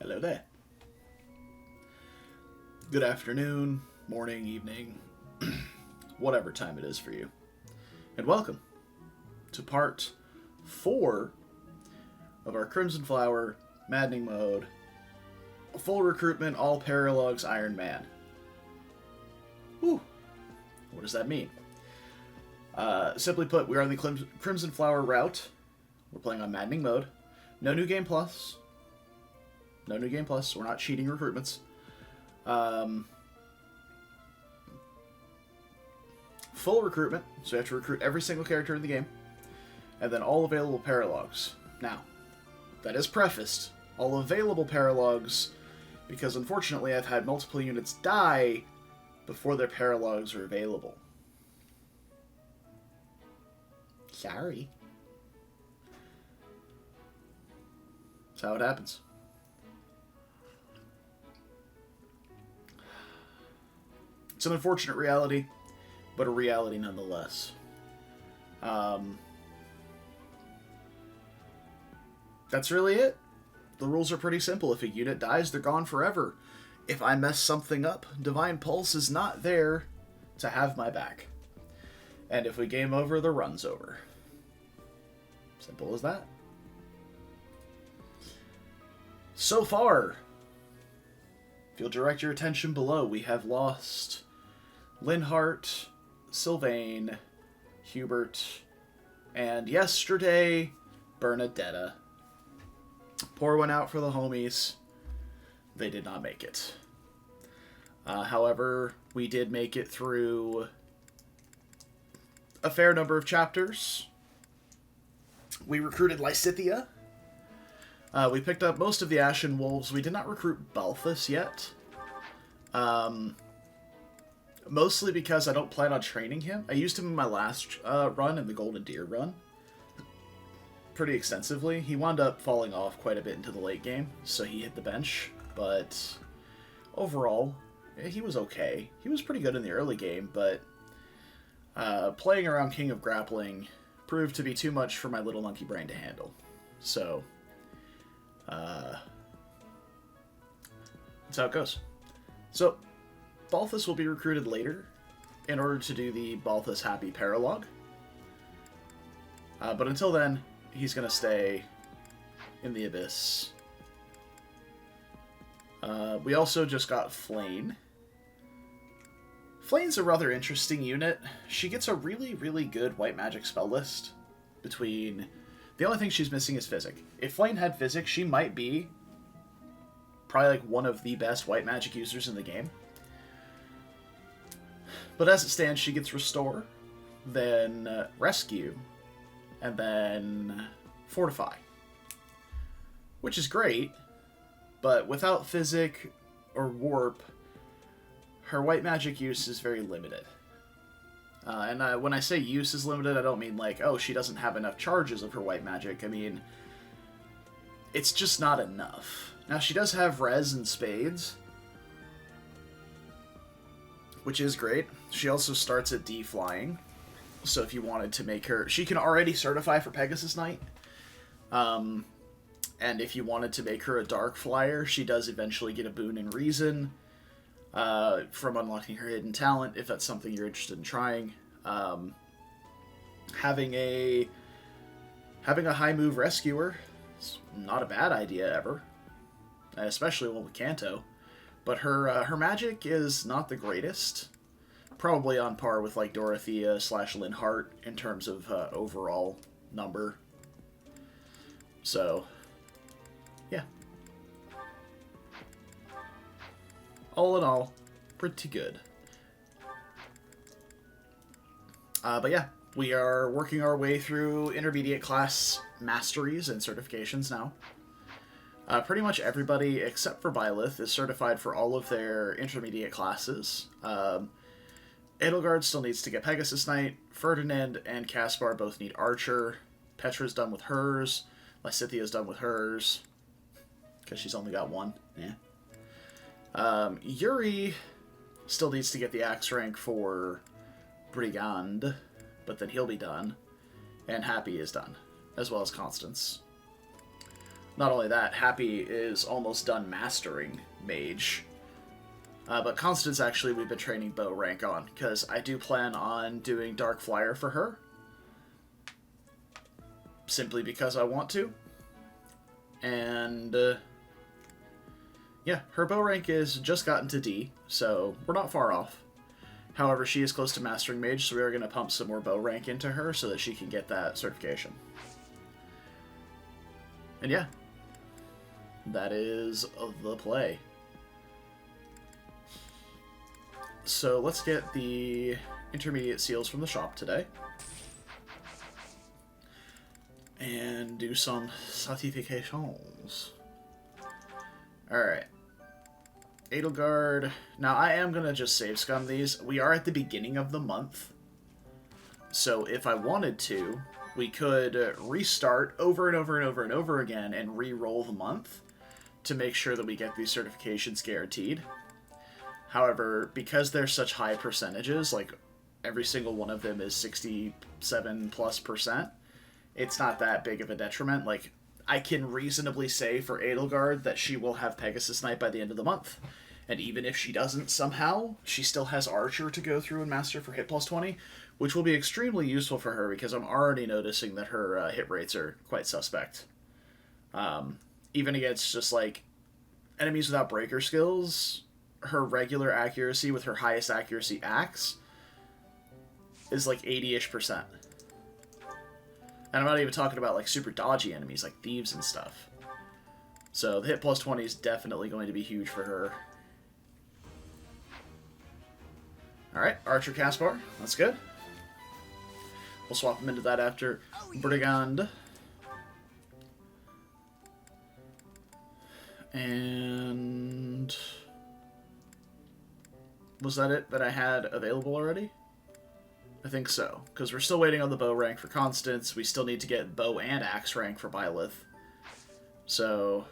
Hello there. Good afternoon, morning, evening, whatever time it is for you. And welcome to part 4 of our Crimson Flower, Maddening Mode, full recruitment, all paralogues, Ironman. Whew. What does that mean? Simply put, we are on the Crimson Flower route. We're playing on Maddening Mode. No new game plus. No new game plus. We're not cheating recruitments. Full recruitment, so you have to recruit every single character in the game. And then all available paralogues. Now, that is prefaced. All available paralogues, because unfortunately I've had multiple units die before their paralogues are available. Sorry. That's how it happens. It's an unfortunate reality, but a reality nonetheless. That's really it. The rules are pretty simple. If a unit dies, they're gone forever. If I mess something up, Divine Pulse is not there to have my back. And if we game over, the run's over. Simple as that. So far, if you'll direct your attention below, we have lost Linhart, Sylvain, Hubert, and yesterday, Bernadetta. Pour one out for the homies. They did not make it. However, we did make it through a fair number of chapters. We recruited Lysithea. We picked up most of the Ashen Wolves. We did not recruit Balthus yet. Mostly because I don't plan on training him. I used him in my last run, in the Golden Deer run, pretty extensively. He wound up falling off quite a bit into the late game, so he hit the bench. But overall, he was okay. He was pretty good in the early game, but playing around King of Grappling proved to be too much for my little monkey brain to handle. So, that's how it goes. So, Balthus will be recruited later in order to do the Balthus Happy Paralogue. But until then, he's going to stay in the Abyss. We also just got Flane. Flane's a rather interesting unit. She gets a really, really good white magic spell list between... The only thing she's missing is Physic. If Flane had Physic, she might be probably like one of the best white magic users in the game. But as it stands, she gets Restore, then Rescue, and then Fortify. Which is great, but without Physic or Warp, her white magic use is very limited. And when I say use is limited, I don't mean like, oh, she doesn't have enough charges of her white magic. I mean, it's just not enough. Now, she does have Res and Spades, which is great. She also starts at D flying, so if you wanted to make her... She can already certify for Pegasus Knight, and if you wanted to make her a Dark Flyer, she does eventually get a boon in Reason from unlocking her hidden talent, if that's something you're interested in trying. Having a high move Rescuer is not a bad idea ever, especially one with Kanto. But her magic is not the greatest. Probably on par with like Dorothea / Linhart in terms of overall number. So, yeah. All in all, pretty good. But yeah, we are working our way through intermediate class masteries and certifications now. Pretty much everybody except for Byleth is certified for all of their intermediate classes. Edelgard still needs to get Pegasus Knight. Ferdinand and Caspar both need Archer. Petra's done with hers. Lysithea's done with hers, because she's only got one. Yeah. Yuri still needs to get the Axe rank for Brigand, but then he'll be done. And Happy is done, as well as Constance. Not only that, Happy is almost done mastering Mage. But Constance, actually, we've been training bow rank on, because I do plan on doing Dark Flyer for her. Simply because I want to. And, yeah, her bow rank is just gotten to D, so we're not far off. However, she is close to Mastering Mage, so we are going to pump some more bow rank into her so that she can get that certification. And yeah, that is the play. So let's get the intermediate seals from the shop today. And do some certifications. Alright. Edelgard. Now, I am going to just save scum these. We are at the beginning of the month. So if I wanted to, we could restart over and over and over and over again and re-roll the month to make sure that we get these certifications guaranteed. However, because they're such high percentages, like every single one of them is 67+%, it's not that big of a detriment. Like, I can reasonably say for Edelgard that she will have Pegasus Knight by the end of the month. And even if she doesn't somehow, she still has Archer to go through and master for hit plus 20, which will be extremely useful for her because I'm already noticing that her hit rates are quite suspect. Even against just, like, enemies without breaker skills, her regular accuracy with her highest accuracy axe is like 80-ish%. And I'm not even talking about, like, super dodgy enemies, like thieves and stuff. So the hit plus 20 is definitely going to be huge for her. Alright, Archer Caspar. That's good. We'll swap him into that after Brigand. And... was that it that I had available already? I think so, because we're still waiting on the bow rank for Constance. We still need to get bow and axe rank for Byleth. So,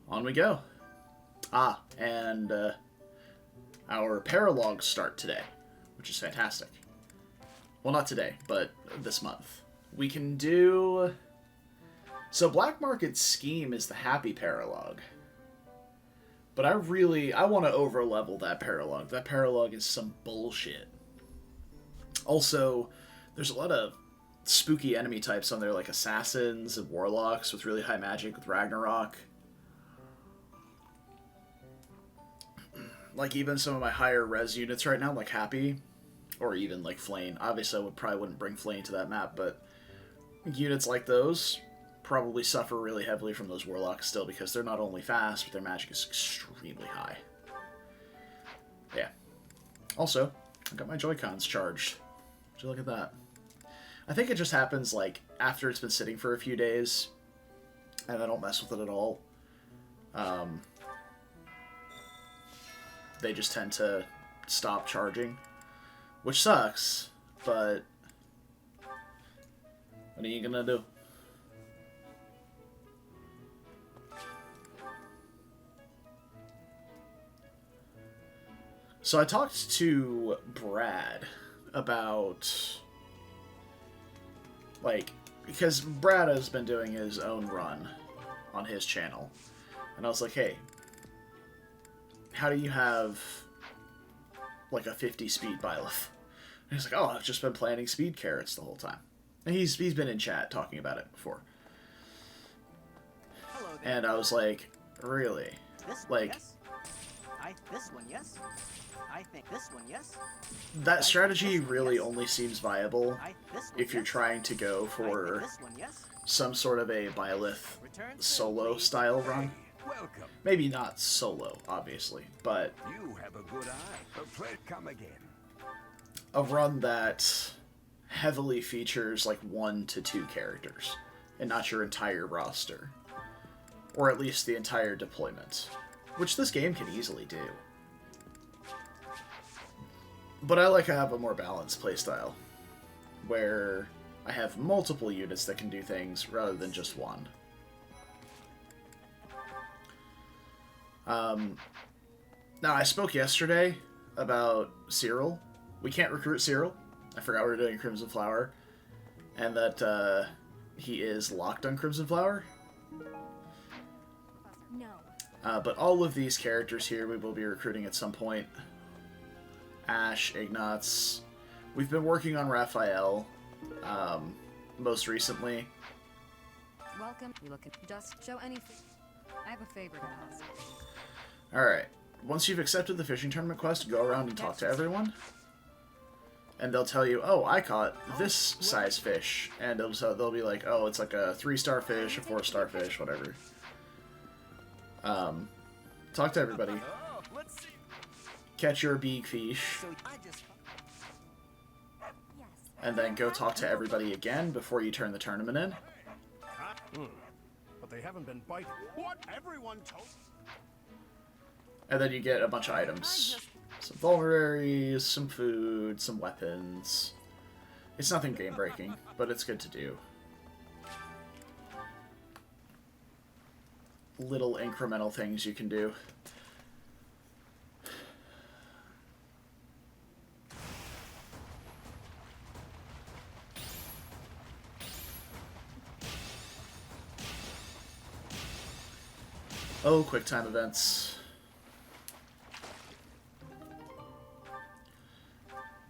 on we go. Ah, and our paralogues start today, which is fantastic. Well, not today, but this month. We can do... So Black Market Scheme is the happy paralogue. But I want to over-level that paralogue. That paralogue is some bullshit. Also, there's a lot of spooky enemy types on there, like assassins and warlocks with really high magic with Ragnarok. Like even some of my higher res units right now, like Happy, or even like Flame. Obviously, I probably wouldn't bring Flame to that map, but units like those probably suffer really heavily from those warlocks still because they're not only fast, but their magic is extremely high. Yeah. Also, I got my Joy-Cons charged. Would you look at that? I think it just happens like after it's been sitting for a few days, and I don't mess with it at all. They just tend to stop charging, which sucks, but what are you gonna do? So I talked to Brad about, like, because Brad has been doing his own run on his channel. And I was like, hey, how do you have, like, a 50 speed Byleth? And he's like, oh, I've just been planting speed carrots the whole time. And he's been in chat talking about it before. And I was like, really? Like, yes. This one, yes. I think this one, yes. That strategy really only seems viable if you're trying to go for some sort of a Byleth solo style run. Maybe not solo, obviously, but you have a good eye. Come again. A run that heavily features like 1 to 2 characters and not your entire roster, or at least the entire deployment, which this game can easily do. But I like to have a more balanced playstyle, where I have multiple units that can do things rather than just one. Now, I spoke yesterday about Cyril. We can't recruit Cyril. I forgot we were doing Crimson Flower. And that he is locked on Crimson Flower. No. But all of these characters here we will be recruiting at some point. Ash, Ignatz. We've been working on Raphael, most recently. Welcome. You look at just show anything. I have a favor to ask. Alright. Once you've accepted the fishing tournament quest, go around and talk to everyone. And they'll tell you, oh, I caught this size fish. And they'll be like, oh, it's like a 3-star fish, a 4-star fish, whatever. Talk to everybody. Oh, let's see. Catch your big fish. So I just. Yes. And then go talk to everybody again before you turn the tournament in. But they haven't been biting. What everyone told. And then you get a bunch of items. Some vulneraries, some food, some weapons. It's nothing game-breaking, but it's good to do. Little incremental things you can do. Oh, quick time events.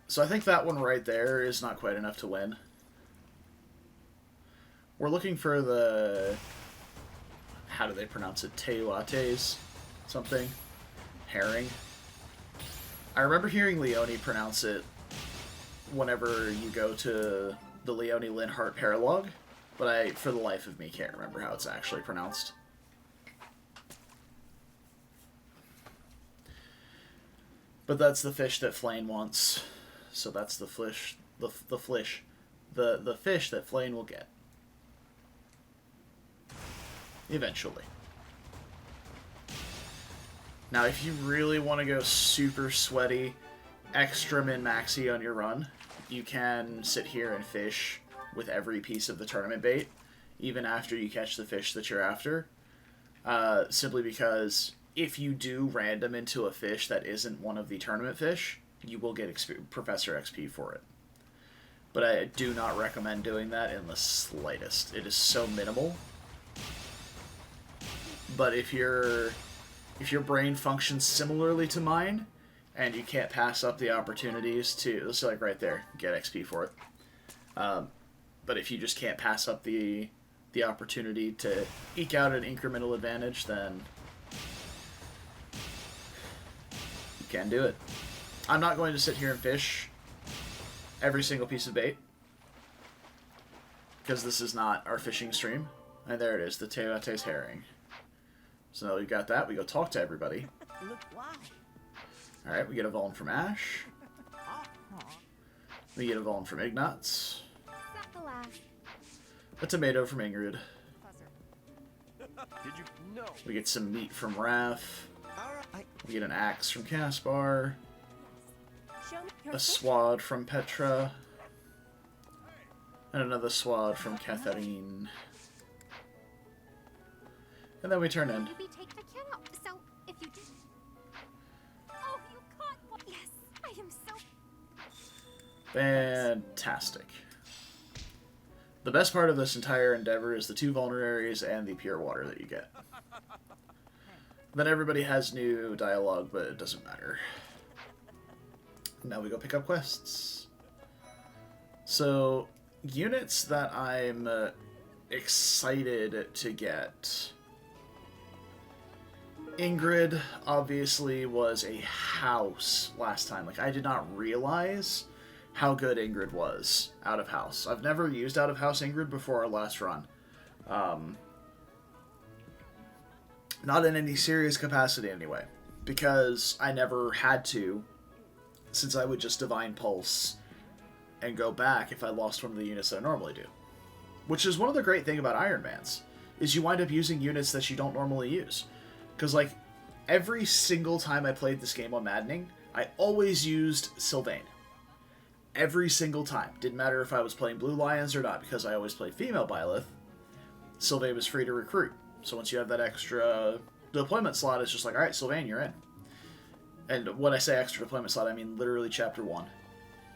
So I think that one right there is not quite enough to win. We're looking for the... How do they pronounce it? Teuates? Something? Herring? I remember hearing Leone pronounce it whenever you go to the Leone Linhart paralogue, but I, for the life of me, can't remember how it's actually pronounced. But that's the fish that Flane wants. So that's the fish, the fish that Flane will get. Eventually. Now, if you really want to go super sweaty, extra min-maxy on your run, you can sit here and fish with every piece of the tournament bait, even after you catch the fish that you're after. Simply because if you do random into a fish that isn't one of the tournament fish, you will get Professor XP for it. But I do not recommend doing that in the slightest. It is so minimal. But if your brain functions similarly to mine, and you can't pass up the opportunities to, let's say like right there, get XP for it. But if you just can't pass up the opportunity to eke out an incremental advantage, then you can do it. I'm not going to sit here and fish every single piece of bait, because this is not our fishing stream. And there it is, the Teuates herring. So now we've got that, we go talk to everybody. Look, why? Alright, we get a Vuln from Ash. We get a Vuln from Ignatz. Set the last. A tomato from Ingrid. Did you know? We get some meat from Raph. Alright. We get an axe from Caspar. Show me your A fish. swad from Petra. And another swad from Catherine. And then we turn in. Maybe take the kid out. So if you did. Oh, you caught one. Yes, I am so. Fantastic. The best part of this entire endeavor is the 2 vulneraries and the pure water that you get. Then everybody has new dialogue, but it doesn't matter. Now we go pick up quests. So, units that I'm excited to get. Ingrid, obviously, was a house last time. Like, I did not realize how good Ingrid was out of house. I've never used out of house Ingrid before our last run. Not in any serious capacity, anyway. Because I never had to, since I would just Divine Pulse and go back if I lost one of the units that I normally do. Which is one of the great things about Ironmans, is you wind up using units that you don't normally use. Because, like, every single time I played this game on Maddening, I always used Sylvain. Every single time. Didn't matter if I was playing Blue Lions or not, because I always played female Byleth. Sylvain was free to recruit. So once you have that extra deployment slot, it's just like, alright, Sylvain, you're in. And when I say extra deployment slot, I mean literally Chapter 1.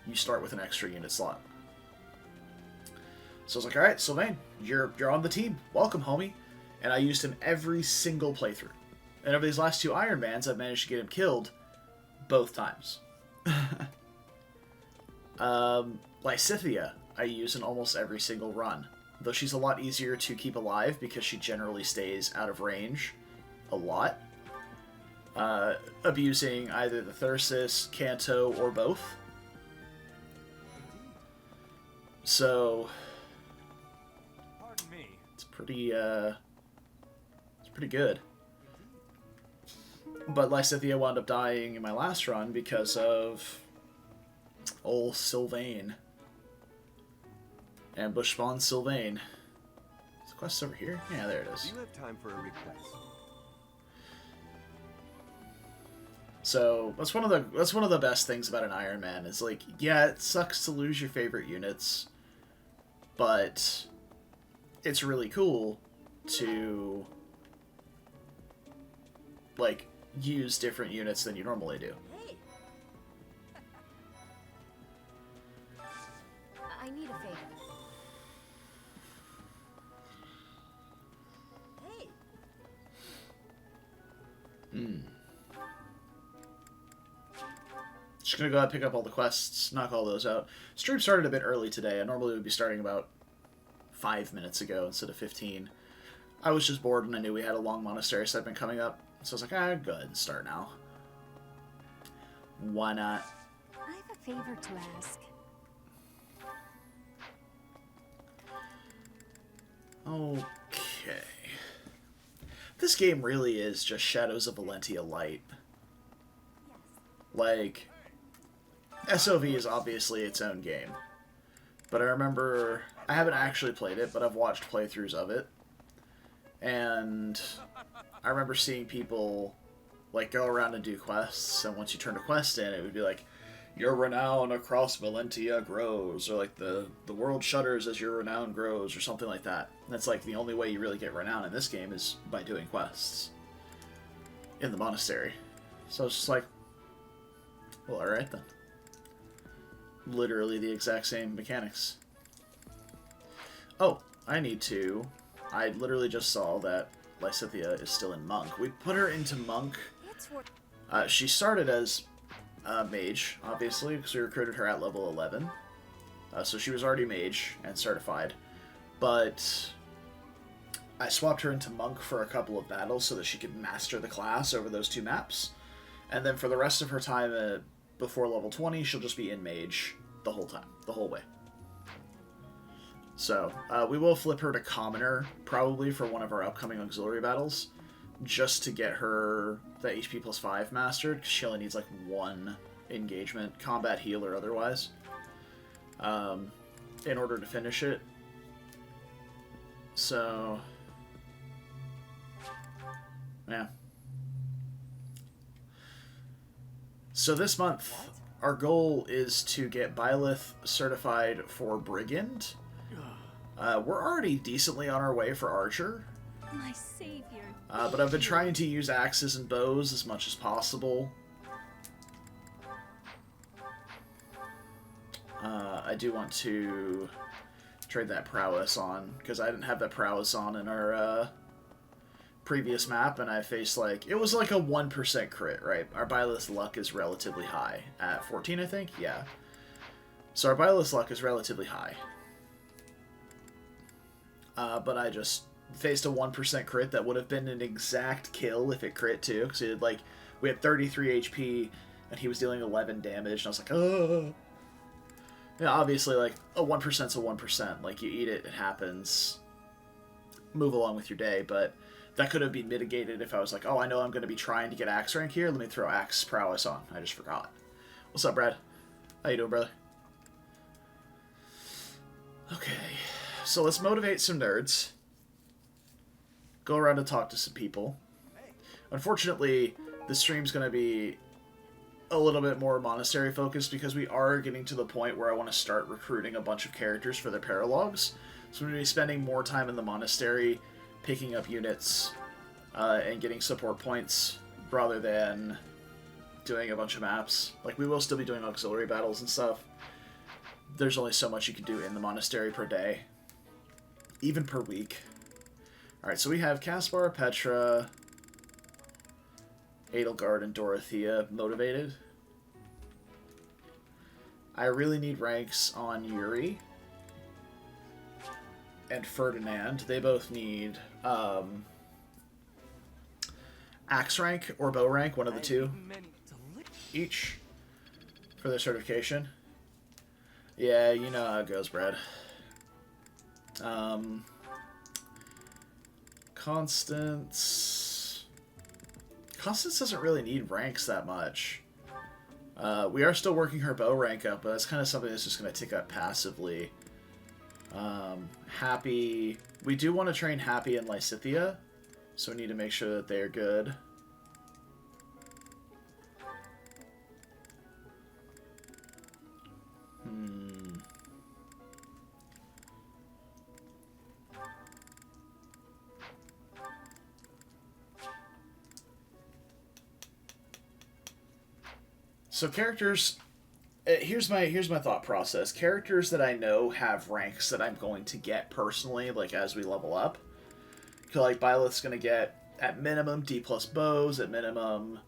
You start with an extra unit slot. So I was like, all right, Sylvain, you're on the team. Welcome, homie. And I used him every single playthrough. And over these last 2 Ironmans, I've managed to get him killed both times. Lysithea, I use in almost every single run. Though she's a lot easier to keep alive because she generally stays out of range a lot. Abusing either the Thyrsus, Kanto, or both. So Pardon me. it's pretty good. But Lysithea wound up dying in my last run because of old Sylvain. Ambush spawn Sylvain. Is the quest over here? Yeah, there it Do is. you have time for a request? So that's one of the best things about an Iron Man is like, yeah, it sucks to lose your favorite units, but it's really cool to like use different units than you normally do. Hey. I need a favor. Hey. Just gonna go ahead and pick up all the quests, knock all those out. Stream started a bit early today. I normally would be starting about 5 minutes ago instead of 15. I was just bored and I knew we had a long monastery segment coming up, so I was like, go ahead and start now. Why not? I have a favor to ask. Okay. This game really is just Shadows of Valentia Light. Like, SOV is obviously its own game. But I remember, I haven't actually played it, but I've watched playthroughs of it. And I remember seeing people, like, go around and do quests, and once you turn a quest in, it would be like, your renown across Valentia grows, or like, the world shudders as your renown grows, or something like that. And that's like the only way you really get renown in this game is by doing quests in the monastery. So it's just like, well, alright then. Literally the exact same mechanics. Oh, I literally just saw that Lysithea is still in Monk. We put her into Monk. She started as Mage, obviously, because we recruited her at level 11. So she was already Mage and certified. But I swapped her into Monk for a couple of battles so that she could master the class over those 2 maps. And then for the rest of her time before level 20, she'll just be in Mage the whole time, the whole way. So, we will flip her to Commoner, probably, for one of our upcoming auxiliary battles, just to get her the HP plus 5 mastered, because she only needs, like, 1 engagement, combat, heal, or otherwise, in order to finish it. So, yeah. So this month, our goal is to get Byleth certified for Brigand. We're already decently on our way for Archer. My savior. But I've been trying to use axes and bows as much as possible. I do want to trade that prowess on, because I didn't have that prowess on in our previous map, and I faced it was like a 1% crit, right? Our Byleth's luck is relatively high. At 14, I think? Yeah. So our Byleth's luck is relatively high. But I just faced a 1% crit that would have been an exact kill if it crit too, because we had 33 HP, and he was dealing 11 damage, and I was like, oh. Yeah, obviously, a 1%'s a 1%. Like, you eat it, it happens. Move along with your day, but that could have been mitigated if I was like, oh, I know I'm going to be trying to get axe rank here. Let me throw axe prowess on. I just forgot. What's up, Brad? How you doing, brother? Okay, so let's motivate some nerds. Go around and talk to some people. Unfortunately, this stream's going to be a little bit more monastery focused because we are getting to the point where I want to start recruiting a bunch of characters for their paralogues. So I'm going to be spending more time in the monastery, picking up units, and getting support points, rather than doing a bunch of maps. We will still be doing auxiliary battles and stuff. There's only so much you can do in the monastery per day. even per week. Alright, so we have Caspar, Petra, Edelgard, and Dorothea motivated. I really need ranks on Yuri and Ferdinand. They both need axe rank or bow rank, one of the two each for their certification. Yeah, you know how it goes, Brad. Constance doesn't really need ranks that much. We are still working her bow rank up, but that's kind of something that's just going to tick up passively. Happy... We do want to train Happy and Lysithea, so we need to make sure that they're good. So characters, here's my thought process. Characters that I know have ranks that I'm going to get personally, like as we level up. So like Byleth's going to get at minimum D+ bows, at minimum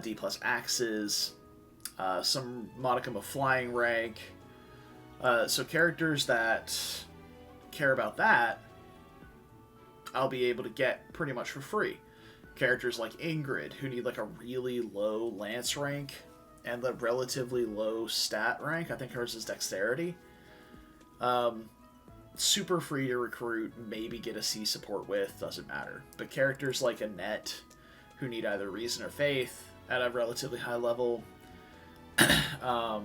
D+ axes, some modicum of flying rank. So characters that care about that, I'll be able to get pretty much for free. Characters like Ingrid, who need like a really low lance rank and the relatively low stat rank. I think hers is dexterity. Super free to recruit, maybe get a C support with, doesn't matter. But characters like Annette, who need either reason or faith at a relatively high level. I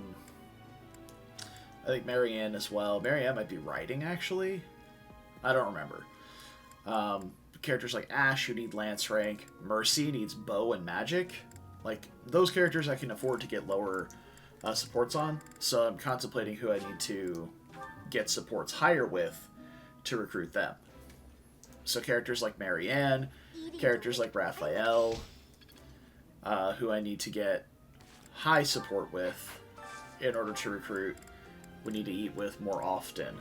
think Marianne as well. Marianne might be writing, actually. I don't remember. Characters like Ash, who need lance rank. Mercy needs bow and magic. Like, those characters I can afford to get lower supports on, so I'm contemplating who I need to get supports higher with to recruit them. So characters like Marianne, characters like Raphael, who I need to get high support with in order to recruit, we need to eat with more often.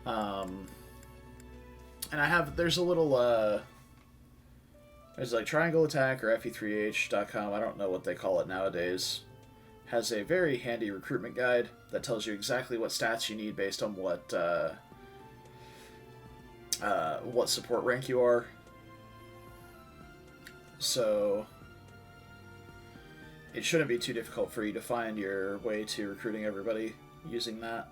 And there's a little... There's like Triangle Attack or FE3H.com, I don't know what they call it nowadays, has a very handy recruitment guide that tells you exactly what stats you need based on what support rank you are. So it shouldn't be too difficult for you to find your way to recruiting everybody using that.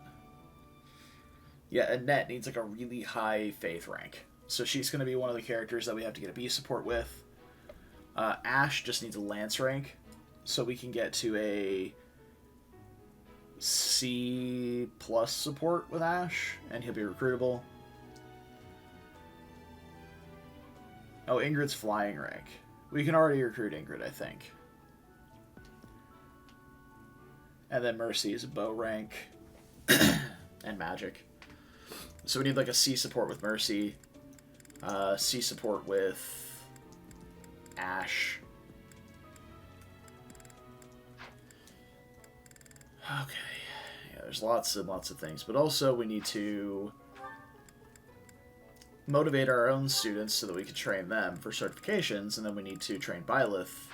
Yeah, Annette needs like a really high faith rank. So she's going to be one of the characters that we have to get a B support with. Ash just needs a lance rank, so we can get to a C+ support with Ash, and he'll be recruitable. Oh, Ingrid's flying rank. We can already recruit Ingrid, I think. And then Mercy is a bow rank and magic. So we need like a C support with Mercy. C support with Ash. Okay. Yeah, there's lots and lots of things. But also we need to motivate our own students so that we can train them for certifications, and then we need to train Byleth,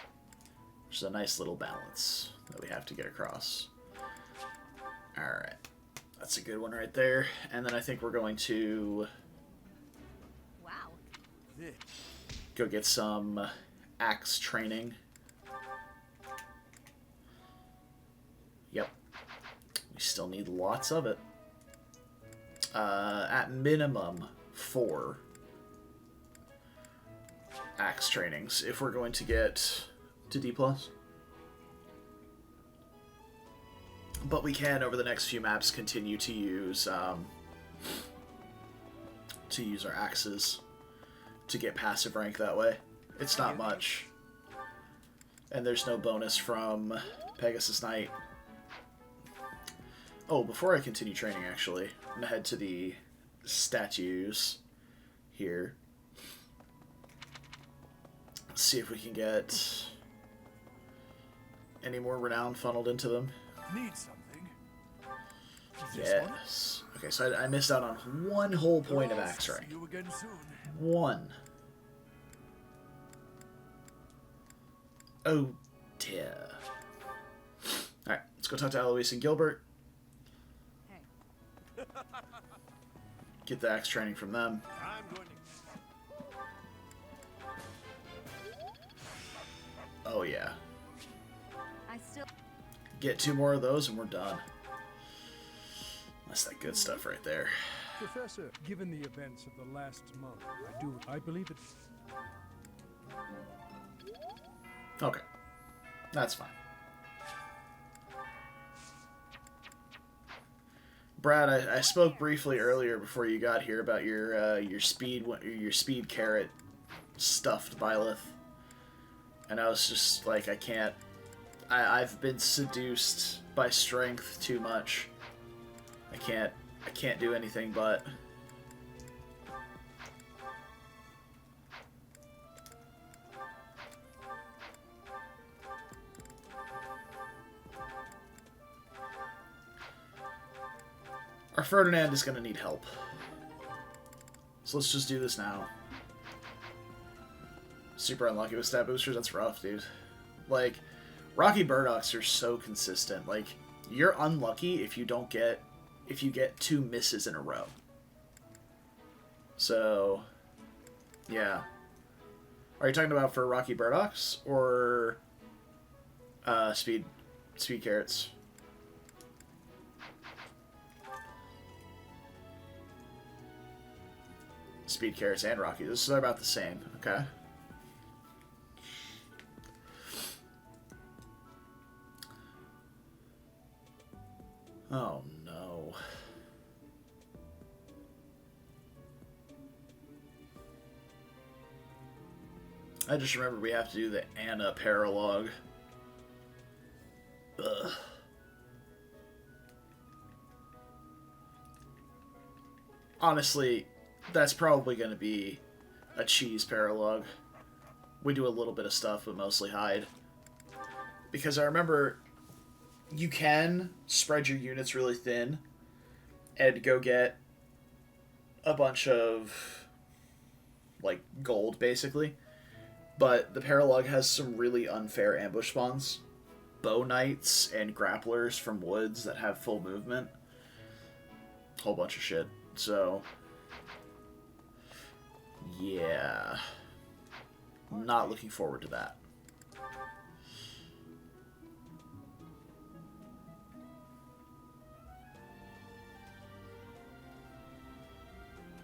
which is a nice little balance that we have to get across. Alright. That's a good one right there. And then I think we're going to... go get some axe training. Yep. We still need lots of it. At minimum 4 axe trainings if we're going to get to D+. But we can, over the next few maps, continue to use our axes to get passive rank that way. It's not much. And there's no bonus from Pegasus Knight. Oh, before I continue training, actually, I'm going to head to the statues here. Let's see if we can get any more renown funneled into them. Need something? Yes. Okay, so I missed out on one whole point of axe rank. See you again soon. One. Oh dear. Alright, let's go talk to Eloise and Gilbert. Hey. Get the axe training from them. I'm going to. Oh yeah. I still. Get 2 more of those and we're done. That's that good stuff right there. Professor, given the events of the last month, I believe it. Okay. That's fine. Brad, I spoke briefly earlier before you got here about your speed carrot stuffed Byleth. And I was just like, I can't. I've been seduced by strength too much. I can't do anything but. Our Ferdinand is gonna need help. So let's just do this now. Super unlucky with stat boosters, that's rough, dude. Like, Rocky Burdocks are so consistent. Like, you're unlucky if you get 2 misses in a row. So, yeah. Are you talking about for Rocky Burdocks or speed carrots? Speed carrots and Rocky. This is about the same. Okay. Oh no. I just remember we have to do the Anna paralogue. Ugh. Honestly, that's probably going to be a cheese paralogue. We do a little bit of stuff, but mostly hide. Because I remember you can spread your units really thin and go get a bunch of, like, gold, basically. But the paralogue has some really unfair ambush spawns. Bow knights and grapplers from woods that have full movement. Whole bunch of shit. So, yeah. Not looking forward to that.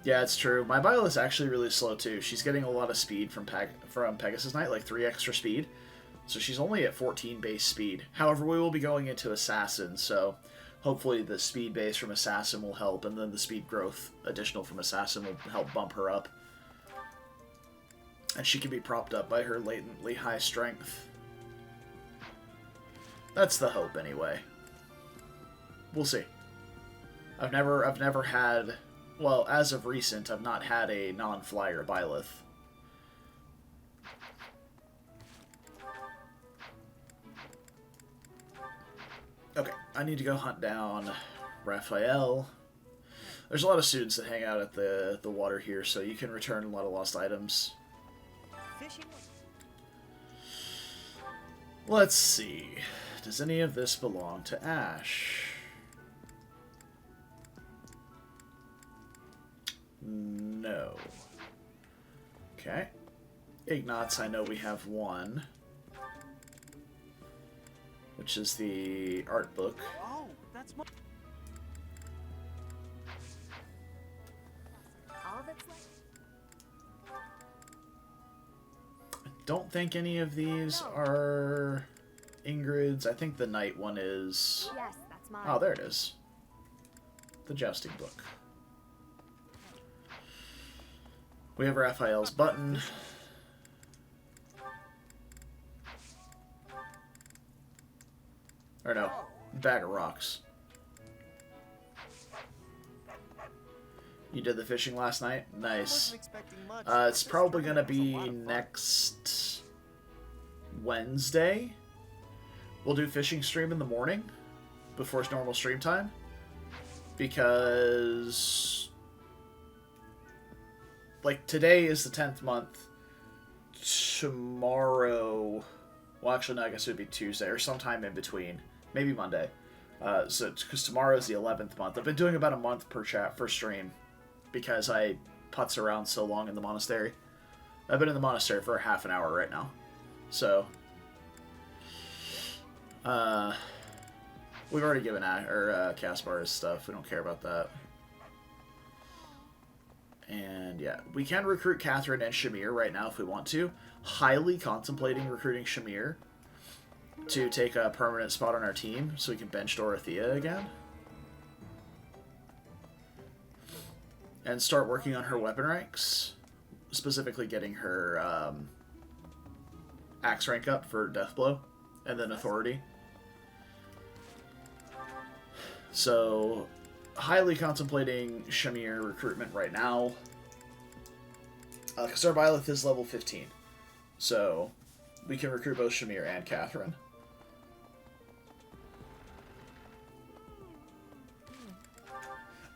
Yeah, it's true. My Bile is actually really slow too. She's getting a lot of speed from Pegasus Knight, like 3 extra speed. So she's only at 14 base speed. However, we will be going into Assassin, so hopefully the speed base from Assassin will help, and then the speed growth additional from Assassin will help bump her up. And she can be propped up by her latently high strength. That's the hope, anyway. We'll see. I've never had... Well, as of recent, I've not had a non-flyer Byleth. Okay, I need to go hunt down Raphael. There's a lot of students that hang out at the water here, so you can return a lot of lost items. Fishing. Let's see. Does any of this belong to Ash? No. Okay. Ignatz, I know we have one. Which is the art book. Oh, that's my. All that's left. I don't think any of these are Ingrid's. I think the knight one is... Yes, that's mine. Oh, there it is. The jousting book. We have Raphael's button. Or no, bag of rocks. You did the fishing last night? Nice. Wasn't expecting much. It's probably going to be next Wednesday. We'll do fishing stream in the morning before normal stream time. because like today is the 10th month. Tomorrow, well, actually, no, I guess it would be Tuesday or sometime in between, maybe Monday. So because tomorrow is the 11th month. I've been doing about a month per chat for stream because I putz around so long in the monastery. I've been in the monastery for half an hour right now, so we've already given Caspar his stuff. We don't care about that. And yeah, we can recruit Catherine and Shamir right now if we want to. Highly contemplating recruiting Shamir to take a permanent spot on our team so we can bench Dorothea again. And start working on her weapon ranks. Specifically getting her axe rank up for Deathblow and then Authority. So, highly contemplating Shamir recruitment right now. Because our Byleth is level 15. So, we can recruit both Shamir and Catherine.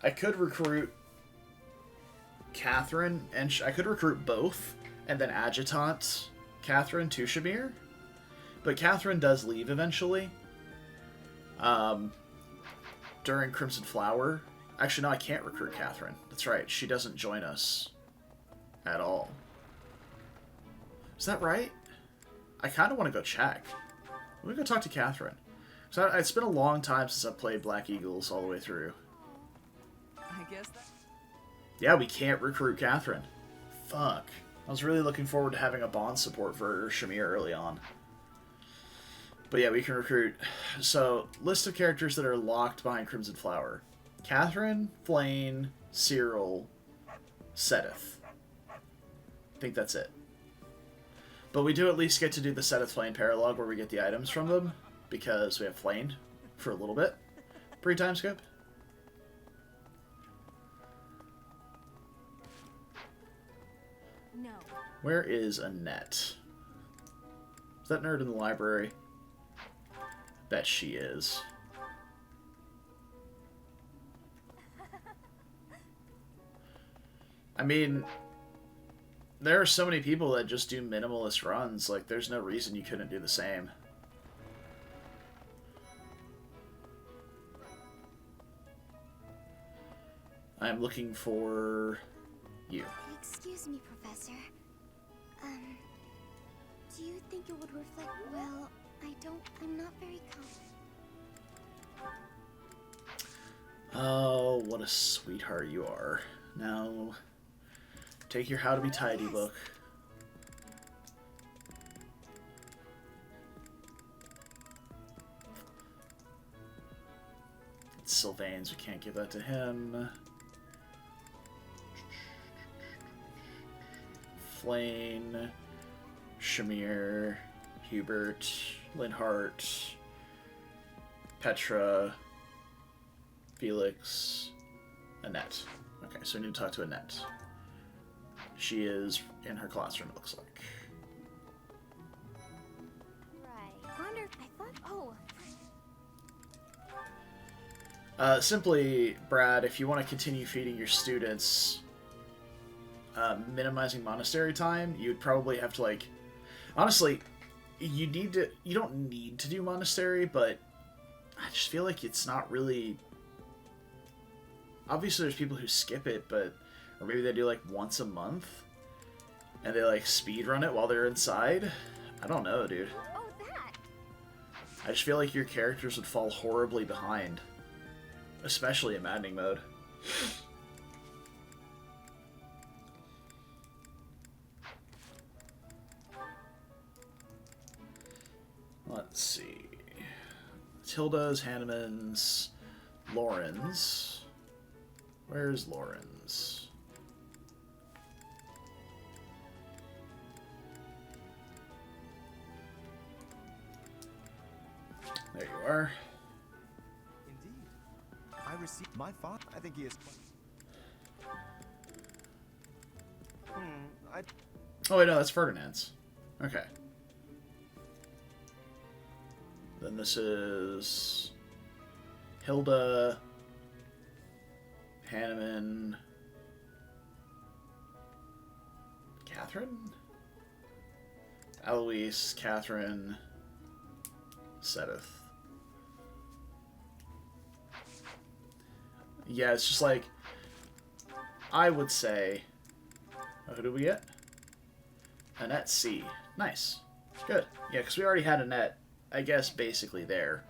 I could recruit Catherine, and I could recruit both, and then adjutant Catherine to Shamir. But Catherine does leave eventually. During Crimson Flower. Actually, no, I can't recruit Catherine. That's right, she doesn't join us at all. Is that right? I kind of want to go check. Let me go talk to Catherine. So it's been a long time since I've played Black Eagles all the way through. I guess that. Yeah, we can't recruit Catherine. Fuck. I was really looking forward to having a bond support for Shamir early on. But yeah, we can recruit. So, list of characters that are locked behind Crimson Flower. Catherine, Flayn, Cyril, Seteth. I think that's it. But we do at least get to do the Seteth Flayn paralogue where we get the items from them, because we have Flayn for a little bit. Pre-time skip. No. Where is Annette? Is that nerd in the library? Bet she is. I mean, there are so many people that just do minimalist runs. Like, there's no reason you couldn't do the same. I'm looking for you. Excuse me, Professor. Do you think it would reflect well? I'm not very confident. Oh, what a sweetheart you are. Now, take your How to Be Tidy book. It's Sylvain's, we can't give that to him. Flayn, Shamir, Hubert, Linhart, Petra, Felix, Annette. Okay, so we need to talk to Annette. She is in her classroom, it looks like. Right. Gronder, I thought. Oh. Simply, Brad, if you want to continue feeding your students, minimizing monastery time, you'd probably have to, like... Honestly, you don't need to do monastery, but I just feel like it's not really... Obviously, there's people who skip it, but... Or maybe they do, like, once a month, and they, like, speedrun it while they're inside. I don't know, dude. Oh, that. I just feel like your characters would fall horribly behind. Especially in Maddening mode. Let's see. Tilda's, Hanneman's, Lauren's. Where's Lauren's? There you are. Indeed. I received my father. I think he is. Oh wait, no, that's Ferdinand's. Okay. Then this is Hilda, Hanneman. Catherine? Eloise, Catherine, Sedith. Yeah, it's just like, I would say, who do we get? Annette C. Nice. Good. Yeah, because we already had Annette, I guess, basically there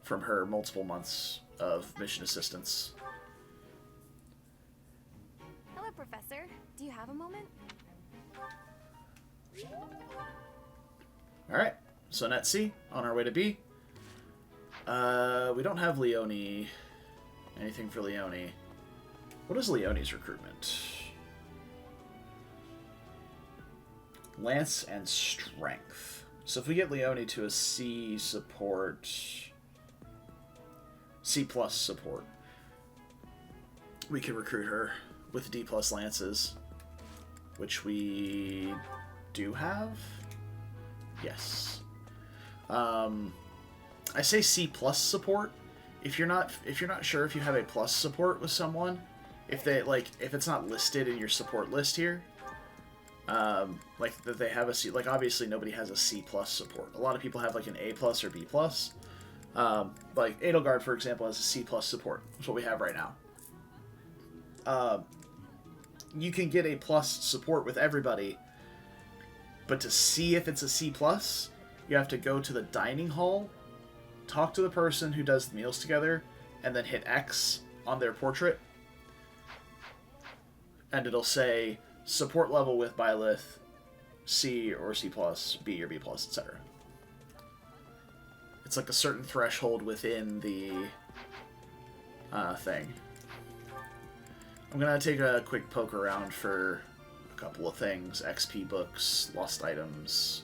from her multiple months of mission assistance. Hello, Professor. Do you have a moment? Alright, so Annette C, on our way to B. We don't have Leone. Anything for Leone. What is Leone's recruitment? Lance and Strength. So if we get Leone to a C support, C plus support, we can recruit her with D plus Lances, which we do have. Yes. I say C plus support. If you're not sure if you have a plus support with someone, if it's not listed in your support list here, like that they have a C, like obviously nobody has a C plus support. A lot of people have like an A plus or B plus. Like Edelgard, for example, has a C plus support. That's what we have right now. You can get A plus support with everybody, but to see if it's a C plus, you have to go to the dining hall, talk to the person who does the meals together, and then hit X on their portrait, and it'll say support level with Byleth, C or C plus, B or B plus, etc. It's like a certain threshold within the thing. I'm gonna take a quick poke around for a couple of things: XP books, lost items.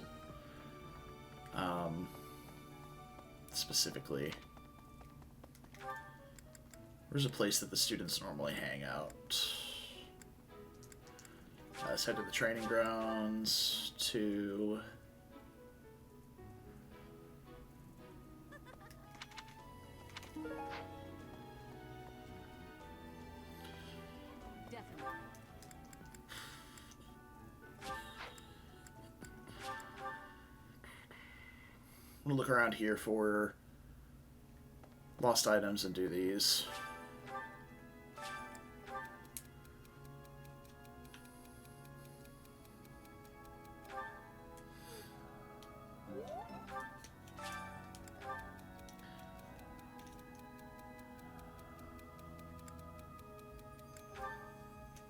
Specifically, where's a place that the students normally hang out? Let's head to the training grounds to... Definitely. I'm gonna look around here for lost items and do these.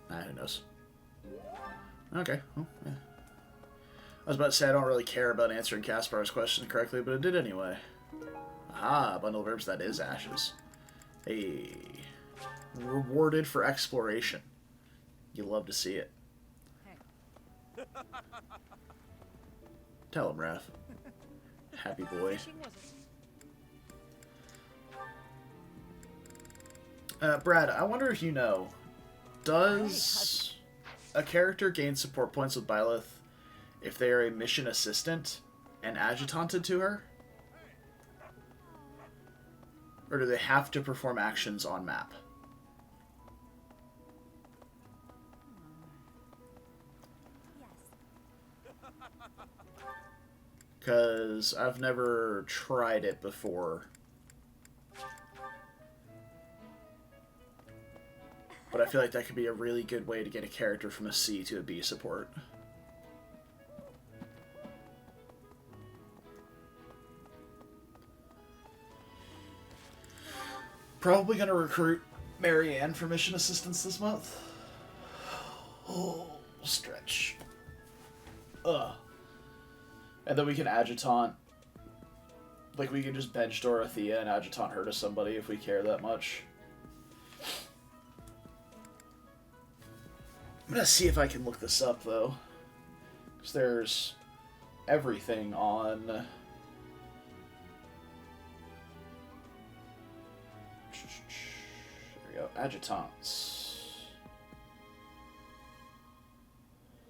Who knows? Okay. Well, yeah. I was about to say I don't really care about answering Kaspar's question correctly, but it did anyway. Ah, bundle of herbs, that is ashes. Hey. Rewarded for exploration. You love to see it. Hey. Tell him, Raph. Happy boy. Fishing was Brad, I wonder if you know, does a character gain support points with Byleth if they are a mission assistant and adjutanted to her? Or do they have to perform actions on map? Because I've never tried it before. But I feel like that could be a really good way to get a character from a C to a B support. Probably going to recruit Marianne for mission assistance this month. Oh, stretch. Ugh. And then we can adjutant. Like, we can just bench Dorothea and adjutant her to somebody if we care that much. I'm gonna see if I can look this up, though. Because there's everything on... There we go. Adjutants.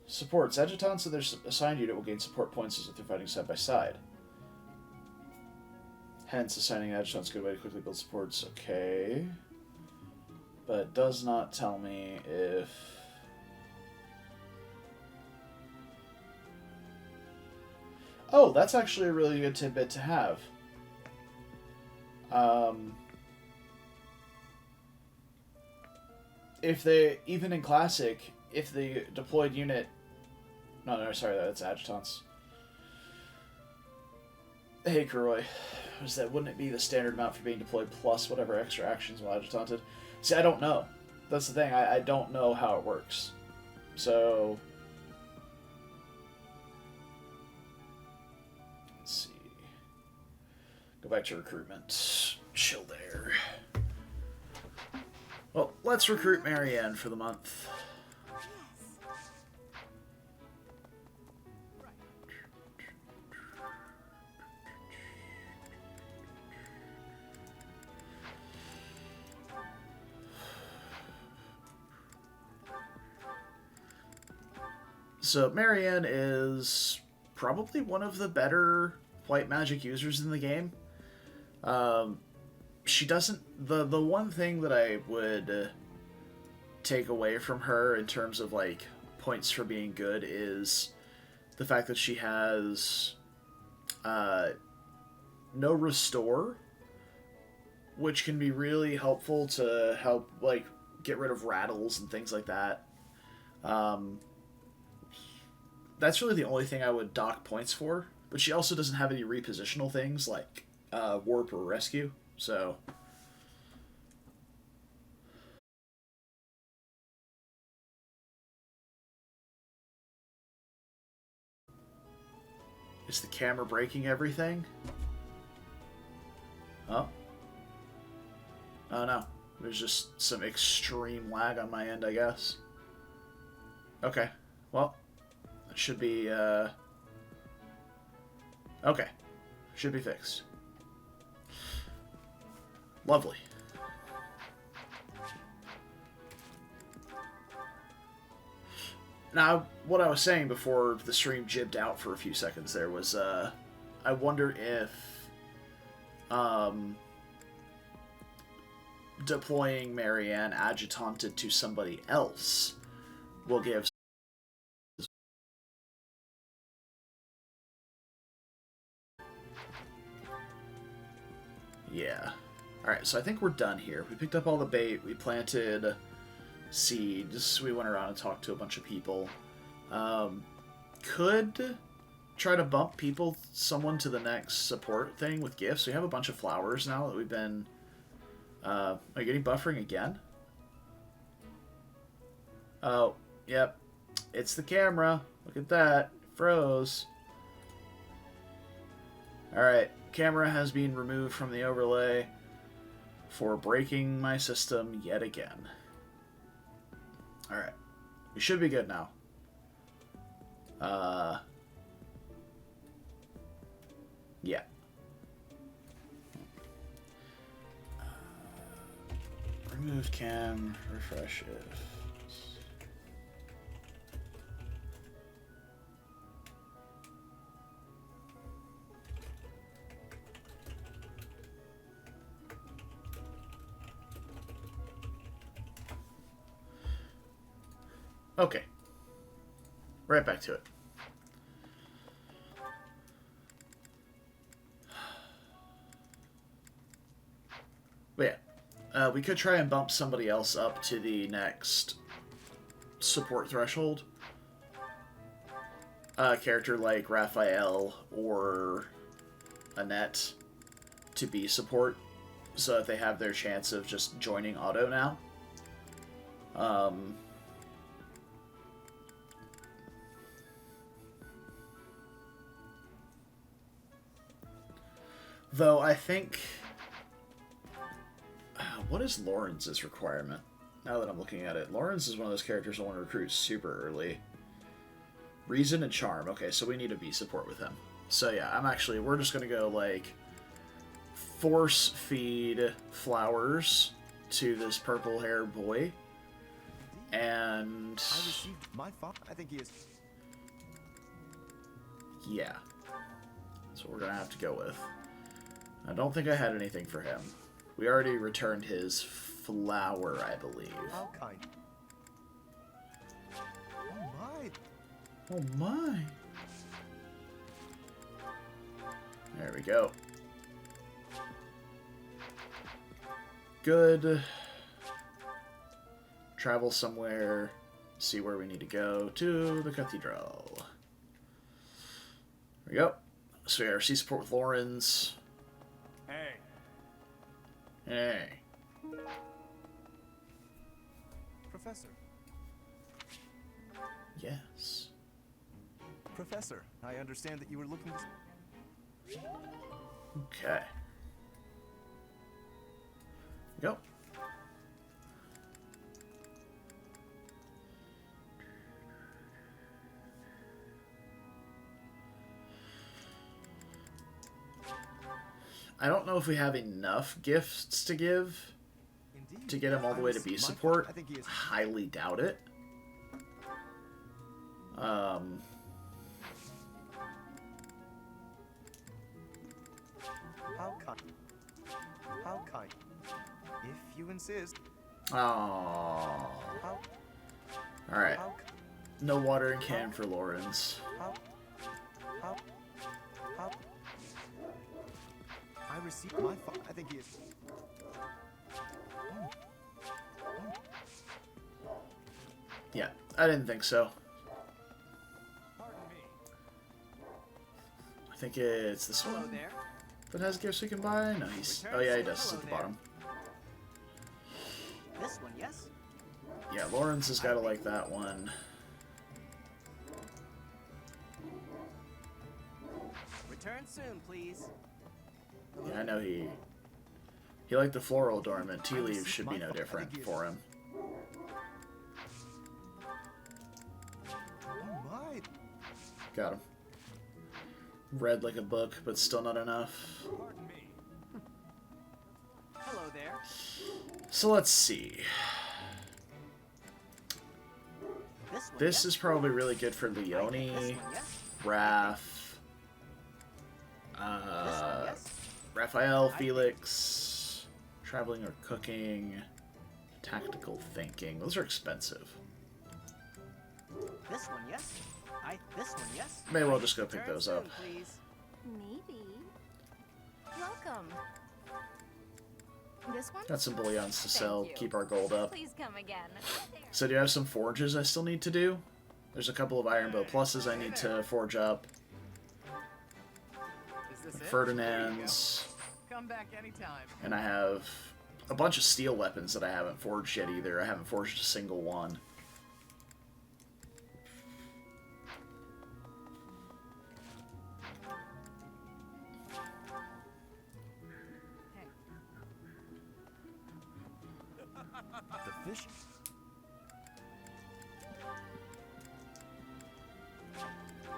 Supports. Adjutants of their assigned unit will gain support points as if they're fighting side by side. Hence, assigning adjutants is a good way to quickly build supports. Okay. but it does not tell me if... Oh, that's actually a really good tidbit to have. If they, even in Classic, if the deployed unit... No, sorry, that's adjutants. Hey, Kuroi. Was that, wouldn't it be the standard amount for being deployed plus whatever extra actions while adjutanted? See, I don't know. That's the thing, I don't know how it works. So... Let's see. Go back to recruitment. Chill there. Well, let's recruit Marianne for the month. So Marianne is probably one of the better white magic users in the game. She doesn't... The one thing that I would take away from her in terms of, like, points for being good is the fact that she has no restore, which can be really helpful to help, like, get rid of rattles and things like that. That's really the only thing I would dock points for, but she also doesn't have any repositional things like warp or rescue, so... Is the camera breaking everything? Oh. Oh no. There's just some extreme lag on my end, I guess. Okay. Well, it should be, okay. Should be fixed. Lovely. Now, what I was saying before the stream jibbed out for a few seconds there was, I wonder if, deploying Marianne adjutanted to somebody else will give... Yeah. Alright, so I think we're done here. We picked up all the bait, we planted seeds, we went around and talked to a bunch of people. Could try to bump someone to the next support thing with gifts. We have a bunch of flowers now that we've been... are you getting buffering again? Oh, yep. It's the camera. Look at that. It froze. Alright, camera has been removed from the overlay for breaking my system yet again. Alright. We should be good now. Yeah. Remove cam, refresh it. Okay. Right back to it. But yeah, we could try and bump somebody else up to the next support threshold. A character like Raphael or Annette to be support, so that they have their chance of just joining auto now. Though I think... what is Lawrence's requirement? Now that I'm looking at it. Lawrence is one of those characters I want to recruit super early. Reason and Charm. Okay, so we need a B support with him. So yeah, we're just going to go, like, force feed flowers to this purple-haired boy. And... I received my father. I think he is... yeah. That's what we're going to have to go with. I don't think I had anything for him. We already returned his Flower, I believe. How kind. Oh my. Oh my. There we go. Good. Travel somewhere. See where we need to go. To the cathedral. There we go. So we have our sea support with Lawrence. Hey. Hey. Professor. Yes. Professor, I understand that you were looking. Okay. Go. I don't know if we have enough gifts to give Indeed. to get him all the way to B support. I think he is. Highly doubt it. How kind. How kind. If you insist. Oh. How. All right. How. No watering can for Lawrence. How. How. How. I received my. I think he is. Yeah, I didn't think so. Pardon me. I think it's this Hello one there. that has gifts we can buy. No, he's. Oh yeah, he does. It's at the bottom. This one, yes? Yeah, Lawrence has got to like that one. Return soon, please. Yeah, I know he liked the floral adornment. Tea leaves should be no different for him. Oh my. Got him. Read like a book, but still not enough. Pardon me. Hello there. So let's see. This one, This yes? is probably really good for This Leone, one, yes? Raph, This one, yes? Raphael, Felix, traveling or cooking, tactical thinking. Those are expensive. This one, yes? This one, yes? May well just go pick Return those soon, up. please. Maybe. Welcome. This one? Got some bullions to Thank sell, you. keep our gold up. Please come again. So do you have some forges I still need to do? There's a couple of Iron Bow Pluses I need to forge up. Is this it? Ferdinand's. Come back anytime. And I have a bunch of steel weapons that I haven't forged yet either. I haven't forged a single one. Hey. The fish.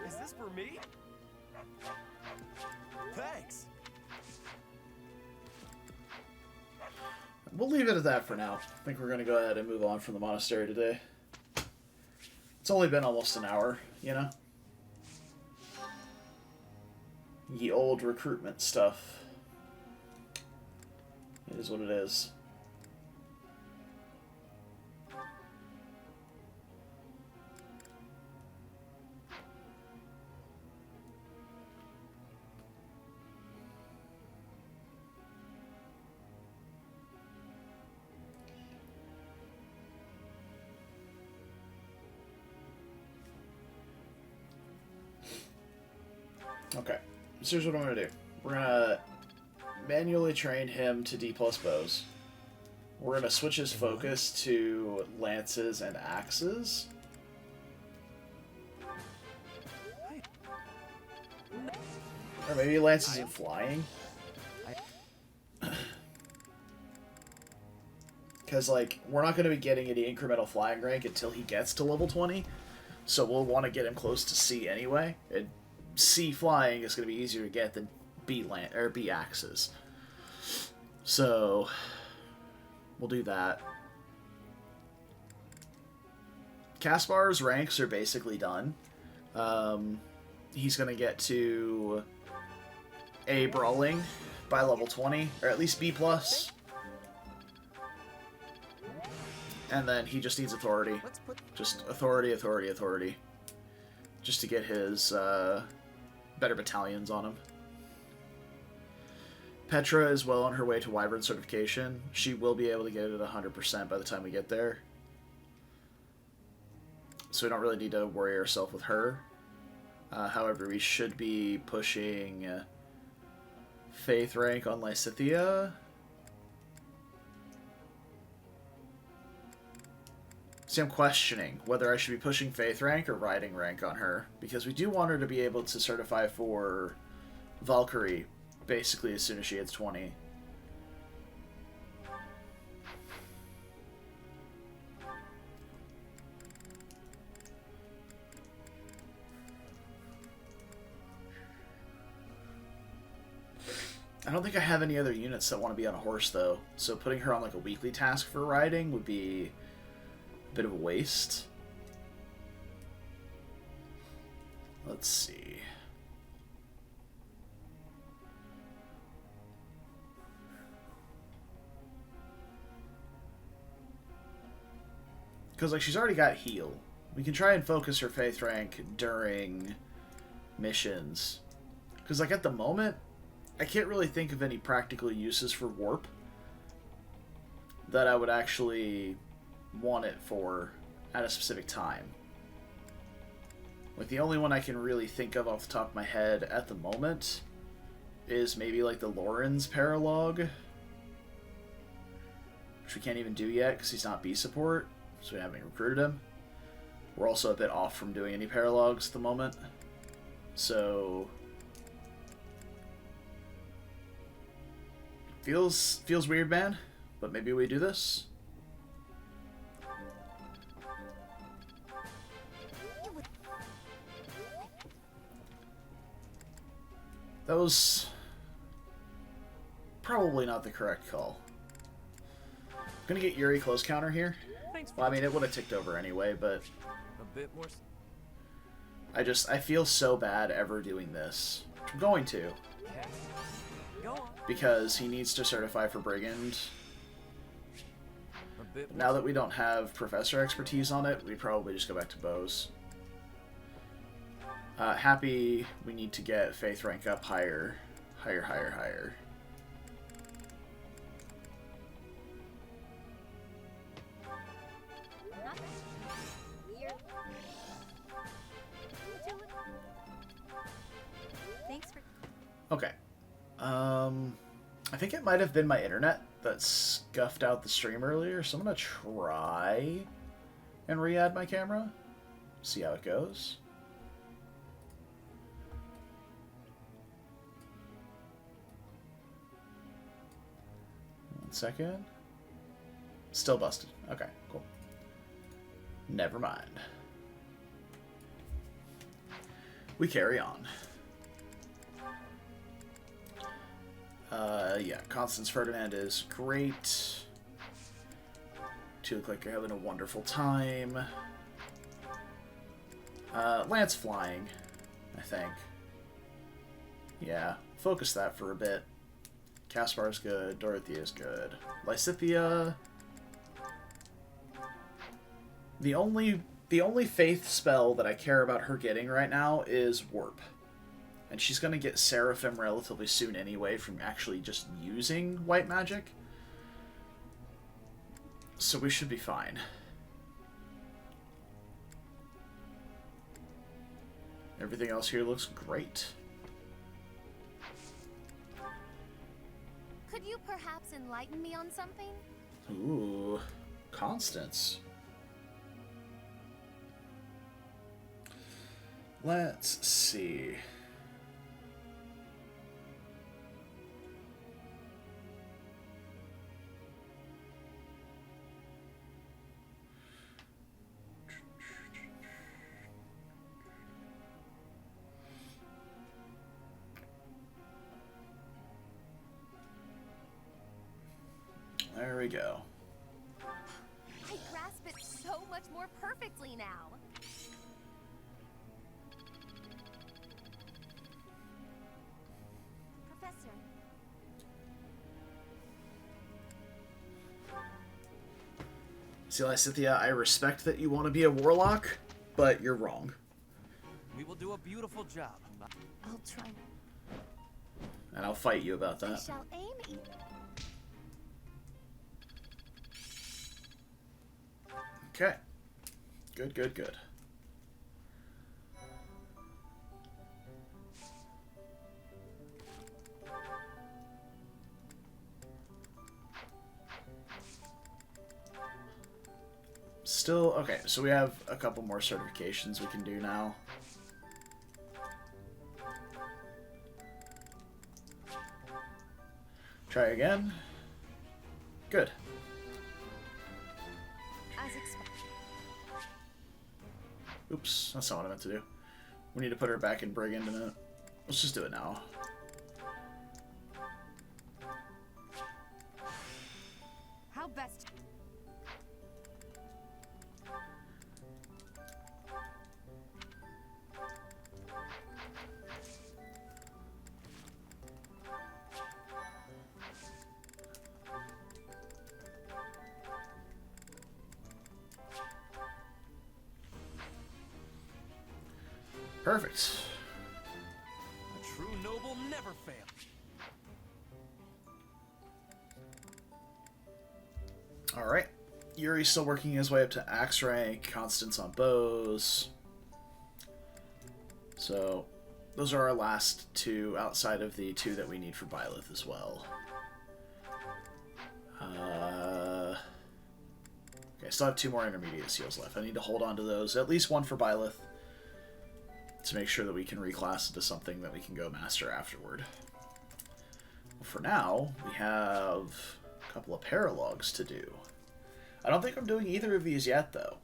Is this for me? Thanks. We'll leave it at that for now. I think we're going to go ahead and move on from the monastery today. It's only been almost an hour, you know? Ye old recruitment stuff. It is what it is. Okay, so here's what I'm going to do. We're going to manually train him to D+ bows. We're going to switch his focus to lances and axes. Or maybe lances and flying. Because, like, we're not going to be getting any incremental flying rank until he gets to level 20. So we'll want to get him close to C anyway. And C flying is going to be easier to get than B axes. So we'll do that. Kaspar's ranks are basically done. He's going to get to A brawling by level 20, or at least B+. And then he just needs authority. Let's put Just authority, authority, authority. Just to get his better battalions on him. Petra is well on her way to Wyvern certification. She will be able to get it at 100% by the time we get there. So we don't really need to worry ourselves with her. However, we should be pushing Faith rank on Lysithea. See, I'm questioning whether I should be pushing Faith rank or Riding rank on her, because we do want her to be able to certify for Valkyrie basically as soon as she hits 20. I don't think I have any other units that want to be on a horse, though, so putting her on like a weekly task for riding would be a bit of a waste. Let's see. Because, like, she's already got heal. We can try and focus her faith rank during missions. Because, like, at the moment, I can't really think of any practical uses for warp that I would actually want it for at a specific time. Like, the only one I can really think of off the top of my head at the moment is maybe, like, the Lauren's paralogue, which we can't even do yet because he's not B support, so we haven't recruited him. We're also a bit off from doing any paralogues at the moment, so feels weird, man, but maybe we do this. That was probably not the correct call. I'm gonna get Yuri close counter here. Thanks for Well, I mean, it would have ticked over anyway, but a bit more. I feel so bad ever doing this. I'm going to, Okay. Go on. because he needs to certify for Brigand. A bit more. Now that we don't have Professor expertise on it, we probably just go back to bows. Happy we need to get Faith rank up higher. Higher, higher, higher. Weird. Thanks for. Okay. I think it might have been my internet that scuffed out the stream earlier, so I'm gonna try and re-add my camera. See how it goes. One second. Still busted. Okay, cool. Never mind. We carry on. Yeah, Constance Ferdinand is great. Two look like you're having a wonderful time. Lance flying, I think. Yeah, focus that for a bit. Caspar's good, Dorothea's good. Lysithea. The only faith spell that I care about her getting right now is Warp. And she's going to get Seraphim relatively soon anyway from actually just using white magic. So we should be fine. Everything else here looks great. Could you perhaps enlighten me on something? Ooh, Constance. Let's see. There we go. I grasp it so much more perfectly now. Professor. See, Lysithia, I respect that you want to be a warlock, but you're wrong. We will do a beautiful job. I'll try. And I'll fight you about I that. shall aim. Okay. Good, good, good. Still, okay, so we have a couple more certifications we can do now. Try again. Good. As expected. Oops, that's not what I meant to do. We need to put her back in Brigand in a minute. Let's just do it now. How best? Perfect. A true noble never fails. Alright. Yuri's still working his way up to axe rank, Constance on bows. So, those are our last two outside of the two that we need for Byleth as well. Okay, I still have two more intermediate seals left. I need to hold on to those. At least one for Byleth, to make sure that we can reclass into something that we can go master afterward. Well, for now, we have a couple of paralogues to do. I don't think I'm doing either of these yet, though.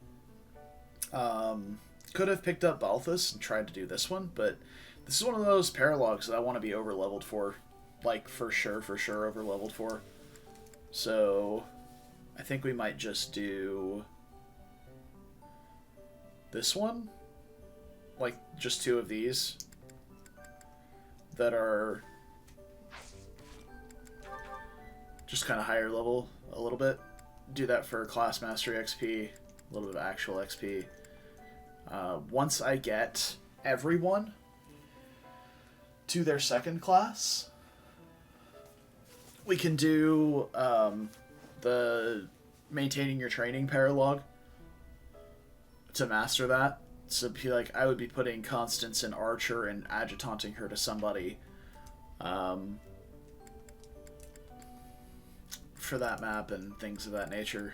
Could have picked up Balthus and tried to do this one, but this is one of those paralogues that I want to be over-leveled for. Like, for sure over-leveled for. So, I think we might just do this one. Like, just two of these that are just kind of higher level a little bit. Do that for class mastery XP, a little bit of actual XP. Once I get everyone to their second class, we can do the maintaining your training paralogue to master that. So be like, I would be putting Constance in Archer and adjutanting her to somebody for that map and things of that nature.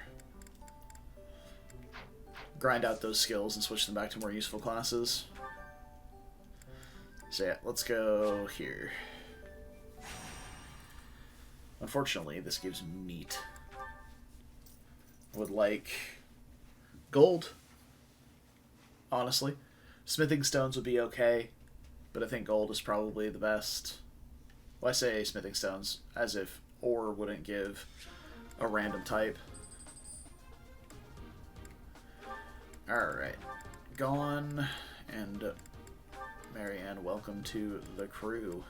Grind out those skills and switch them back to more useful classes. So yeah, let's go here. Unfortunately, this gives meat. Would like gold. Honestly, smithing stones would be okay, but I think gold is probably the best. Well, I say smithing stones as if ore wouldn't give a random type. Alright, Gone and Marianne, welcome to the crew.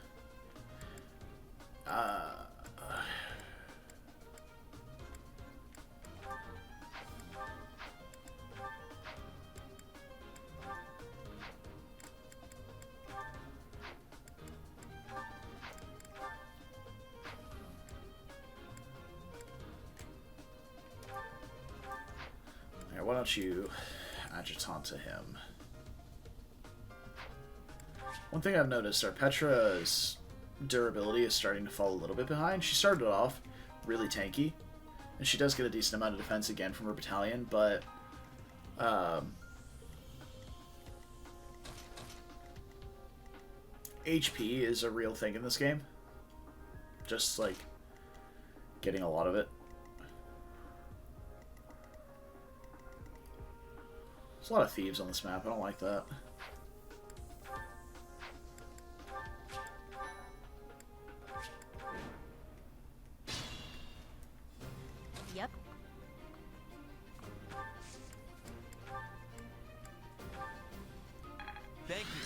Why don't you adjutant to him? One thing I've noticed, our Petra's durability is starting to fall a little bit behind. She started off really tanky, and she does get a decent amount of defense again from her battalion, but HP is a real thing in this game. Just like getting a lot of it. There's a lot of thieves on this map. I don't like that. Yep. Thank you.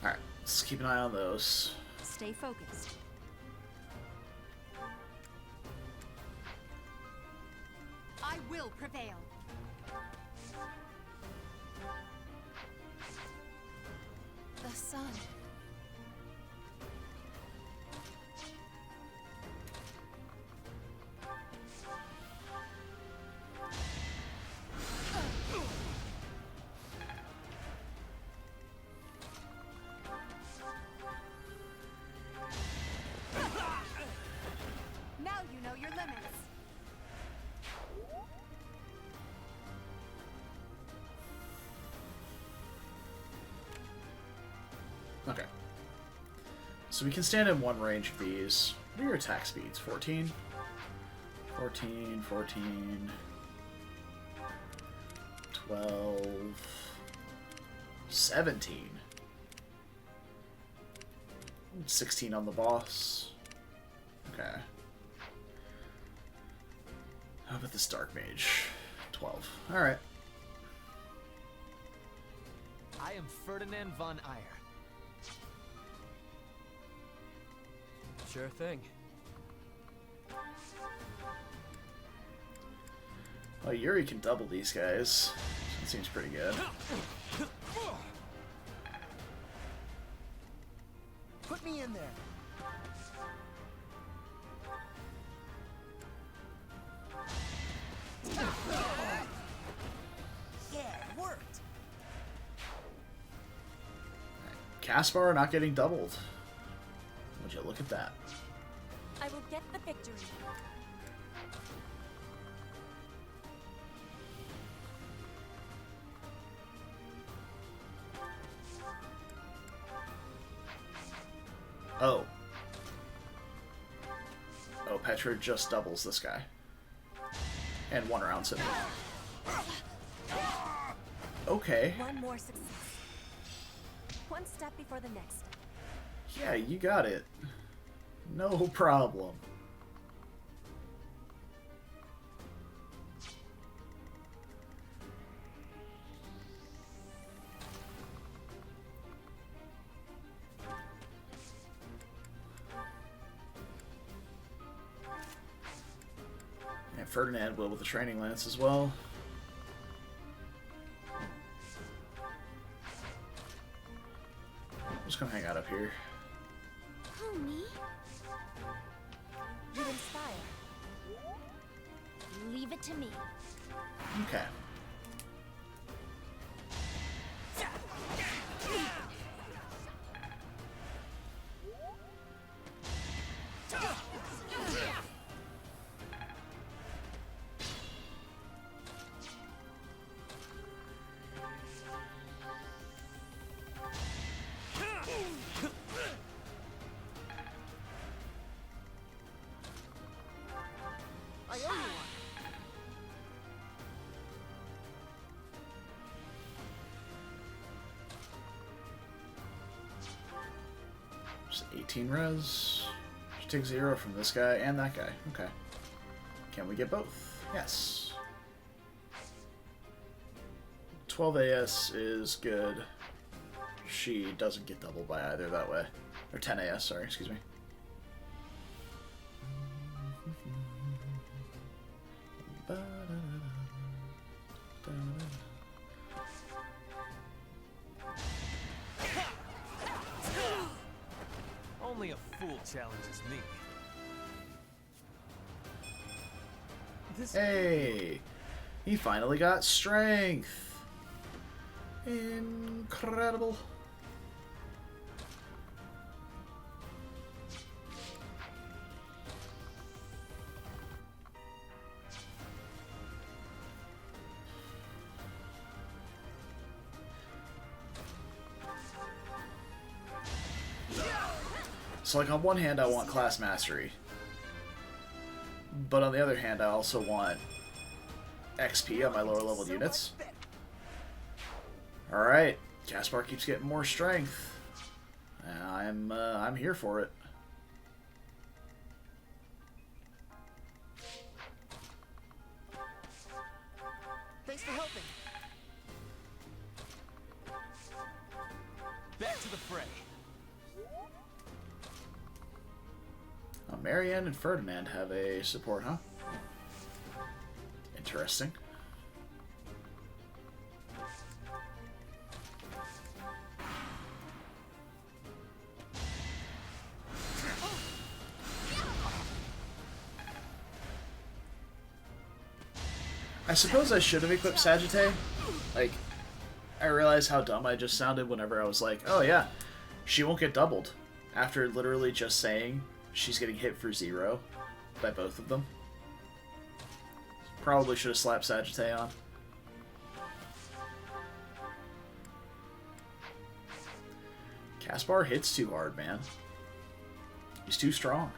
Alright, let's keep an eye on those. Stay focused. prevail. The sun. Now you know your limits. Okay. So we can stand in one range of these. What are your attack speeds? 14? 14, 14, 12, 17. 16 on the boss. Okay. How about this Dark Mage? 12. Alright. I am Ferdinand von Eyre. Sure thing. Oh, Yuri can double these guys. That seems pretty good. Put me in there. Yeah, it worked. Caspar not getting doubled. Would you look at that? I will get the victory. Oh. Oh, Petra just doubles this guy. And one rounds him. Okay. One more success. One step before the next. Yeah, you got it. No problem. And Ferdinand will with the training lance as well. I'm just gonna hang out up here. Who, me? You inspire. Leave it to me. Okay. I owe you one. Just 18 res. Just take 0 from this guy and that guy. Okay. Can we get both? Yes. 12 AS is good. She doesn't get doubled by either that way. Or 10 AS, sorry, excuse me. Only a fool challenges me. Hey! He finally got strength! Incredible. So, like, on one hand, I want class mastery. But on the other hand, I also want XP on my lower level units. Alright, Caspar keeps getting more strength. And I'm here for it. Thanks for helping. Back to the fray. Marianne and Ferdinand have a support, huh? Interesting. I suppose I should have equipped Sagittae. Like, I realized how dumb I just sounded whenever I was like, oh yeah, she won't get doubled. After literally just saying she's getting hit for 0 by both of them. Probably should have slapped Sagittae on. Caspar hits too hard, man. He's too strong.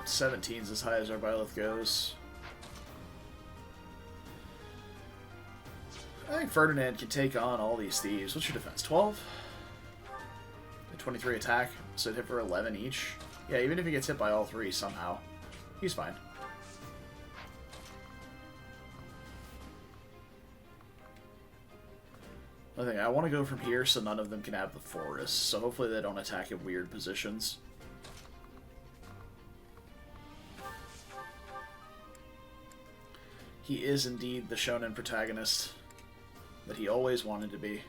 17's as high as our Byleth goes. I think Ferdinand can take on all these thieves. What's your defense? 12? 23 attack, so it hit for 11 each. Yeah, even if he gets hit by all 3 somehow, he's fine. I want to go from here so none of them can have the forest, so hopefully they don't attack in weird positions. He is indeed the shonen protagonist that he always wanted to be.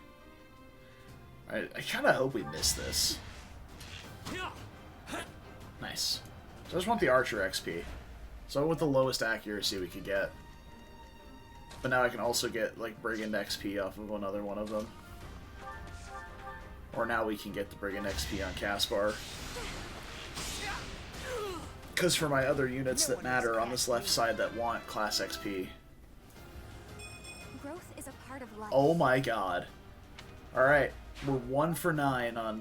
I kind of hope we miss this. Nice. So I just want the Archer XP. So with the lowest accuracy we could get. But now I can also get, like, Brigand XP off of another one of them. Or now we can get the Brigand XP on Caspar. Because for my other units that matter on this left side that want class XP. Growth is a part of life. Oh my god. Alright, we're 1 for 9 on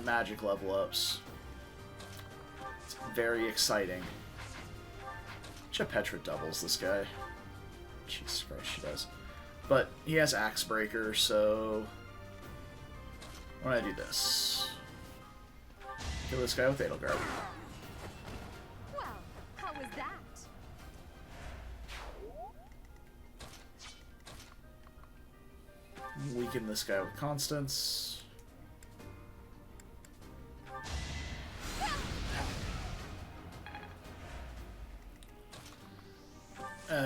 magic level ups. It's very exciting. Petra doubles this guy. Jesus Christ, she does. But he has Axe Breaker, so why don't I do this? Kill this guy with Edelgard. Well, how was that? Weaken this guy with Constance.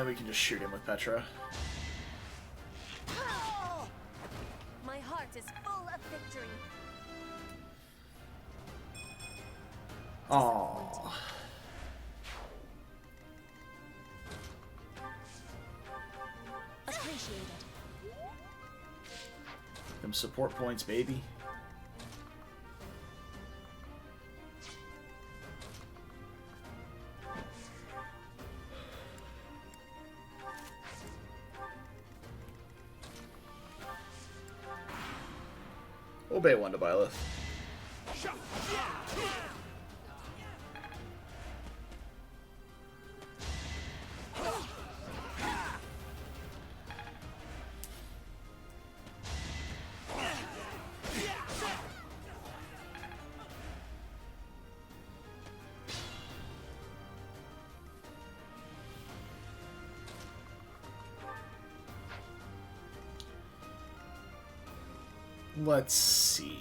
We can just shoot him with Petra. My heart is full of victory. Aww. Appreciated. Them support points, baby. Obey 1 to Byleth. Let's see.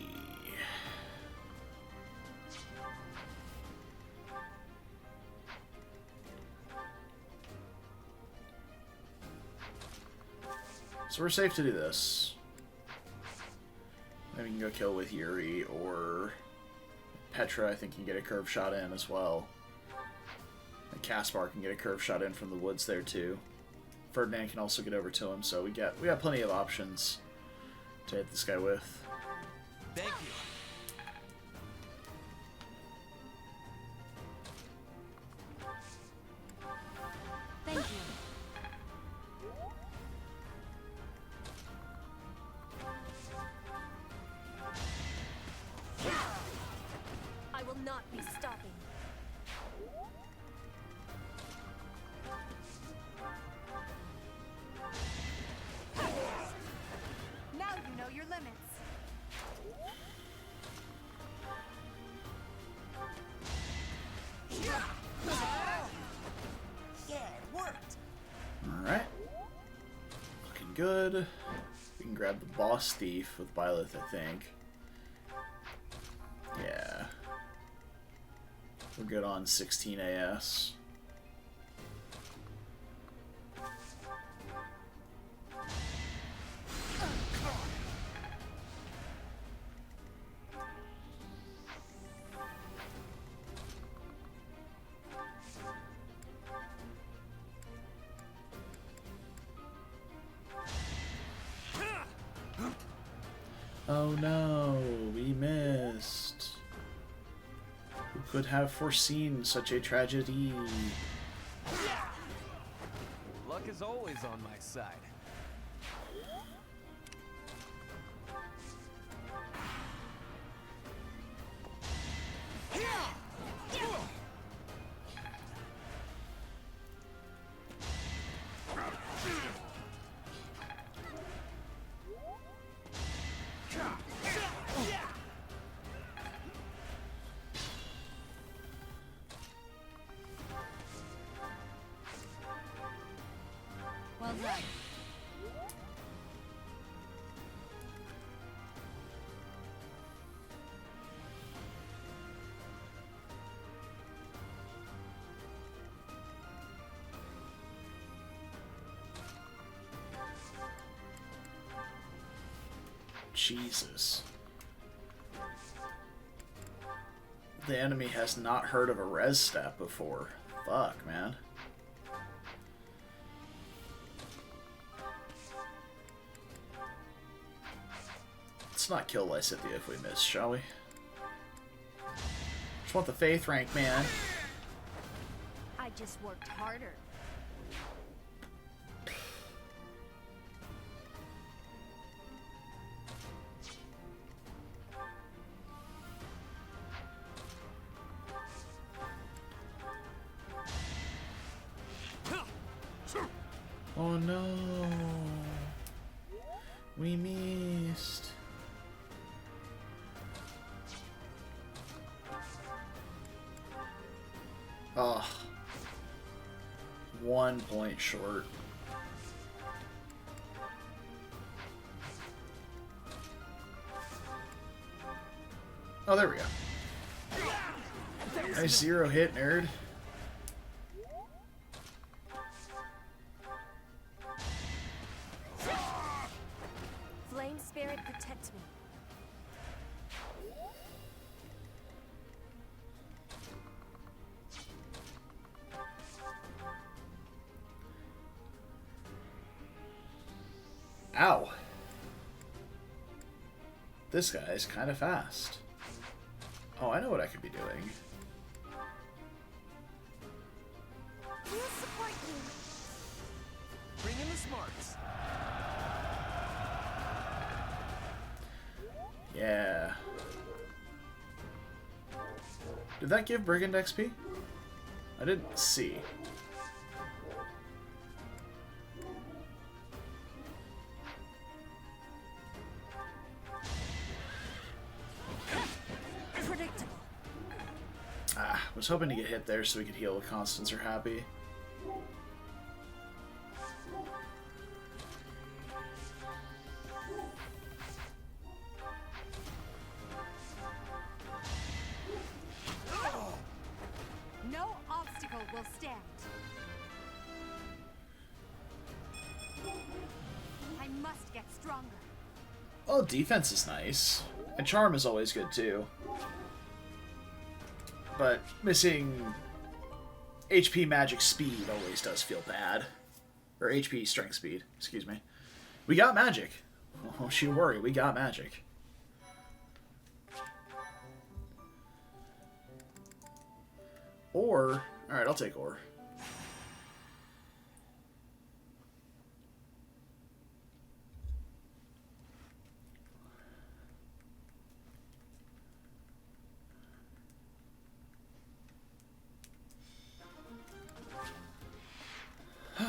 So we're safe to do this. Then we can go kill with Yuri, or Petra I think can get a curve shot in as well. And Caspar can get a curve shot in from the woods there too. Ferdinand can also get over to him, so we got plenty of options to hit this guy with. Thank you. Thank you. I will not be stopping. Now you know your limits. Yeah, it worked. Alright. Looking good. We can grab the boss thief with Byleth, I think. Yeah. We're good on 16 AS. Oh no, we missed. Who could have foreseen such a tragedy? Luck is always on my side. Well done. Jesus. The enemy has not heard of a res step before. Fuck, man. Let's not kill Lysithia if we miss, shall we? Just want the faith rank, man. I just worked harder. Oh no. We missed. Oh. 1 point short. Oh, there we go. Nice 0 hit, nerd. Flame spirit protect me. Ow. This guy's kind of fast. Oh, I know what I could be doing. We'll support you. Bring in the smarts. Yeah. Did that give Brigand XP? I didn't see. Predictable. Ah, was hoping to get hit there so we could heal if Constants are happy. No obstacle will stand. I must get stronger. Well, defense is nice. And charm is always good too. But missing HP magic speed always does feel bad. Or HP strength speed, excuse me. We got magic. Don't you worry, we got magic. Or, alright, I'll take ore.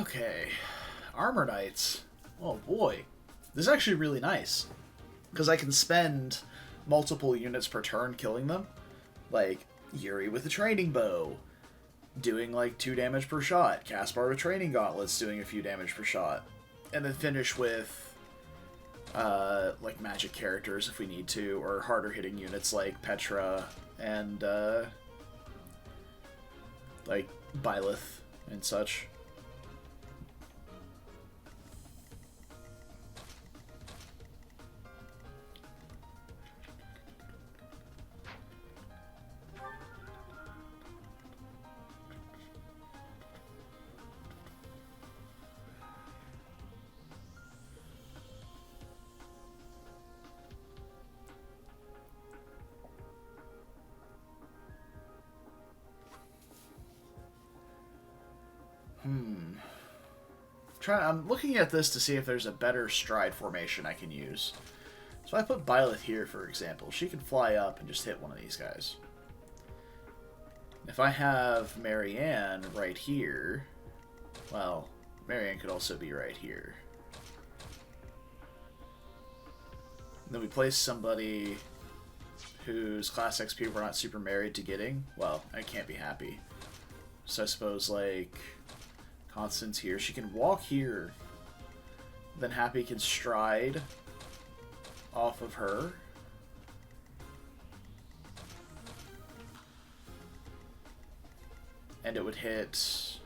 Okay, Armor Knights. Oh boy, this is actually really nice. Because I can spend multiple units per turn killing them. Like, Yuri with a training bow, doing like 2 damage per shot. Caspar with training gauntlets, doing a few damage per shot. And then finish with, like, magic characters if we need to, or harder hitting units like Petra and, like, Byleth and such. I'm looking at this to see if there's a better stride formation I can use. So I put Byleth here, for example. She can fly up and just hit one of these guys. If I have Marianne right here, well, Marianne could also be right here. And then we place somebody whose class XP we're not super married to getting. Well, I can't be happy. So I suppose, like, Constance here. She can walk here. Then Happy can stride off of her. And it would hit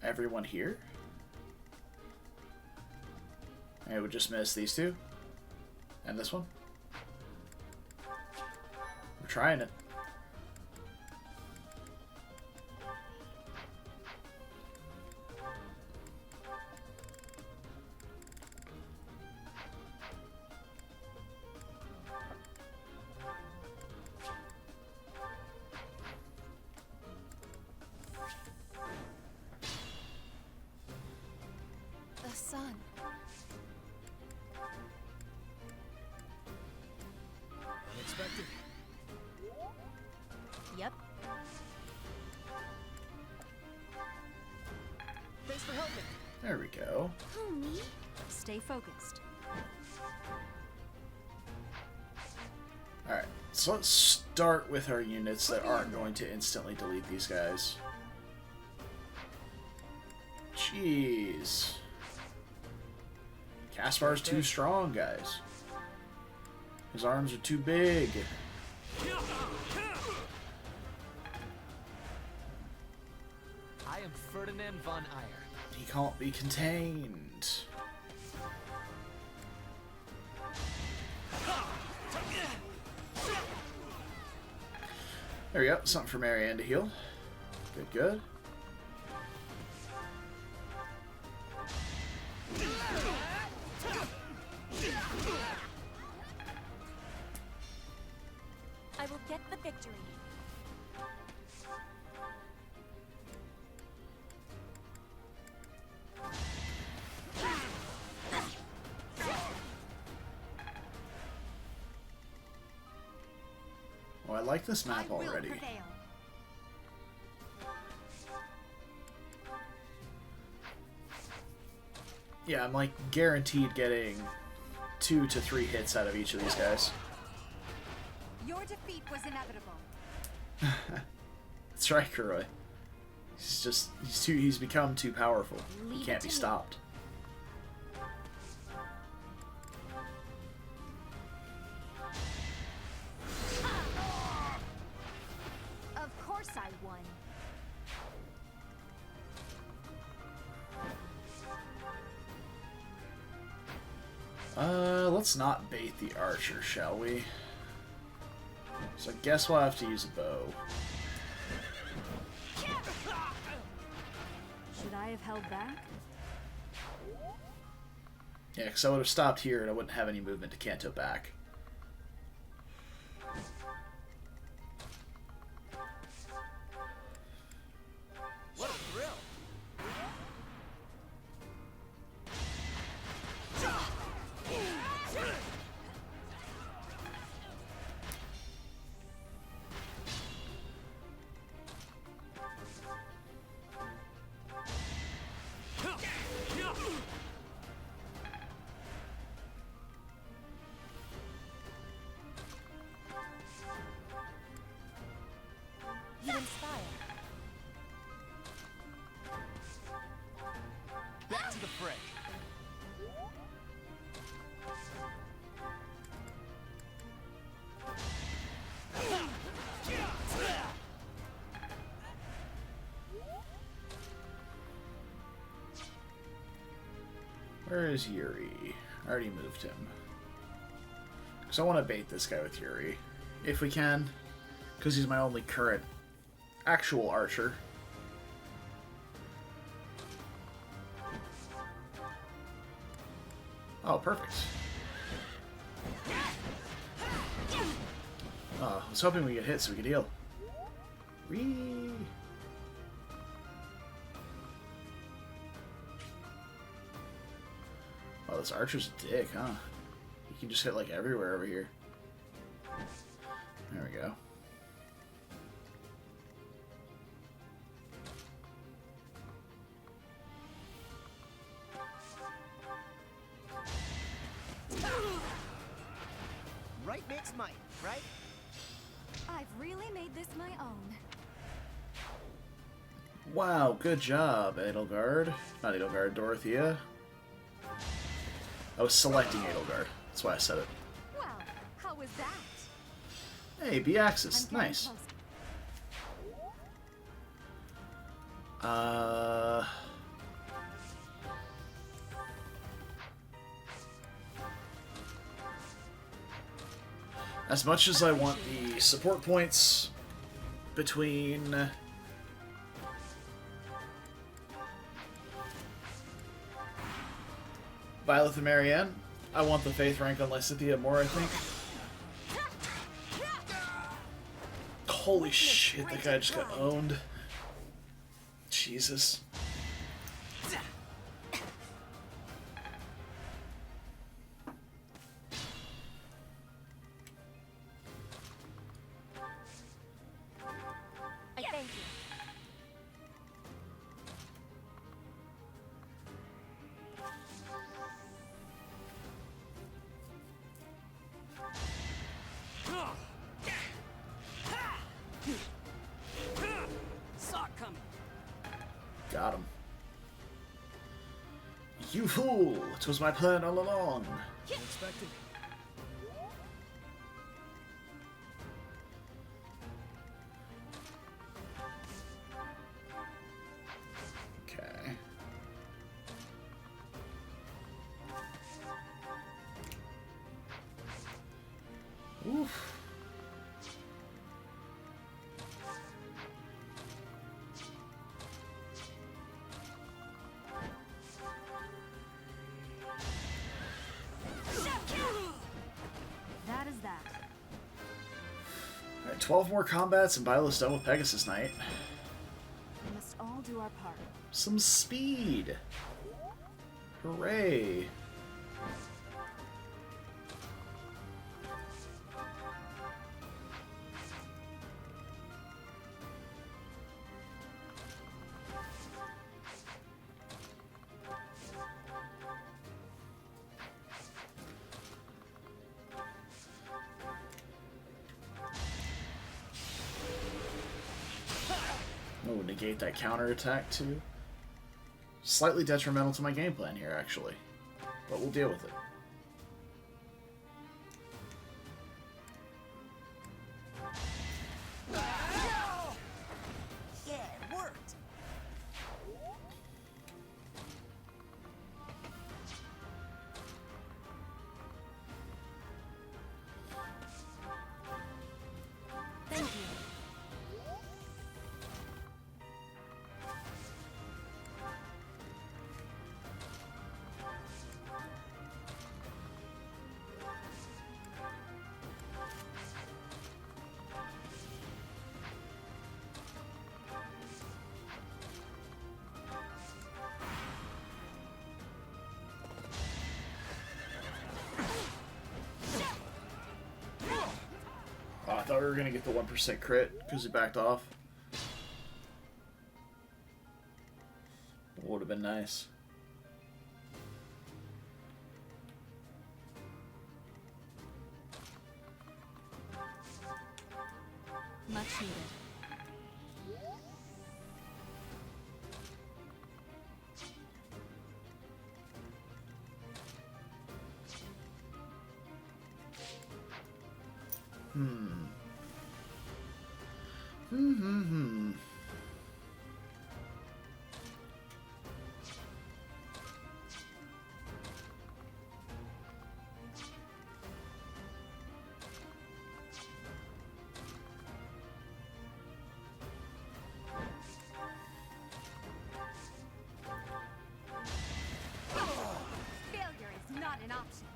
everyone here. And it would just miss these two. And this one. We're trying it. The sun. Unexpected. Yep. Thanks for helping. There we go. Who, me? Stay focused. Alright, so let's start with our units that aren't going to instantly delete these guys. Jeez. Caspar's too strong, guys. His arms are too big. I am Ferdinand von Eyre. He can't be contained. There we go. Something for Marianne to heal. Good, good. I will get the victory. Oh, I like this map I will already. prevail. Yeah, I'm like guaranteed getting 2 to 3 hits out of each of these guys. Your defeat was inevitable. That's right, Kuroi. He's become too powerful. He Leave can't it be to me. stopped. Of course I won. Let's not bait the archer, shall we? So I guess we'll have to use a bow. Should I have held back? Yeah, because I would have stopped here and I wouldn't have any movement to canto back. What a thrill. You inspire. Back to the fray. Where is Yuri? I already moved him. Because I want to bait this guy with Yuri. If we can. Because he's my only current actual archer. Oh, perfect. Oh, I was hoping we could hit so we could heal. Whee! this archer's a dick, huh? You can just hit like everywhere over here. There we go. Right makes might, right? I've really made this my own. Wow, good job, Edelgard. Not Edelgard, Dorothea. I was selecting Edelgard. That's why I said it. Well, how was that? Hey, B-Axis. I'm getting Nice. close. As much as I want the support points between Violet and Marianne, I want the faith rank on Lysithea more, I think. Holy shit, that guy just got owned. Jesus. I thank you. Saw it coming. Got him. You fool! 'Twas my plan all along. Unexpected. Okay. Oof. That is that. Alright, 12 more combats and Violet's done with Pegasus Knight. We must all do our part. Some speed! Hooray! Oh, negate that counterattack too. Slightly detrimental to my game plan here, actually. But we'll deal with it. Yeah, it worked. Thank you. Oh, I thought we were gonna get the 1% crit because he backed off. Would have been nice. Much needed. Failure is not an option.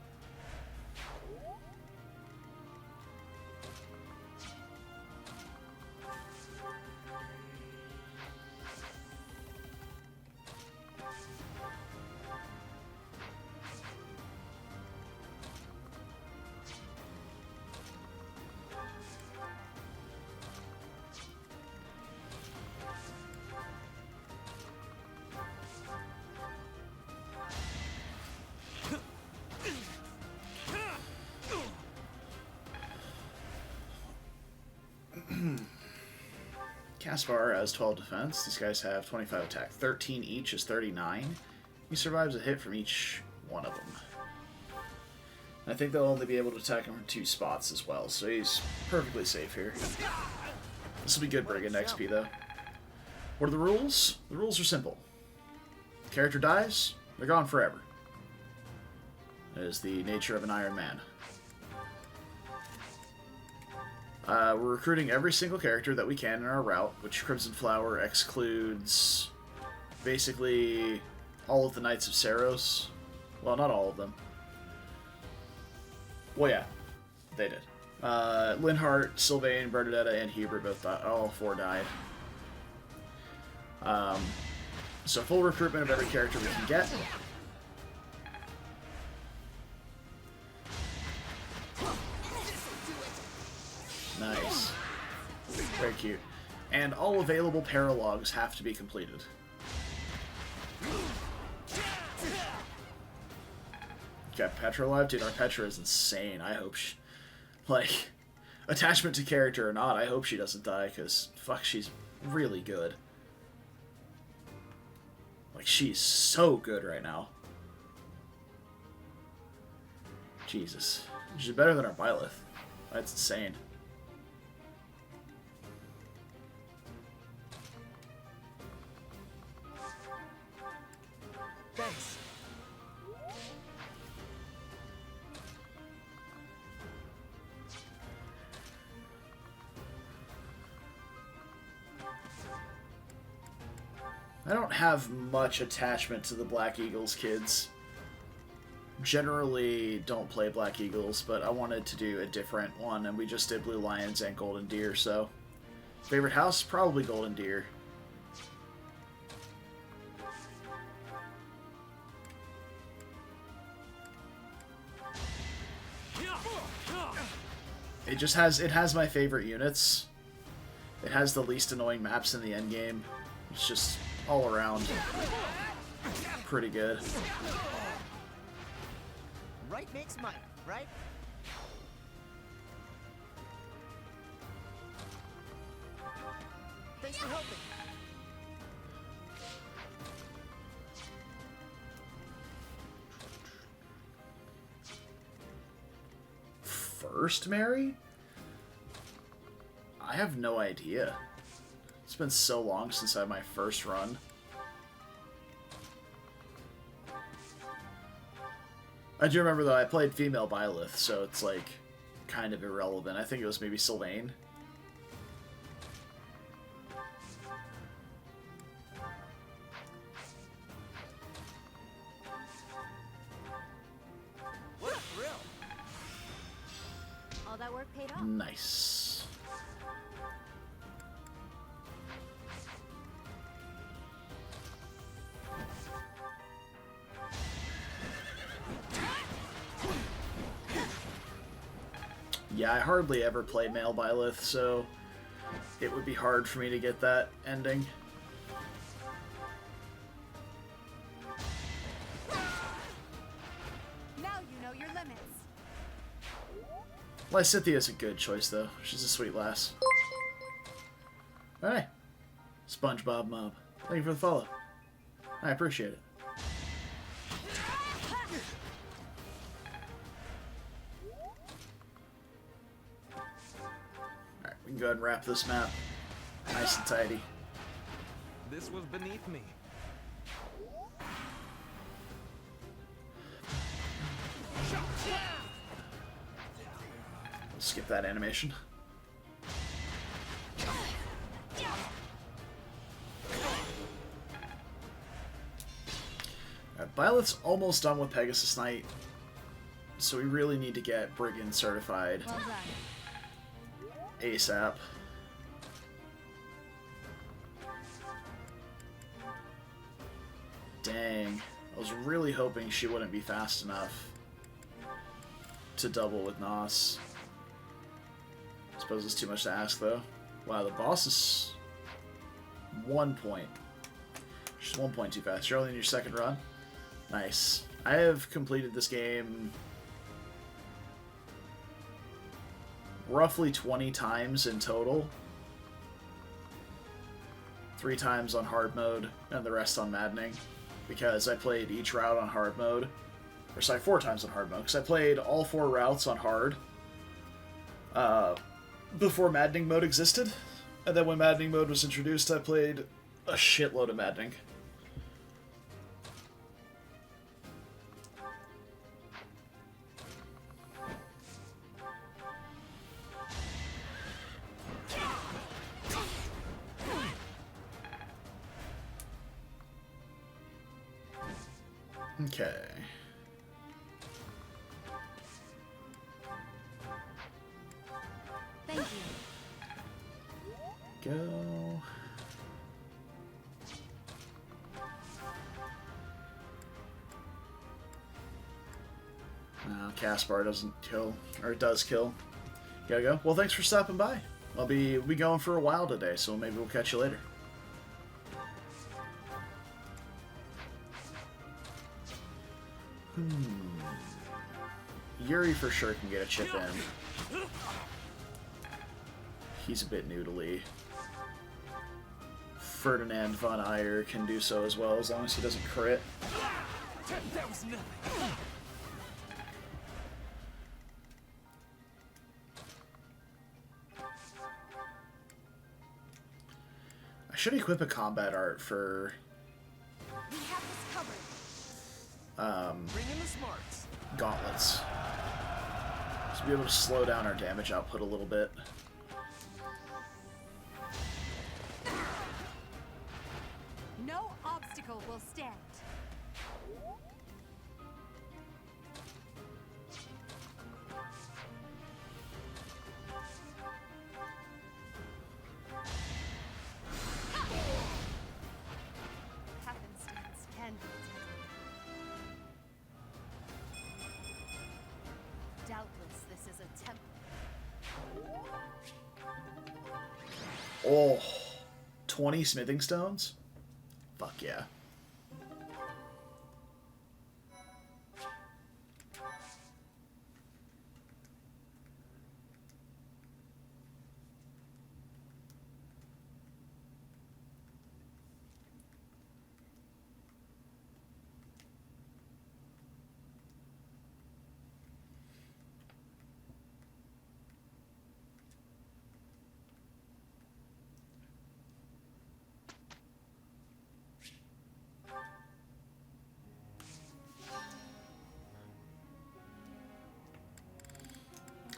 Caspar has 12 defense. These guys have 25 attack. 13 each is 39. He survives a hit from each one of them. And I think they'll only be able to attack him from 2 spots as well, so he's perfectly safe here. This will be good Brigand XP, though. What are the rules? The rules are simple. Character dies, they're gone forever. That is the nature of an Iron Man. We're recruiting every single character that we can in our route, which Crimson Flower excludes basically all of the Knights of Saros. Well, not all of them. Well, yeah, they did. Linhart, Sylvain, Bernadetta, and Huber both died. All 4 died. So full recruitment of every character we can get. Nice. Very cute. And all available paralogues have to be completed. Got Petra alive? Dude, our Petra is insane. I hope she... Like, attachment to character or not, I hope she doesn't die, because, fuck, she's really good. Like, she's so good right now. Jesus. She's better than our Byleth. That's insane. Thanks. I don't have much attachment to the Black Eagles kids. Generally don't play Black Eagles, but I wanted to do a different one, and we just did Blue Lions and Golden Deer, so... Favorite house? Probably Golden Deer. It has my favorite units. It has the least annoying maps in the endgame. It's just all around pretty good. Right makes might, right? Thanks for helping. First Mary? I have no idea. It's been so long since I had my first run. I do remember, though, I played female Byleth, so it's, like, kind of irrelevant. I think it was maybe Sylvain. What a thrill! All that work paid off. Nice. Yeah, I hardly ever play male Byleth, so it would be hard for me to get that ending. Now you know your limits. Lysithia's a good choice, though. She's a sweet lass. Alright. SpongeBob Mob. Thank you for the follow. I appreciate it. Alright, we can go ahead and wrap this map. Nice and tidy. This was beneath me. We'll skip that animation. Alright, Byleth's almost done with Pegasus Knight, so we really need to get Brigand certified Well done. ASAP. Dang. I was really hoping she wouldn't be fast enough to double with Nos. Suppose it's too much to ask, though. Wow, the boss is 1 point. She's 1 point too fast. You're only in your second run? Nice. I have completed this game roughly 20 times in total, 3 times on hard mode, and the rest on Maddening, because I played each route on hard mode. Or sorry, 4 times on hard mode, because I played all 4 routes on hard before Maddening mode existed. And then when Maddening mode was introduced, I played a shitload of Maddening. Okay. Thank you. Go. Caspar doesn't kill, or it does kill. Gotta go. Well, thanks for stopping by. I'll be going for a while today, so maybe we'll catch you later. Yuri for sure can get a chip in. He's a bit noodly. Ferdinand von Eyre can do so as well, as long as he doesn't crit. That was nothing. I should equip a combat art for We have this covered. Bring in the smarts. gauntlets. To be able to slow down our damage output a little bit. No obstacle will stand. Happenstance can be tempting. Doubtless this is a temple. Oh, 20 smithing stones? Fuck yeah.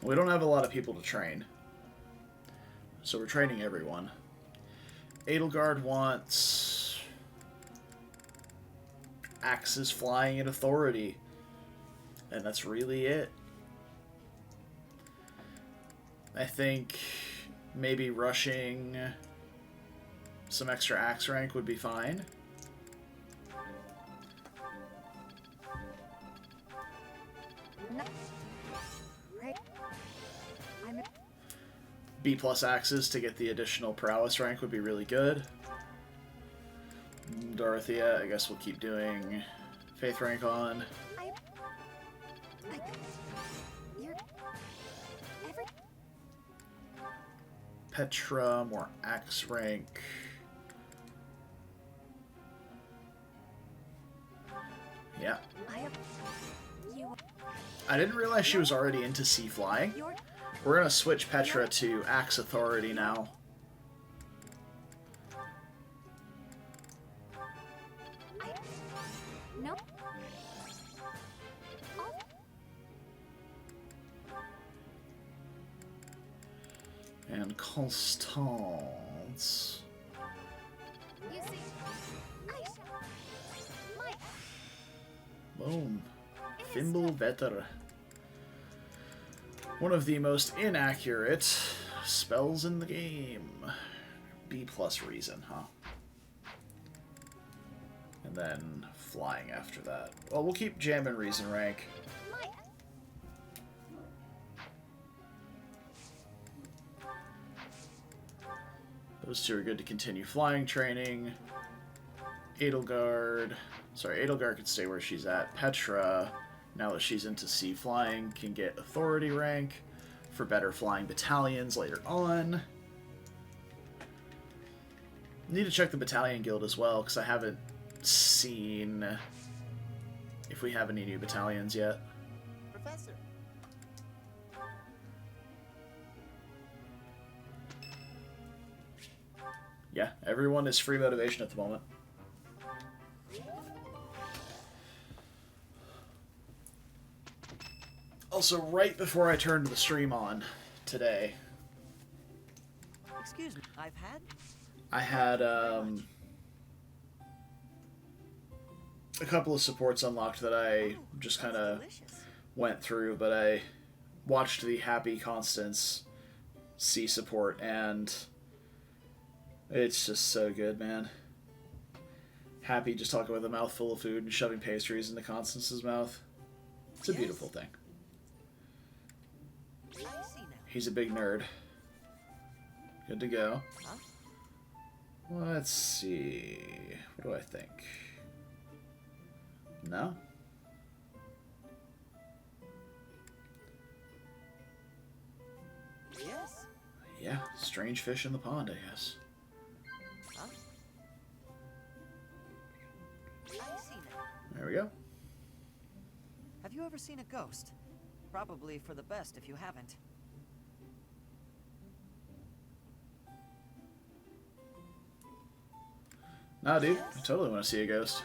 We don't have a lot of people to train, so we're training everyone. Edelgard wants axes, flying, and authority, and that's really it. I think maybe rushing some extra axe rank would be fine. B+ axes to get the additional prowess rank would be really good. Dorothea, I guess we'll keep doing faith rank on. Petra, more axe rank. Yeah. I didn't realize she was already into sea flying. We're gonna switch Petra to Axe Authority now. No. And Constance. You see, I shall. My. Boom. Thimble Vetter. One of the most inaccurate spells in the game. B+ reason, huh? And then flying after that. Well, we'll keep jamming reason rank. Those two are good to continue flying training. Edelgard can stay where she's at. Petra, now that she's into sea flying, can get authority rank for better flying battalions later on. Need to check the battalion guild as well, because I haven't seen if we have any new battalions yet. Professor. Yeah, everyone is free motivation at the moment. Also, right before I turned the stream on today, Excuse me. I had a couple of supports unlocked that I just kind of went through, but I watched the Happy Constance C support, and it's just so good, man. Happy just talking with a mouthful of food and shoving pastries into Constance's mouth. It's a beautiful thing. I see now. He's a big nerd. Good to go. Huh? Let's see. What do I think? No? Yes. Yeah, strange fish in the pond, I guess. Huh? I see now. There we go. Have you ever seen a ghost? Probably for the best if you haven't. Nah, dude, I totally want to see a ghost.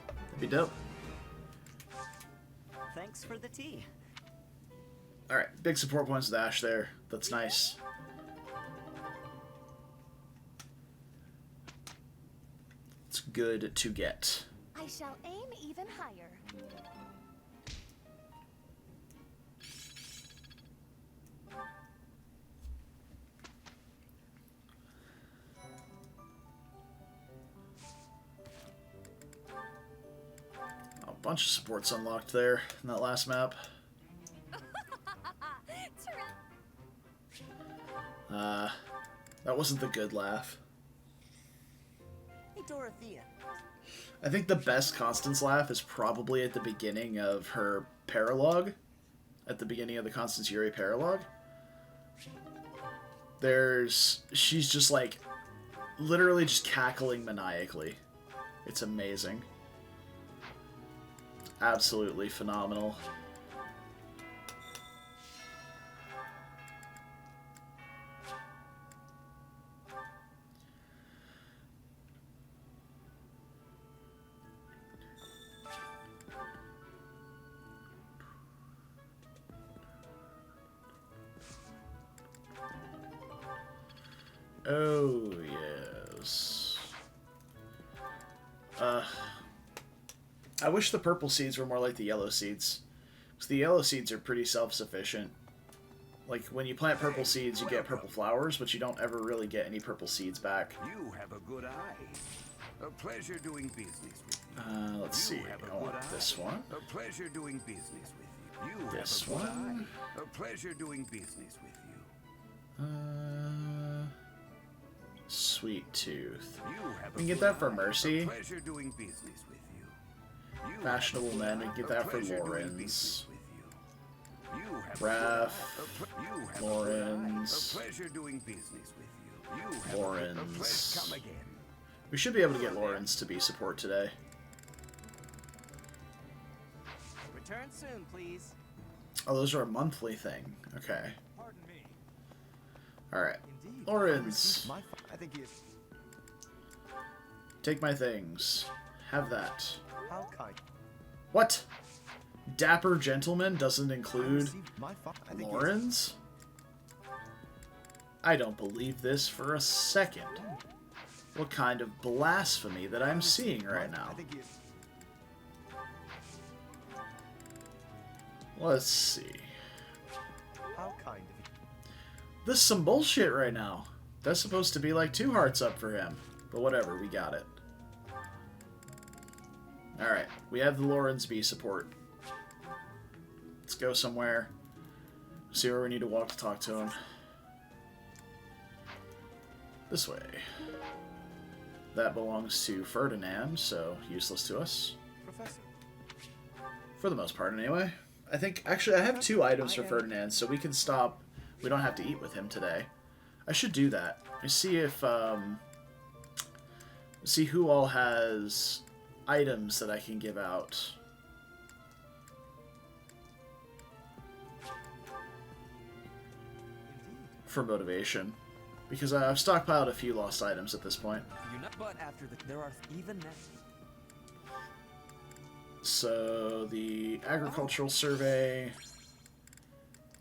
That'd be dope. Thanks for the tea. Alright, big support points with Ash there. That's nice. It's good to get. I shall aim even higher. A bunch of supports unlocked there in that last map. That wasn't the good laugh. Hey, Dorothea. I think the best Constance laugh is probably at the beginning of her paralogue. At the beginning of the Constance Yuri paralogue. She's just like, literally just cackling maniacally. It's amazing. Absolutely phenomenal. Oh, yes. I wish the purple seeds were more like the yellow seeds. Because the yellow seeds are pretty self-sufficient. Like, when you plant purple seeds, you get purple flowers, but you don't ever really get any purple seeds back. You have a good eye. A pleasure doing business with you. Let's see. I want this one. A pleasure doing business with you. You This have a good one. eye. A pleasure doing business with you. Sweet Tooth. You have We can a get good that for eye. Mercy. A pleasure doing business with you. You have Fashionable a good Men, we eye. can get A that for pleasure doing Lorenz. business with you. You have a good Raph, eye. You have a good eye. Lorenz. A pleasure doing business with you. You have Lorenz. a pleasure. Come again. We should be able to get Lorenz to be support today. Return soon, please. Oh, those are a monthly thing. Okay. Pardon me. Alright. Indeed. Lorenz. I think he is. Take my things. Have that. How kind. What? Dapper Gentleman doesn't I include received my I think he is. Lorenz? I don't believe this for a second. What kind of blasphemy that I'm seeing right now? I think he is. Let's see. How kind of you. This is some bullshit right now. That's supposed to be like 2 hearts up for him. But whatever, we got it. Alright, we have the Lorenz B support. Let's go somewhere. See where we need to walk to talk to him. This way. That belongs to Ferdinand, so useless to us. Professor. For the most part, anyway. I think, actually, I have 2 items for Ferdinand, so we can stop. We don't have to eat with him today. I should do that. I see if, See who all has items that I can give out. For motivation. Because I've stockpiled a few lost items at this point. But after there are even that. So, the agricultural survey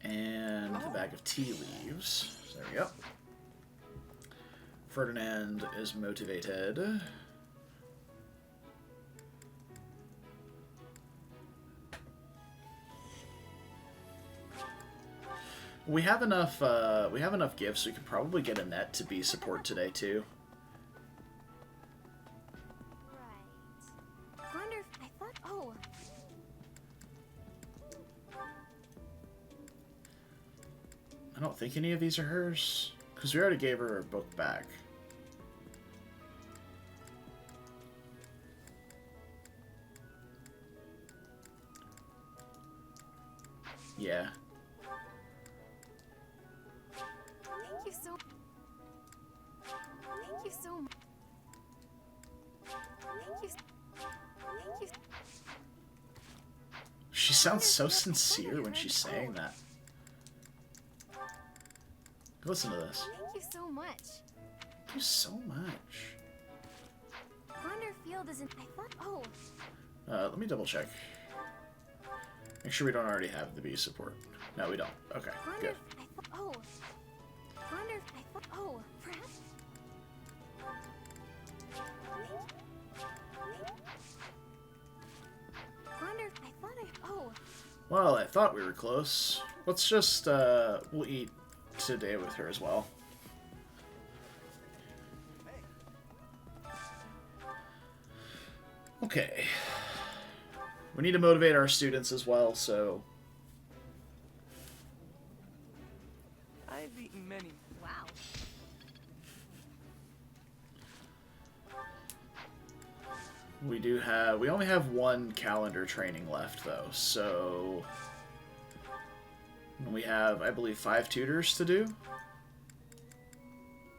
and the bag of tea leaves. So there we go. Ferdinand is motivated. We have enough gifts. We could probably get Annette to be support today too. Right. Gronder, I thought. Oh. I don't think any of these are hers because we already gave her book back. Yeah. Thank you so. Thank you so much. Thank you. Thank you. She sounds so sincere when she's saying that. Listen to this. Thank you so much. Thank you so much. Gronder Field isn't. I thought. Oh. Let me double check. Make sure we don't already have the bee support. No, we don't. Okay, Gronder, good. I thought. Oh. Gronder, I thought. Oh. Perhaps. Gronder, I thought I. Oh. Well, I thought we were close. Let's just, we'll eat today with her as well. Okay. We need to motivate our students as well, so... I've eaten many. Wow. We only have one calendar training left, though, so... We have, I believe, 5 tutors to do.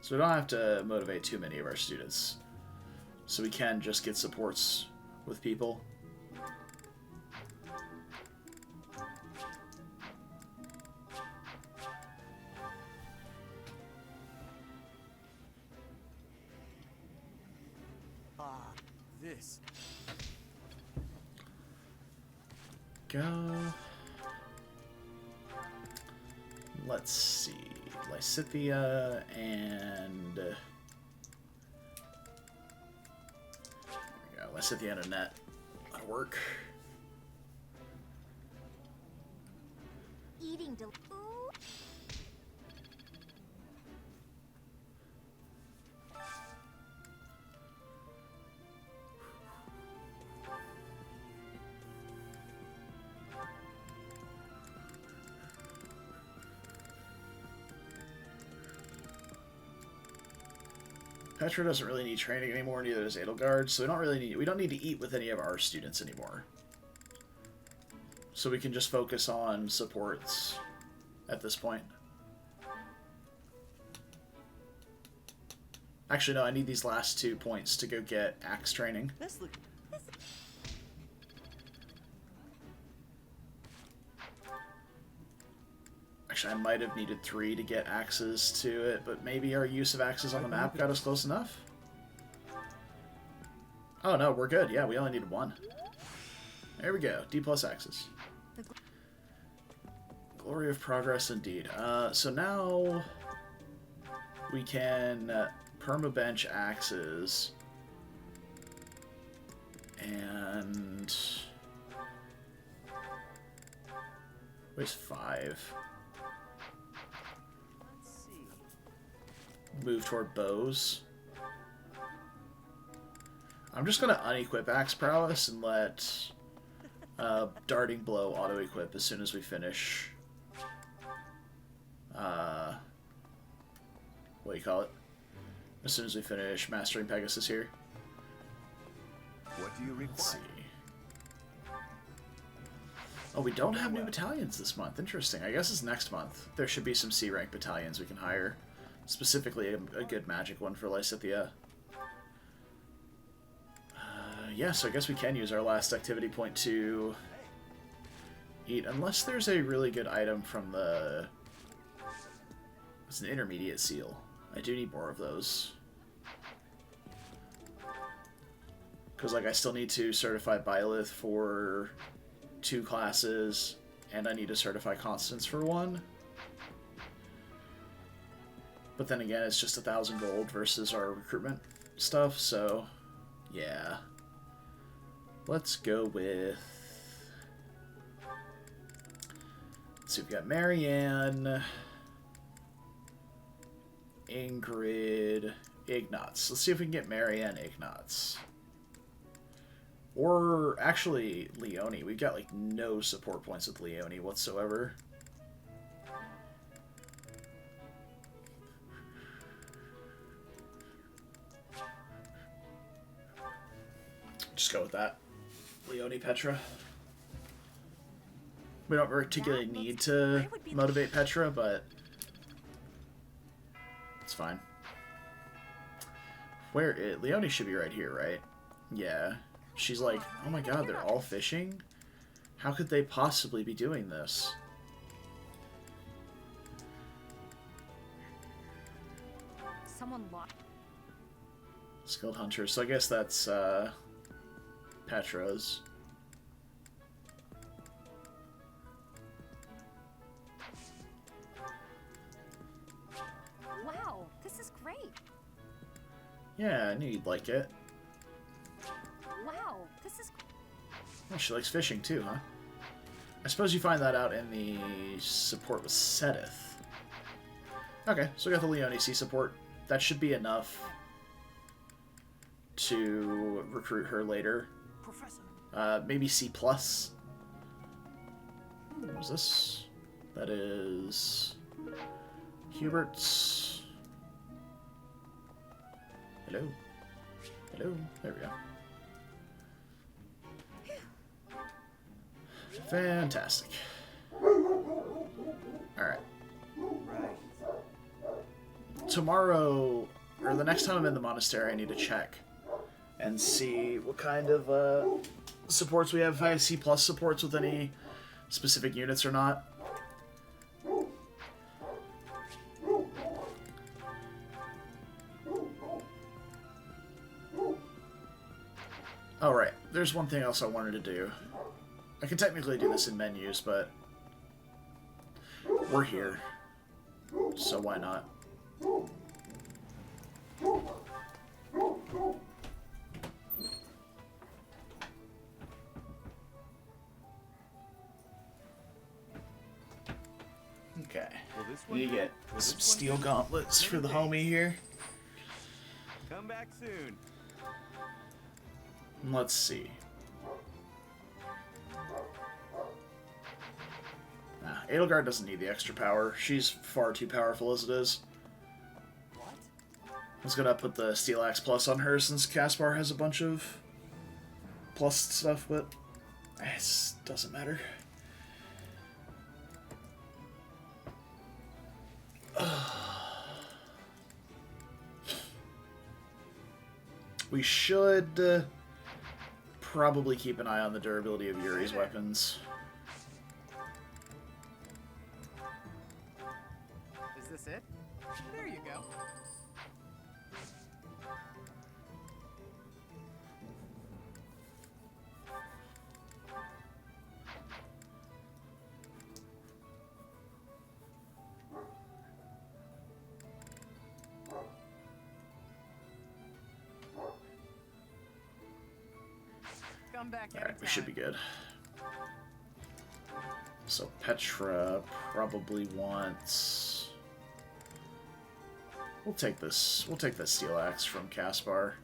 So we don't have to motivate too many of our students. So we can just get supports with people. This. Go. Let's see. Lysithia and... There we go. Lysithia and Annette. That'll work. Eating del. Ooh. Petra doesn't really need training anymore, neither does Edelgard, so we don't need to eat with any of our students anymore. So we can just focus on supports at this point. Actually, no, I need these last 2 points to go get axe training. This look. Actually, I might have needed 3 to get axes to it, but maybe our use of axes on the map got us close enough? Oh no, we're good. Yeah, we only needed 1. There we go. D+ axes. Glory of progress indeed. So now we can permabench axes and... Where's 5? Let's see. Move toward bows. I'm just going to unequip Axe Prowess and let Darting Blow auto-equip as soon as we finish... what do you call it? As soon as we finish Mastering Pegasus here. What do you Let's see. require? Oh, we don't have new battalions this month. Interesting. I guess it's next month. There should be some C-rank battalions we can hire. Specifically, a good magic one for Lysithia. Yeah, so I guess we can use our last activity point to eat, unless there's a really good item from the... It's an intermediate seal. I do need more of those. Because, like, I still need to certify Byleth for 2 classes, and I need to certify Constance for 1. But then again, it's just 1,000 gold versus our recruitment stuff, so yeah. Let's go with... Let's see, we've got Marianne, Ingrid, Ignatz. Let's see if we can get Marianne Ignatz. Or, actually, Leone. We've got, like, no support points with Leone whatsoever. Just go with that. Leone Petra. We don't particularly need to motivate Petra, but it's fine. Where is... Leone should be right here, right? Yeah. She's like, oh my god, they're all fishing? How could they possibly be doing this? Someone locked. Skilled hunter. So I guess that's Petra's. Wow, this is great. Yeah, I knew you'd like it. Wow, this is. Well, she likes fishing too, huh? I suppose you find that out in the support with Sedith. Okay, so we got the Leone C support. That should be enough to recruit her later. Professor. Maybe C+. What is this? That is... Hubert's... Hello? Hello? There we go. Fantastic. Alright. Tomorrow, or the next time I'm in the monastery, I need to check and see what kind of supports we have. If I have C+ supports with any specific units or not. Oh, right. There's one thing else I wanted to do. I can technically do this in menus, but we're here, so why not? Okay. We need to get some steel gauntlets for the homie here. Come back soon. Let's see. Nah, Edelgard doesn't need the extra power. She's far too powerful as it is. I was gonna put the Steel Axe Plus on her since Caspar has a bunch of plus stuff, but it doesn't matter. We should probably keep an eye on the durability of Yuri's weapons. Is this it? There you go. Come back Alright, we should be good. So Petra probably wants... We'll take this steel axe from Caspar.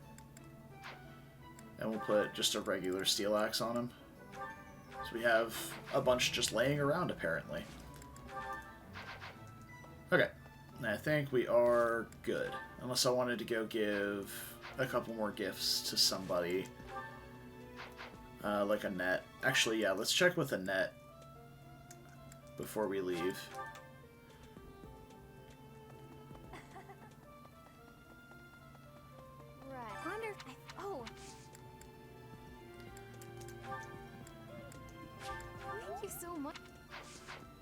And we'll put just a regular steel axe on him. So we have a bunch just laying around, apparently. Okay. I think we are good. Unless I wanted to go give a couple more gifts to somebody. Like a net. Actually, yeah, let's check with a net before we leave. Right. Gronder. Oh.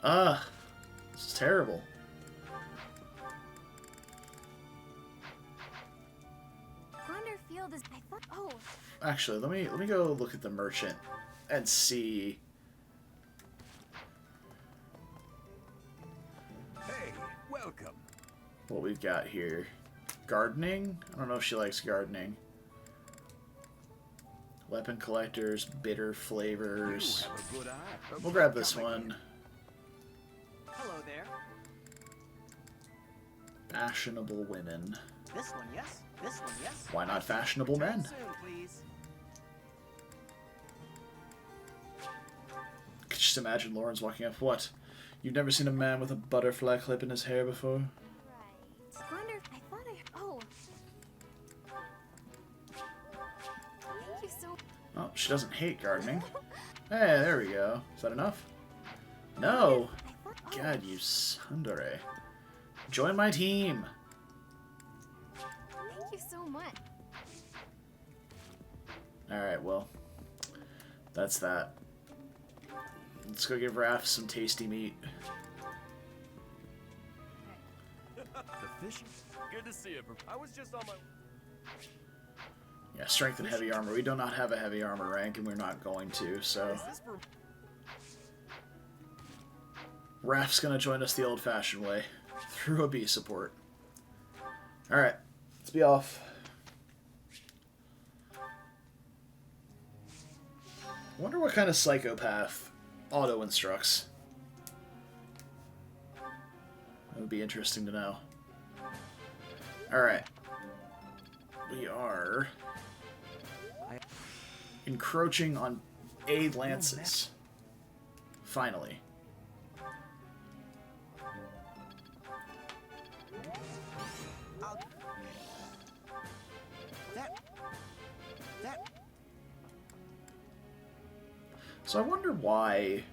Ugh. This is terrible. Gronder Field is. I thought. Oh. Actually, let me go look at the merchant and see. Hey, welcome. What we've got here. Gardening? I don't know if she likes gardening. Weapon collectors, bitter flavors. You have a good eye. We'll grab this one. Hello there. Fashionable women. This one, yes. This one, yes. Why not fashionable men? Soon, please. Could just imagine Lauren's walking up. What? You've never seen a man with a butterfly clip in his hair before? Right. Gronder. I thought I. Oh. Thank you so. Oh, she doesn't hate gardening. Hey, there we go. Is that enough? No! I thought. Oh. God, you tsundere. Join my team! Thank you so much. Alright, well. That's that. Let's go give Raph some tasty meat. The fish. Good to see you. I was just on my... Yeah, strength and heavy armor. We do not have a heavy armor rank, and we're not going to, so... Is this for... Raph's gonna join us the old-fashioned way. Through a B support. Alright, let's be off. Wonder what kind of psychopath auto-instructs. That would be interesting to know. Alright. We are... encroaching on A lances. Finally. So I wonder why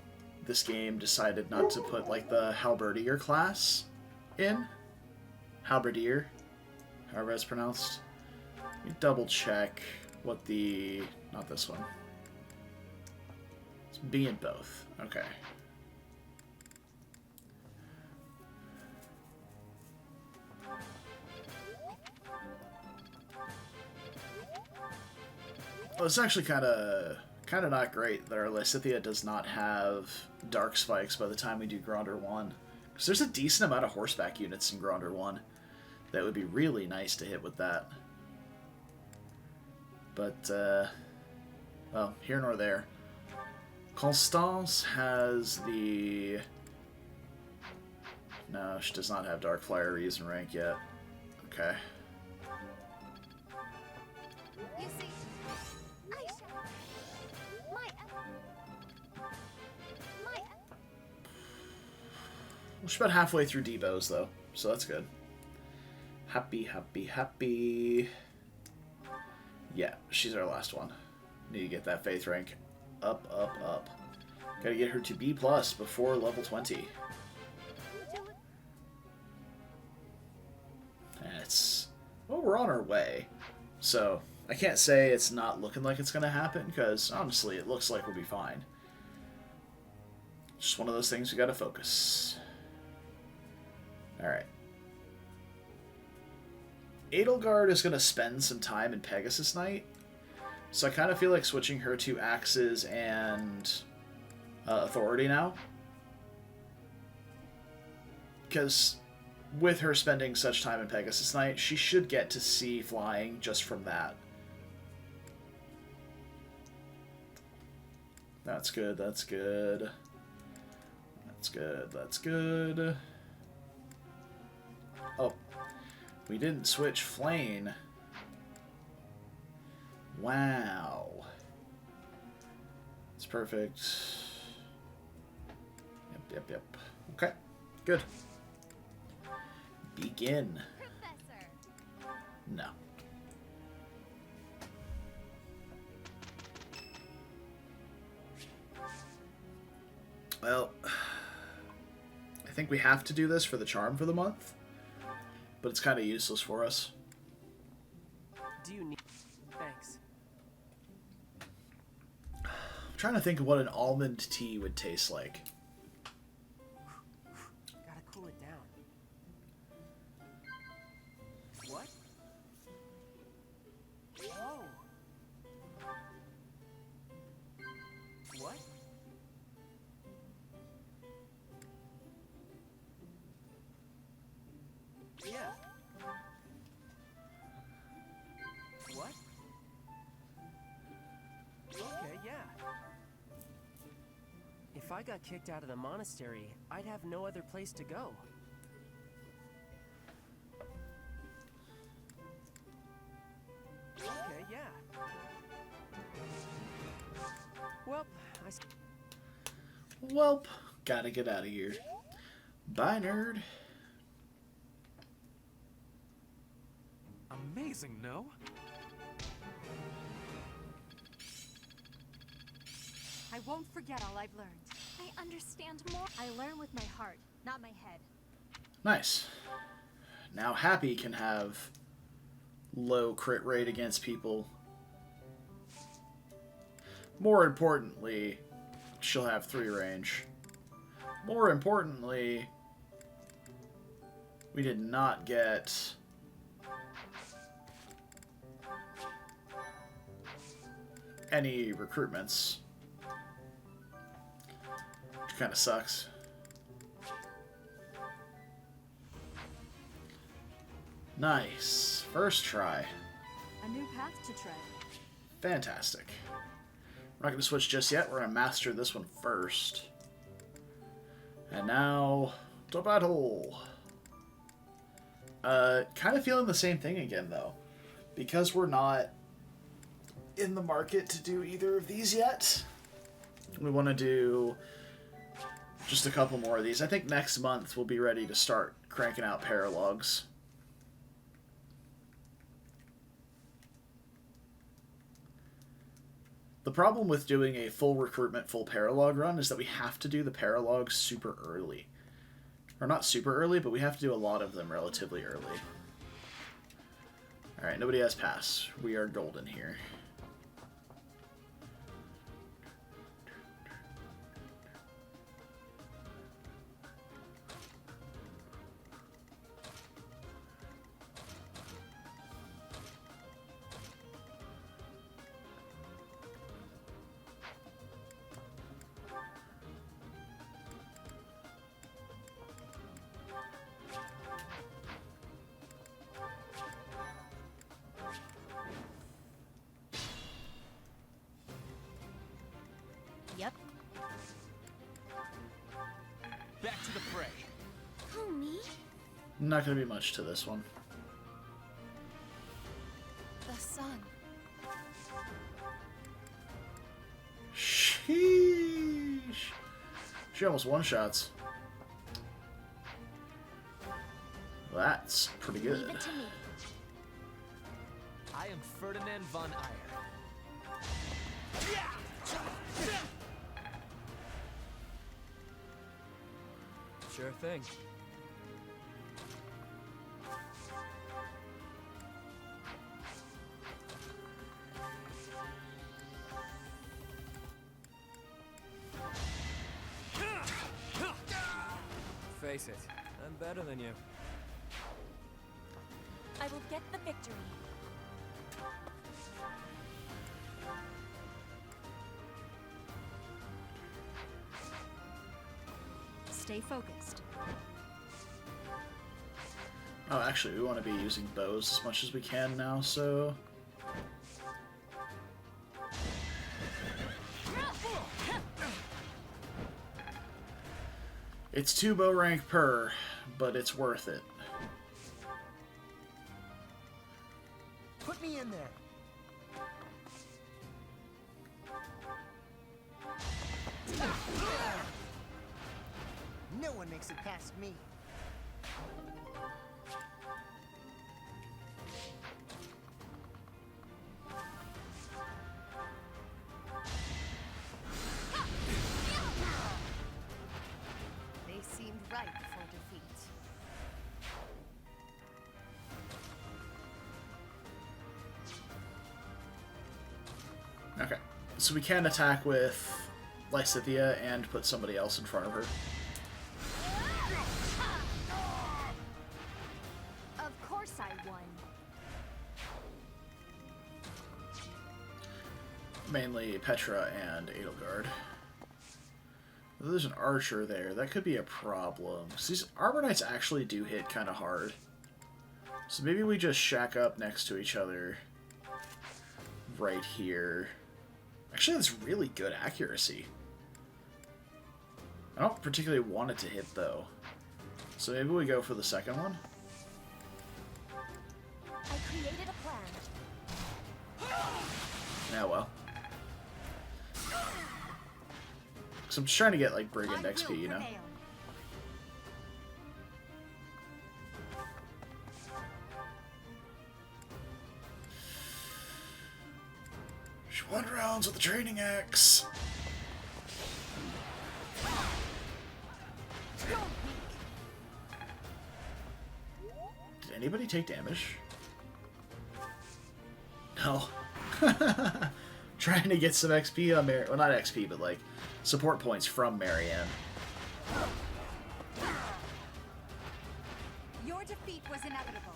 this game decided not to put, like, the halberdier class in. Halberdier, however it's pronounced. Let me double check what the... not this one. It's B in both. Okay. Well, it's actually kind of not great that our Lysithea does not have Dark Spikes by the time we do Gronder 1. Because there's a decent amount of horseback units in Gronder 1 that would be really nice to hit with that. But, well, here nor there. Constance has the... No, she does not have Dark Flyer Reason rank yet. Okay. You see. Well, she's about halfway through Debo's, though, so that's good. Happy, happy, happy. Yeah, she's our last one. Need to get that faith rank up, up, up. Gotta get her to B+ before level 20. That's... well, we're on our way. So, I can't say it's not looking like it's gonna happen, because, honestly, it looks like we'll be fine. Just one of those things we gotta focus. Alright. Edelgard is going to spend some time in Pegasus Night, so I kind of feel like switching her to Axes and Authority now. Because with her spending such time in Pegasus Night, she should get to see flying just from that. That's good, that's good. That's good, that's good. Oh, we didn't switch Flame. Wow. It's perfect. Yep. Okay, good. Begin. Professor. No. Well, I think we have to do this for the charm for the month, but it's kind of useless for us. Do you need... Thanks. I'm trying to think of what an almond tea would taste like. If I got kicked out of the monastery, I'd have no other place to go. Okay, yeah. Well, Welp, gotta get out of here. Bye, nerd. Amazing, no? I won't forget all I've learned. I understand more. I learn with my heart, not my head. Nice. Now Happy can have low crit rate against people. More importantly, she'll have 3 range. More importantly, we did not get any recruitments. Which kind of sucks. Nice. First try. A new path to tread. Fantastic. We're not going to switch just yet. We're going to master this one first. And now, to battle. Kind of feeling the same thing again, though. Because we're not in the market to do either of these yet, we want to do just a couple more of these. I think next month we'll be ready to start cranking out paralogues. The problem with doing a full recruitment, full paralogue run is that we have to do the paralogues super early. Or not super early, but we have to do a lot of them relatively early. Alright, nobody has pass. We are golden here. Yep. Back to the fray. Who, me? Not going to be much to this one. The sun. Sheesh. She almost one-shots. That's pretty good. Leave it to me. I am Ferdinand von Eyre. Sure thing. Face it, I'm better than you. I will get the victory. Stay focused. Oh, actually, we want to be using bows as much as we can now, so... It's 2 bow rank per, but it's worth it. Put me in there. No one makes it past me. They seemed ripe for defeat. Okay, so we can attack with Lysithea and put somebody else in front of her. Of course I won. Mainly Petra and Edelgard. There's an archer there. That could be a problem. These Armor Knights actually do hit kind of hard. So maybe we just shack up next to each other right here. Actually, that's really good accuracy. I don't particularly want it to hit, though. So maybe we go for the second one? I created a plan. Yeah, well. Because I'm just trying to get, like, Brigand I XP, will you know? prevail. She won rounds with the training axe. Did anybody take damage? No. Trying to get some XP on well, not XP, but like support points from Marianne. Your defeat was inevitable.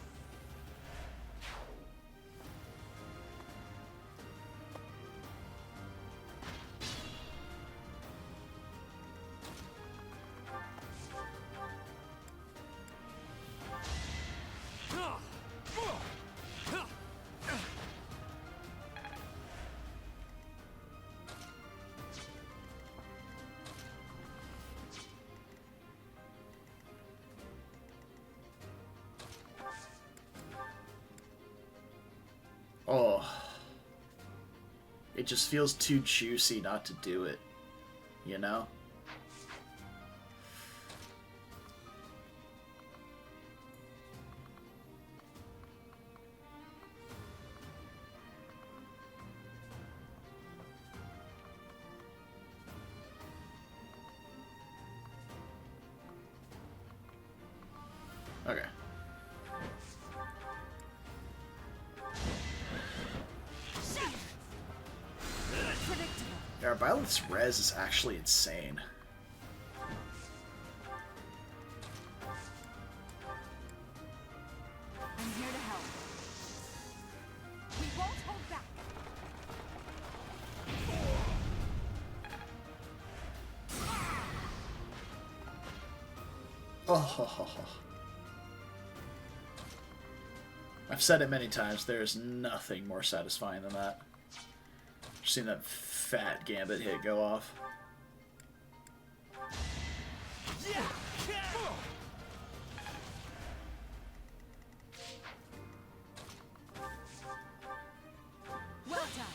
Oh. It just feels too juicy not to do it. You know? Okay. Yeah, Violet's res is actually insane. I'm here to help. We won't hold back. Oh. I've said it many times, there's nothing more satisfying than that. Just seeing that fat Gambit hit go off. Well done.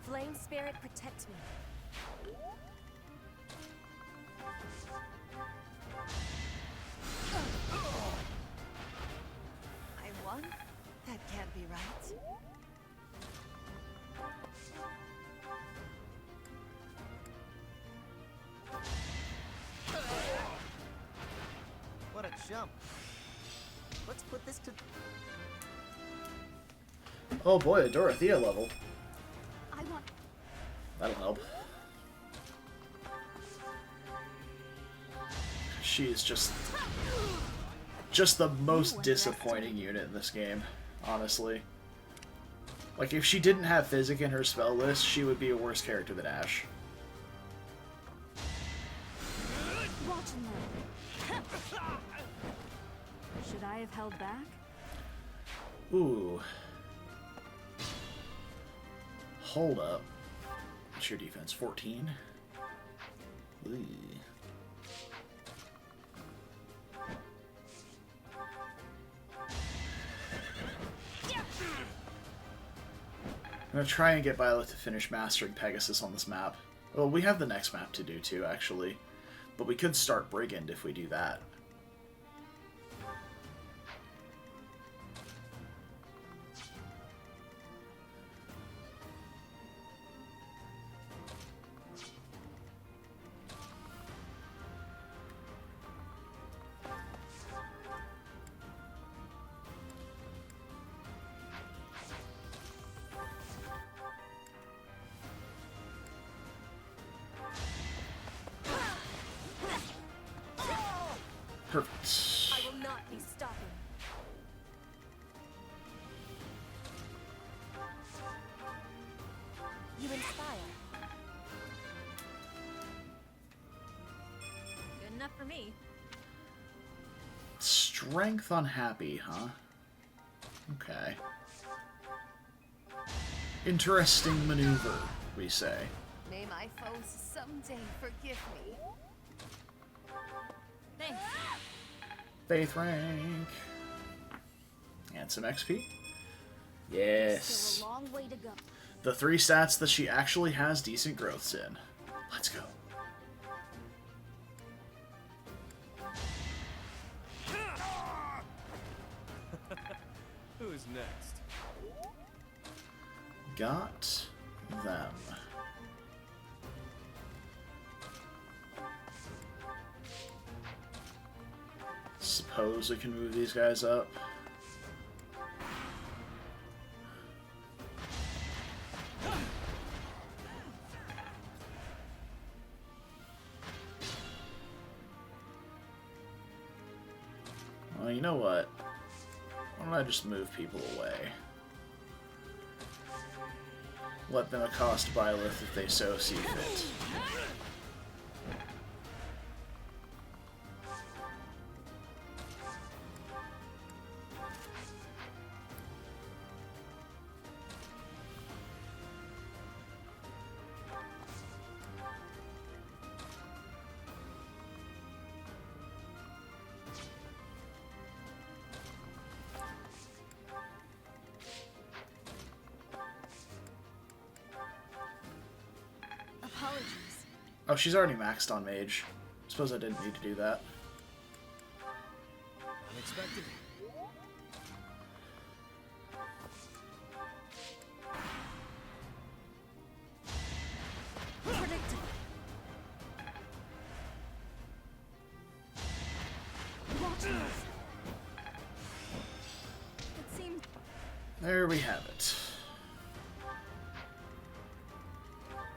Flame spirit, protect me. I won? That can't be right. What a jump. Let's put this to... Oh boy, a Dorothea level. I want... That'll help. She is just the most disappointing unit in this game, honestly. Like, if she didn't have Physic in her spell list, she would be a worse character than Ashe. Watching them. Should I have held back? Ooh. Hold up. What's your defense? 14? Ooh. I'm gonna try and get Violet to finish mastering Pegasus on this map. Well, we have the next map to do too, actually. But we could start Brigand if we do that. Perfect. I will not be stopping. You inspire. Good enough for me. Strength on Happy, huh? Okay. Interesting maneuver, we say. May my foes someday forgive me. Thanks. Faith rank. And some XP. Yes. Still a long way to go. The 3 stats that she actually has decent growths in. Let's go. Who's next? Got them. Suppose we can move these guys up. Well, you know what? Why don't I just move people away? Let them accost Byleth if they so see fit. Apologies. Oh, she's already maxed on Mage. Suppose I didn't need to do that. Unexpected. Predictable. Watch this. It seems There we have it.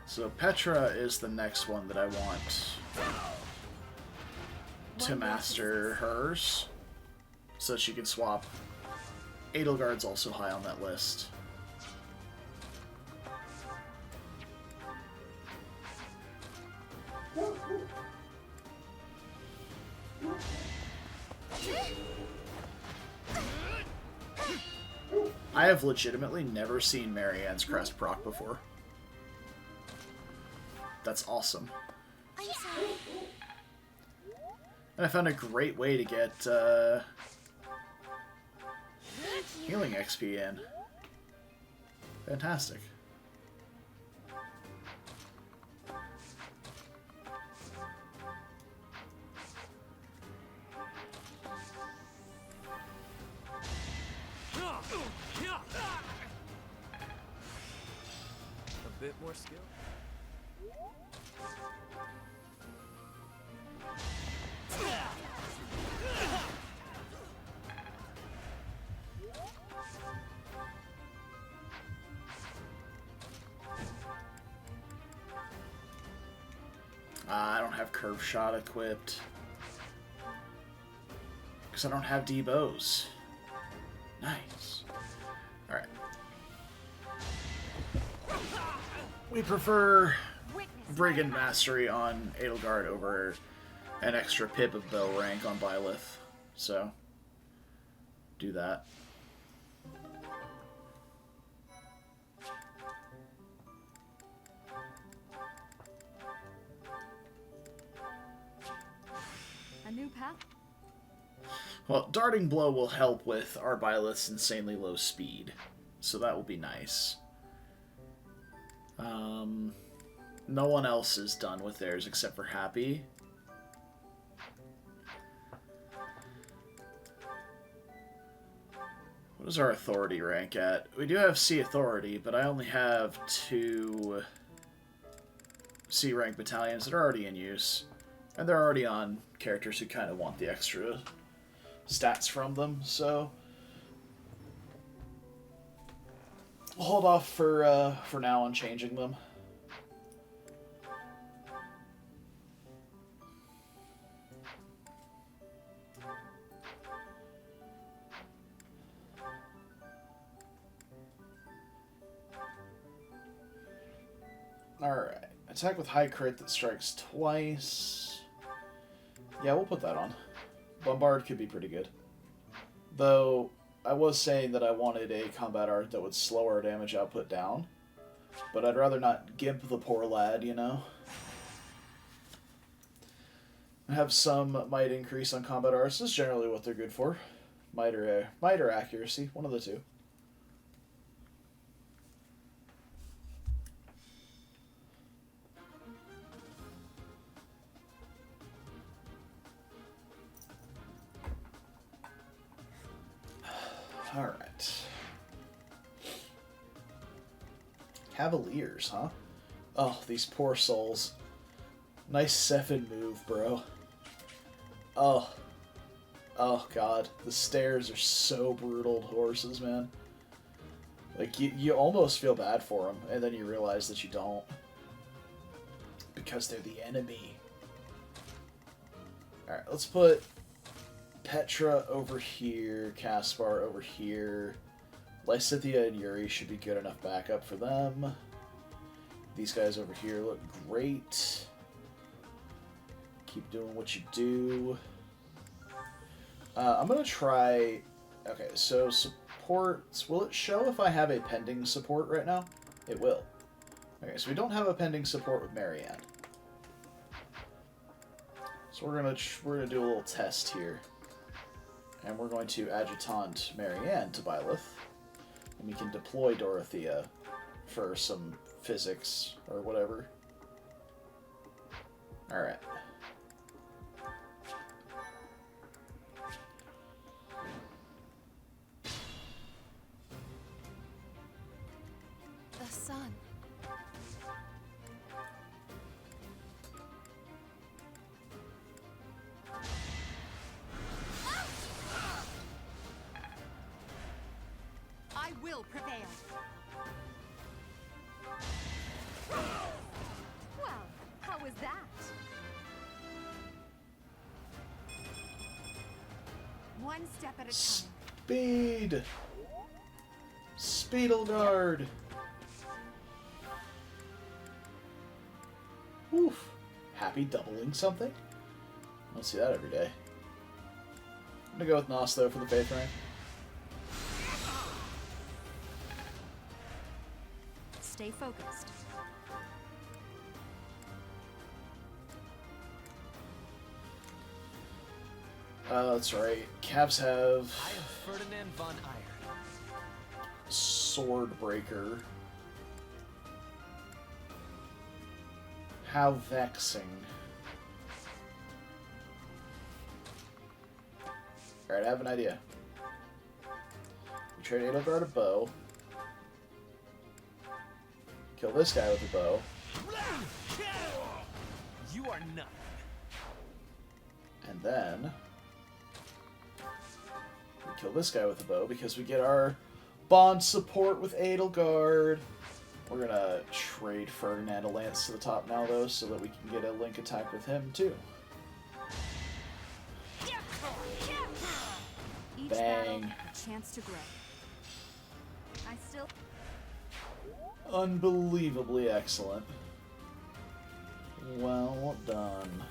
So Petra is the next one that I want to master hers, so she can swap. Edelgard's also high on that list. I have legitimately never seen Marianne's crest proc before. That's awesome. I'm sorry. And I found a great way to get healing XP in. Fantastic. A bit more skill. I don't have curve shot equipped because I don't have D-bows. Nice. All right. We prefer Brigand Mastery on Edelgard over an extra pip of bow rank on Byleth, so do that. A new path? Well, Darting Blow will help with our Byleth's insanely low speed, so that will be nice. No one else is done with theirs except for Happy. What is our authority rank at? We do have C authority, but I only have 2 C rank battalions that are already in use. And they're already on characters who kind of want the extra stats from them, so we'll hold off for now on changing them. Alright. Attack with high crit that strikes twice. Yeah, we'll put that on. Bombard could be pretty good. Though, I was saying that I wanted a combat art that would slow our damage output down. But I'd rather not gimp the poor lad, you know? Have some might increase on combat arts. This is generally what they're good for. Might or accuracy, one of the two. All right. Cavaliers, huh? Oh, these poor souls. Nice Sephin move, bro. Oh. Oh, God. The stairs are so brutal to horses, man. Like, you almost feel bad for them, and then you realize that you don't. Because they're the enemy. Alright, let's put Petra over here, Caspar over here. Lysithia and Yuri should be good enough backup for them. These guys over here look great. Keep doing what you do. I'm going to try... Okay, so supports... Will it show if I have a pending support right now? It will. Okay, so we don't have a pending support with Marianne. So we're gonna do a little test here. And we're going to adjutant Marianne to Byleth. And we can deploy Dorothea for some physics or whatever. Alright. The sun. I will prevail. Well, how was that? One step at a time. Speed! Speedleguard! Oof. Happy doubling something? I don't see that every day. I'm gonna go with Nos, though, for the Faith rank. Stay focused. That's right. Cavs have I am Ferdinand von Iron. Swordbreaker. How vexing. Alright, I have an idea. We trade Edelgard a bow. Kill this guy with a bow. You are nothing. And then we kill this guy with a bow because we get our bond support with Edelgard. We're gonna trade Ferdinand a lance to the top now, though, so that we can get a link attack with him, too. Each Bang. battle, a chance to grow. I still... Unbelievably excellent. Well done.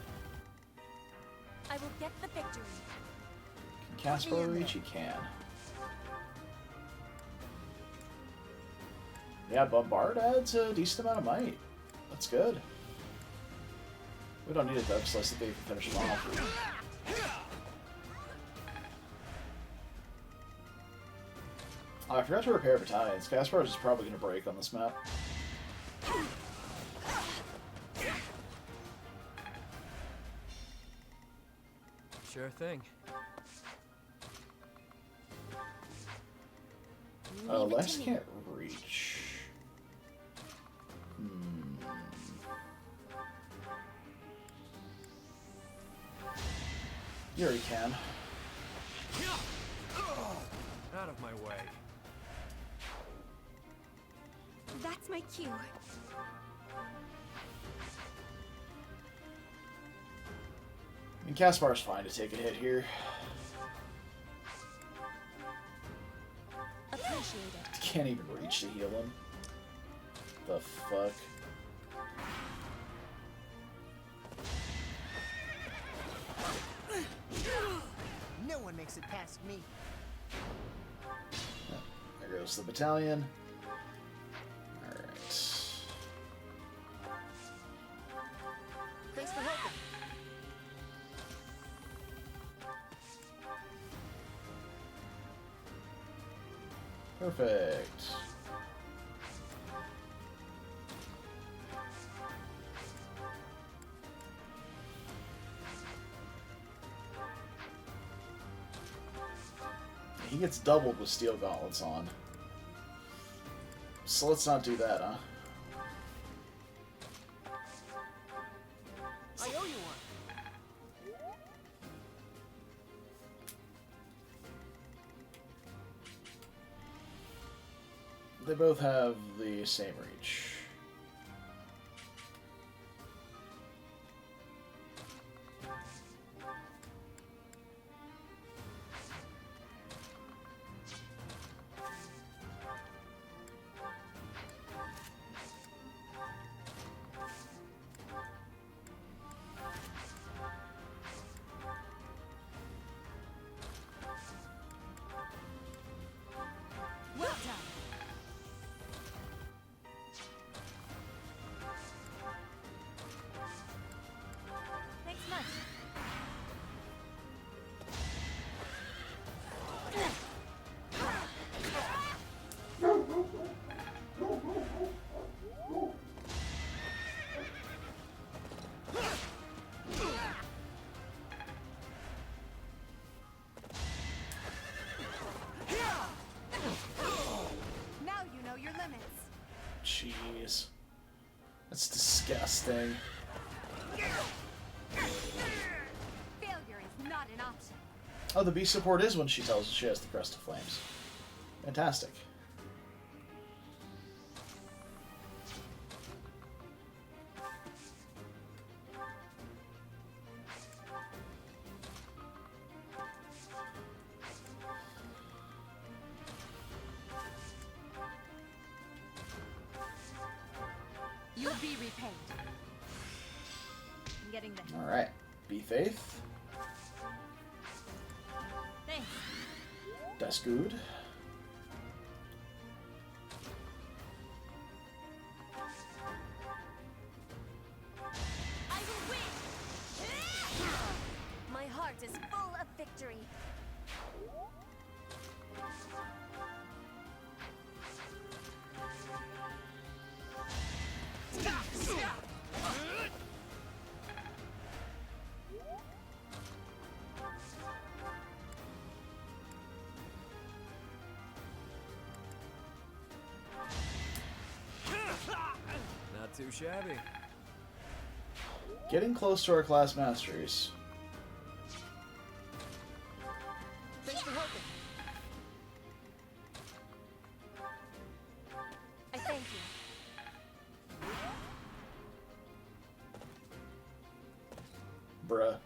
I will get the victory. Can Caspar reach? He can. Yeah, Bombard adds a decent amount of might. That's good. We don't need a Dove Slice to finish him off. Oh, I forgot to repair battalions. Caspar is probably going to break on this map. Sure thing. Oh, Lex can't reach. Yuri can. Out of my way. That's my cue. I mean, Caspar's fine to take a hit here. Appreciate it. Can't even reach to heal him. The fuck? No one makes it past me. There goes the battalion. Alright. Thanks for helping. Perfect. He gets doubled with steel gauntlets on. So let's not do that, huh? I owe you one. They both have the same reach. Well done. Thanks much. Now you know your limits. Jeez. That's disgusting. Failure is not an option. Oh, the beast support is when she tells us she has the Crest of Flames. Fantastic. You'll be repaid. I'm getting this. Alright. Be Faith. Thanks. That's good. I will win! My heart is full of victory. Not too shabby. Getting close to our class masteries. Thanks for helping. I thank you. Bruh.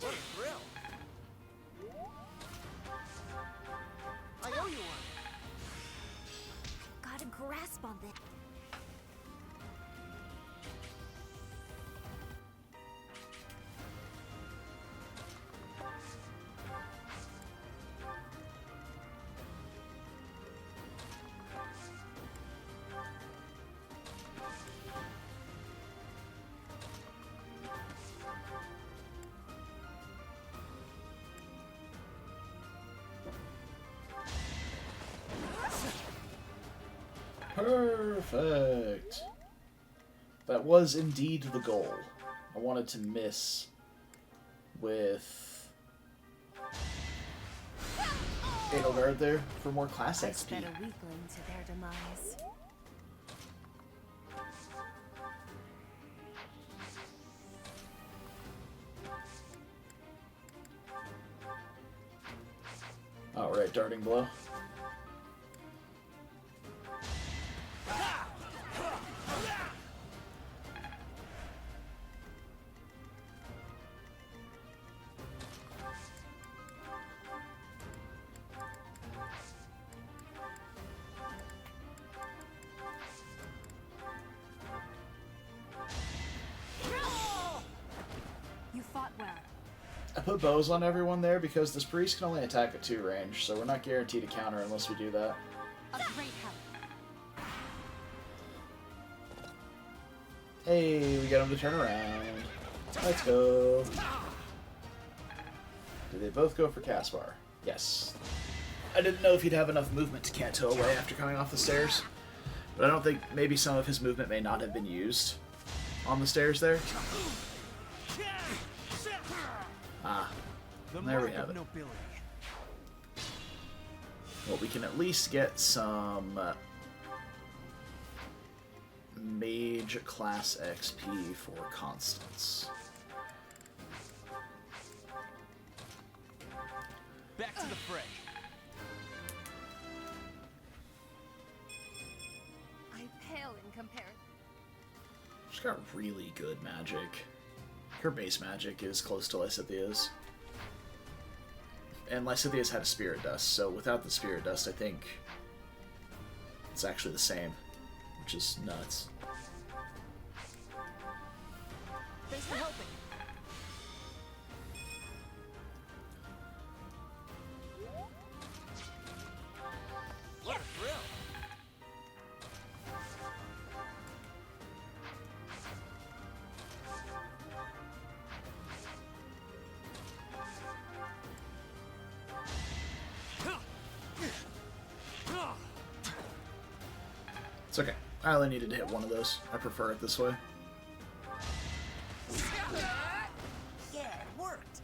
What a thrill. I owe you one. Got a grasp on this. Perfect. That was indeed the goal. I wanted to miss with Edelgard there for more class I XP. sped a weakling to their demise. Alright, Darting Blow. put bows on everyone there because this priest can only attack at 2 range, so we're not guaranteed to counter unless we do that. A great help. Hey, we got him to turn around. Let's go. Did they both go for Caspar? Yes. I didn't know if he'd have enough movement to canto away after coming off the stairs. But I don't think maybe some of his movement may not have been used on the stairs there. Ah, there we have it. Well, we can at least get some mage class XP for Constance. Back to the fray. I pale in comparison. She's got really good magic. Her base magic is close to Lysithia's. And Lysithia's had a Spirit Dust, so without the Spirit Dust, I think it's actually the same, which is nuts. Thanks for helping. What a thrill! It's okay. I only needed to hit one of those. I prefer it this way. Yeah, it worked.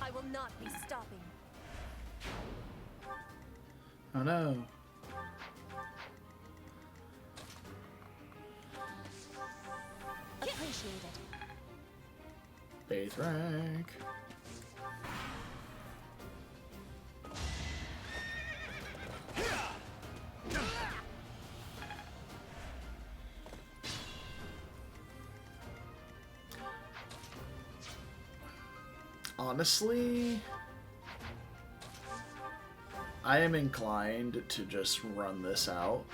I will not be stopping. Oh no. Appreciate it. Faith rank. Honestly, I am inclined to just run this out.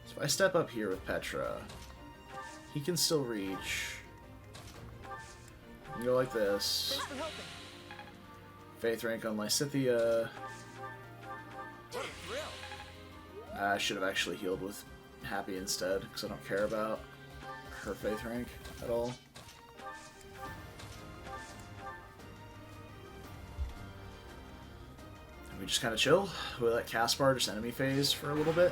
So if I step up here with Petra, he can still reach. Go like this. Thanks for helping. Faith rank on Lysithia. What a thrill! I should have actually healed with Happy instead, because I don't care about her faith rank at all. And we just kind of chill. We let Caspar just enemy phase for a little bit.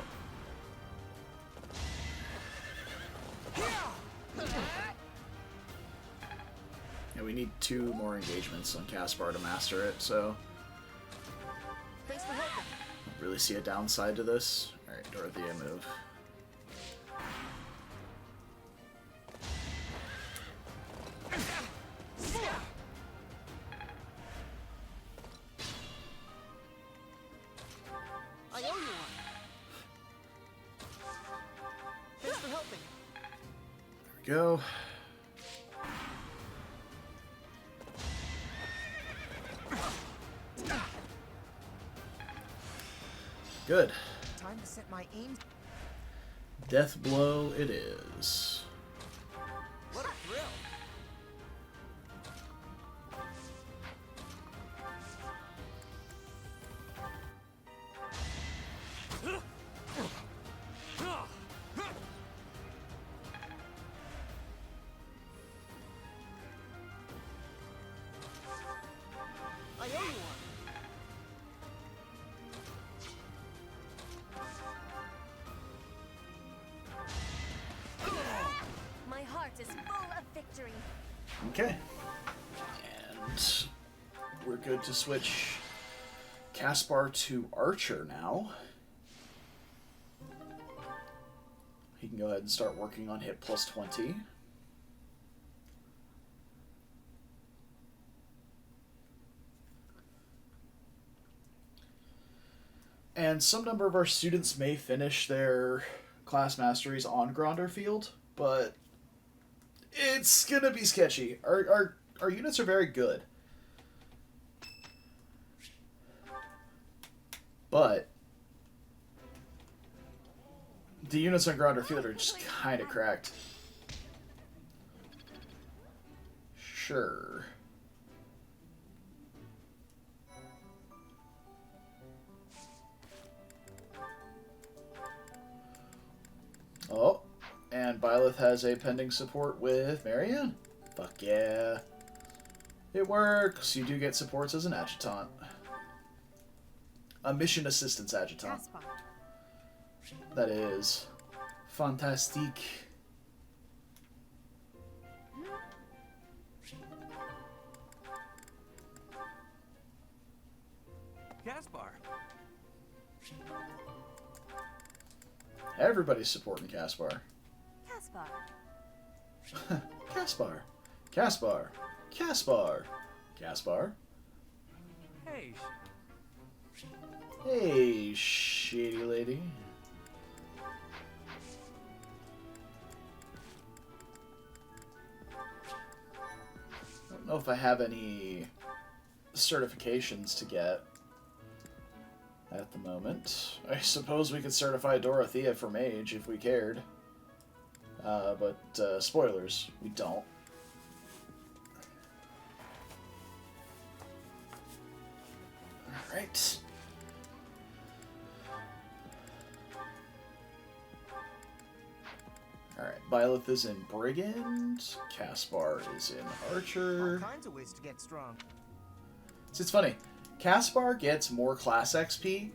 Yeah, we need 2 more engagements on Caspar to master it, so Thanks for helping. don't really see a downside to this. Alright, Dorothea, move. I owe you one. Thanks for helping. There we go. Good. Time to set my aim. Death blow it is. What a thrill! I owe you one. My heart is full of victory. Okay. And we're good to switch Caspar to Archer now. He can go ahead and start working on hit plus 20. And some number of our students may finish their class masteries on Gronder field, but it's gonna be sketchy. Our units are very good. But the units on Gronder Field are just kind of cracked. Sure. Oh, and Byleth has a pending support with Marianne. Fuck yeah. It works. You do get supports as an adjutant. A mission assistance adjutant. Caspar. That is fantastique. Caspar. Everybody's supporting Caspar. Caspar. Caspar. Caspar. Caspar. Caspar. Hey. Hey, shady lady. I don't know if I have any certifications to get at the moment. I suppose we could certify Dorothea for mage if we cared. But spoilers, we don't. Alright. Alright, Byleth is in Brigand, Caspar is in Archer. All kinds of ways to get strong. So it's funny, Caspar gets more class XP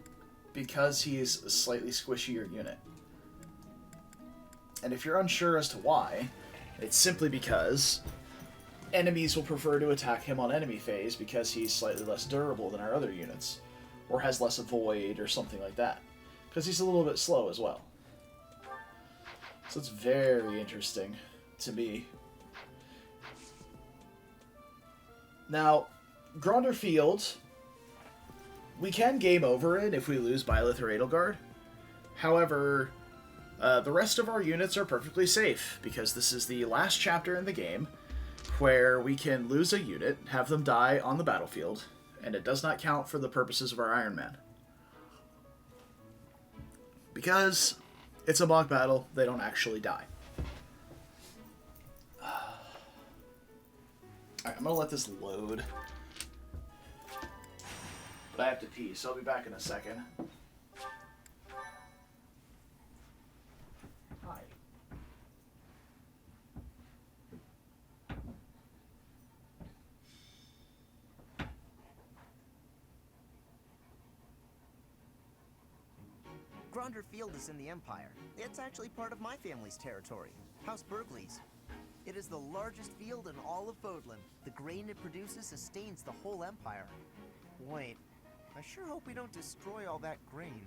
because he's a slightly squishier unit. And if you're unsure as to why, it's simply because enemies will prefer to attack him on enemy phase because he's slightly less durable than our other units, or has less avoid or something like that, because he's a little bit slow as well. So it's very interesting to me. Now, Gronder Field, we can game over it if we lose Byleth or Edelgard. However, the rest of our units are perfectly safe, because this is the last chapter in the game where we can lose a unit, have them die on the battlefield, and it does not count for the purposes of our Ironman. Because it's a mock battle, they don't actually die. Alright, I'm gonna let this load. But I have to pee, so I'll be back in a second. Hi. Gronder Field is in the Empire. It's actually part of my family's territory, House Burgley's. It is the largest field in all of Fodlan. The grain it produces sustains the whole Empire. Wait, I sure hope we don't destroy all that grain.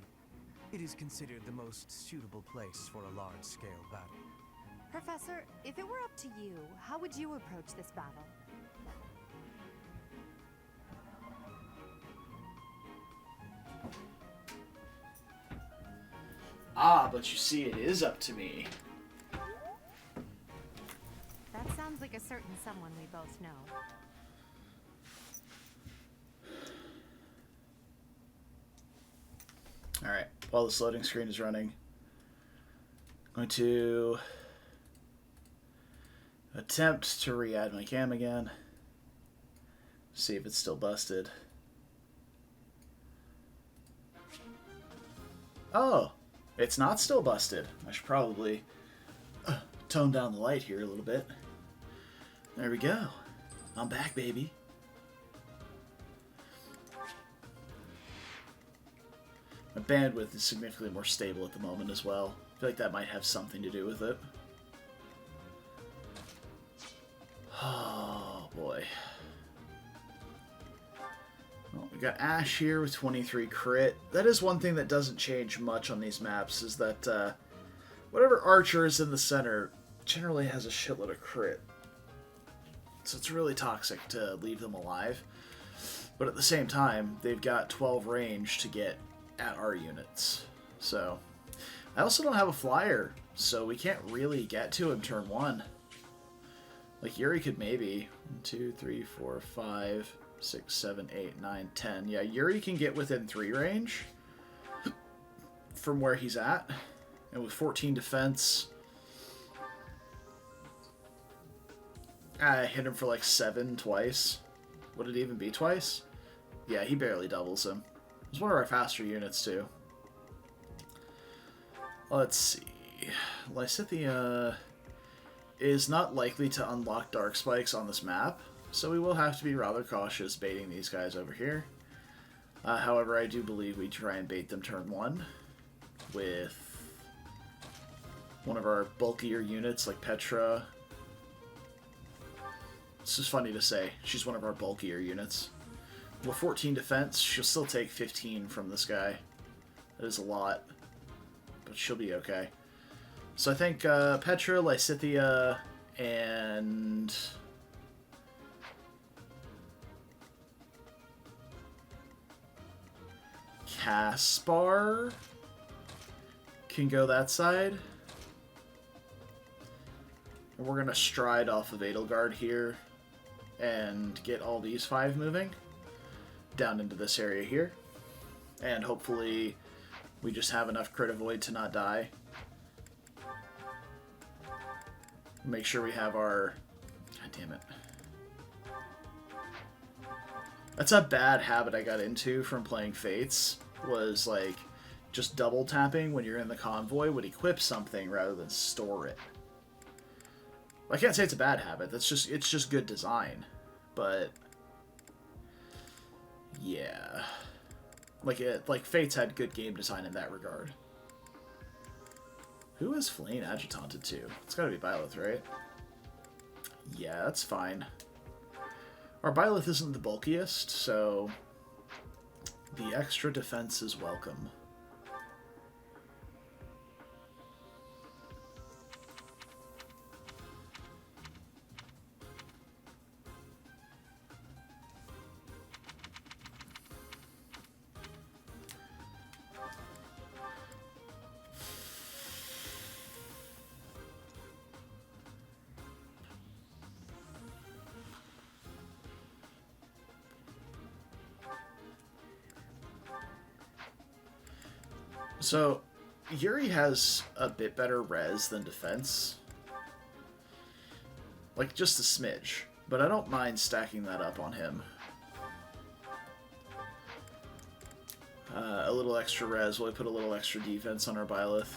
It is considered the most suitable place for a large-scale battle. Professor, if it were up to you, how would you approach this battle? Ah, but you see, it is up to me. That sounds like a certain someone we both know. Alright, while this loading screen is running, I'm going to attempt to re-add my cam again. See if it's still busted. Oh, it's not still busted. I should probably tone down the light here a little bit. There we go. I'm back, baby. My bandwidth is significantly more stable at the moment as well. I feel like that might have something to do with it. Oh, boy. Well, we got Ash here with 23 crit. That is one thing that doesn't change much on these maps, is that whatever archer is in the center generally has a shitload of crit. So it's really toxic to leave them alive. But at the same time, they've got 12 range to get at our units. So I also don't have a flyer, so we can't really get to him turn 1. Like Yuri could maybe 1, 2, 3, 4, 5, 6, 7, 8, 9, 10. Yeah, Yuri can get within 3 range, from where he's at. And with 14 defense, I hit him for like 7 twice. Would it even be twice? Yeah, he barely doubles him. He's one of our faster units too. Let's see. Lysithea is not likely to unlock dark spikes on this map, so we will have to be rather cautious baiting these guys over here. However, I do believe we try and bait them turn 1 with one of our bulkier units like Petra. This is funny to say. She's one of our bulkier units. With 14 defense, she'll still take 15 from this guy. That is a lot, but she'll be okay. So I think Petra, Lysithea, and Caspar can go that side. And we're going to stride off of Edelgard here and get all these 5 moving down into this area here. And hopefully we just have enough crit avoid to not die. Make sure we have our... God damn it. That's a bad habit I got into from playing Fates, was like just double tapping when you're in the convoy would equip something rather than store it. I can't say it's a bad habit, it's just good design. But yeah. Like Fates had good game design in that regard. Who is Flame adjutanted to? It's gotta be Byleth, right? Yeah, that's fine. Our Byleth isn't the bulkiest, so the extra defense is welcome. So, Yuri has a bit better res than defense. Like, just a smidge. But I don't mind stacking that up on him. A little extra res while we put a little extra defense on our Byleth.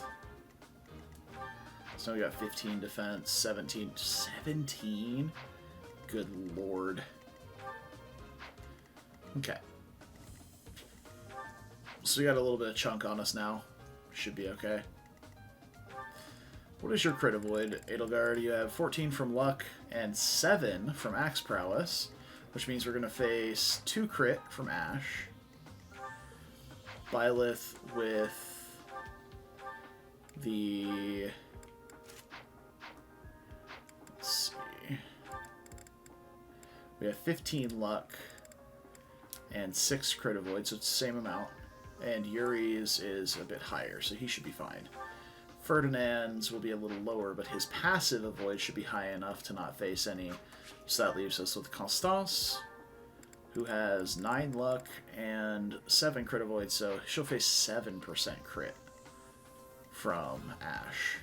So now we got 15 defense, 17... 17? Good lord. Okay. So we got a little bit of chunk on us now. Should be okay. What is your crit avoid, Edelgard? You have 14 from luck and 7 from axe prowess, which means we're going to face 2 crit from Ash. Byleth with the... Let's see. We have 15 luck and 6 crit avoid, so it's the same amount. And Yuri's is a bit higher, so he should be fine. Ferdinand's will be a little lower, but his passive avoid should be high enough to not face any. So that leaves us with Constance, who has 9 luck and 7 crit avoid, so she'll face 7% crit from Ash.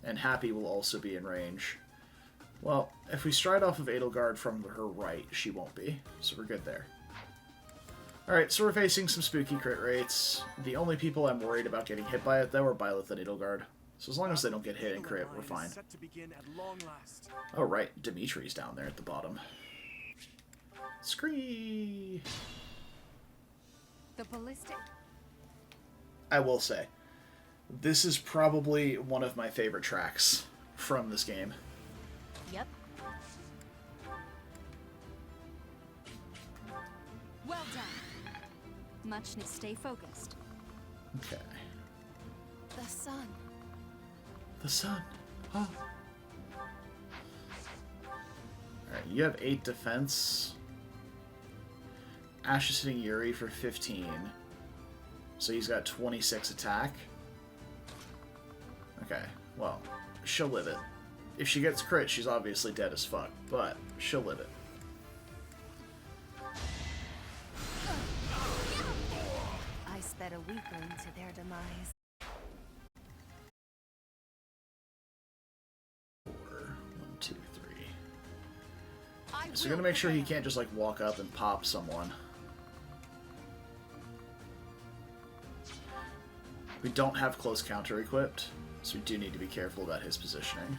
And Happy will also be in range. Well, if we stride off of Edelgard from her right, she won't be, so we're good there. Alright, so we're facing some spooky crit rates. The only people I'm worried about getting hit by it, though, are Byleth and Edelgard. So as long as they don't get hit and crit, we're fine. Oh, right. Dimitri's down there at the bottom. Scree! The ballistic... I will say, this is probably one of my favorite tracks from this game. Yep. Well done. Much need stay focused. Okay. The sun. The sun. Oh. Alright, you have 8 defense. Ash is hitting Yuri for 15. So he's got 26 attack. Okay, well, she'll live it. If she gets crit, she's obviously dead as fuck, but she'll live it. I sped a weakling to their demise. So we're gonna make sure he can't just like walk up and pop someone. We don't have close counter equipped, so we do need to be careful about his positioning.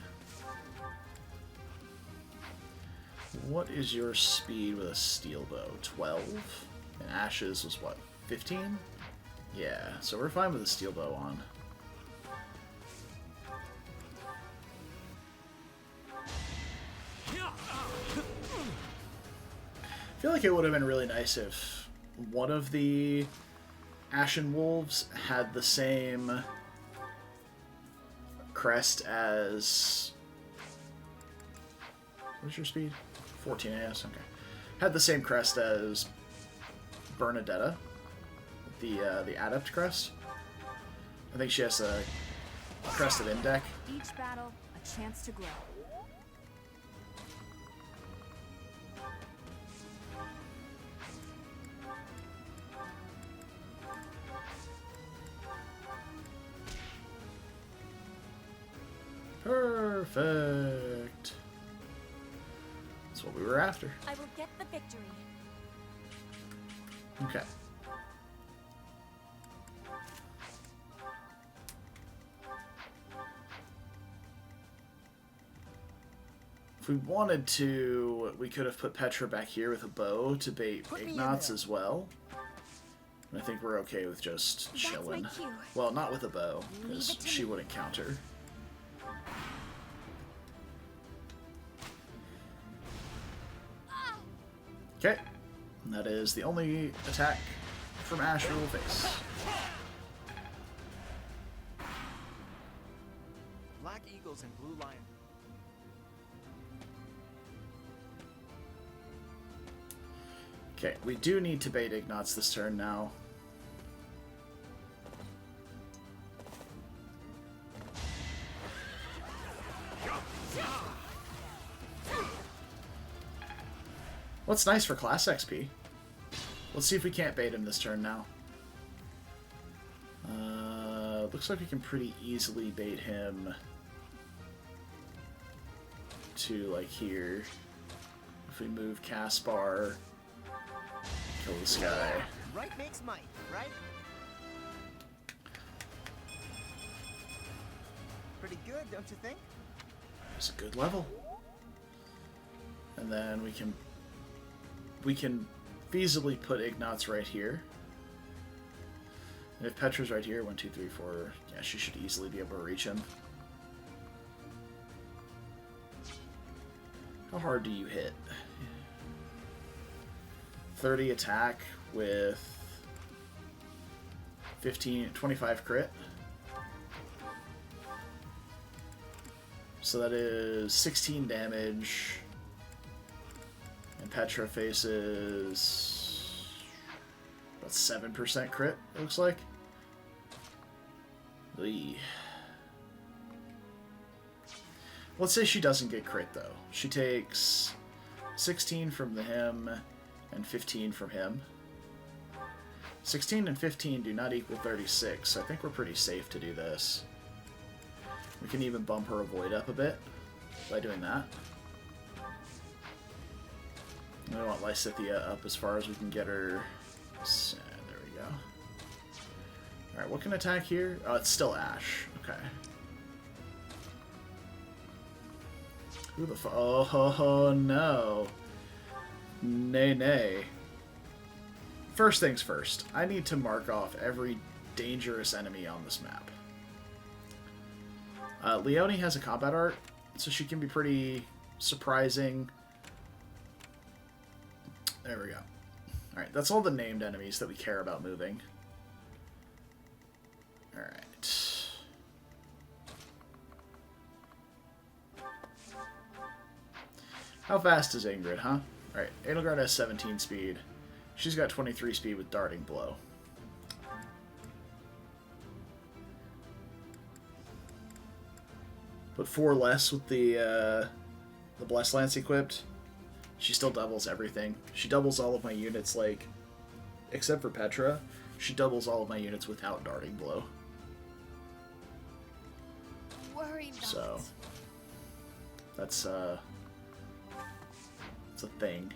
What is your speed with a steel bow? 12? And Ash's was what? 15? Yeah, so we're fine with a steel bow on. I feel like it would have been really nice if one of the Ashen Wolves had the same crest as... What's your speed? 14 AS, okay. Had the same crest as Bernadetta, the Adept crest. I think she has a crested index. Each battle, a chance to grow. Perfect. That's what we were after. I will get the victory. Okay. If we wanted to, we could have put Petra back here with a bow to bait Ignatz as well. And I think we're okay with just chilling. That's my cue. Well, not with a bow, Leave because it to she me. wouldn't counter. Okay. And that is the only attack from Ash we will face. Black Eagles and Blue Lion. Okay, we do need to bait Ignatz this turn now. What's nice for class XP? Let's see if we can't bait him this turn now. Looks like we can pretty easily bait him to like here. If we move Caspar, kill this guy. Right makes might, right? Pretty good, don't you think? It's a good level. And then we can feasibly put Ignatz right here. And if Petra's right here, 1, 2, 3, 4, yeah, she should easily be able to reach him. How hard do you hit? 30 attack with 25 crit. So that is 16 damage. And Petra faces about 7% crit, it looks like. Eey. Let's say she doesn't get crit, though. She takes 16 from him and 15 from him. 16 and 15 do not equal 36, so I think we're pretty safe to do this. We can even bump her avoid up a bit by doing that. We want Lysithea up as far as we can get her. So, there we go. Alright, what can attack here? Oh, it's still Ash. Okay. Who the oh, no. Nay, nay. First things first. I need to mark off every dangerous enemy on this map. Leonie has a combat art, so she can be pretty surprising. There we go. Alright, that's all the named enemies that we care about moving. Alright. How fast is Ingrid, huh? Alright, Edelgard has 17 speed. She's got 23 speed with Darting Blow. But 4 less with the Blessed Lance equipped. She still doubles everything. She doubles all of my units, like, except for Petra, she doubles all of my units without Darting Blow. Worry not. So, that's It's a thing.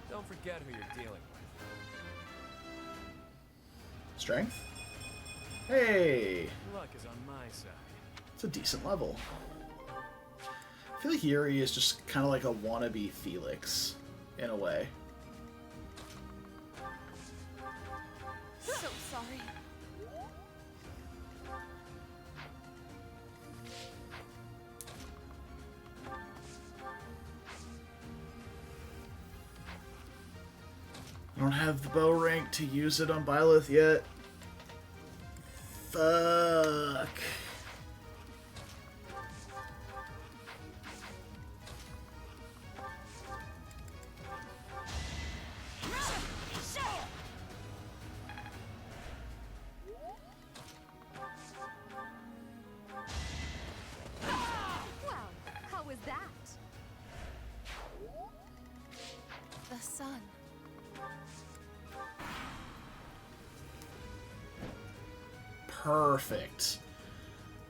Don't forget who you're dealing with. Strength? Hey! Luck is on my side. It's a decent level. I feel like Yuri is just kind of like a wannabe Felix, in a way. So sorry. I don't have the bow rank to use it on Byleth yet. Fuck. Well, how was that? The sun. Perfect.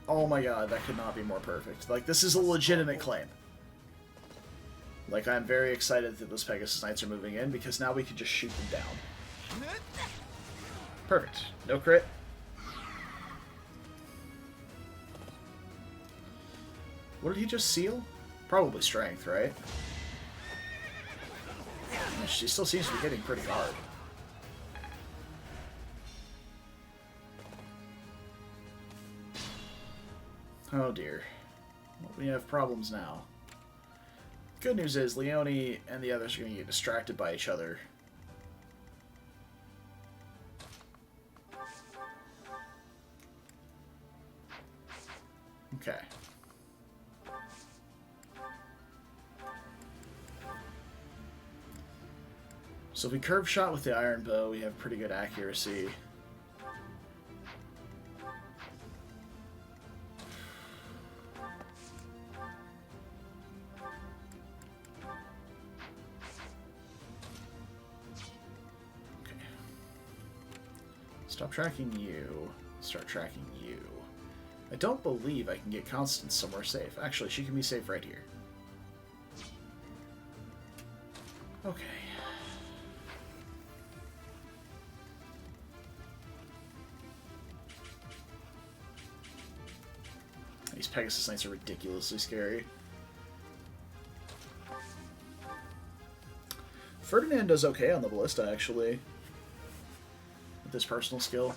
Oh my god, that could not be more perfect. Like, this is a legitimate claim. Like, I'm very excited that those Pegasus Knights are moving in, because now we can just shoot them down. Perfect. No crit. What did he just seal? Probably strength, right? She still seems to be hitting pretty hard. Oh dear. Well, we have problems now. Good news is Leone and the others are going to get distracted by each other. Okay. So if we curve shot with the iron bow, we have pretty good accuracy. Stop tracking you. Start tracking you. I don't believe I can get Constance somewhere safe. Actually, she can be safe right here. Okay. These Pegasus Knights are ridiculously scary. Ferdinand does okay on the Ballista, actually. With his personal skill.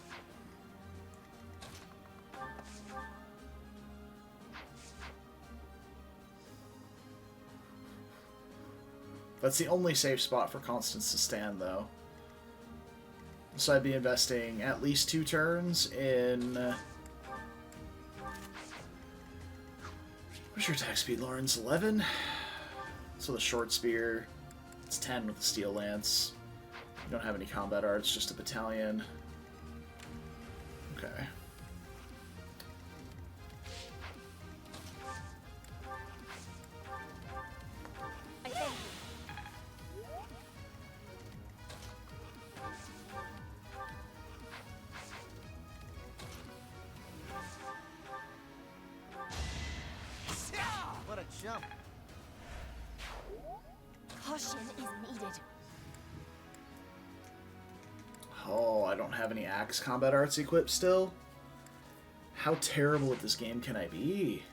That's the only safe spot for Constance to stand, though. So I'd be investing at least 2 turns in... What's your attack speed, Lawrence? 11? So the short spear. It's 10 with the steel lance. You don't have any combat arts, just a battalion. Okay. I thank you. What a jump. Caution is needed. Oh, I don't have any axe combat arts equipped still? How terrible at this game can I be?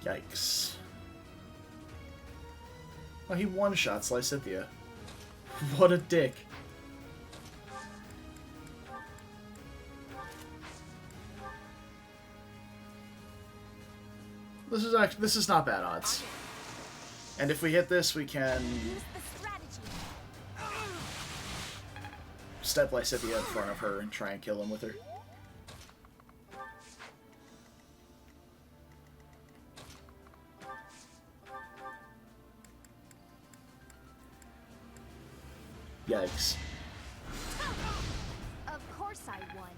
Yikes. Oh, he one-shots Lysithia. What a dick. This is not bad odds. And if we hit this, we can... Use the strategy. step Lysithea in front of her and try and kill him with her. Yikes. Of course I won.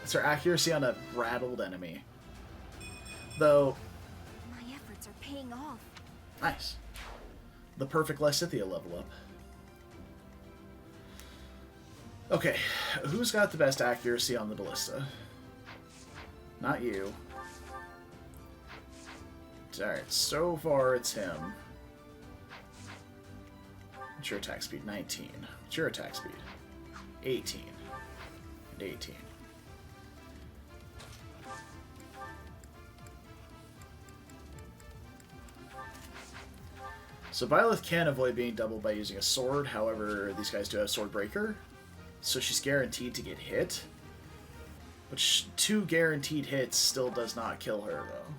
It's her accuracy on a rattled enemy. Though, My efforts are paying off. nice. The perfect Lysithea level up. Okay, who's got the best accuracy on the ballista? Not you. Alright, so far it's him. What's your attack speed? 19. What's your attack speed? 18. And 18. So Byleth can avoid being doubled by using a sword, however, these guys do have Sword Breaker, so she's guaranteed to get hit. But 2 guaranteed hits still does not kill her, though.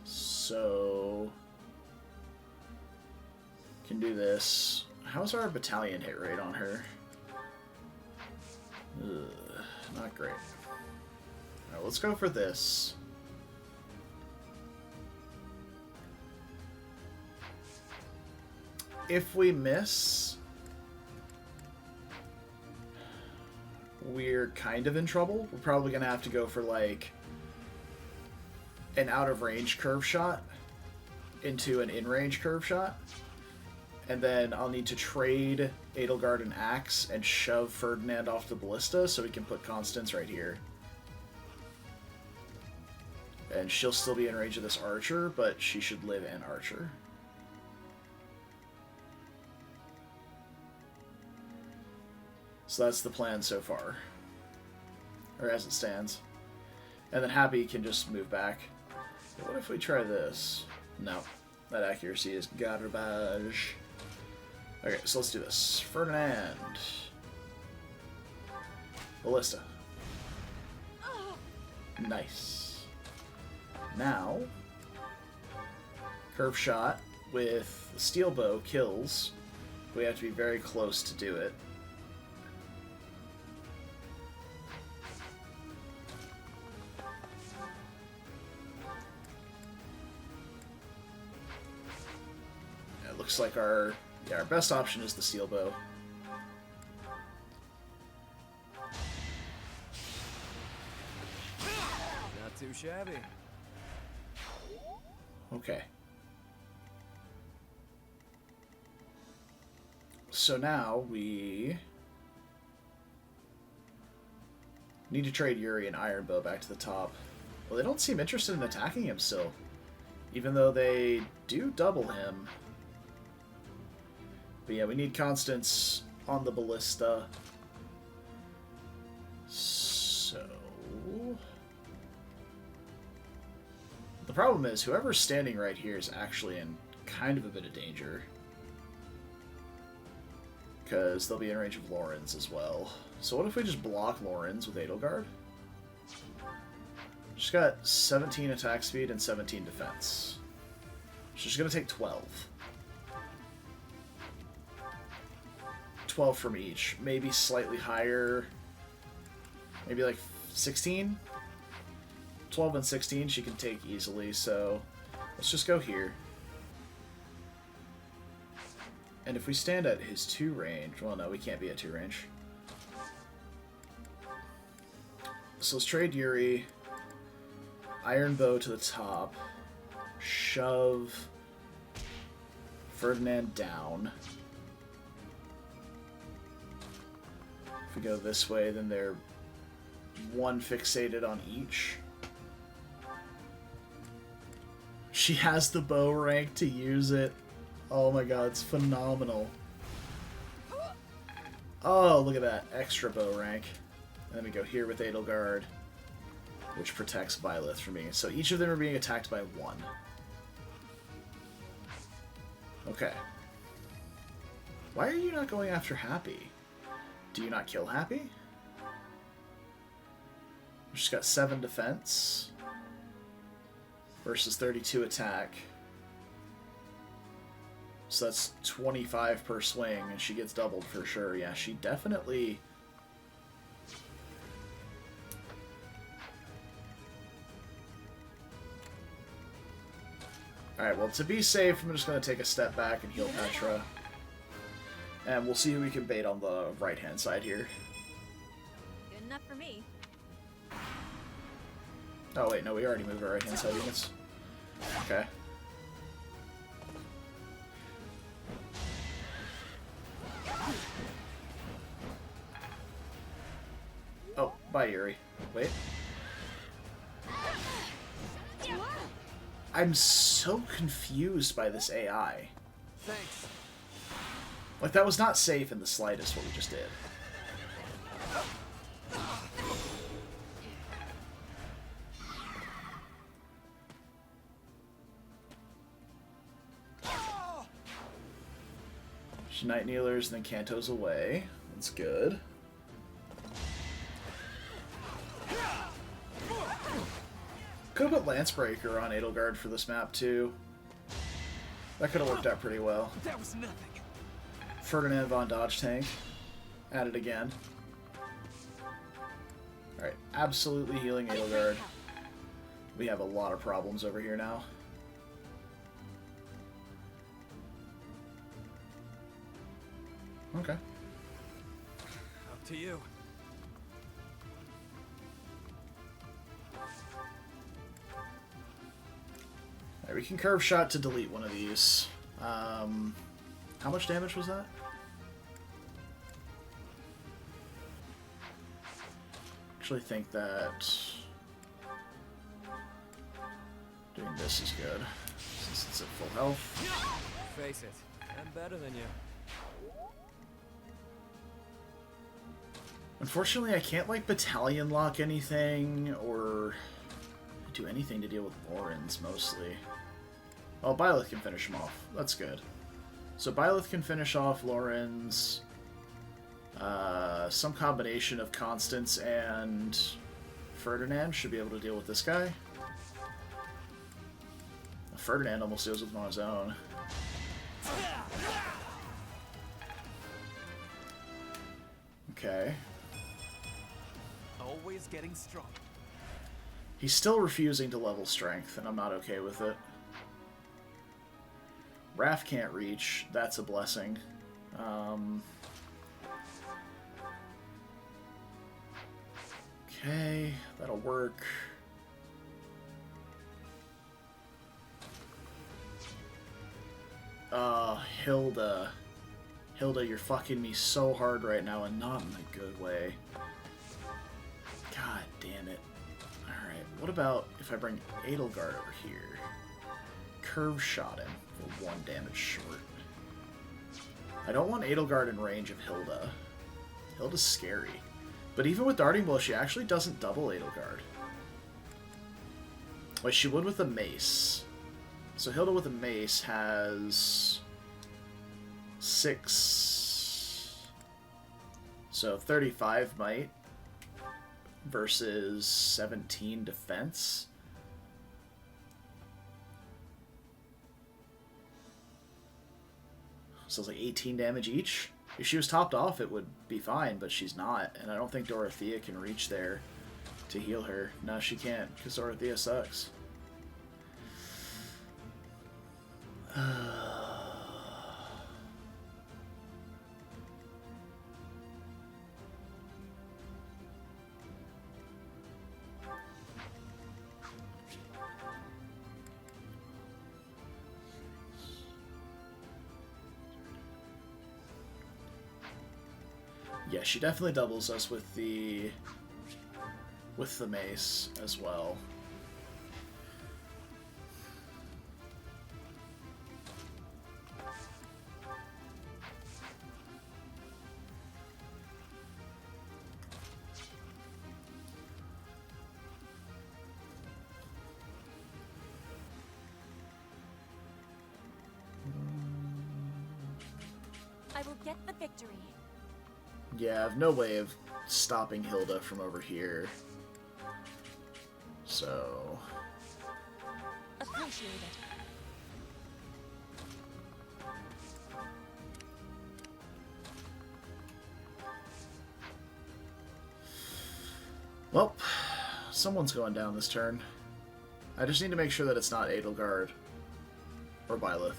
So... can do this. How's our battalion hit rate on her? Ugh, not great. Alright, let's go for this. If we miss, we're kind of in trouble. We're probably going to have to go for, like, an out-of-range curve shot into an in-range curve shot. And then I'll need to trade Edelgard and Axe and shove Ferdinand off the ballista so we can put Constance right here. And she'll still be in range of this archer, but she should live an archer. So that's the plan so far. Or as it stands. And then Happy can just move back. But what if we try this? No. That accuracy is garbage. Okay, so let's do this. Ferdinand. Ballista. Nice. Now, curve shot with the steel bow kills. We have to be very close to do it. It looks like our best option is the steel bow. Not too shabby. Okay. So now we need to trade Yuri and Iron Bow back to the top. Well, they don't seem interested in attacking him still, even though they do double him. But yeah, we need Constance on the ballista. So... the problem is, whoever's standing right here is actually in kind of a bit of danger. Because they'll be in range of Lorenz as well. So what if we just block Lorenz with Edelgard? She's got 17 attack speed and 17 defense. She's going to take 12. 12 from each. Maybe slightly higher. Maybe like 16? 12 and 16 she can take easily, so let's just go here. And if we stand at his 2 range, well no, we can't be at 2 range. So let's trade Yuri, Iron Bow to the top, shove Ferdinand down. If we go this way, then they're 1 fixated on each. She has the bow rank to use it. Oh my god, it's phenomenal. Oh, look at that. Extra bow rank. And then we go here with Edelgard, which protects Byleth from me. So each of them are being attacked by 1. Okay. Why are you not going after Happy? Do you not kill Happy? She's got 7 defense versus 32 attack. So that's 25 per swing, and she gets doubled for sure. Yeah, she definitely Alright, well, to be safe, I'm just going to take a step back and heal Petra. And we'll see who we can bait on the right-hand side here. Good enough for me. Oh, wait, no, we already moved our right-hand side units. Okay. Oh, bye, Yuri. Wait. I'm so confused by this AI. Thanks. Like, that was not safe in the slightest, what we just did. Night Kneelers, and then Kanto's away. That's good. Could have put Lancebreaker on Edelgard for this map, too. That could have worked out pretty well. That was nothing. Ferdinand Von Dodge Tank. At it again. Alright, absolutely healing Edelgard. We have a lot of problems over here now. Okay. Up to you. Alright, we can curve shot to delete one of these. How much damage was that? Actually think that doing this is good, since it's at full health. Face it, I'm better than you. Unfortunately, I can't, like, battalion lock anything, or do anything to deal with Lorens, mostly. Well, Byleth can finish him off. That's good. So Byleth can finish off Lorens. Some combination of Constance and Ferdinand should be able to deal with this guy. Ferdinand almost deals with him on his own. Okay. Always getting strong. He's still refusing to level strength, and I'm not okay with it. Raph can't reach. That's a blessing. Okay, that'll work. Hilda. Hilda, you're fucking me so hard right now, and not in a good way. God damn it. Alright, what about if I bring Edelgard over here? Curve shot him for 1 damage short. I don't want Edelgard in range of Hilda. Hilda's scary. But even with Darting Blow, she actually doesn't double Edelgard. Like, she would with a mace. So Hilda with a mace has 6... So 35 might versus 17 defense. So it's like 18 damage each. If she was topped off, it would be fine, but she's not. And I don't think Dorothea can reach there to heal her. No, she can't, because Dorothea sucks. Yeah, she definitely doubles us with the mace as well. I will get the victory. Yeah, I have no way of stopping Hilda from over here. So... Appreciate it. Well, someone's going down this turn. I just need to make sure that it's not Edelgard. or Byleth.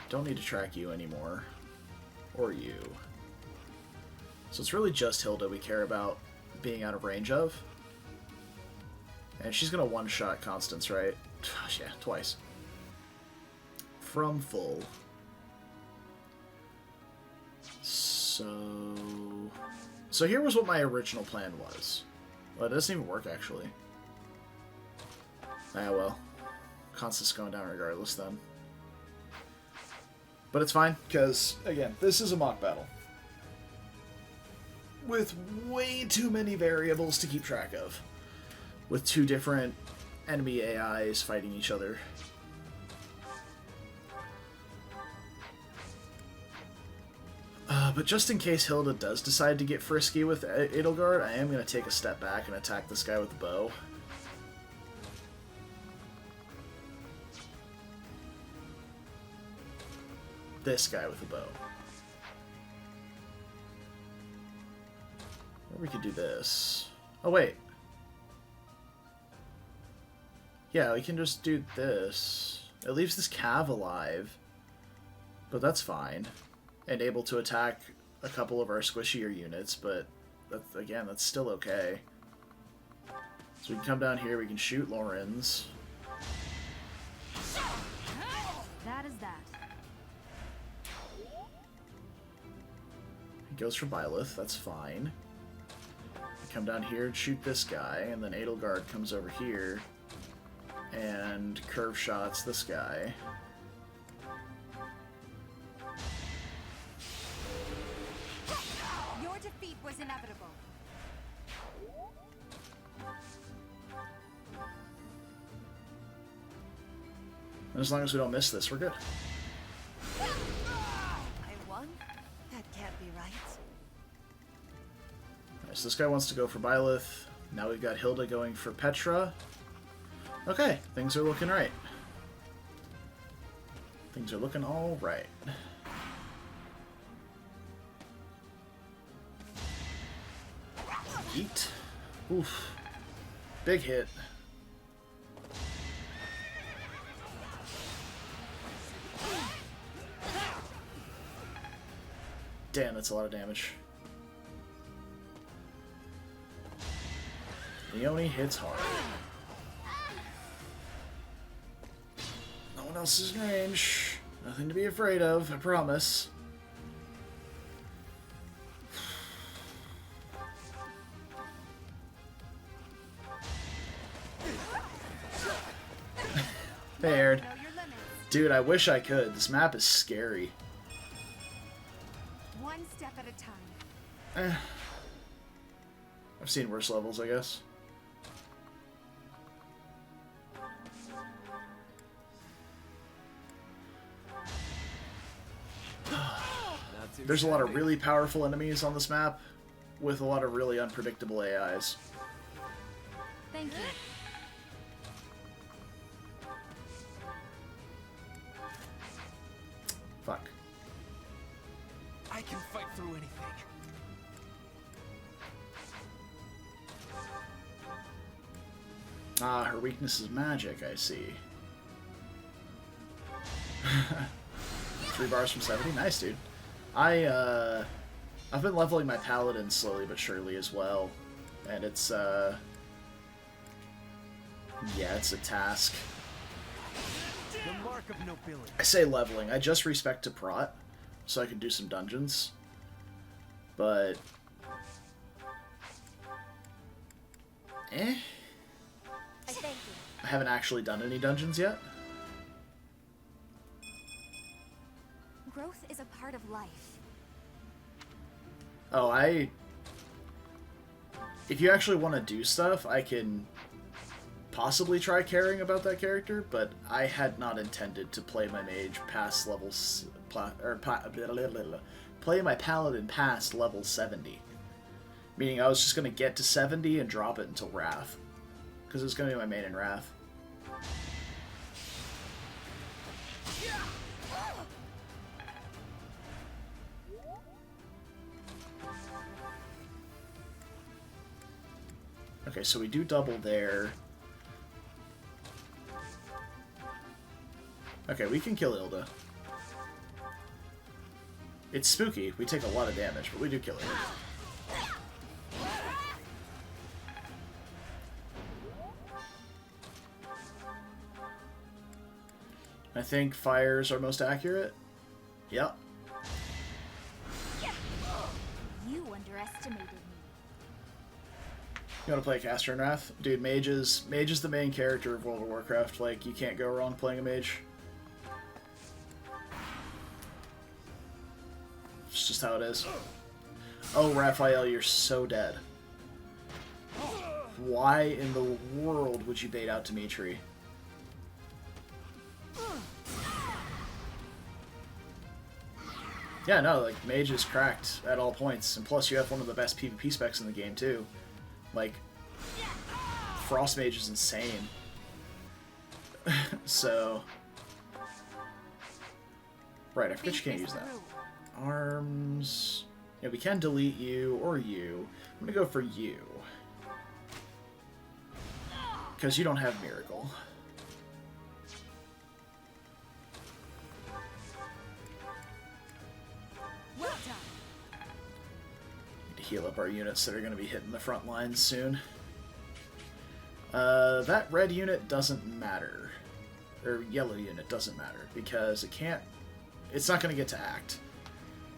Don't need to track you anymore. Or you. So it's really just Hilda we care about being out of range of. And she's gonna one-shot Constance, right? Yeah, twice. From full. So here was what my original plan was. Well, it doesn't even work, actually. Ah, well. Constance is going down regardless, then. But it's fine, because, again, this is a mock battle. With way too many variables to keep track of. With two different enemy AIs fighting each other. But just in case Hilda does decide to get frisky with Edelgard, I am going to take a step back and attack this guy with the bow. This guy with the bow. Or we could do this. Oh, wait. Yeah, we can just do this. It leaves this Cav alive. But that's fine. And able to attack a couple of our squishier units, but again, that's still okay. So we can come down here, we can shoot Lorenz. That is that. He goes for Byleth, that's fine. We come down here and shoot this guy, and then Edelgard comes over here and curve shots this guy. Your defeat was inevitable. And as long as we don't miss this, we're good. I won? That can't be right. Alright, so this guy wants to go for Byleth. Now we've got Hilda going for Petra. Okay, things are looking right. Things are looking all right. Eat. Oof. Big hit. Damn, that's a lot of damage. Leone hits hard. No one else is in range. Nothing to be afraid of, I promise. Baird. Dude, I wish I could. This map is scary. One step at a time. I've seen worse levels, I guess. There's a lot of really powerful enemies on this map, with a lot of really unpredictable AIs. Thank you. Fuck. I can fight through anything. Ah, her weakness is magic, I see. 3 bars from 70? Nice, dude. I've been leveling my paladin slowly but surely as well. And it's, yeah, it's a task. The mark of nobility. I say leveling. I just respect to prot, so I can do some dungeons. But... I thank you. I haven't actually done any dungeons yet. Growth is a part of life. Oh, if you actually want to do stuff, I can possibly try caring about that character, but I had not intended to play my mage past levels... play my paladin past level 70. Meaning I was just going to get to 70 and drop it until Wrath. Because it's going to be my main in Wrath. Okay, so we do double there. Okay, we can kill Ilda. It's spooky. We take a lot of damage, but we do kill her. I think fires are most accurate. Yep. You underestimated me. You want to play Caster and Wrath? Dude, mage is the main character of World of Warcraft. Like, you can't go wrong playing a mage. It's just how it is. Oh, Raphael, you're so dead. Why in the world would you bait out Dimitri? Yeah, no, like, mage is cracked at all points. And plus, you have one of the best PvP specs in the game, too. Like, Frost Mage is insane. So... Right, I forget you can't use that. Arms... Yeah, we can delete you, or you. I'm gonna go for you. Because you don't have Miracle. Well done. Need to heal up our units that are going to be hitting the front lines soon. That red unit doesn't matter. Or yellow unit doesn't matter, because it can't... It's not going to get to act.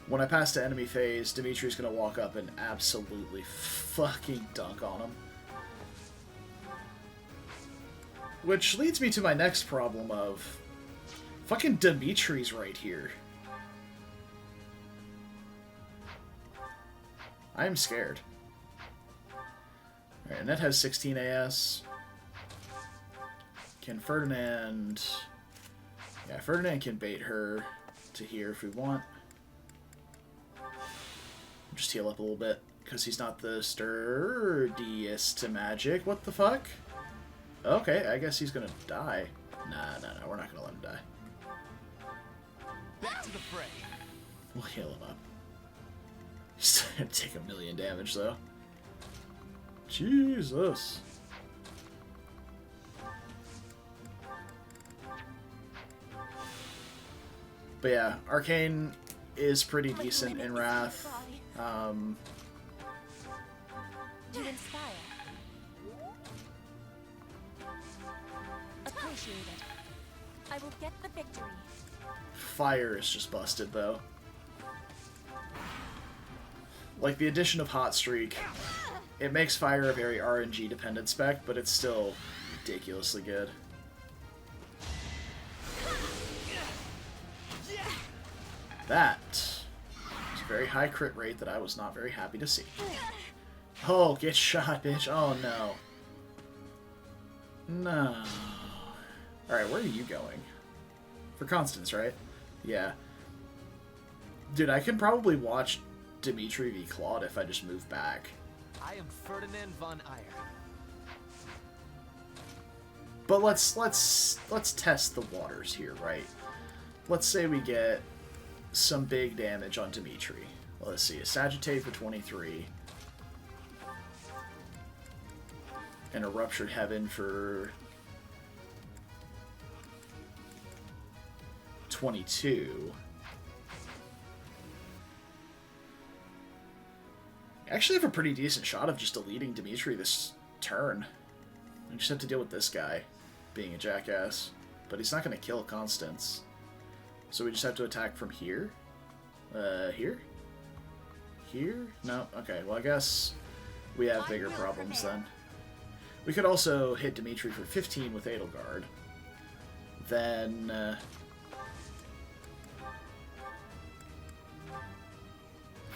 When I pass to enemy phase, Dimitri's going to walk up and absolutely fucking dunk on him. Which leads me to my next problem of... Fucking Dimitri's right here. I'm scared. Alright, Annette has 16 AS. Can Ferdinand... Yeah, Ferdinand can bait her to here if we want. Just heal up a little bit, because he's not the sturdiest to magic. What the fuck? Okay, I guess he's gonna die. Nah, we're not gonna let him die. Back to the fray. We'll heal him up. He's gonna take 1,000,000 damage, though. Jesus. But yeah, Arcane is pretty decent in Wrath. You inspire. Appreciate it. I will get the victory. Fire is just busted, though. Like, the addition of Hot Streak, it makes Fire a very RNG-dependent spec, but it's still ridiculously good. That is a very high crit rate that I was not very happy to see. Oh, get shot, bitch. Oh, no. No. Alright, where are you going? For Constance, right? Yeah. Dude, I can probably watch Dimitri v. Claude if I just move back. I am Ferdinand von Eyre. But let's test the waters here, right? Let's say we get some big damage on Dimitri. Well, let's see, a Sagittate for 23. And a Ruptured Heaven for 22. I actually have a pretty decent shot of just deleting Dimitri this turn. I just have to deal with this guy being a jackass. But he's not going to kill Constance. So we just have to attack from here? Here? Here? No? Okay, well I guess we have bigger problems then. We could also hit Dimitri for 15 with Edelgard. Then...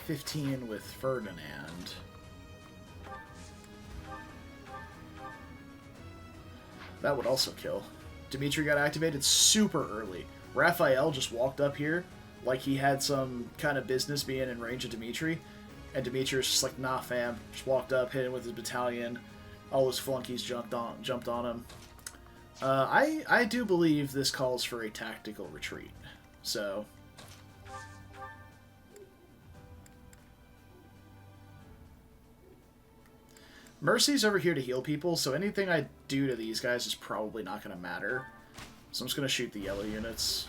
15 with Ferdinand. That would also kill. Dimitri got activated super early. Raphael just walked up here like he had some kind of business being in range of Dimitri. And Dimitri was just like, nah fam. Just walked up, hit him with his battalion. All his flunkies jumped on him. I do believe this calls for a tactical retreat. So... Mercy's over here to heal people, so anything I do to these guys is probably not going to matter. So I'm just gonna shoot the yellow units.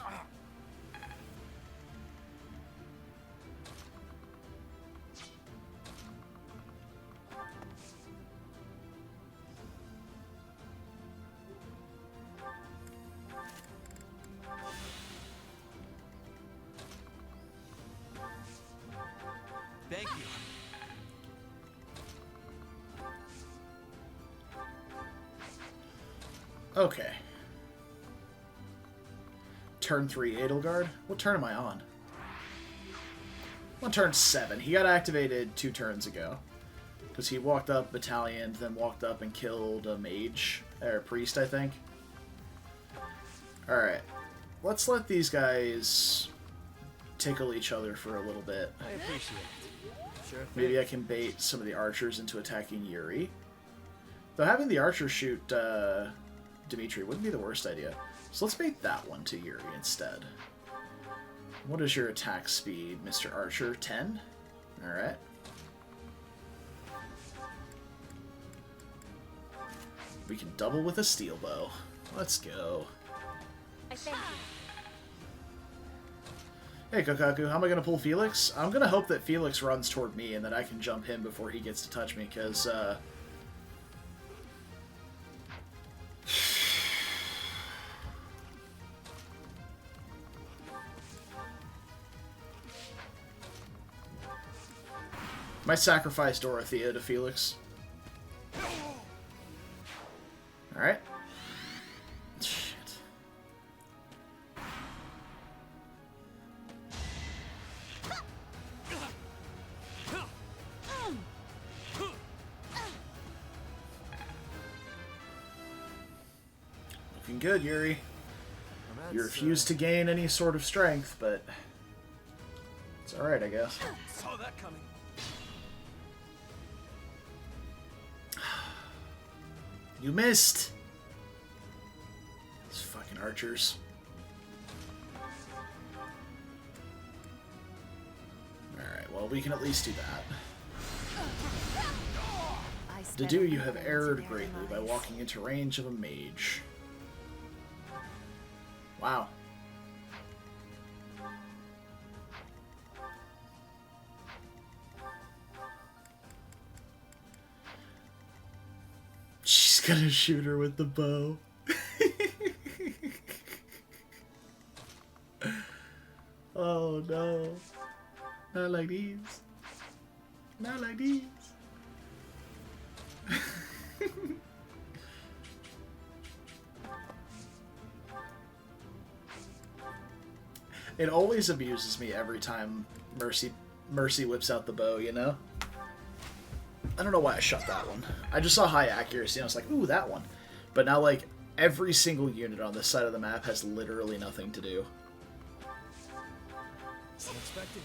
Thank you. Okay. Turn 3 Edelgard? What turn am I on? I'm on turn 7. He got activated 2 turns ago. Because he walked up battalion, then walked up and killed a mage, or a priest, I think. Alright. Let's let these guys tickle each other for a little bit. I appreciate it. Sure thing. Maybe I can bait some of the archers into attacking Yuri. Though having the archer shoot Dimitri wouldn't be the worst idea. So let's bait that one to Yuri instead. What is your attack speed, Mr. Archer? 10? Alright. We can double with a steel bow. Let's go. I thank you. Hey, Kokaku, how am I going to pull Felix? I'm going to hope that Felix runs toward me and that I can jump him before he gets to touch me, because, might sacrifice Dorothea to Felix. Alright. Shit. Looking good, Yuri. Well, You that's, refuse to gain any sort of strength, but it's alright, I guess. Saw that coming. You missed! These fucking archers. Alright, well, we can at least do that. I sped Dedu, up you have into erred their greatly by demise. walking into range of a mage. Wow. She's gonna shoot her with the bow. Oh no. Not like these. Not like these. It always amuses me every time Mercy whips out the bow, you know? I don't know why I shot that one. I just saw high accuracy and I was like, ooh, that one. But now, like, every single unit on this side of the map has literally nothing to do. Unexpected.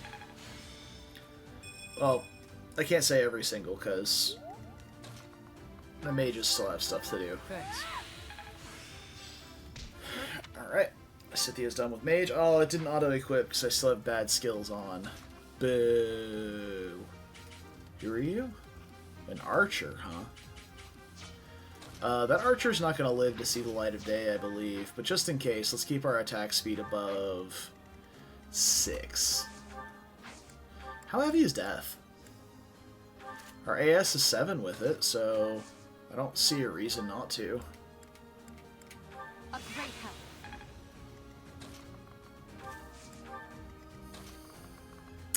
Well, I can't say every single, because the mages still have stuff to do. Thanks. Alright. Scythia's done with mage. Oh, it didn't auto-equip because I still have bad skills on. Boo. Who are you? An archer, huh? That archer's not going to live to see the light of day, I believe. But just in case, let's keep our attack speed above 6. How heavy is death? Our AS is 7 with it, so I don't see a reason not to. A great help.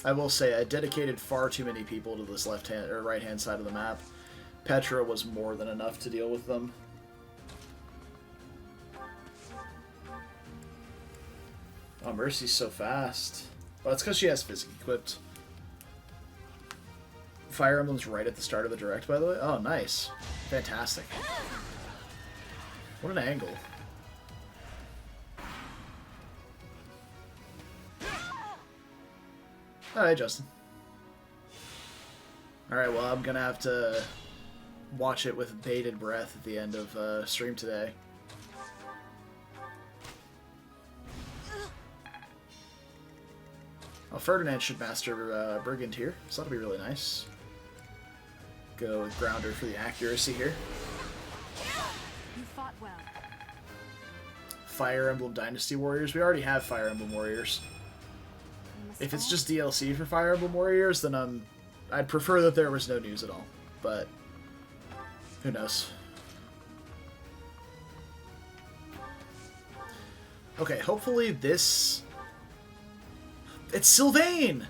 I will say I dedicated far too many people to this left-hand or right-hand side of the map. Petra was more than enough to deal with them. Oh, Mercy's so fast. Well, that's because she has Physic equipped. Fire Emblem's right at the start of the direct, by the way. Oh, nice. Fantastic. What an angle. Hi, Justin. Alright, well, I'm gonna have to watch it with bated breath at the end of stream today. Oh, Ferdinand should master Brigand here, so that'll be really nice. Go with Grounder for the accuracy here. You fought well. Fire Emblem Dynasty Warriors. We already have Fire Emblem Warriors. If it's just DLC for Fire Emblem Warriors, then I'd prefer that there was no news at all. But who knows? Okay, hopefully this... It's Sylvain!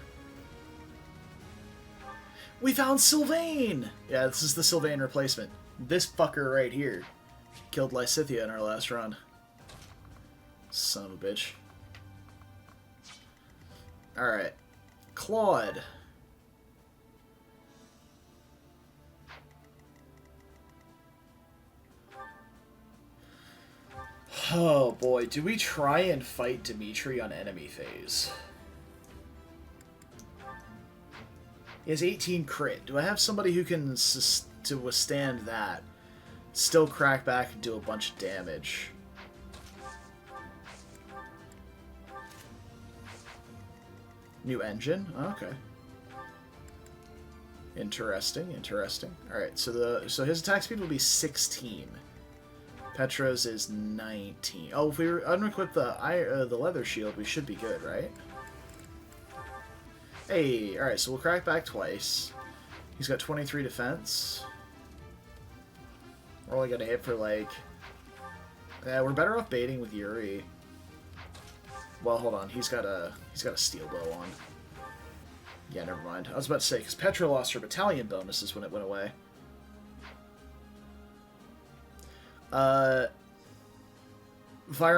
We found Sylvain! Yeah, this is the Sylvain replacement. This fucker right here killed Lysithea in our last run. Son of a bitch. Alright. Claude. Oh boy, do we try and fight Dimitri on enemy phase? He has 18 crit. Do I have somebody who can to withstand that? Still crack back and do a bunch of damage. New engine? Oh, okay. Interesting, interesting. Alright, so his attack speed will be 16. Petra's is 19. Oh, if we unequip the leather shield, we should be good, right? Hey, alright, so we'll crack back twice. He's got 23 defense. We're only gonna hit for like... Yeah, we're better off baiting with Yuri. Well, hold on, he's got a steel bow on. Yeah, never mind. I was about to say, because Petra lost her battalion bonuses when it went away. Fire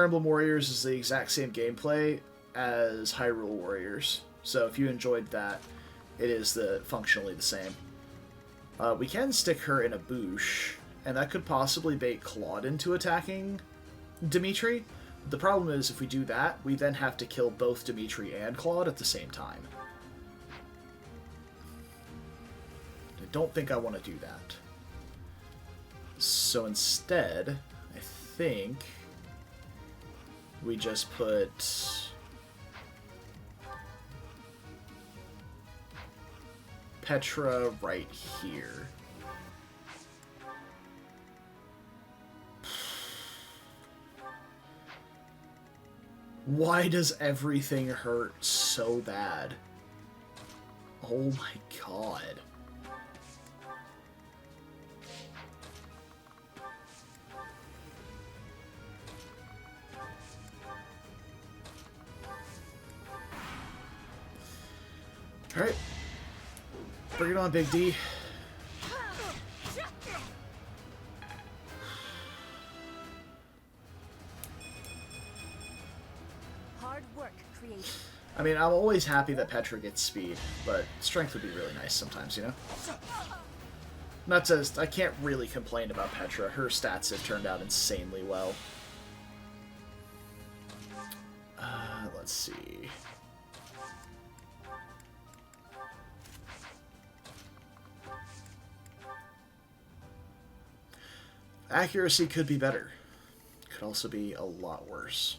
Emblem Warriors is the exact same gameplay as Hyrule Warriors. So if you enjoyed that, it is functionally the same. We can stick her in a bush, and that could possibly bait Claude into attacking Dimitri. The problem is, if we do that, we then have to kill both Dimitri and Claude at the same time. I don't think I want to do that. So instead, I think we just put... Petra right here. Why does everything hurt so bad? Oh my god. Alright. Bring it on, Big D. Hard work created. I mean, I'm always happy that Petra gets speed, but strength would be really nice sometimes, you know? Not to... I can't really complain about Petra. Her stats have turned out insanely well. Let's see... Accuracy could be better. Could also be a lot worse.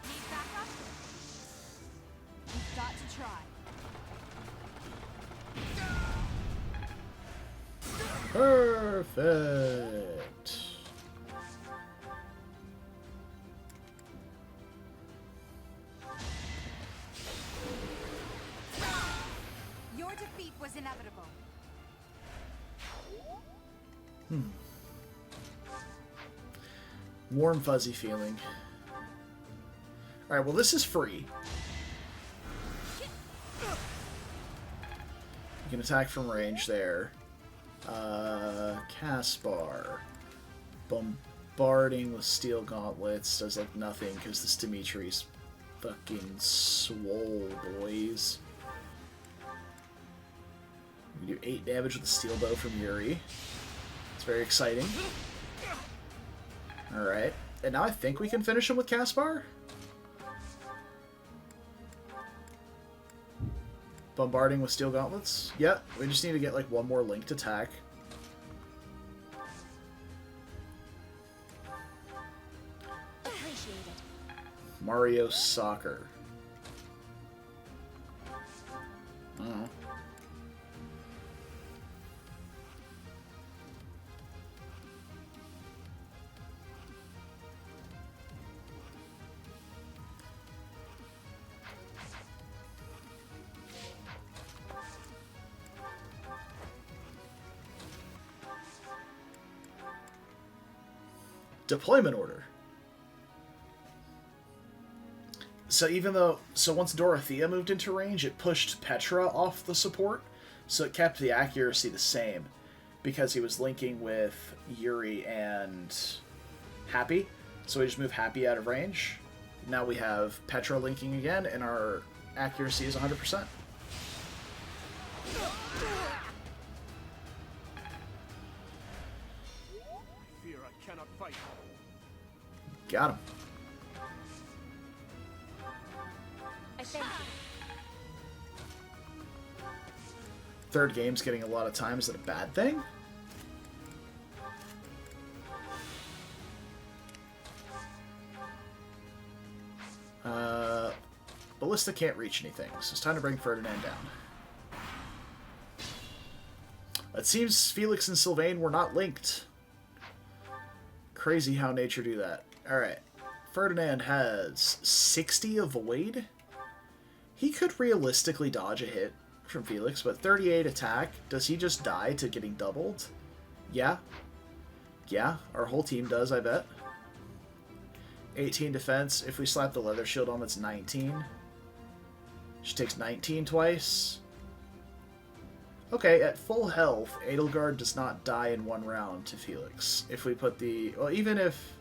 Need backup? We've got to try. Perfect. Your defeat was inevitable. Warm, fuzzy feeling. Alright, well this is free. You can attack from range there. Caspar. Bombarding with steel gauntlets does like nothing because this Dimitri's fucking swole, boys. You do 8 damage with the steel bow from Yuri. It's very exciting. Alright. And now I think we can finish him with Caspar? Bombarding with steel gauntlets? Yeah, we just need to get like one more linked attack. Appreciate it. Mario Soccer. I don't know. Deployment order. So once Dorothea moved into range, it pushed Petra off the support, so it kept the accuracy the same, because he was linking with Yuri and Happy, so we just moved Happy out of range. Now we have Petra linking again, and our accuracy is 100%. Fear I cannot fight. Got him. I thank you. Third game's getting a lot of time. Is that a bad thing? Ballista can't reach anything, so it's time to bring Ferdinand down. It seems Felix and Sylvain were not linked. Crazy how nature do that. Alright. Ferdinand has 60 avoid. He could realistically dodge a hit from Felix, but 38 attack. Does he just die to getting doubled? Yeah. Yeah, our whole team does, I bet. 18 defense. If we slap the leather shield on, that's 19. She takes 19 twice. Okay, at full health, Edelgard does not die in one round to Felix. If we put the... Well, even if...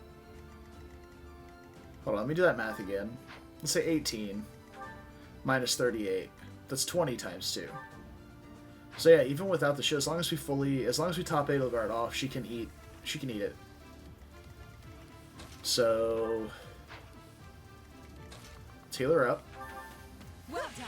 Hold on, let me do that math again. Let's say 18 minus 38. That's 20 times 2. So yeah, even without the shield, as long as we top Edelgard off, she can eat it. So... Let's heal her up. Well done.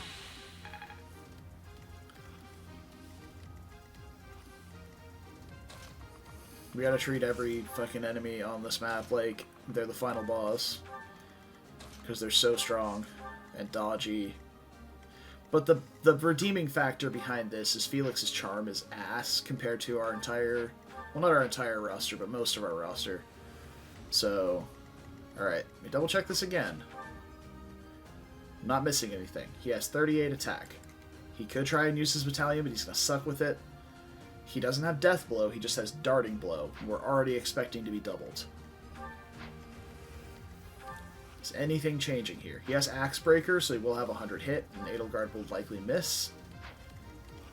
We gotta treat every fucking enemy on this map like they're the final boss. Because they're so strong and dodgy. But the redeeming factor behind this is Felix's charm is ass compared to our entire... Well, not our entire roster, but most of our roster. So, alright. Let me double check this again. I'm not missing anything. He has 38 attack. He could try and use his battalion, but he's gonna suck with it. He doesn't have Death Blow, he just has Darting Blow. We're already expecting to be doubled. Is anything changing here? He has Axe Breaker, so he will have 100 hit, and Edelgard will likely miss.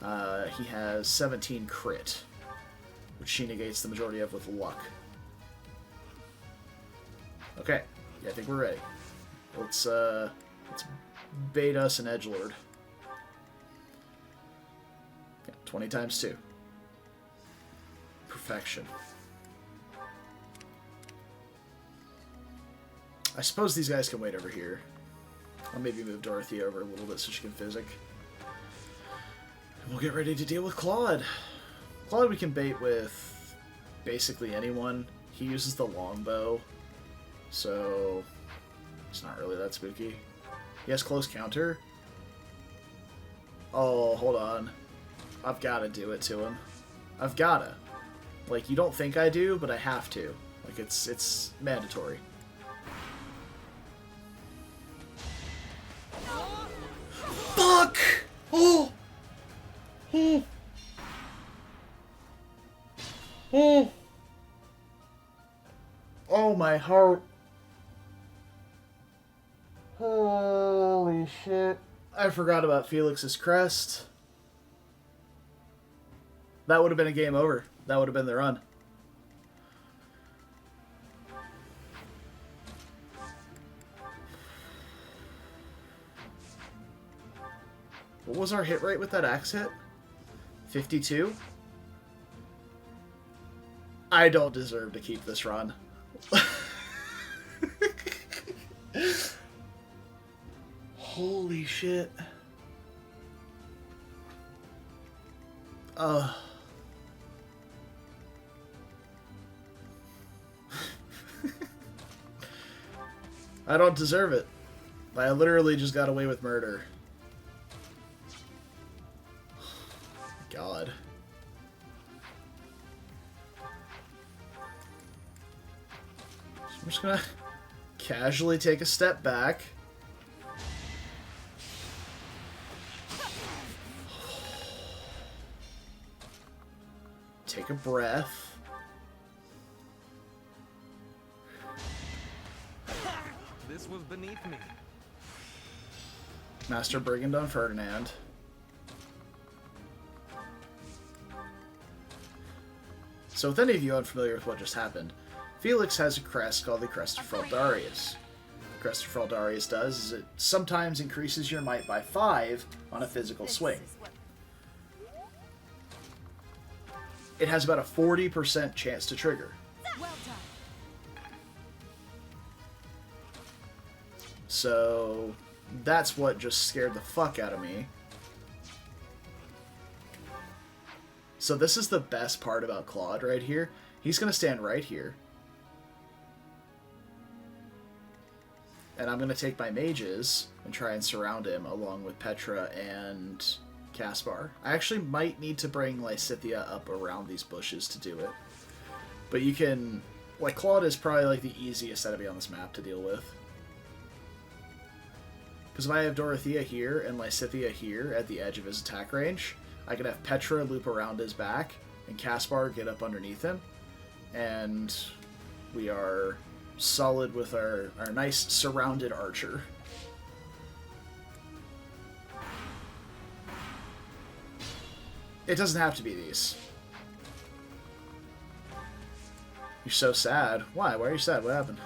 He has 17 crit, which she negates the majority of with luck. Okay, yeah, I think we're ready. Let's bait us an edgelord. Yeah, 20 times 2. Perfection. I suppose these guys can wait over here. I'll maybe move Dorothy over a little bit so she can physic. And we'll get ready to deal with Claude. Claude we can bait with basically anyone. He uses the longbow, so it's not really that spooky. He has close counter. Oh, hold on. I've got to do it to him. I've got to. Like, you don't think I do, but I have to. Like, it's mandatory. Fuck! Oh! Oh! Oh! Oh, my heart. Holy shit. I forgot about Felix's crest. That would have been a game over. That would have been the run. What was our hit rate with that axe hit? 52? I don't deserve to keep this run. Holy shit. I don't deserve it. I literally just got away with murder. God. So I'm just gonna casually take a step back. Take a breath. This was beneath me. Master Brigand on Ferdinand. So with any of you unfamiliar with what just happened, Felix has a crest called the Crest of Fraldarius. The Crest of Fraldarius does is it sometimes increases your might by 5 on a physical swing. It has about a 40% chance to trigger. Well done. So that's what just scared the fuck out of me. So this is the best part about Claude right here. He's going to stand right here. And I'm going to take my mages and try and surround him along with Petra and Caspar. I actually might need to bring Lysithea up around these bushes to do it. But you can... Like, Claude is probably like the easiest enemy on this map to deal with. Because if I have Dorothea here and Lysithea here at the edge of his attack range, I can have Petra loop around his back and Caspar get up underneath him. And we are solid with our nice surrounded archer. It doesn't have to be these. You're so sad. Why? Why are you sad? What happened?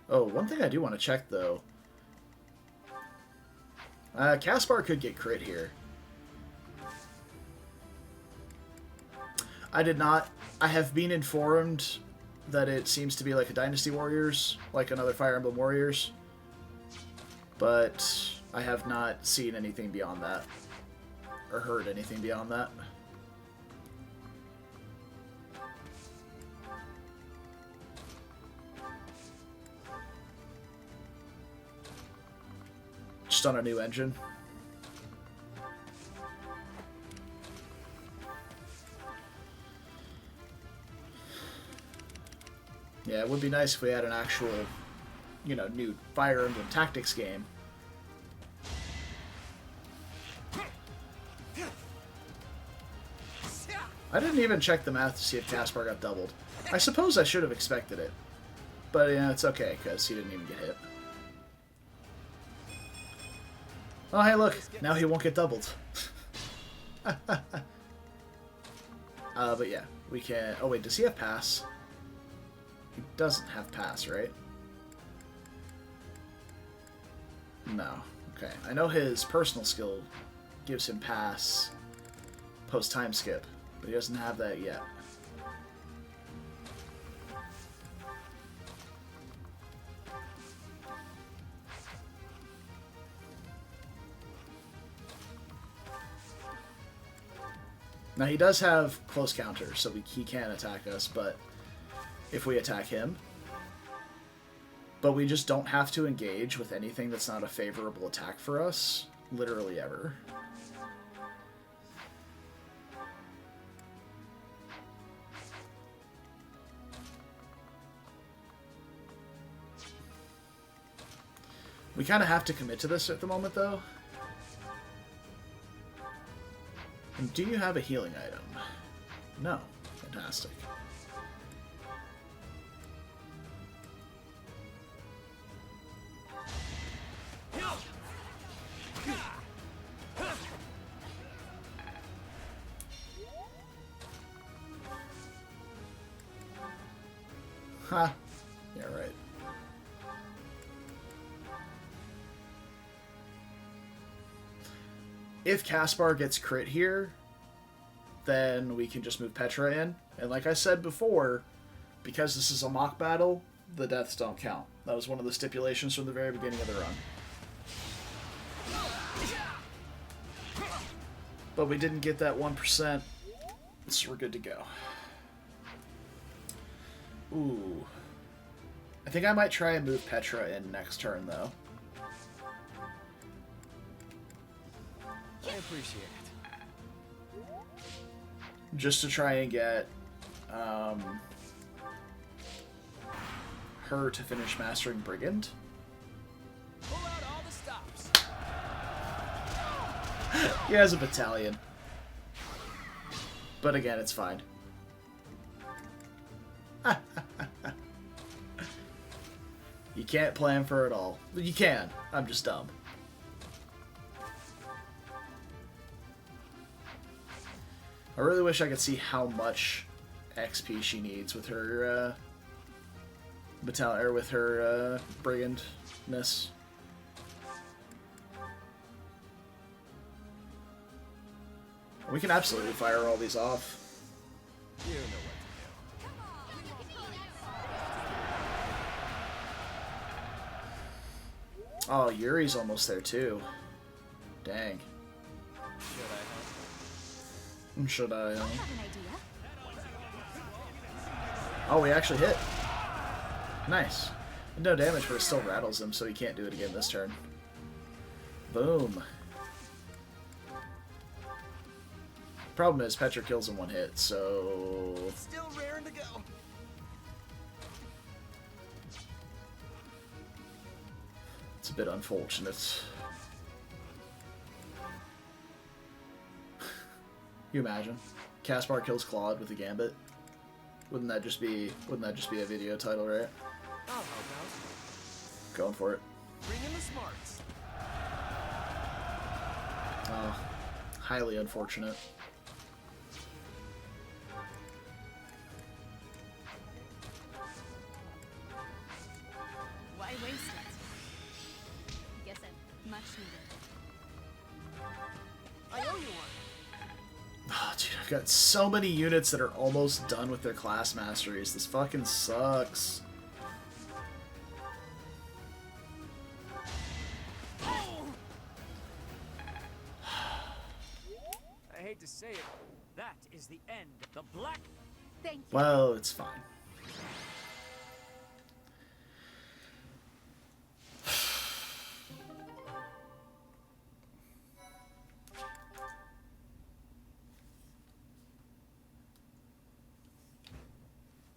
Oh, one thing I do want to check, though. Caspar could get crit here. I did not. I have been informed that it seems to be like a Dynasty Warriors, like another Fire Emblem Warriors. But I have not seen anything beyond that. Or heard anything beyond that. Just on a new engine. Yeah, it would be nice if we had an actual, you know, new Fire Emblem Tactics game. I didn't even check the math to see if Caspar got doubled. I suppose I should have expected it. But, yeah, it's okay, because he didn't even get hit. Oh, hey, look. Now he won't get doubled. But yeah, we can... Oh, wait, does he have pass? He doesn't have pass, right? No. Okay. I know his personal skill gives him pass post-time skip, but he doesn't have that yet. Now, he does have close counter, so he can attack us, but if we attack him. But we just don't have to engage with anything that's not a favorable attack for us, literally ever. We kind of have to commit to this at the moment, though. And do you have a healing item? No. Fantastic. Ha! Yeah, right. If Caspar gets crit here, then we can just move Petra in. And like I said before, because this is a mock battle, the deaths don't count. That was one of the stipulations from the very beginning of the run. But we didn't get that 1%, so we're good to go. Ooh. I think I might try and move Petra in next turn, though. I appreciate it. Just to try and get her to finish Mastering Brigand. He has a battalion. But again, it's fine. You can't plan for it all. You can. I'm just dumb. I really wish I could see how much XP she needs with her battalion, or with her brigandness. We can absolutely fire all these off. You know what to do. Oh, Yuri's almost there too. Dang. Should I? I have an idea. Oh, we actually hit. Nice. No damage, but it still rattles him, so he can't do it again this turn. Boom. Problem is, Petra kills in one hit, so... Still raring to go. It's a bit unfortunate. You imagine? Caspar kills Claude with a gambit. Wouldn't that just be a video title, right? I'll help out. Going for it. Bring in the smarts. Oh, highly unfortunate. Why waste it? Guess I'm much needed. I owe you one. Oh, dude, I've got so many units that are almost done with their class masteries. This fucking sucks. I hate to say it, that is the end. The black. Thank you. Well, it's fine.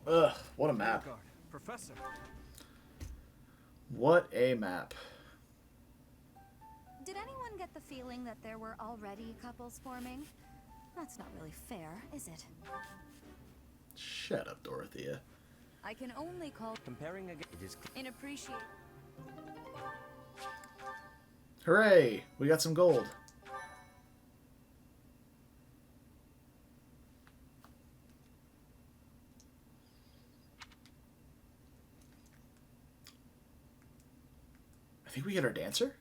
Ugh, what a map. Guard, Professor. What a map. Did anyone get the feeling that there were already couples forming? That's not really fair, is it? Shut up, Dorothea. I can only call Comparing again. It is inappreciate. Hooray! We got some gold. I think we get our dancer?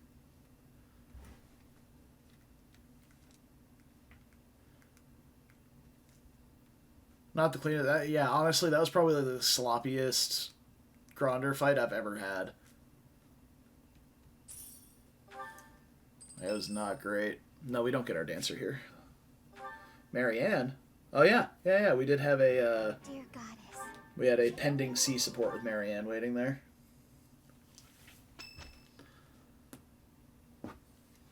Not the cleanest. That, yeah, honestly, that was probably the sloppiest Gronder fight I've ever had. It was not great. No, we don't get our dancer here. Marianne? Oh, yeah. Yeah, we did have a, Dear goddess. we had a pending C support with Marianne waiting there.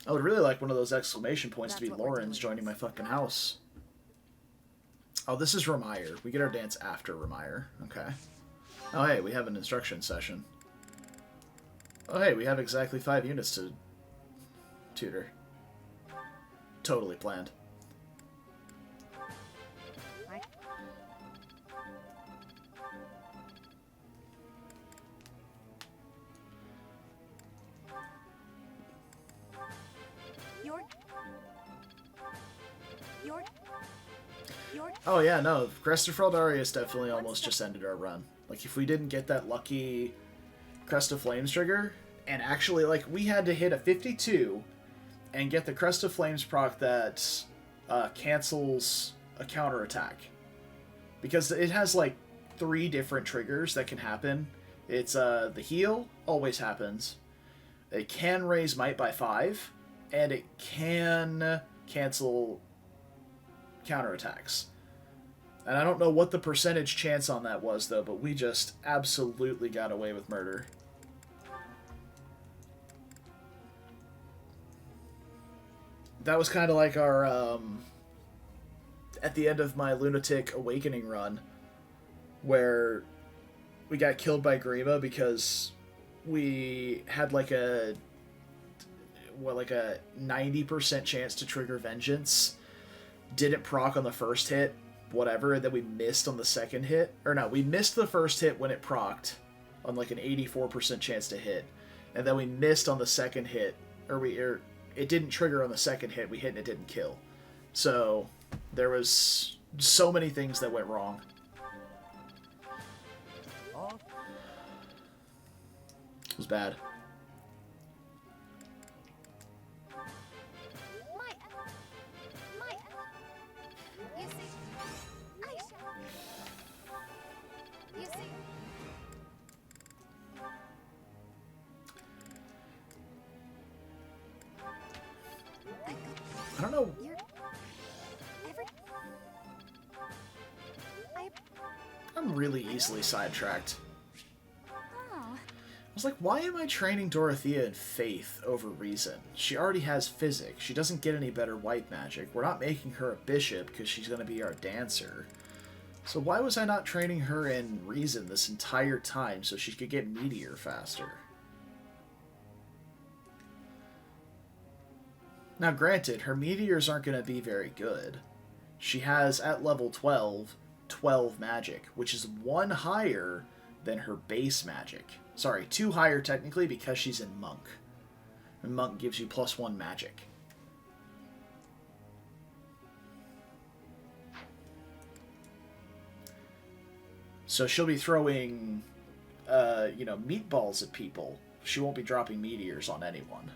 I would really like one of those exclamation points to be That's what we're Lauren's doing. joining my fucking house. Oh, this is Remire. We get our dance after Remire. Okay. Oh, hey, we have an instruction session. Oh, hey, we have exactly 5 units to tutor. Totally planned. Your Oh, yeah, no. Crest of Darius definitely almost just ended our run. Like, if we didn't get that lucky Crest of Flames trigger, and actually, like, we had to hit a 52 and get the Crest of Flames proc that cancels a counterattack. Because it has, like, 3 different triggers that can happen. It's the heal, always happens. It can raise might by 5, and it can cancel counterattacks. And I don't know what the percentage chance on that was, though, but we just absolutely got away with murder. That was kind of like our, at the end of my Lunatic Awakening run, where we got killed by Grima because we had like a... like a 90% chance to trigger Vengeance. Didn't proc on the first hit, whatever, and then we missed on the second hit. Or no, we missed the first hit when it procced on like an 84% chance to hit. And then we missed on the second hit, or it didn't trigger on the second hit, we hit and it didn't kill. So there was so many things that went wrong. It was bad. You see, I shall. You see. I don't know. I'm really easily sidetracked. I was like, why am I training Dorothea in Faith over Reason? She already has Physic. She doesn't get any better white magic. We're not making her a bishop because she's going to be our dancer. So why was I not training her in Reason this entire time so she could get Meteor faster? Now granted, her Meteors aren't going to be very good. She has, at level 12, 12 magic, which is 1 higher than her base magic. Sorry, 2 higher technically because she's in Monk. And Monk gives you +1 magic. So she'll be throwing, meatballs at people. She won't be dropping meteors on anyone.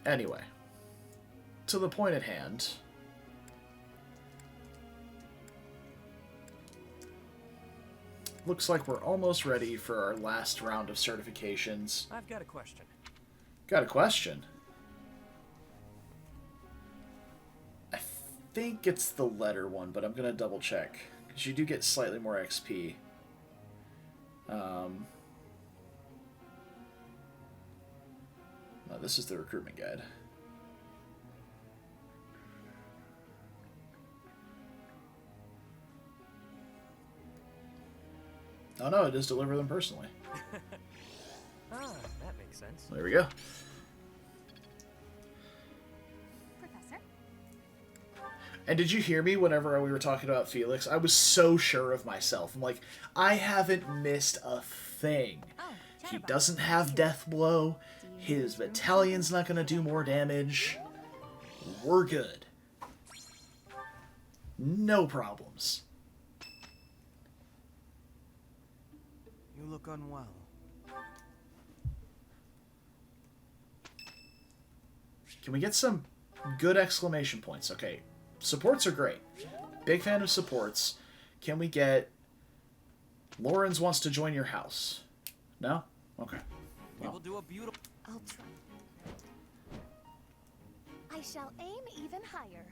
Anyway, to the point at hand. Looks like we're almost ready for our last round of certifications. I've got a question. Got a question? I think it's the letter one, but I'm going to double check. Because you do get slightly more XP. No, this is the recruitment guide. Oh no, it does deliver them personally. Ah, that makes sense. There we go. Professor? And did you hear me whenever we were talking about Felix? I was so sure of myself. I'm like, I haven't missed a thing. He doesn't have Death Blow. His battalion's not going to do more damage. We're good. No problems. You look unwell. Can we get some good exclamation points? Okay, supports are great. Big fan of supports. Can we get... Lawrence wants to join your house. No? Okay. We will do a beautiful... I'll try. I shall aim even higher.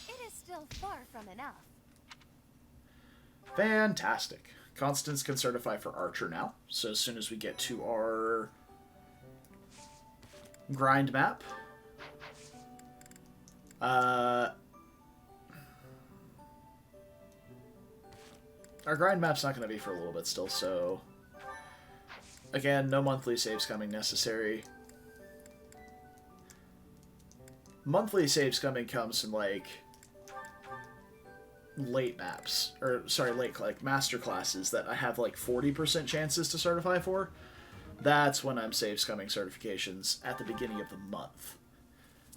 It is still far from enough. Fantastic. Constance can certify for Archer now. So as soon as we get to our grind map, our grind map's not going to be for a little bit still, so again, no monthly saves coming necessary. Monthly saves coming comes in like late maps, or sorry, late like master classes that I have like 40% chances to certify for. That's when I'm saves coming certifications at the beginning of the month,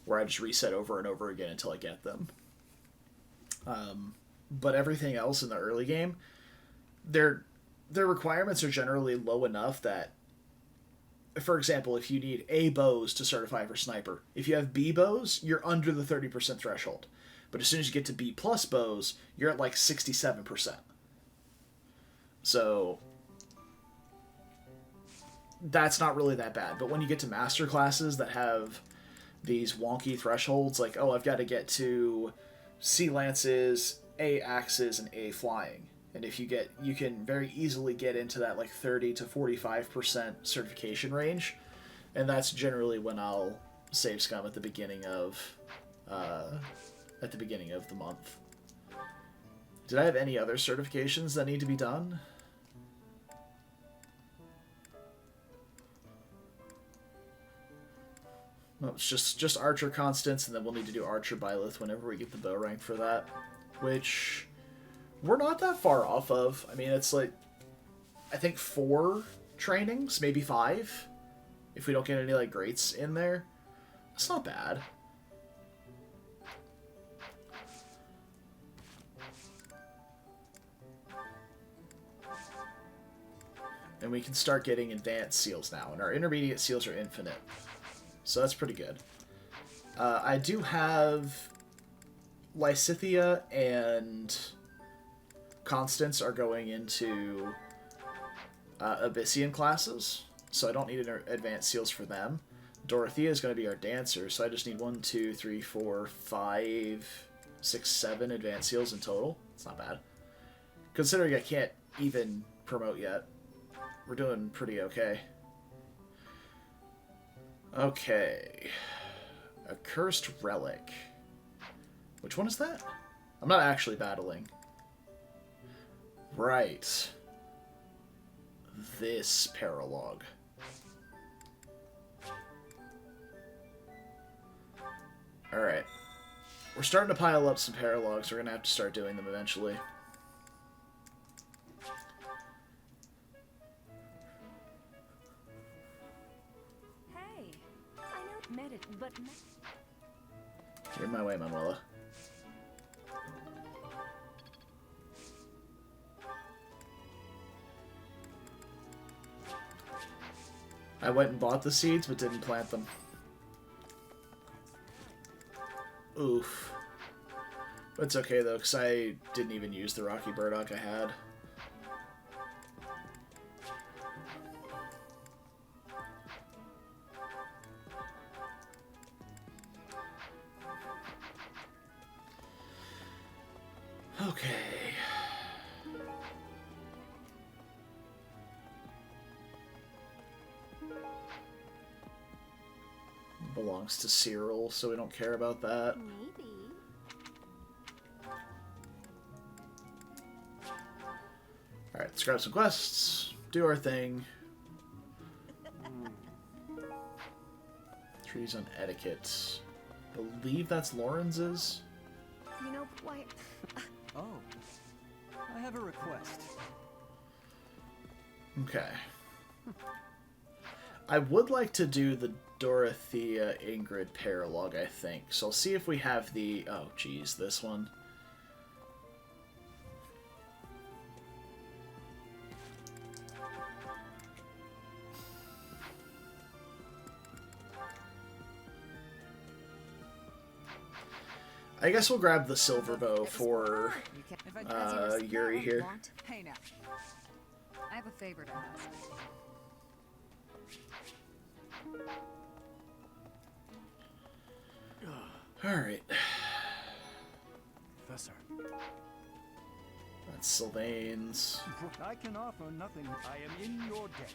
where I just reset over and over again until I get them. But everything else in the early game, their requirements are generally low enough that, for example, if you need A bows to certify for sniper, if you have B bows, you're under the 30% threshold. But as soon as you get to B plus bows, you're at like 67%. So that's not really that bad. But when you get to master classes that have these wonky thresholds, like, oh, I've got to get to C lances, A axes, and A flying. And if you get, you can very easily get into that like 30 to 45% certification range. And that's generally when I'll save scum at the beginning of the month. Did I have any other certifications that need to be done? No, it's just Archer Constants, and then we'll need to do Archer Byleth whenever we get the bow rank for that. Which, we're not that far off of. I mean, it's like, I think 4 trainings, maybe 5, if we don't get any, like, greats in there. That's not bad. And we can start getting advanced seals now, and our intermediate seals are infinite. So that's pretty good. I do have Lysithea and Constance are going into Abyssian classes, so I don't need advanced seals for them. Dorothea is going to be our dancer, so I just need 1, 2, 3, 4, 5, 6, 7 advanced seals in total. It's not bad. Considering I can't even promote yet, we're doing pretty okay. Okay. A cursed relic. Which one is that? I'm not actually battling. Right. This paralogue. Alright. We're starting to pile up some paralogues. We're going to have to start doing them eventually. Hey, I know met it, but You're in my way, Manuela. I went and bought the seeds, but didn't plant them. Oof. But it's okay, though, because I didn't even use the Rocky Burdock I had. Okay. Belongs to Cyril, so we don't care about that. Maybe. Alright, let's grab some quests, do our thing. Trees on etiquette. Believe that's Lawrence's. you know why? Oh, I have a request. Okay. I would like to do the Dorothea Ingrid paralogue, I think. So I'll see if we have the... Oh, geez, this one. I guess we'll grab the silver bow for Yuri here. Hey now. I have a favor to ask. Alright. Professor. That's Sylvain's. I can offer nothing. I am in your debt.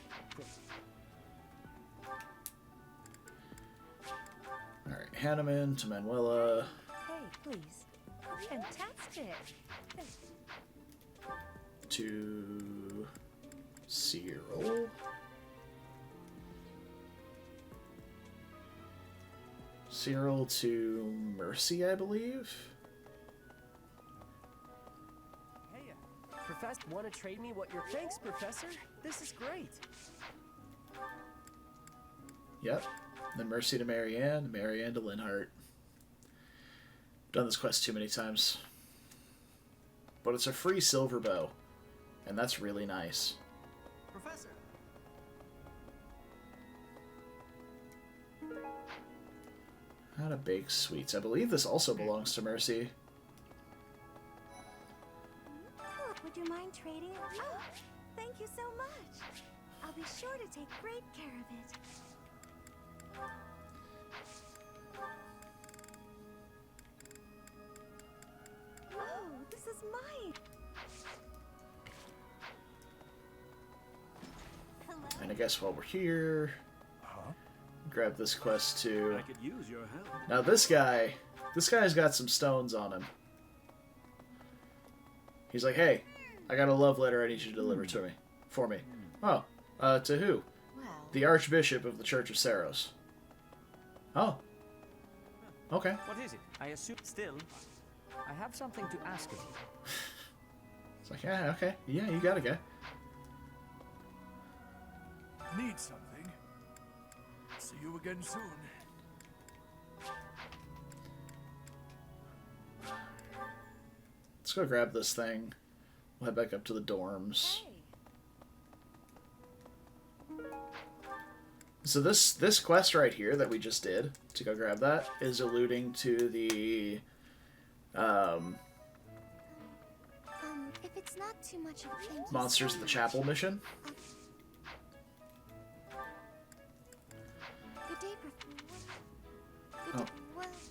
Alright, Hanneman to Manuela. Hey, please. Fantastic. To Cyril. Cyril to Mercy, I believe. Hey, Professor, want to trade me what you're... Thanks, Professor. This is great. Yep. Then Mercy to Marianne, Marianne to Linhart. Done this quest too many times. But it's a free silver bow. And that's really nice. Professor. How to bake sweets. I believe this also belongs to Mercy. Would you mind trading it? Oh, thank you so much. I'll be sure to take great care of it. Oh, this is mine. Hello? And I guess while we're here, grab this quest too. I could use your help. Now this guy's got some stones on him. He's like, hey, I got a love letter I need you to deliver to me. For me. Oh, to who? Well, The Archbishop of the Church of Saros. Oh. Okay. What is it? I assume still. I have something to ask of you. It's like, yeah, okay. Yeah, you gotta go. Need something? See you again soon. Let's go grab this thing. We'll head back up to the dorms. So this quest right here that we just did to go grab that is alluding to the If it's not too much of a thank you Monsters so at the much. Chapel mission. Good day, Oh. Well, yes.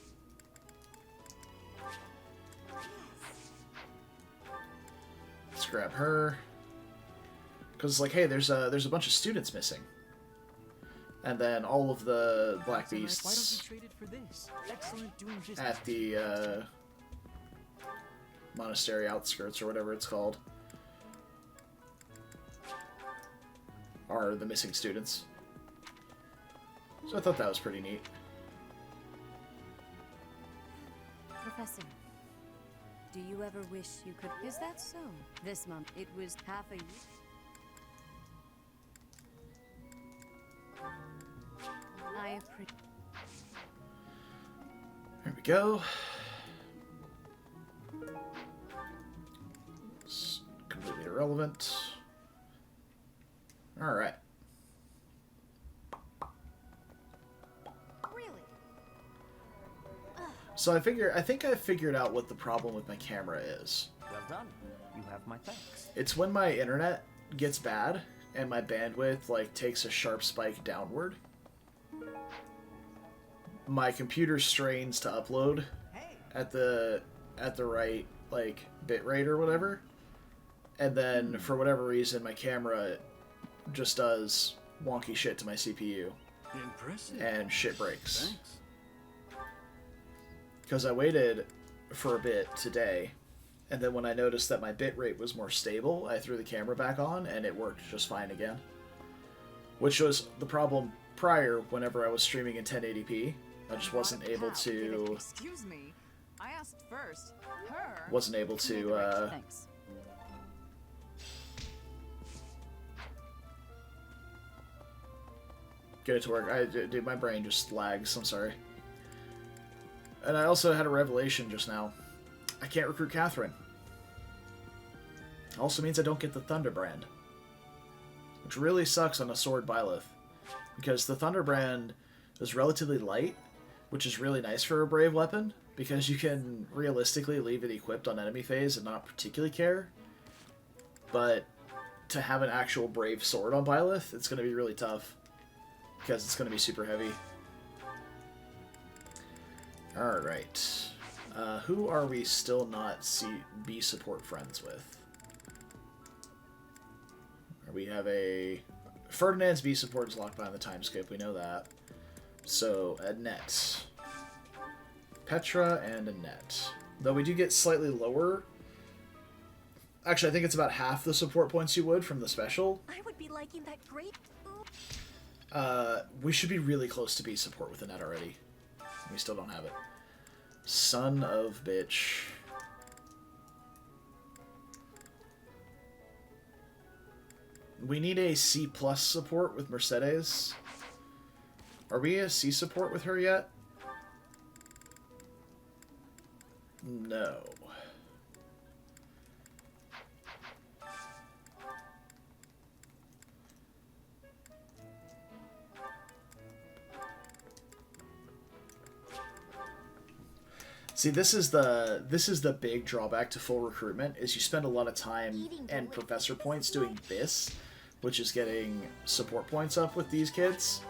Let's grab her. Because it's like, hey, there's a bunch of students missing. And then all of the black Why don't beasts we trade it for this? Excellent doing business. at the monastery outskirts or whatever it's called are the missing students. So I thought that was pretty neat. Professor, do you ever wish you could... Is that so? This month, it was half a year. I appreciate... There we go. It's completely irrelevant. Alright. Really? So I think I figured out what the problem with my camera is. Well done. You have my thanks. It's when my internet gets bad and my bandwidth like takes a sharp spike downward. My computer strains to upload at the right like bit rate or whatever, and then for whatever reason my camera just does wonky shit to my CPU Impressive. and shit breaks. Thanks. Because I waited for a bit today, and then when I noticed that my bit rate was more stable, I threw the camera back on and it worked just fine again. Which was the problem prior whenever I was streaming in 1080p. I just wasn't able to... Excuse me. I asked first. Her. Wasn't able to, Thanks. get it to work. Dude, my brain just lags. I'm sorry. And I also had a revelation just now. I can't recruit Catherine. Also means I don't get the Thunderbrand. Which really sucks on a sword Byleth. Because the Thunderbrand is relatively light, which is really nice for a brave weapon, because you can realistically leave it equipped on enemy phase and not particularly care. But to have an actual brave sword on Byleth, it's going to be really tough, because it's going to be super heavy. Alright. Who are we still not B support friends with? We have a... Ferdinand's B support is locked behind the time skip, we know that. So, Annette. Petra and Annette. Though we do get slightly lower... Actually, I think it's about half the support points you would from the special. I would be liking that great. We should be really close to B support with Annette already. We still don't have it. Son of bitch. We need a C+ support with Mercedes. Are we a C support with her yet? No. See, this is the big drawback to full recruitment, is you spend a lot of time and professor points doing this, which is getting support points up with these kids.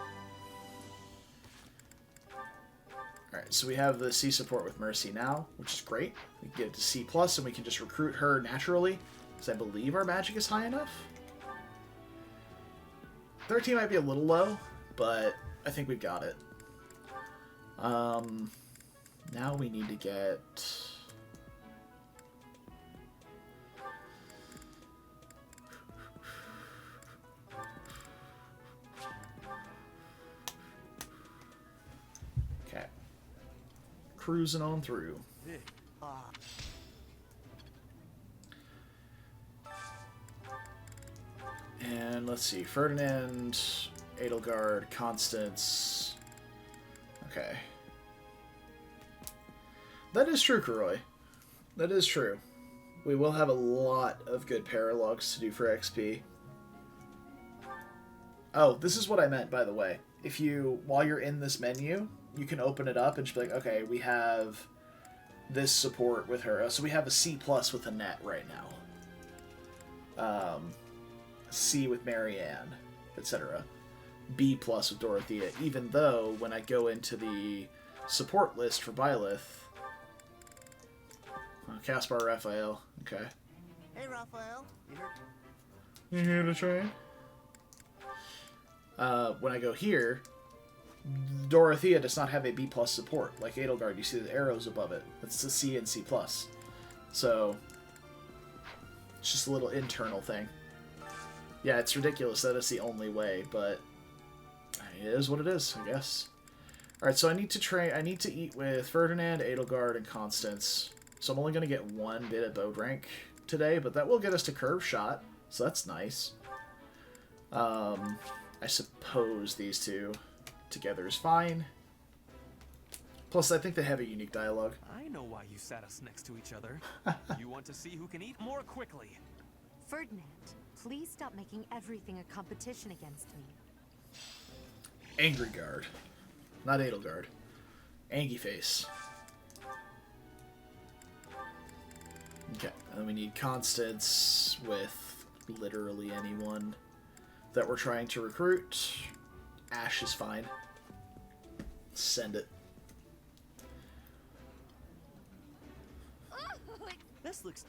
Alright, so we have the C support with Mercy now, which is great. We can get it to C+, and we can just recruit her naturally, because I believe our magic is high enough. 13 might be a little low, but I think we've got it. Now we need to get... cruising on through. And let's see, Ferdinand, Edelgard, Constance. Okay. That is true, Kuroi. That is true. We will have a lot of good paralogues to do for XP. Oh, this is what I meant, by the way. If you, while you're in this menu, you can open it up and just be like, okay, we have this support with her. So we have a C+ with Annette right now. C with Marianne, etc. B+ with Dorothea, even though when I go into the support list for Byleth... Caspar Raphael, okay. Hey, Raphael. You here to train? When I go here, Dorothea does not have a B+ support. Like Edelgard, you see the arrows above it. That's the C and C+. So, it's just a little internal thing. Yeah, it's ridiculous that it's the only way, but it is what it is, I guess. Alright, so I need to eat with Ferdinand, Edelgard, and Constance. So I'm only going to get one bit of bow rank today, but that will get us to curve shot, so that's nice. I suppose these two together is fine. Plus, I think they have a unique dialogue. I know why you sat us next to each other. You want to see who can eat more quickly. Ferdinand, please stop making everything a competition against me. Angry Guard. Not Edelgard. Angie Face. Okay, and then we need Constance with literally anyone that we're trying to recruit. Ash is fine. Send it. This looks...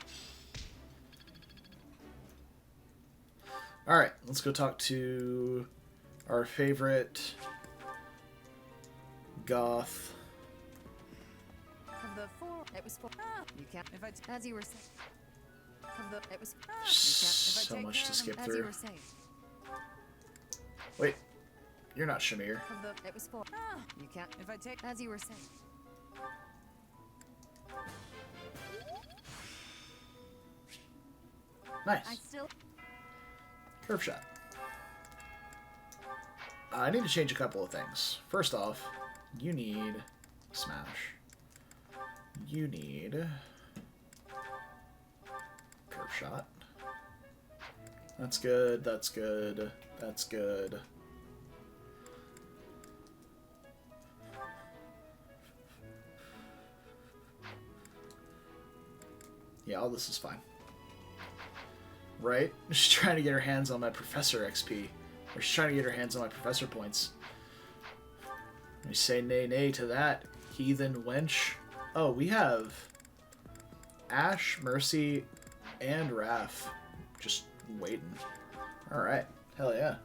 Alright, let's go talk to our favorite goth. Of the four, it was four. You can't. If I, as you were saying. Of the, it was. You can't. If I So take much to care of skip them, through. As you were saying. Wait, you're not Shamir. Of the, it was four. You can't. If I take, as you were saying. Nice. I still. Curve shot. I need to change a couple of things. First off, you need smash. You need curve shot. That's good, that's good, that's good. Yeah, all this is fine. Right? She's trying to get her hands on my professor XP. Or she's trying to get her hands on my professor points. I say nay nay to that, heathen wench. Oh, we have Ash, Mercy, and Raph just waiting. Alright. Hell yeah.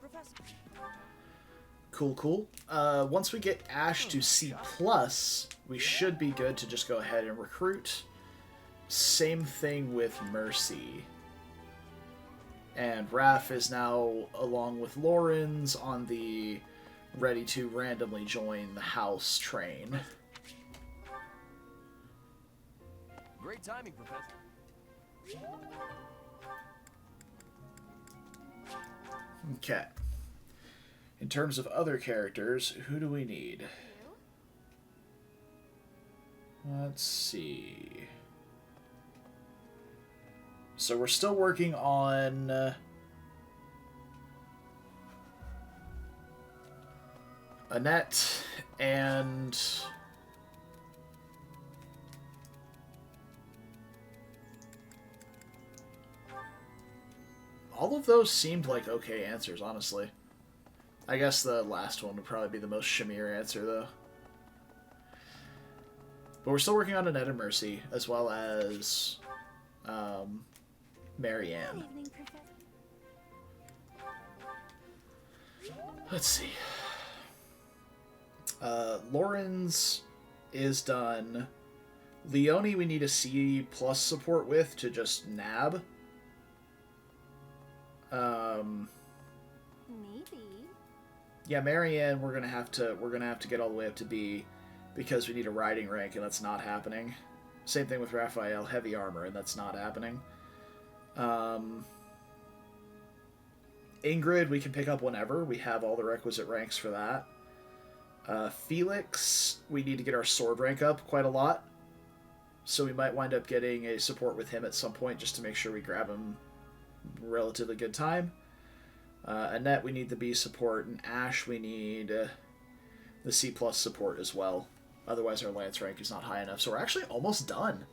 Professor. Cool, cool. Once we get Ash to C+, we should be good to just go ahead and recruit. Same thing with Mercy. And Raph is now, along with Lawrence, on the ready to randomly join the house train. Great timing, Professor. Okay. In terms of other characters, who do we need? Let's see. So we're still working on Annette and all of those seemed like okay answers, honestly. I guess the last one would probably be the most Shamir answer, though. But we're still working on Annette and Mercy, as well as Marianne. Good evening, Professor. Let's see. Lawrence is done. Leonie we need a C+ support with to just nab. Maybe. Yeah, Marianne, we're gonna have to get all the way up to B, because we need a riding rank, and that's not happening. Same thing with Raphael, heavy armor, and that's not happening. Ingrid, we can pick up whenever. We have all the requisite ranks for that. Felix, we need to get our sword rank up quite a lot. So we might wind up getting a support with him at some point just to make sure we grab him relatively good time. Annette, we need the B support, and Ash, we need the C+ support as well. Otherwise, our Lance rank is not high enough. So we're actually almost done,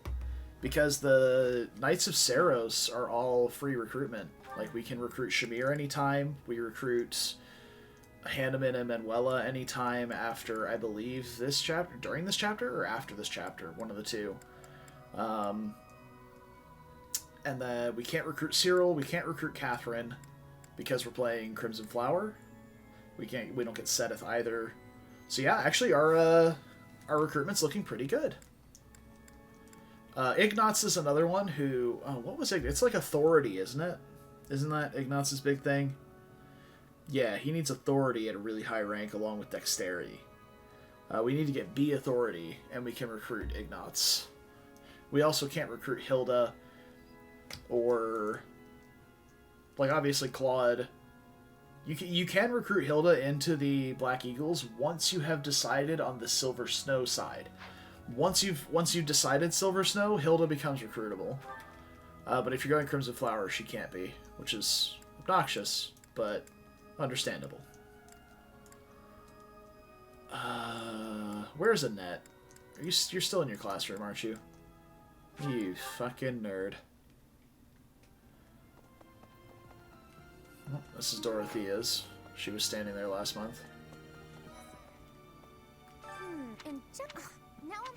because the Knights of Saros are all free recruitment. Like, we can recruit Shamir anytime. We recruit Hanneman and Manuela anytime after, I believe, this chapter, during this chapter, or after this chapter, one of the two. And then we can't recruit Cyril, we can't recruit Catherine, because we're playing Crimson Flower. We don't get Seth either. So yeah, actually our recruitment's looking pretty good. Ignatz is another one who, what was it? It's like authority, isn't it? Isn't that Ignatz's big thing? Yeah, he needs authority at a really high rank along with dexterity. We need to get B authority, and we can recruit Ignatz. We also can't recruit Hilda, or, like, obviously Claude. You can recruit Hilda into the Black Eagles once you have decided on the Silver Snow side. Once you've decided Silver Snow, Hilda becomes recruitable. But if you're going Crimson Flower, she can't be, which is obnoxious, but understandable. Where's Annette? You're still in your classroom, aren't you? You fucking nerd. Oh, this is Dorothea's. She was standing there last month. And now I'm...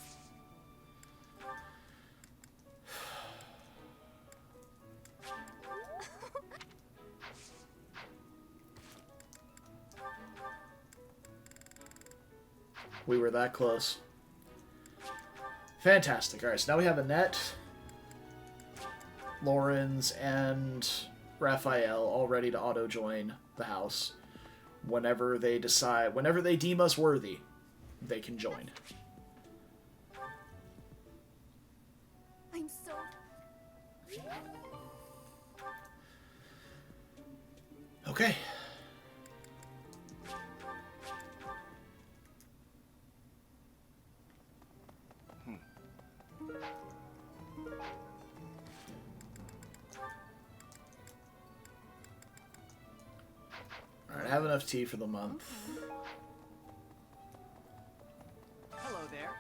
We were that close. Fantastic. Alright, so now we have Annette, Lawrence, and Raphael all ready to auto-join the house. Whenever they decide, whenever they deem us worthy, they can join. I'm so... Okay. Alright, I have enough tea for the month. Hello there.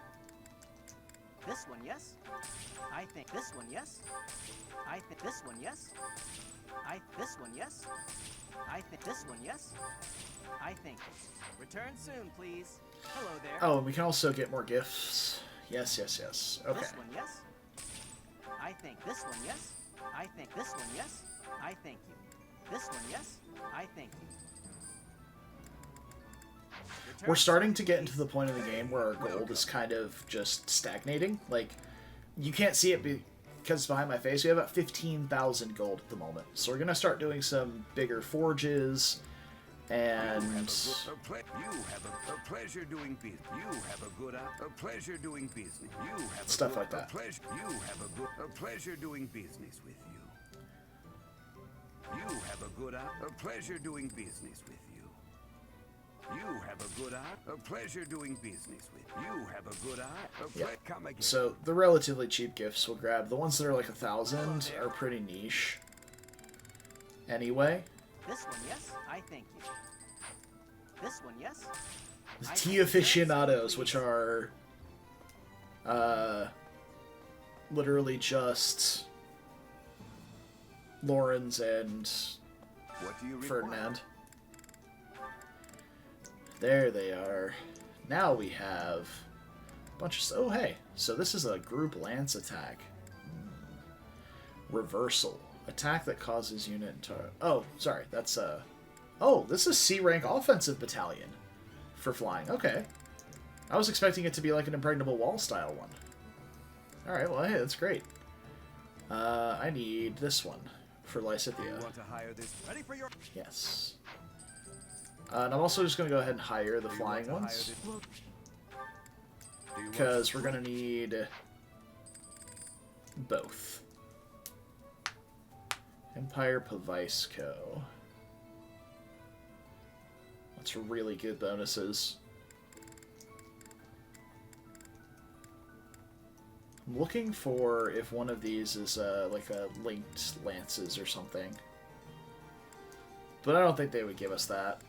This one, yes? I think this one, yes? I think this one, yes? This one, yes? I think this one, yes? I think. Return soon, please. Hello there. Oh, and we can also get more gifts. Yes, yes, yes. Okay. This one, yes? I think this one, yes? I think this one, yes? I thank you. This one, yes? I thank you. We're starting to get into the point of the game where our gold is kind of just stagnating. Like, you can't see it because it's behind my face. We have about 15,000 gold at the moment. So we're going to start doing some bigger forges and... You have a pleasure doing business. You have a pleasure doing business. You have stuff like that. You have a pleasure doing business with you. You have a pleasure doing business with you. You have a good eye. A pleasure doing business with you. You have a good eye. Yeah. Come again. So the relatively cheap gifts we'll grab. The ones that are like 1,000 are pretty niche. Anyway. This one, yes. I thank you. This one, yes. The tea aficionados, which are literally just Lawrence and Ferdinand. There they are. Now we have a bunch of... Oh, hey. So this is a group lance attack. Reversal. Attack that causes unit to... Oh, sorry. That's a... Oh, this is C-rank offensive battalion for flying. Okay. I was expecting it to be like an impregnable wall style one. Alright, well, hey, that's great. I need this one for Lysithea. Want to hire this? Ready for your... Yes. And I'm also just going to go ahead and hire the flying ones. Because we're going to need both. Empire Pavaisko. That's really good bonuses. I'm looking for if one of these is like a linked lances or something. But I don't think they would give us that.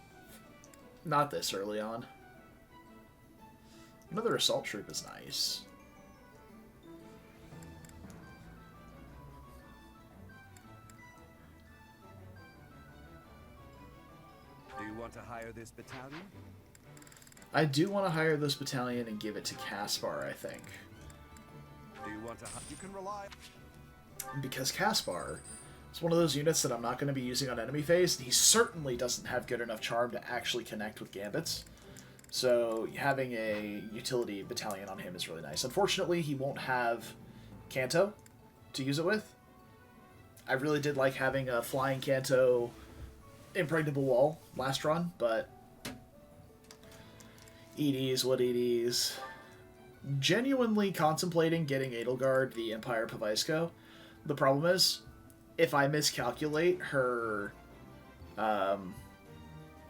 Not this early on. Another assault troop is nice. Do you want to hire this battalion? I do want to hire this battalion and give it to Caspar, I think. Do you want to? You can rely. Because Caspar is one of those units that I'm not going to be using on enemy phase, and he certainly doesn't have good enough charm to actually connect with gambits. So having a utility battalion on him is really nice. Unfortunately, he won't have Canto to use it with. I really did like having a flying Canto impregnable wall last run, but EDs, what EDs? Genuinely contemplating getting Edelgard the Empire Pavaisko. The problem is, if I miscalculate her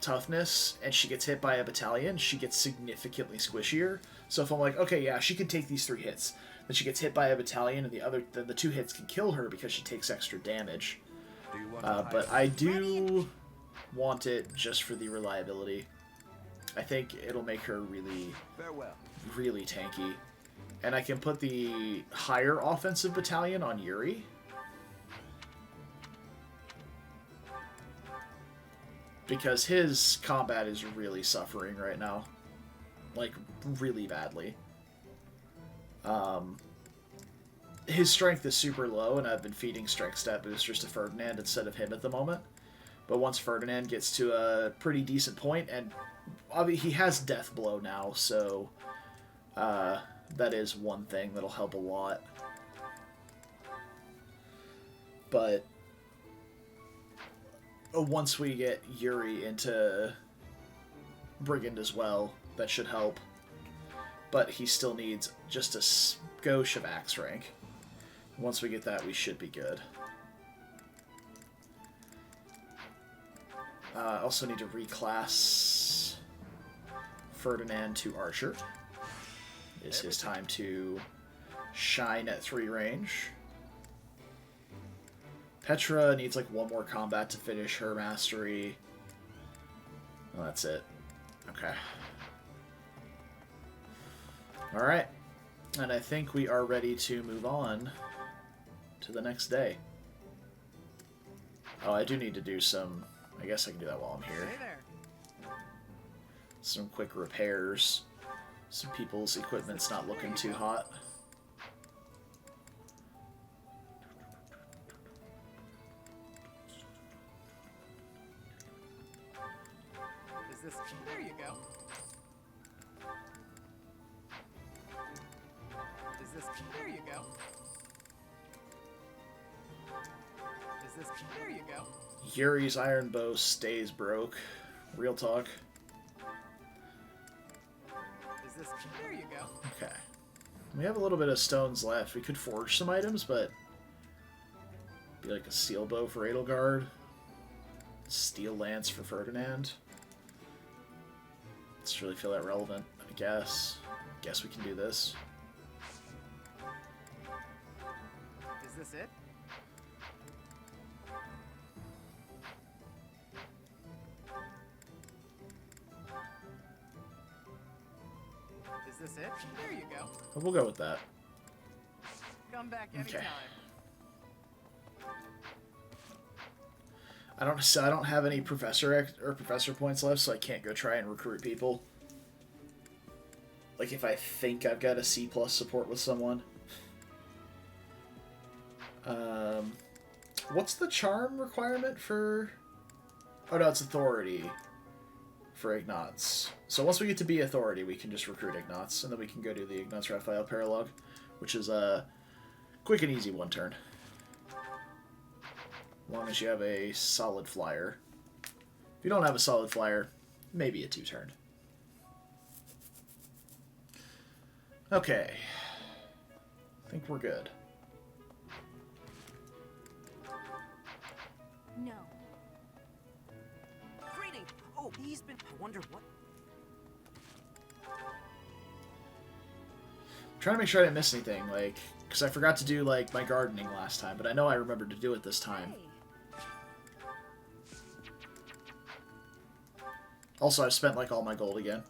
toughness and she gets hit by a battalion, she gets significantly squishier. So if I'm like, okay, yeah, she can take these 3 hits, then she gets hit by a battalion, and then the 2 hits can kill her because she takes extra damage. But I do want it just for the reliability. I think it'll make her really, really tanky. And I can put the higher offensive battalion on Yuri. Because his combat is really suffering right now. Like, really badly. His strength is super low, and I've been feeding strength stat boosters to Ferdinand instead of him at the moment. But once Ferdinand gets to a pretty decent point, and he has Death Blow now, so that is one thing that'll help a lot. But once we get Yuri into Brigand as well, that should help. But he still needs just a skosh of Axe rank. Once we get that, we should be good. Also need to reclass Ferdinand to Archer. It's his time to shine at 3 range. Petra needs like 1 more combat to finish her mastery. Well, that's it. Okay. Alright. And I think we are ready to move on to the next day. Oh, I do need to do some... I guess I can do that while I'm here. Hey there. Some quick repairs. Some people's equipment's not looking too hot. Is this... There you go. Is this... There you go. Is this... There you go. Yuri's iron bow stays broke. Real talk. Is this... There you go. Okay. We have a little bit of stones left. We could forge some items, but... Be like a steel bow for Edelgard. Steel lance for Ferdinand. Doesn't really feel that relevant, I guess. Guess we can do this. Is this it? Is this it? There you go. We'll go with that. Come back anytime. Okay. I don't have any professor points left, so I can't go try and recruit people. Like if I think I've got a C+ support with someone. What's the charm requirement for? Oh no, it's authority for Ignatz. So once we get to be authority, we can just recruit Ignatz, and then we can go do the Ignatz Raphael paralogue, which is a quick and easy 1 turn. As long as you have a solid flyer. If you don't have a solid flyer, maybe a 2-turn. Okay. I think we're good. No. Greeting! Oh, he's been... I wonder what... I'm trying to make sure I didn't miss anything, like, because I forgot to do, like, my gardening last time, but I know I remembered to do it this time. Also, I've spent, like, all my gold again.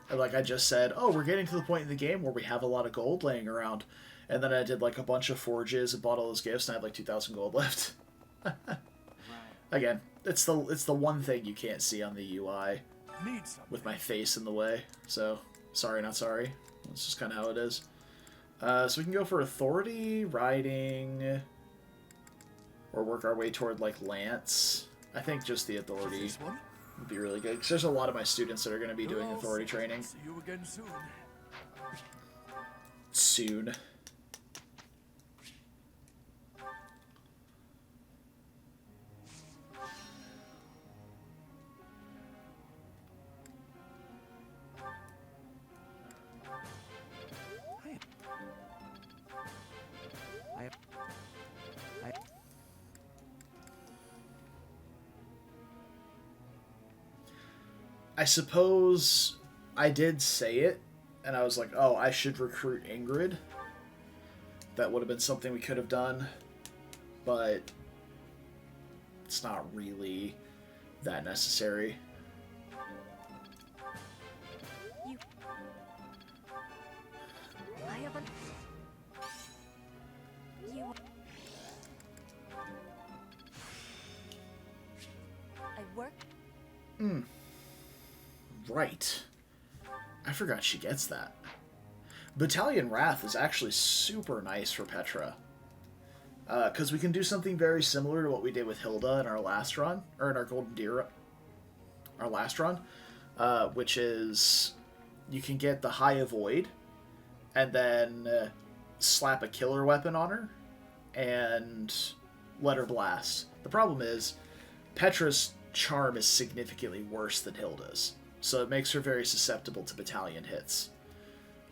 And, like I just said, oh, we're getting to the point in the game where we have a lot of gold laying around. And then I did, like, a bunch of forges and bought all those gifts, and I had, like, 2,000 gold left. Again, it's the one thing you can't see on the UI with my face in the way. So, sorry, not sorry. That's just kind of how it is. So we can go for authority, riding, or work our way toward, like, lance. I think just the authority would be really good, because there's a lot of my students that are going to be doing authority training. See you again soon. Soon. I suppose I did say it, and I was like, oh, I should recruit Ingrid. That would have been something we could have done, but it's not really that necessary. I haven't. You. I work. Right. I forgot she gets that. Battalion Wrath is actually super nice for Petra. Because we can do something very similar to what we did with Hilda in our last run, or in our Golden Deer, our last run, which is you can get the High Avoid, and then slap a killer weapon on her, and let her blast. The problem is, Petra's charm is significantly worse than Hilda's, so it makes her very susceptible to battalion hits.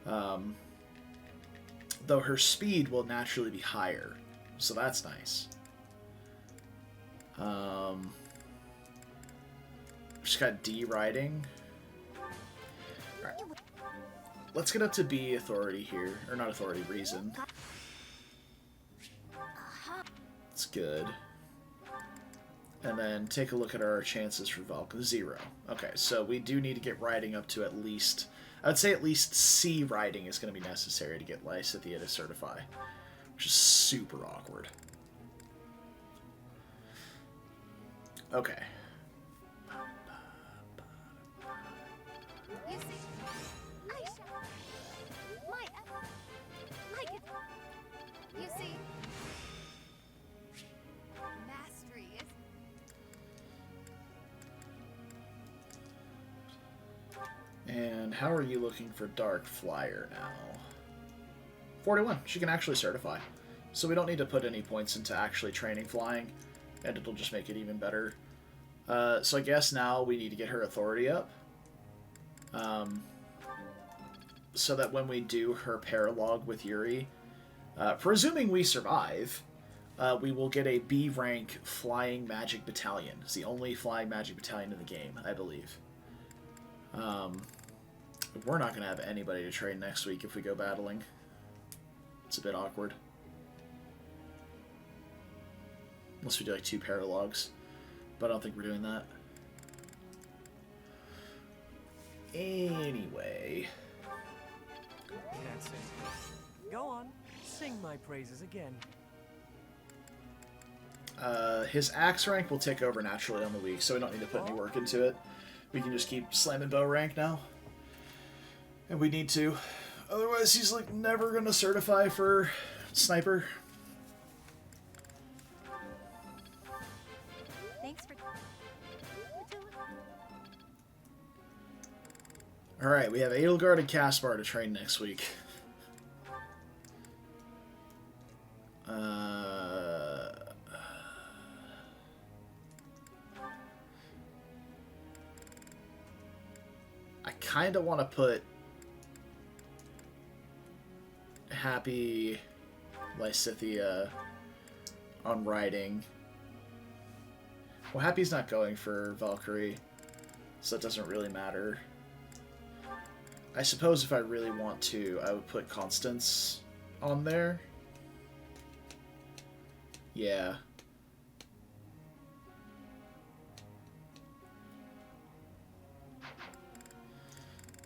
Though her speed will naturally be higher, so that's nice. Just got D riding. Alright. Let's get up to B authority here. Or not authority, reason. That's good. And then take a look at our chances for Valka. 0. Okay, so we do need to get riding up to at least... I would say at least C riding is going to be necessary to get Lysithea to certify. Which is super awkward. Okay. You see, Aisha, I could. You see, mastery is. And how are you looking for Dark Flyer now? 41. She can actually certify. So we don't need to put any points into actually training flying, and it'll just make it even better. So I guess now we need to get her authority up. So that when we do her paralogue with Yuri, presuming we survive, we will get a B rank flying magic battalion. It's the only flying magic battalion in the game, I believe. We're not going to have anybody to train next week if we go battling. It's a bit awkward. Unless we do like 2 paralogues. But I don't think we're doing that. Anyway. That's it. Go on. Sing my praises again. His axe rank will take over naturally on the week, so we don't need to put any work into it. We can just keep slamming bow rank now. And we need to. Otherwise, he's like never going to certify for sniper. Thanks for. Alright, we have Edelgard and Caspar to train next week. kind of want to put Happy Lysithea on riding. Well, Happy's not going for Valkyrie, so it doesn't really matter. I suppose if I really want to, I would put Constance on there. Yeah.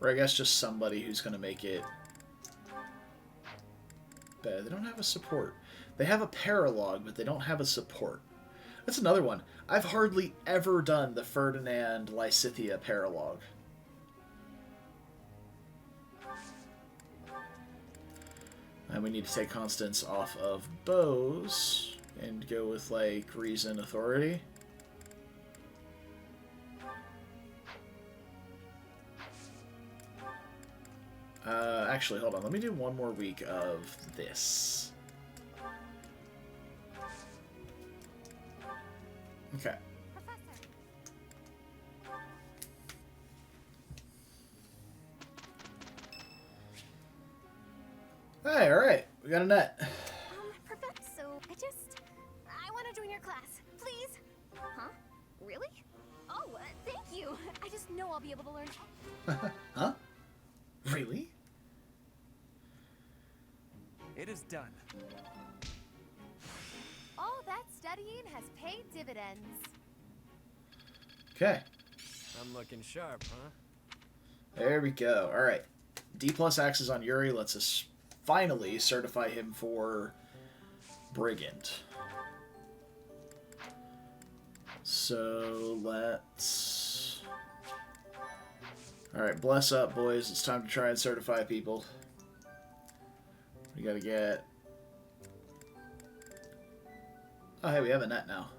Or I guess just somebody who's going to make it better. They don't have a support. They have a paralogue, but they don't have a support. That's another one. I've hardly ever done the Ferdinand Lysithea paralogue. And we need to take Constance off of bows and go with, like, reason, authority. Actually, hold on. Let me do one more week of this. Okay. Hey, alright. We got a net. Perfect. So, I want to join your class. Please? Huh? Really? Oh, thank you. I just know I'll be able to learn. Huh? Really? It is done. All that studying has paid dividends. Okay. I'm looking sharp, huh? There we go. Alright. D+ axes on Yuri lets us finally certify him for Brigand. So let's... Alright, bless up, boys. It's time to try and certify people. We gotta get... Oh, hey, we have a net now.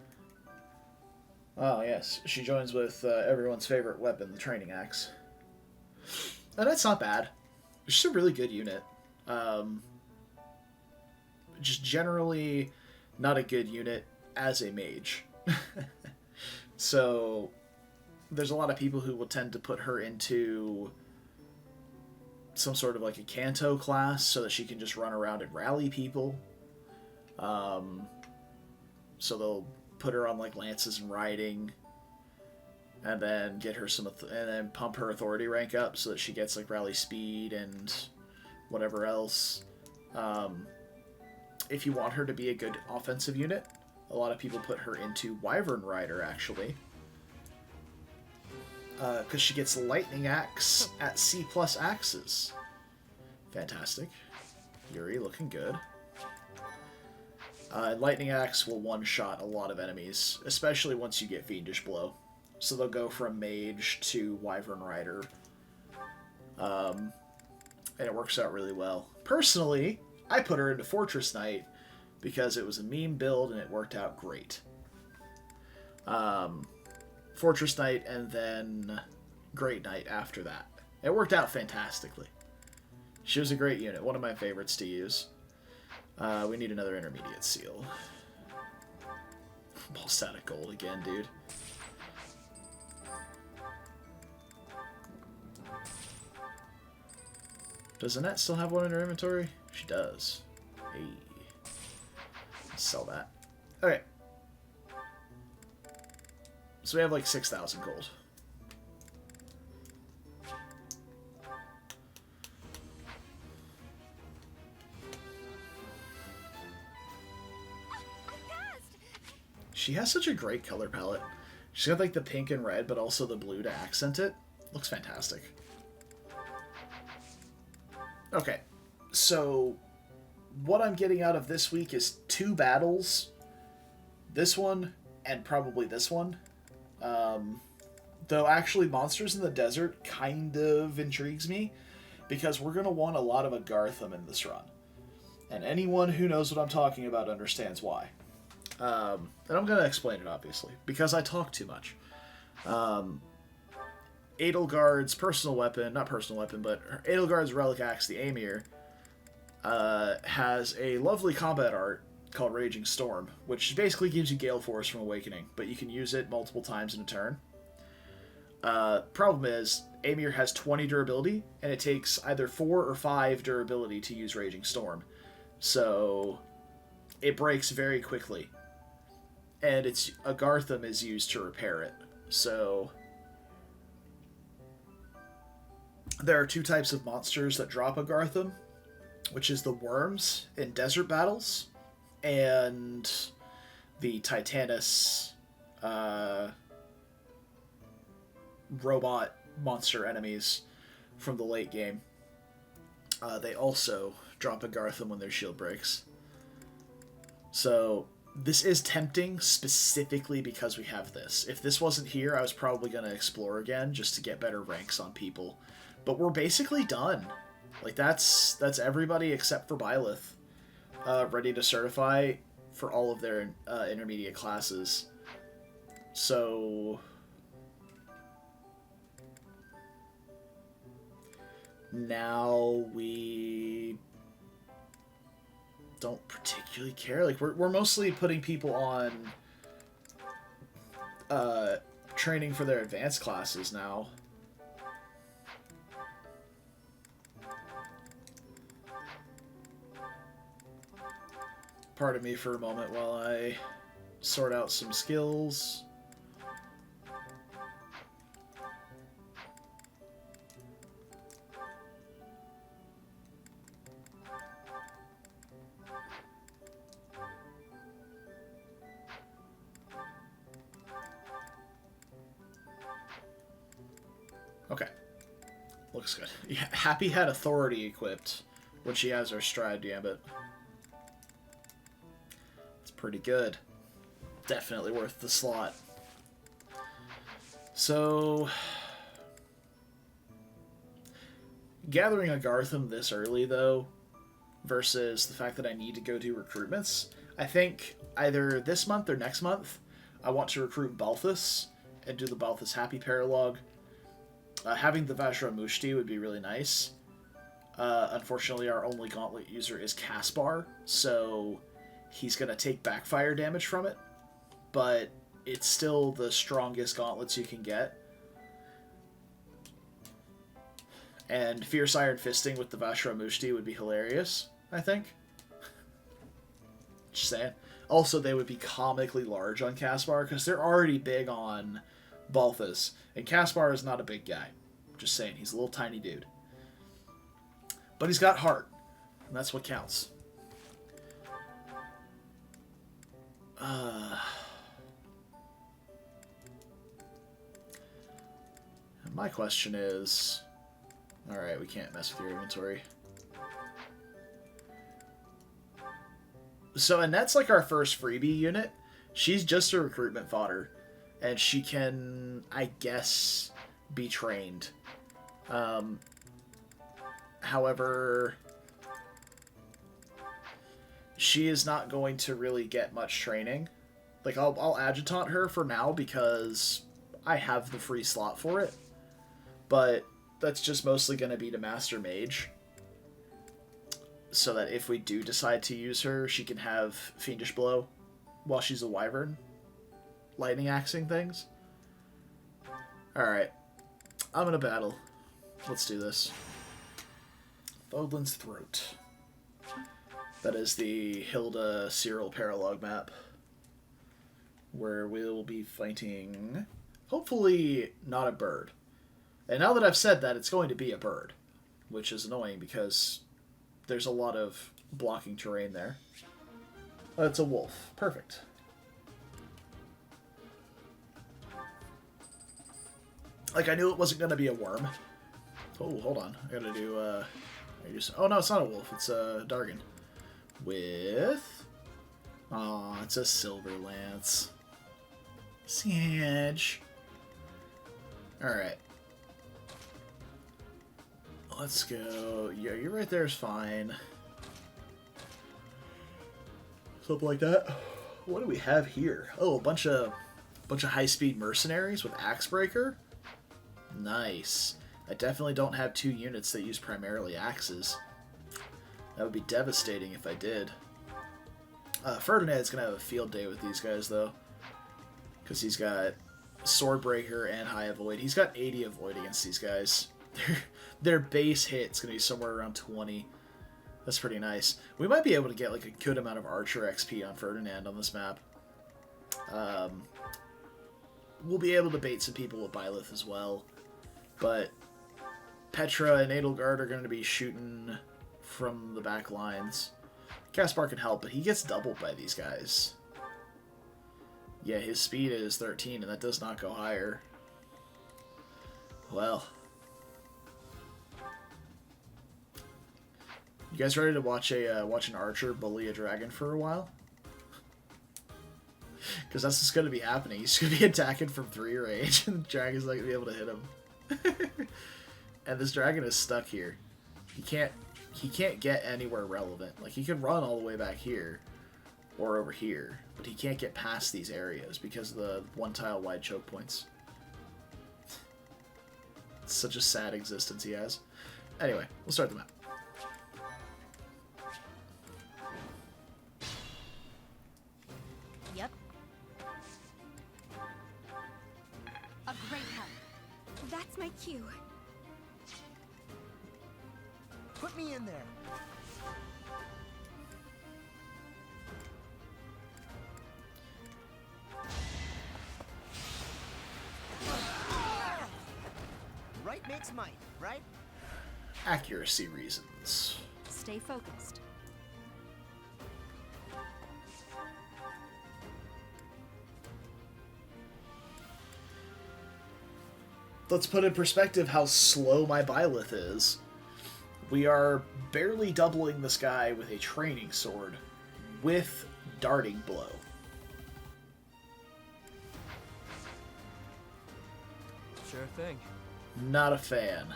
Oh, yes. She joins with everyone's favorite weapon, the training axe. And that's not bad. It's just a really good unit. Just generally not a good unit as a mage. So there's a lot of people who will tend to put her into some sort of like a Canto class so that she can just run around and rally people. So they'll put her on like lances and riding, and then get her some, and then pump her authority rank up so that she gets like rally speed and whatever else. If you want her to be a good offensive unit, a lot of people put her into Wyvern Rider actually, because she gets Lightning Axe at C+ axes. Fantastic. Yuri looking good. Lightning Axe will one-shot a lot of enemies, especially once you get Fiendish Blow. So they'll go from Mage to Wyvern Rider. And it works out really well. Personally, I put her into Fortress Knight because it was a meme build and it worked out great. Fortress Knight and then Great Knight after that. It worked out fantastically. She was a great unit, one of my favorites to use. We need another intermediate seal. Almost out of gold again, dude. Does Annette still have one in her inventory? She does. Hey. Let's sell that. Okay. So we have like 6,000 gold. She has such a great color palette. She's got like the pink and red, but also the blue to accent it. Looks fantastic. Okay, so what I'm getting out of this week is 2 battles. This one and probably this one. Though actually Monsters in the Desert kind of intrigues me because we're going to want a lot of Agartham in this run. And anyone who knows what I'm talking about understands why. And I'm going to explain it, obviously, because I talk too much. Edelgard's personal weapon, not personal weapon, but Edelgard's relic axe, the Amir, has a lovely combat art called Raging Storm, which basically gives you Gale Force from Awakening, but you can use it multiple times in a turn. Problem is, Amir has 20 durability, and it takes either 4 or 5 durability to use Raging Storm. So it breaks very quickly. And it's Agartham is used to repair it. So there are 2 types of monsters that drop Agartham, which is the worms in desert battles, and the Titanus robot monster enemies from the late game. They also drop Agartham when their shield breaks. So this is tempting specifically because we have this. If this wasn't here, I was probably going to explore again just to get better ranks on people. But we're basically done. Like, that's everybody except for Byleth ready to certify for all of their intermediate classes. So now we don't particularly care. Like, we're mostly putting people on training for their advanced classes now. Pardon me for a moment while I sort out some skills. Okay. Looks good. Yeah, Happy had Authority equipped when she has her Stride Gambit. It's pretty good. Definitely worth the slot. So, gathering a Gartham this early, though, versus the fact that I need to go do recruitments, I think either this month or next month, I want to recruit Balthus and do the Balthus Happy paralogue. Having the Vajra Mushti would be really nice. Unfortunately, our only gauntlet user is Caspar, so he's going to take backfire damage from it, but it's still the strongest gauntlets you can get. And Fierce Iron Fisting with the Vajra Mushti would be hilarious, I think. Just saying. Also, they would be comically large on Caspar, because they're already big on Balthus, and Caspar is not a big guy. Just saying, he's a little tiny dude. But he's got heart, and that's what counts. My question is... Alright, we can't mess with your inventory. So Annette's like our first freebie unit. She's just a recruitment fodder. And she can, I guess, be trained. However, she is not going to really get much training. Like, I'll adjutant her for now because I have the free slot for it. But that's just mostly going to be to Master Mage. So that if we do decide to use her, she can have Fiendish Blow while she's a Wyvern. Lightning axing things. Alright. I'm gonna battle. Let's do this. Fodlan's Throat. That is the Hilda Cyril paralogue map. Where we'll be fighting... hopefully not a bird. And now that I've said that, it's going to be a bird. Which is annoying because there's a lot of blocking terrain there. Oh, it's a wolf. Perfect. Like, I knew it wasn't going to be a worm. Oh, hold on. I gotta do, oh, no, it's not a wolf. It's a Dargon. With... Aw, it's a Silver Lance. Siege. Alright. Let's go. Yeah, you're right there is fine. Something like that. What do we have here? Oh, a bunch of high-speed mercenaries with Axebreaker. Nice. I definitely don't have 2 units that use primarily axes. That would be devastating if I did. Ferdinand's going to have a field day with these guys, though. Because he's got Swordbreaker and High Avoid. He's got 80 Avoid against these guys. Their base hit's going to be somewhere around 20. That's pretty nice. We might be able to get like a good amount of Archer XP on Ferdinand on this map. We'll be able to bait some people with Byleth as well. But Petra and Edelgard are going to be shooting from the back lines. Caspar can help, but he gets doubled by these guys. Yeah, his speed is 13, and that does not go higher. Well. You guys ready to watch an archer bully a dragon for a while? Because that's what's going to be happening. He's going to be attacking from 3 range, and the dragon's not going to be able to hit him. And this dragon is stuck here. He can't get anywhere relevant. Like, he can run all the way back here, or over here, but he can't get past these areas because of the 1-tile wide choke points. It's such a sad existence he has. Anyway, we'll start the map. Yep. A great help. That's my cue. Put me in there. Right makes might, right? Accuracy reasons. Stay focused. Let's put in perspective how slow my Byleth is. We are barely doubling this guy with a training sword with darting blow. Sure thing. Not a fan.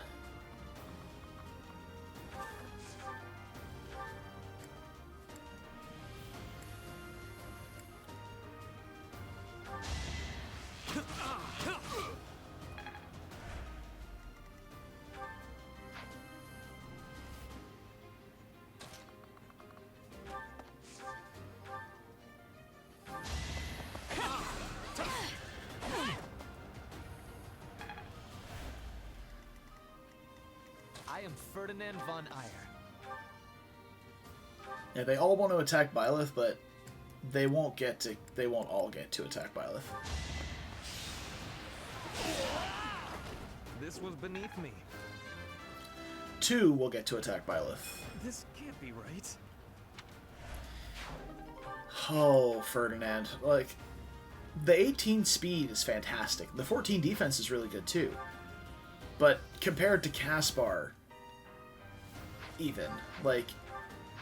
I am Ferdinand von Eyre. Yeah, they all want to attack Byleth, but they won't all get to attack Byleth. This was beneath me. 2 will get to attack Byleth. This can't be right. Oh, Ferdinand. Like, the 18 speed is fantastic. The 14 defense is really good too. But compared to Caspar, even, like,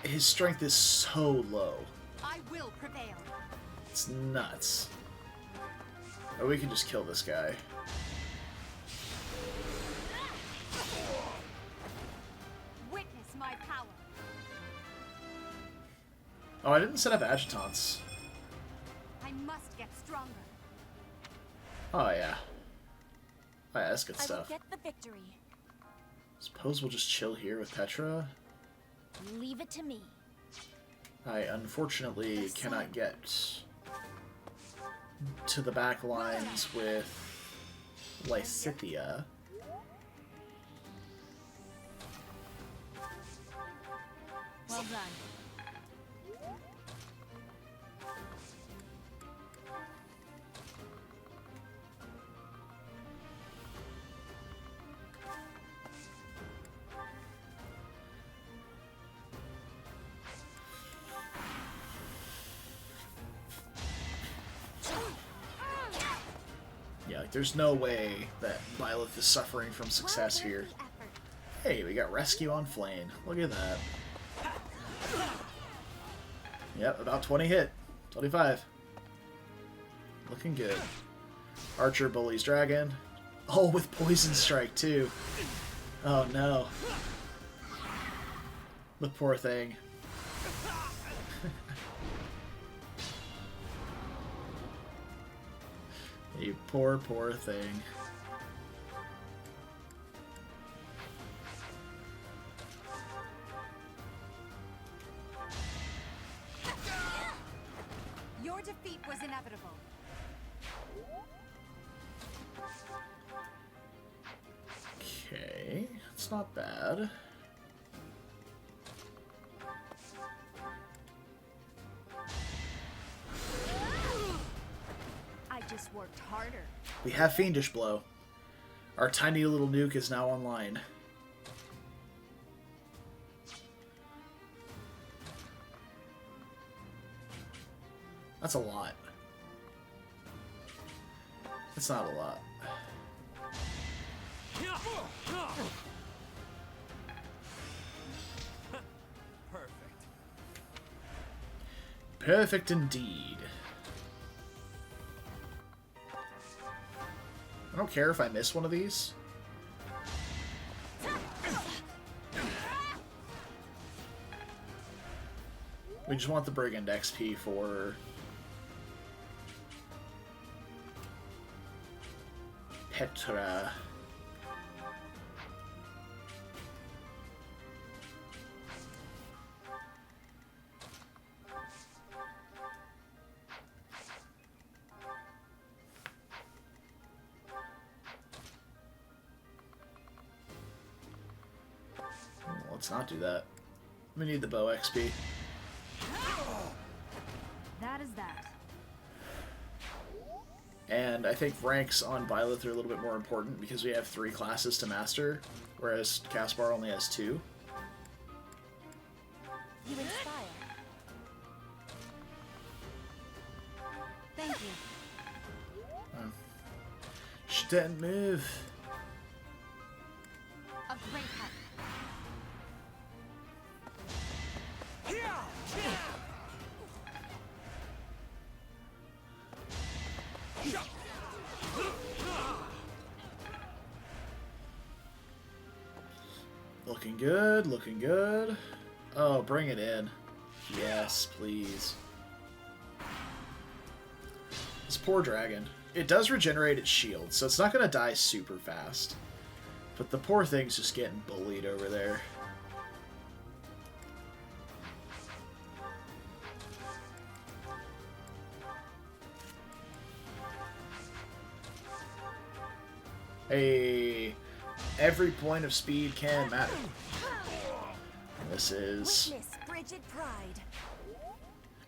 his strength is so low. I will prevail. It's nuts. Or we can just kill this guy. Witness my power. Oh, I didn't set up adjutants. I must get stronger. Oh, yeah. Oh, yeah, that's good I will stuff. get the victory. Suppose we'll just chill here with Petra. Leave it to me. I unfortunately cannot get to the back lines with Lysithea. Well done. Yeah, like, there's no way that Byleth is suffering from success here. Hey, we got Rescue on Flame. Look at that. Yep, about 20 hit. 25. Looking good. Archer bullies Dragon. Oh, with Poison Strike, too. Oh, no. The poor thing. You poor, poor thing. Your defeat was inevitable. That's not bad. I just worked harder. We have Fiendish Blow. Our tiny little nuke is now online. That's a lot. That's not a lot. Perfect. Perfect indeed. I don't care if I miss one of these. We just want the Brigand XP for Petra. Let's not do that. We need the bow XP. That is that. And I think ranks on Byleth are a little bit more important because we have 3 classes to master, whereas Caspar only has 2. You inspire. Thank you. She didn't move. A great help. Looking good, looking good. Oh, bring it in. Yes, please. This poor dragon. It does regenerate its shield, so it's not going to die super fast. But the poor thing's just getting bullied over there. Hey, every point of speed can matter. This is Witness frigid pride.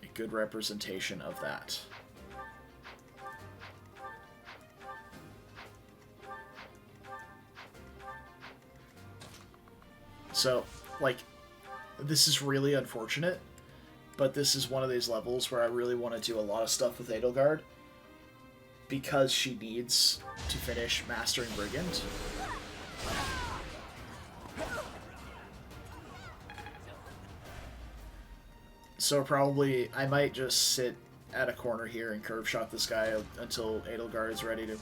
a good representation of that. So, like, this is really unfortunate, but this is one of these levels where I really want to do a lot of stuff with Edelgard because she needs to finish mastering Brigand. So probably I might just sit at a corner here and curve shot this guy until Edelgard is ready to,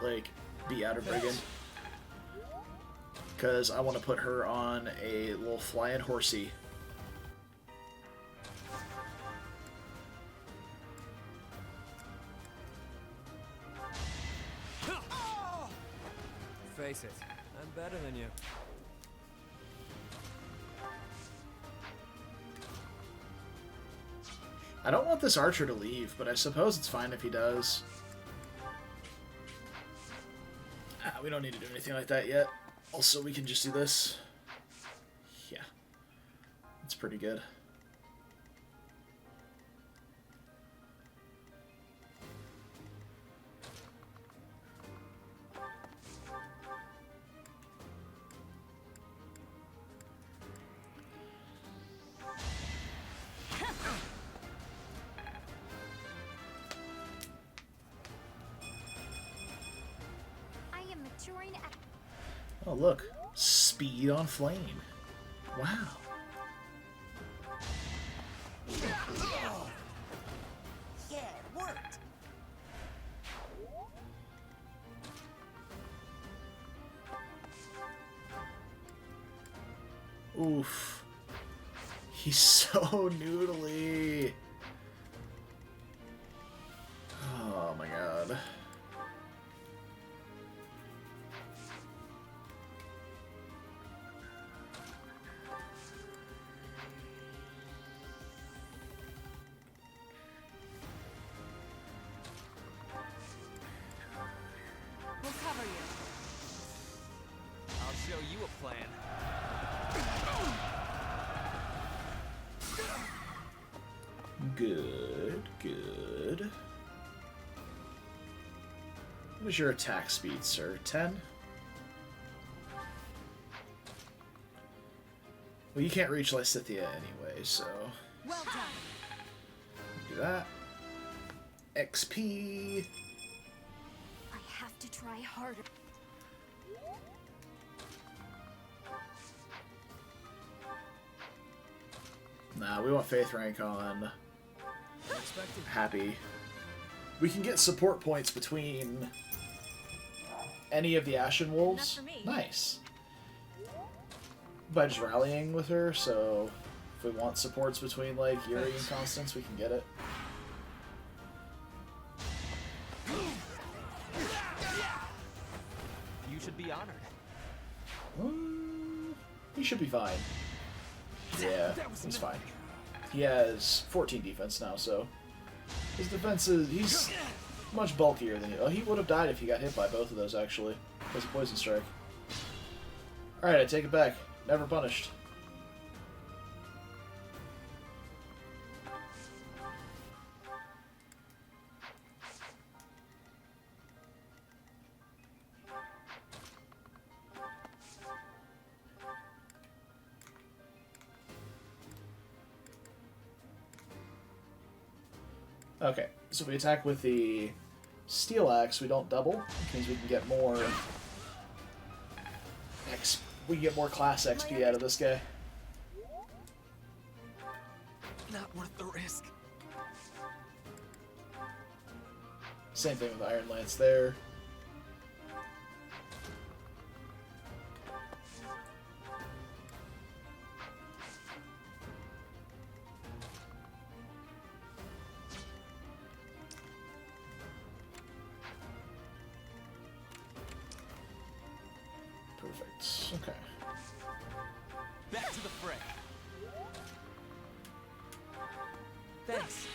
like, be out of Brigand. Because I want to put her on a little flying horsey. Face it, I'm better than you. I don't want this archer to leave, but I suppose it's fine if he does. We don't need to do anything like that yet. Also, we can just do this. Yeah. It's pretty good. Oh, look. Speed on flame. Wow. Yeah, it worked. Oof. He's so noodly. Oh my god. I'll show you a plan. Good, good. What is your attack speed, sir? 10? Well, you can't reach Lysithea anyway, so... Well done. Do that. XP! I have to try harder. Nah, we want Faith rank on Happy. We can get support points between any of the Ashen Wolves. Enough for me. Nice. By just rallying with her, so if we want supports between, like, Yuri and Constance, we can get it. You should be honored. He should be fine. Yeah, he's fine. He has 14 defense now, so his defense is... he's much bulkier than you. Oh, he would have died if he got hit by both of those, actually. Because of Poison Strike. Alright, I take it back. Never punished. Okay, so if we attack with the Steel Axe, we don't double, which means we can get more we can get more class XP out of this guy. Not worth the risk. Same thing with Iron Lance there. Perfect. Okay. Back to the fray. Thanks.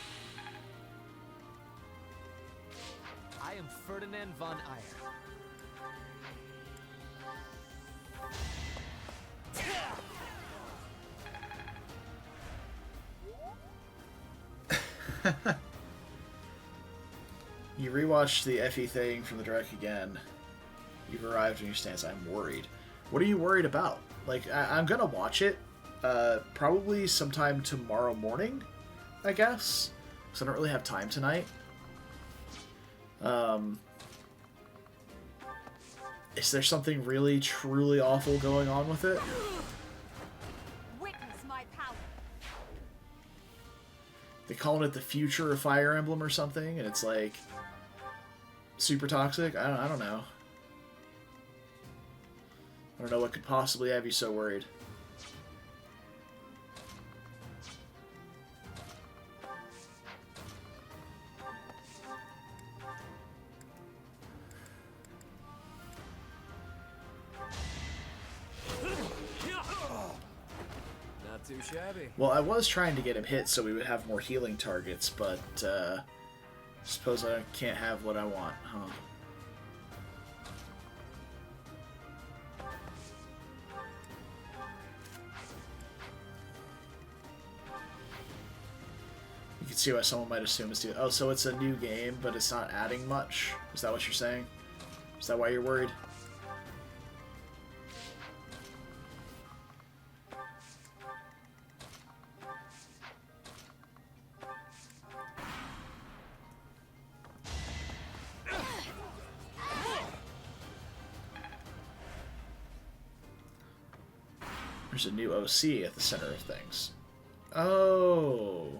I am Ferdinand von Eyre. You rewatched the Effie thing from the direct again. You've arrived in your stance. I'm worried. What are you worried about? Like, I'm gonna watch it, probably sometime tomorrow morning, I guess. Because I don't really have time tonight. Is there something really, truly awful going on with it? Witness my power. They calling it the future of Fire Emblem or something, and it's like super toxic. I don't know. I don't know what could possibly have you so worried. Not too shabby. Well, I was trying to get him hit so we would have more healing targets, but suppose I can't have what I want, huh? You can see why someone might assume it's... Oh, so it's a new game, but it's not adding much? Is that what you're saying? Is that why you're worried? There's a new OC at the center of things. Oh.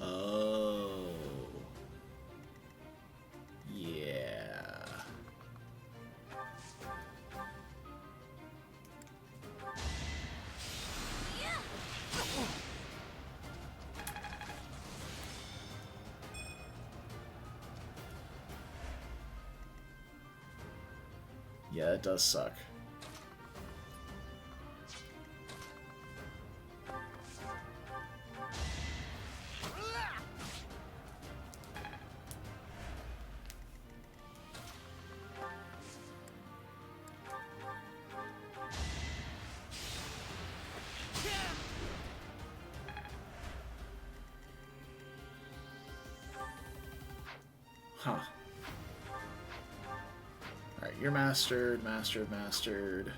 Oh. Yeah. Yeah, it does suck. Huh. Alright, you're mastered, mastered, mastered.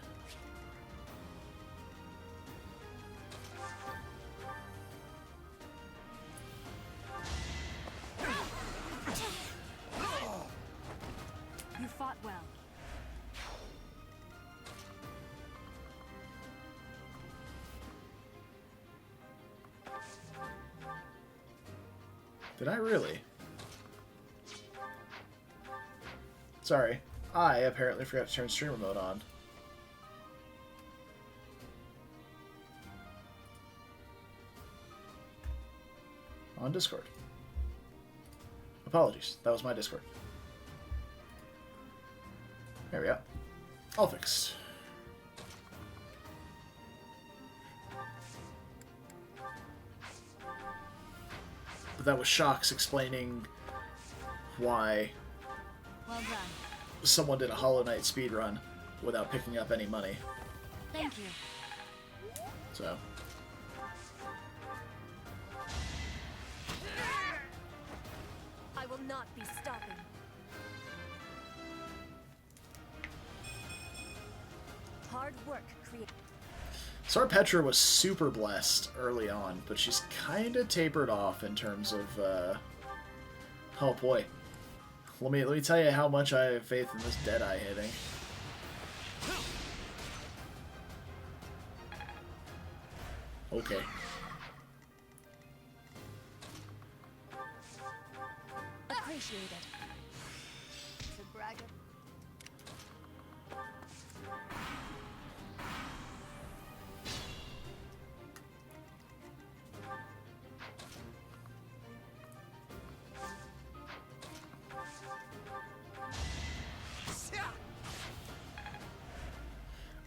You fought well. Did I really? Sorry. I apparently forgot to turn streamer mode on. On Discord. Apologies. That was my Discord. There we go. All fixed. But that was Shocks explaining why Well done. someone did a Hollow Knight speedrun without picking up any money. Thank you. So, I will not be stopping. Hard work create. Sar Petra was super blessed early on, but she's kind of tapered off in terms of, oh boy. Let me tell you how much I have faith in this Deadeye hitting. Okay. Appreciate it. To brag of.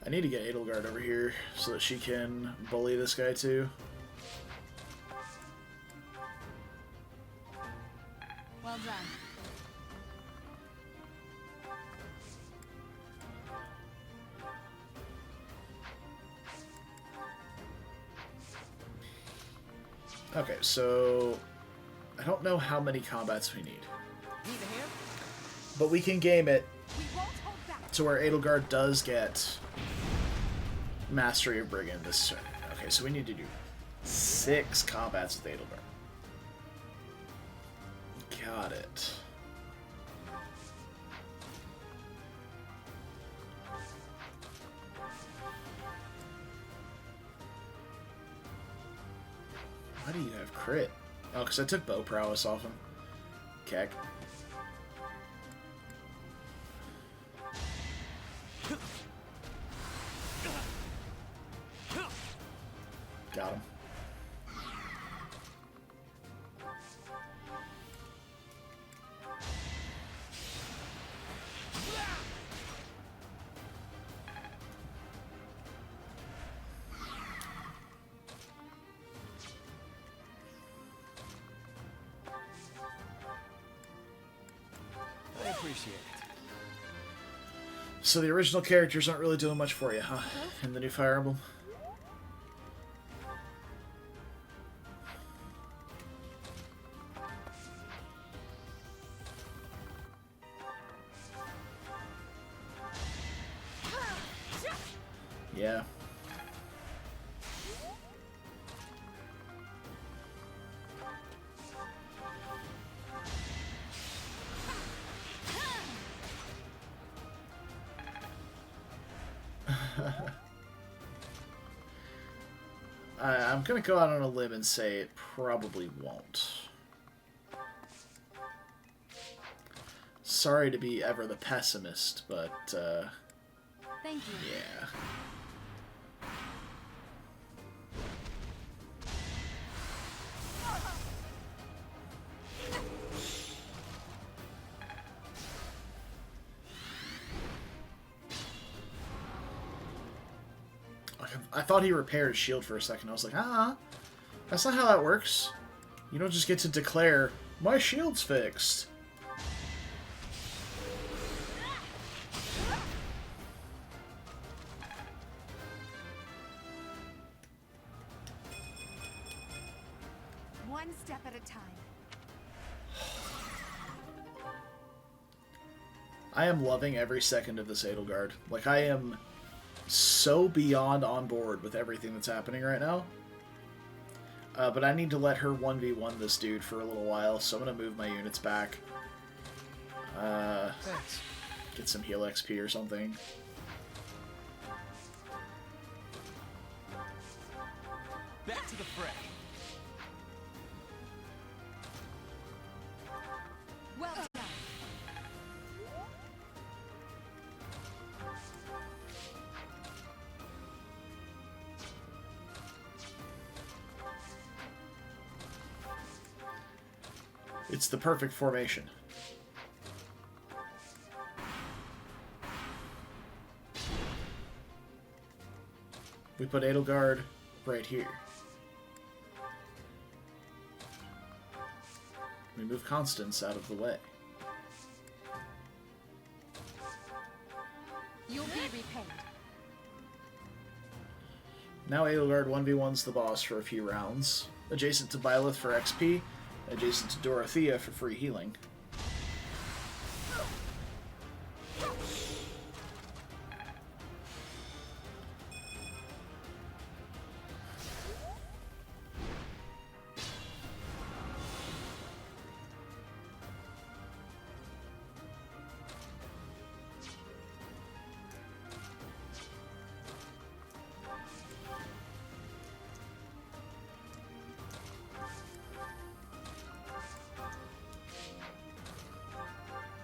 I need to get Edelgard over here so that she can bully this guy too. Well done. Okay, so I don't know how many combats we need, Need a hand? but we can game it We won't hold back. to where Edelgard does get Mastery of Brigand this turn. Okay, so we need to do 6 combats with Edelgard. Got it. Why do you have crit? Oh, because I took bow prowess off him. Keck. Got him. I appreciate it. So the original characters aren't really doing much for you, huh? In the new Fire Emblem? Yeah. I'm gonna go out on a limb and say it probably won't. Sorry to be ever the pessimist, but, Thank you. yeah. I thought he repaired his shield for a second. I was like, that's not how that works. You don't just get to declare, my shield's fixed. One step at a time. I am loving every second of this Edelgard. Like, I am so beyond on board with everything that's happening right now. But I need to let her 1v1 this dude for a little while, so I'm going to move my units back. Thanks. Get some heal XP or something. Back to the fray. Well done. It's the perfect formation. We put Edelgard right here. We move Constance out of the way. You'll be repaid. Now Edelgard 1v1's the boss for a few rounds. Adjacent to Byleth for XP, adjacent to Dorothea for free healing.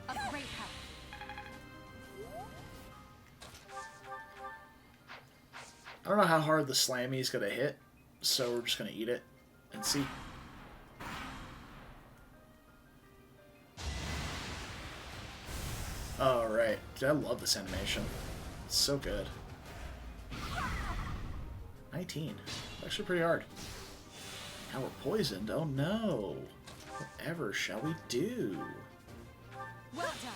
A great help. I don't know how hard the Slammy's gonna hit, so we're just gonna eat it and see. Alright. Dude, I love this animation. It's so good. 19. Actually pretty hard. Now we're poisoned. Oh no. Whatever shall we do? Well done.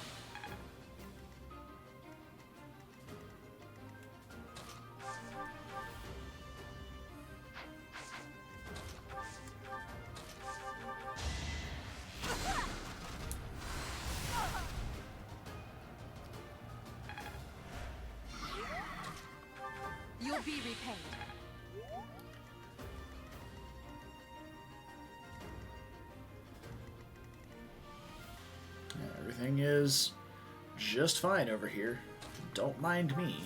You'll be repaid. Yeah, everything is just fine over here. Don't mind me.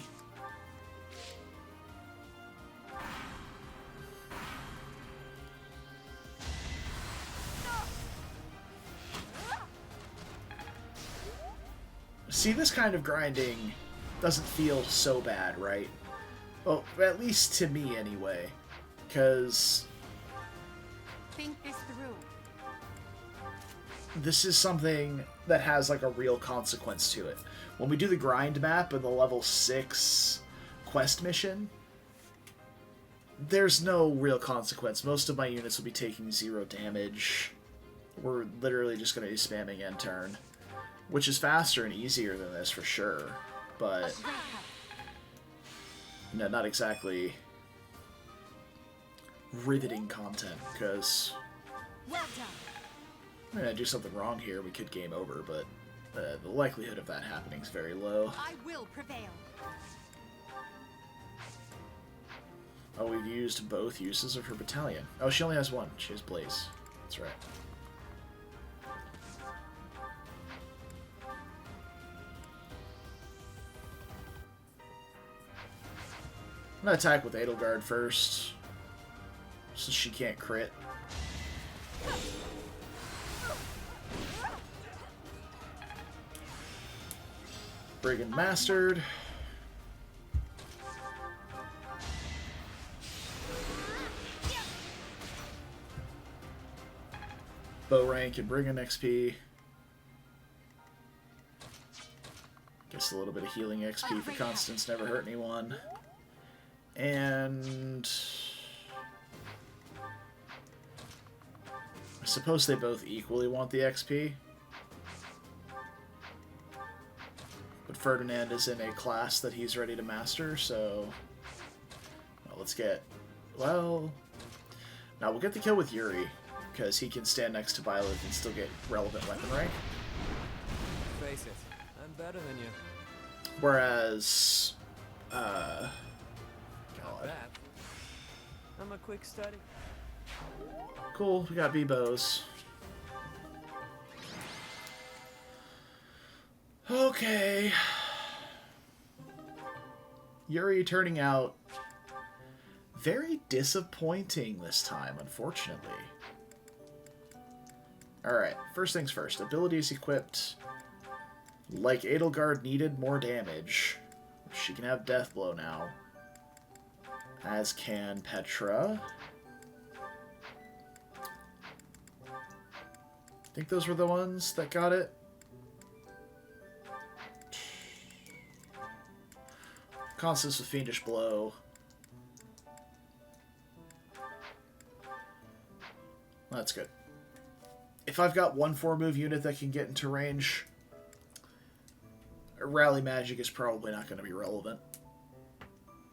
See, this kind of grinding doesn't feel so bad, right? Well, at least to me anyway. Because Think this through. this is something that has like a real consequence to it. When we do the grind map in the level 6 quest mission, there's no real consequence. Most of my units will be taking 0 damage. We're literally just going to be spamming end turn, which is faster and easier than this for sure, but A great help. no, not exactly riveting content, because Well done. I mean, I do something wrong here, we could game over, but the likelihood of that happening is very low. I will prevail. Oh, we've used both uses of her battalion. Oh, she only has one. She has Blaze. That's right. I'm gonna attack with Edelgard first, since she can't crit. Brigand Mastered. Bow rank and Brigand XP. Guess a little bit of healing XP for Constance never hurt anyone. And I suppose they both equally want the XP. But Ferdinand is in a class that he's ready to master, so well, let's get, well, now we'll get the kill with Yuri, because he can stand next to Violet and still get relevant weapon rank. Face it, I'm I'm better than you. Whereas, Got God. that. I'm a quick study. Cool, we got B-bows. Okay. Yuri turning out very disappointing this time, unfortunately. Alright, first things first. Abilities equipped. Like Edelgard needed more damage. She can have Death Blow now. As can Petra. I think those were the ones that got it. Constance with Fiendish Blow. That's good. If I've got one 4-move unit that can get into range, Rally Magic is probably not going to be relevant.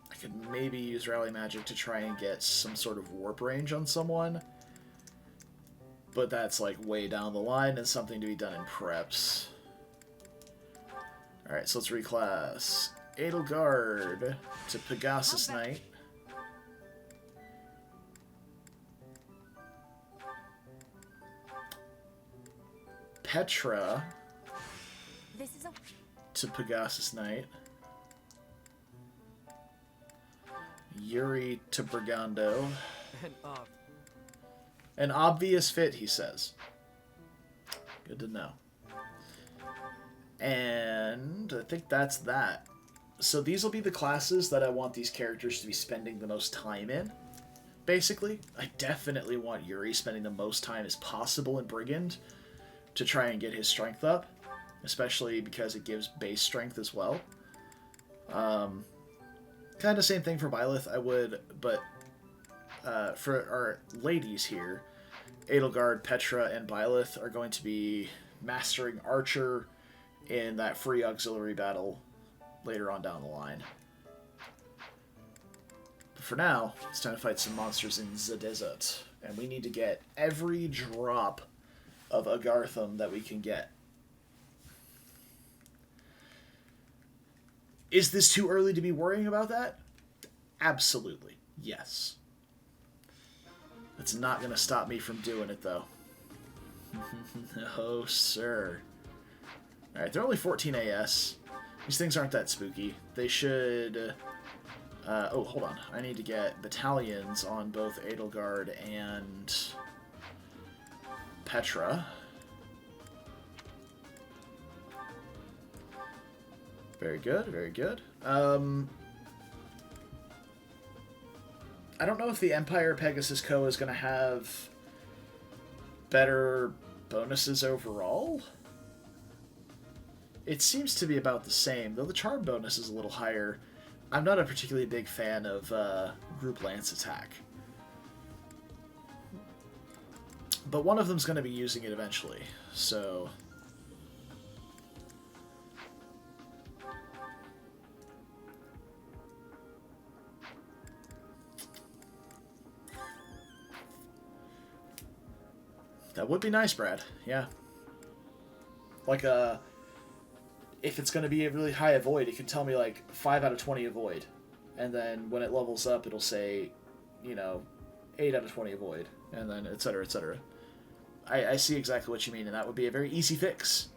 I could maybe use Rally Magic to try and get some sort of warp range on someone, but that's like way down the line and something to be done in preps. Alright, so let's reclass Edelgard to Pegasus Knight. Petra This is a to Pegasus Knight. Yuri to Brigando. An obvious fit, he says. Good to know. And I think that's that. So these will be the classes that I want these characters to be spending the most time in, basically. I definitely want Yuri spending the most time as possible in Brigand to try and get his strength up, especially because it gives base strength as well. Kind of same thing for Byleth, I would, but for our ladies here, Edelgard, Petra, and Byleth are going to be mastering Archer in that free auxiliary battle later on down the line. But for now, it's time to fight some monsters in the desert, and we need to get every drop of Agartham that we can get. Is this too early to be worrying about that? Absolutely, yes. That's not going to stop me from doing it, though. No, sir. Alright, they're only 14 AS. These things aren't that spooky. They should... oh, hold on. I need to get battalions on both Edelgard and Petra. Very good, very good. I don't know if the Empire Pegasus Co. is going to have better bonuses overall. It seems to be about the same, though the charm bonus is a little higher. I'm not a particularly big fan of Group Lance Attack. But one of them's going to be using it eventually, so... That would be nice, Brad. Yeah. Like, if it's going to be a really high avoid, it can tell me, like, 5 out of 20 avoid. And then when it levels up, it'll say, you know, 8 out of 20 avoid. And then et cetera, et cetera. I see exactly what you mean, and that would be a very easy fix.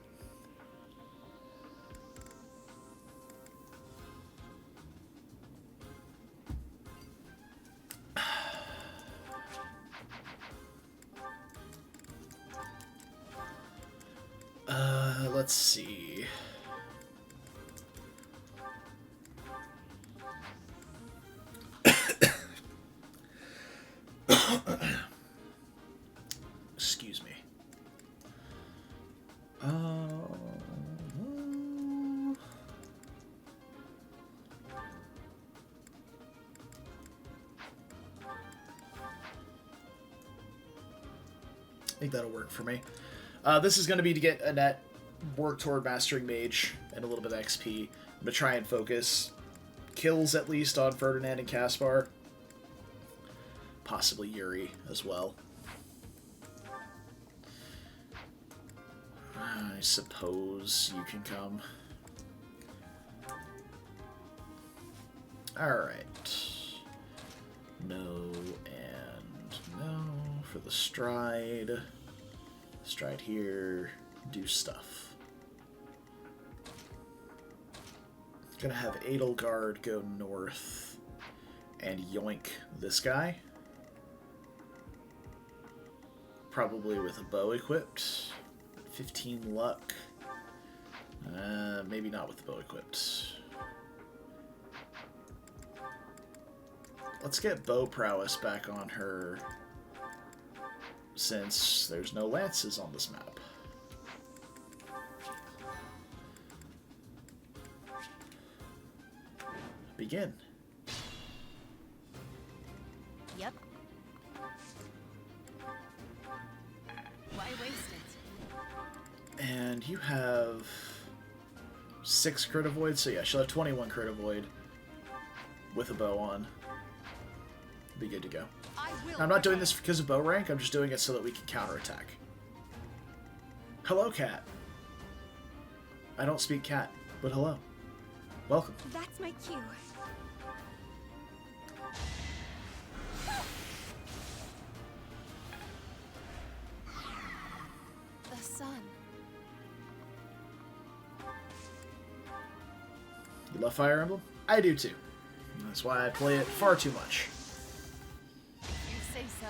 Let's see. Excuse me. I think that'll work for me. This is going to be to get Annette, work toward mastering Mage, and a little bit of XP. I'm going to try and focus kills at least on Ferdinand and Caspar. Possibly Yuri as well. I suppose you can come. Alright. No and no for the stride. Stride here. Do stuff. Gonna have Edelgard go north and yoink this guy. Probably with a bow equipped. 15 luck. Maybe not with the bow equipped. Let's get bow prowess back on her, since there's no lances on this map. Begin. Yep. Why waste it? And you have 6 crit avoid, so yeah, she'll have 21 crit avoid with a bow on. Be good to go. I'm not doing this because of bow rank, I'm just doing it so that we can counterattack. Hello, cat. I don't speak cat, but hello. Welcome. That's my cue. The sun. You love Fire Emblem? I do too. That's why I play it far too much. You say so.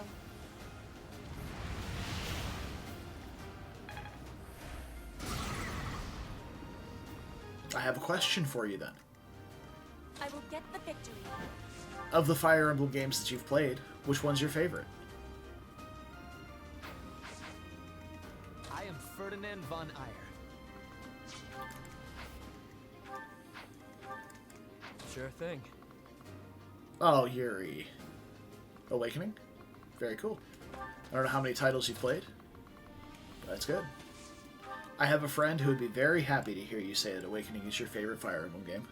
I have a question for you then. I will get the victory. Of the Fire Emblem games that you've played, which one's your favorite? I am Ferdinand von Eyre. Sure thing. Oh, Yuri. Awakening? Very cool. I don't know how many titles you've played. But that's good. I have a friend who would be very happy to hear you say that Awakening is your favorite Fire Emblem game.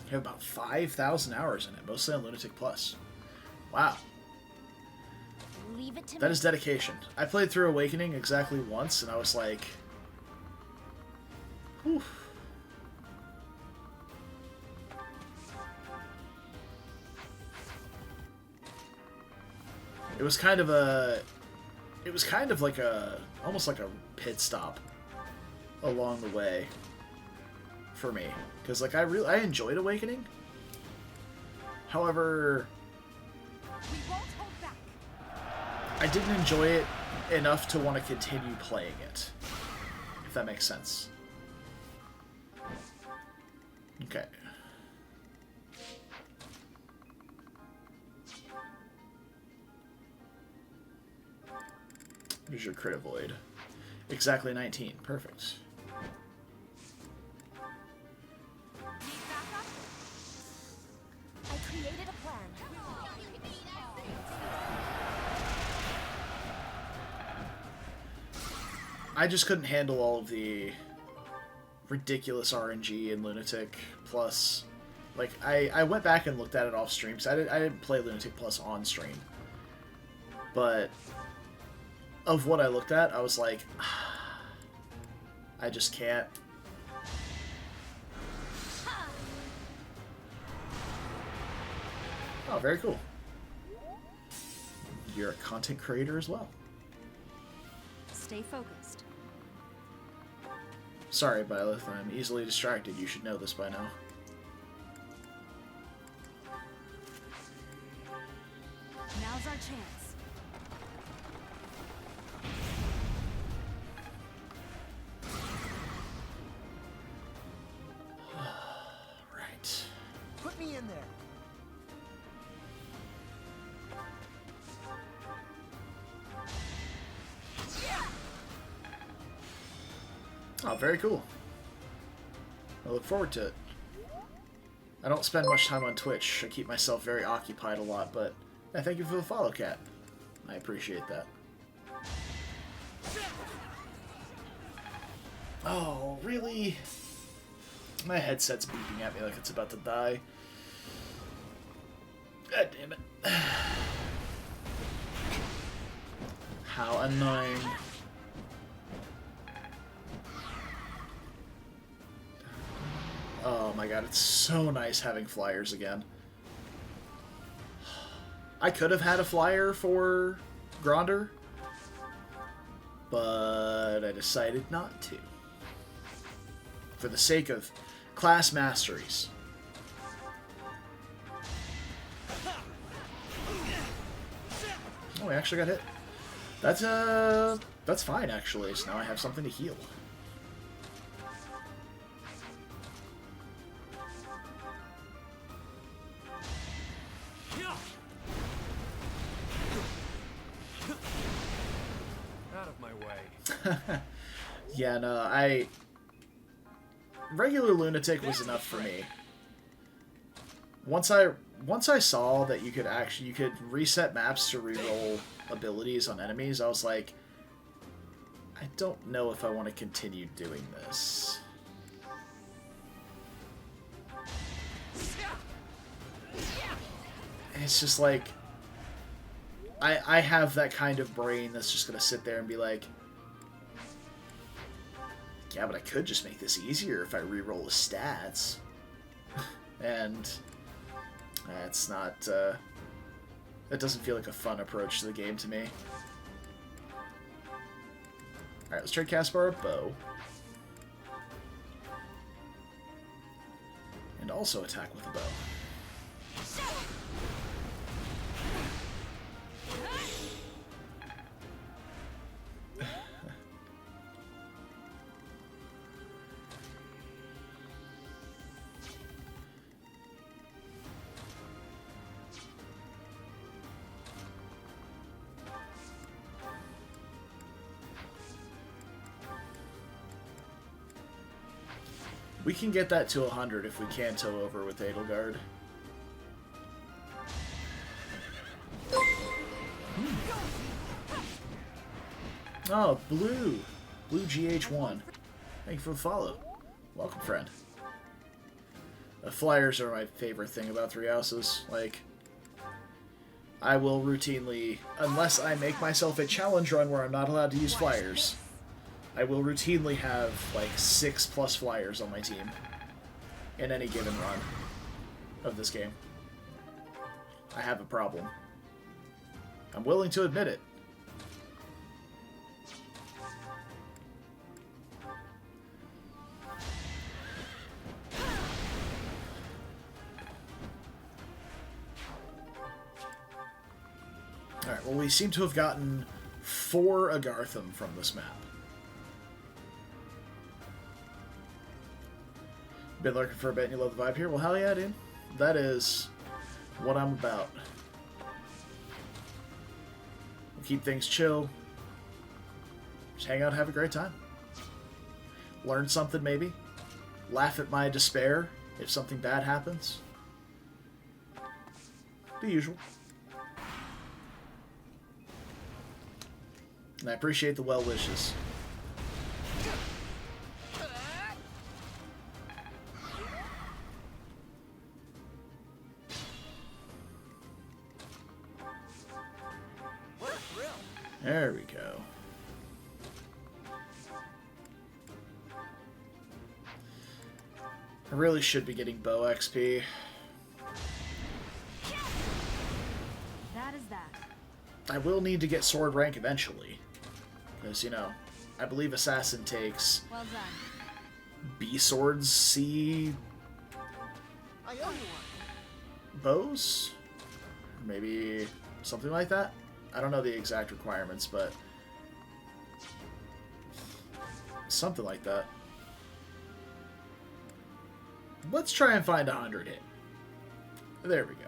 You have about 5,000 hours in it, mostly on Lunatic Plus. Wow. Leave it to That me. is dedication. I played through Awakening exactly once, and I was like... whew. It was kind of a... It was kind of like a... almost like a pit stop along the way for me. Because, like, I enjoyed Awakening. However... We won't hold back. I didn't enjoy it enough to want to continue playing it, if that makes sense. Okay. Here's your crit avoid. Exactly 19. Perfect. Need backup? I created a plan. I just couldn't handle all of the ridiculous RNG in Lunatic Plus. Like, I went back and looked at it off stream, because I didn't play Lunatic Plus on stream. But of what I looked at, I was like, I just can't. Oh, very cool. You're a content creator as well. Stay focused. Sorry, Byleth, I'm easily distracted. You should know this by now. Now's our chance. Right. Put me in there. Oh, very cool. I look forward to it. I don't spend much time on Twitch. I keep myself very occupied a lot, but yeah, thank you for the follow, Cat. I appreciate that. Oh, really? My headset's beeping at me like it's about to die. God damn it. How annoying. my god, it's so nice having flyers again. I could have had a flyer for Gronder, but I decided not to. For the sake of class masteries. Oh, I actually got hit. That's fine, actually. So now I have something to heal. Out of my way. Yeah, no, regular lunatic was enough for me. Once I saw that you could reset maps to reroll abilities on enemies, I was like, I don't know if I want to continue doing this. It's just like, I have that kind of brain that's just gonna sit there and be like, yeah, but I could just make this easier if I reroll the stats. And that's not, that doesn't feel like a fun approach to the game to me. Alright, let's try Caspar bow. And also attack with a bow. We can get that to 100 if we can tow over with Edelgard. Oh, Blue GH1. Thank you for the follow. Welcome, friend. Flyers are my favorite thing about Three Houses. Like, I will routinely, unless I make myself a challenge run where I'm not allowed to use flyers, I will routinely have like 6+ flyers on my team in any given run of this game. I have a problem. I'm willing to admit it. Alright, well, we seem to have gotten 4 Agartham from this map. Been lurking for a bit and you love the vibe here? Well, hell yeah, dude. That is what I'm about. We'll keep things chill. Just hang out, have a great time. Learn something, maybe. Laugh at my despair if something bad happens. The usual. And I appreciate the well wishes. There we go. I really should be getting bow XP. That is that. I will need to get sword rank eventually. Because, you know, I believe Assassin takes Well done. B swords, C I owe you one. bows? Maybe something like that? I don't know the exact requirements, but something like that. Let's try and find 100 hit. There we go.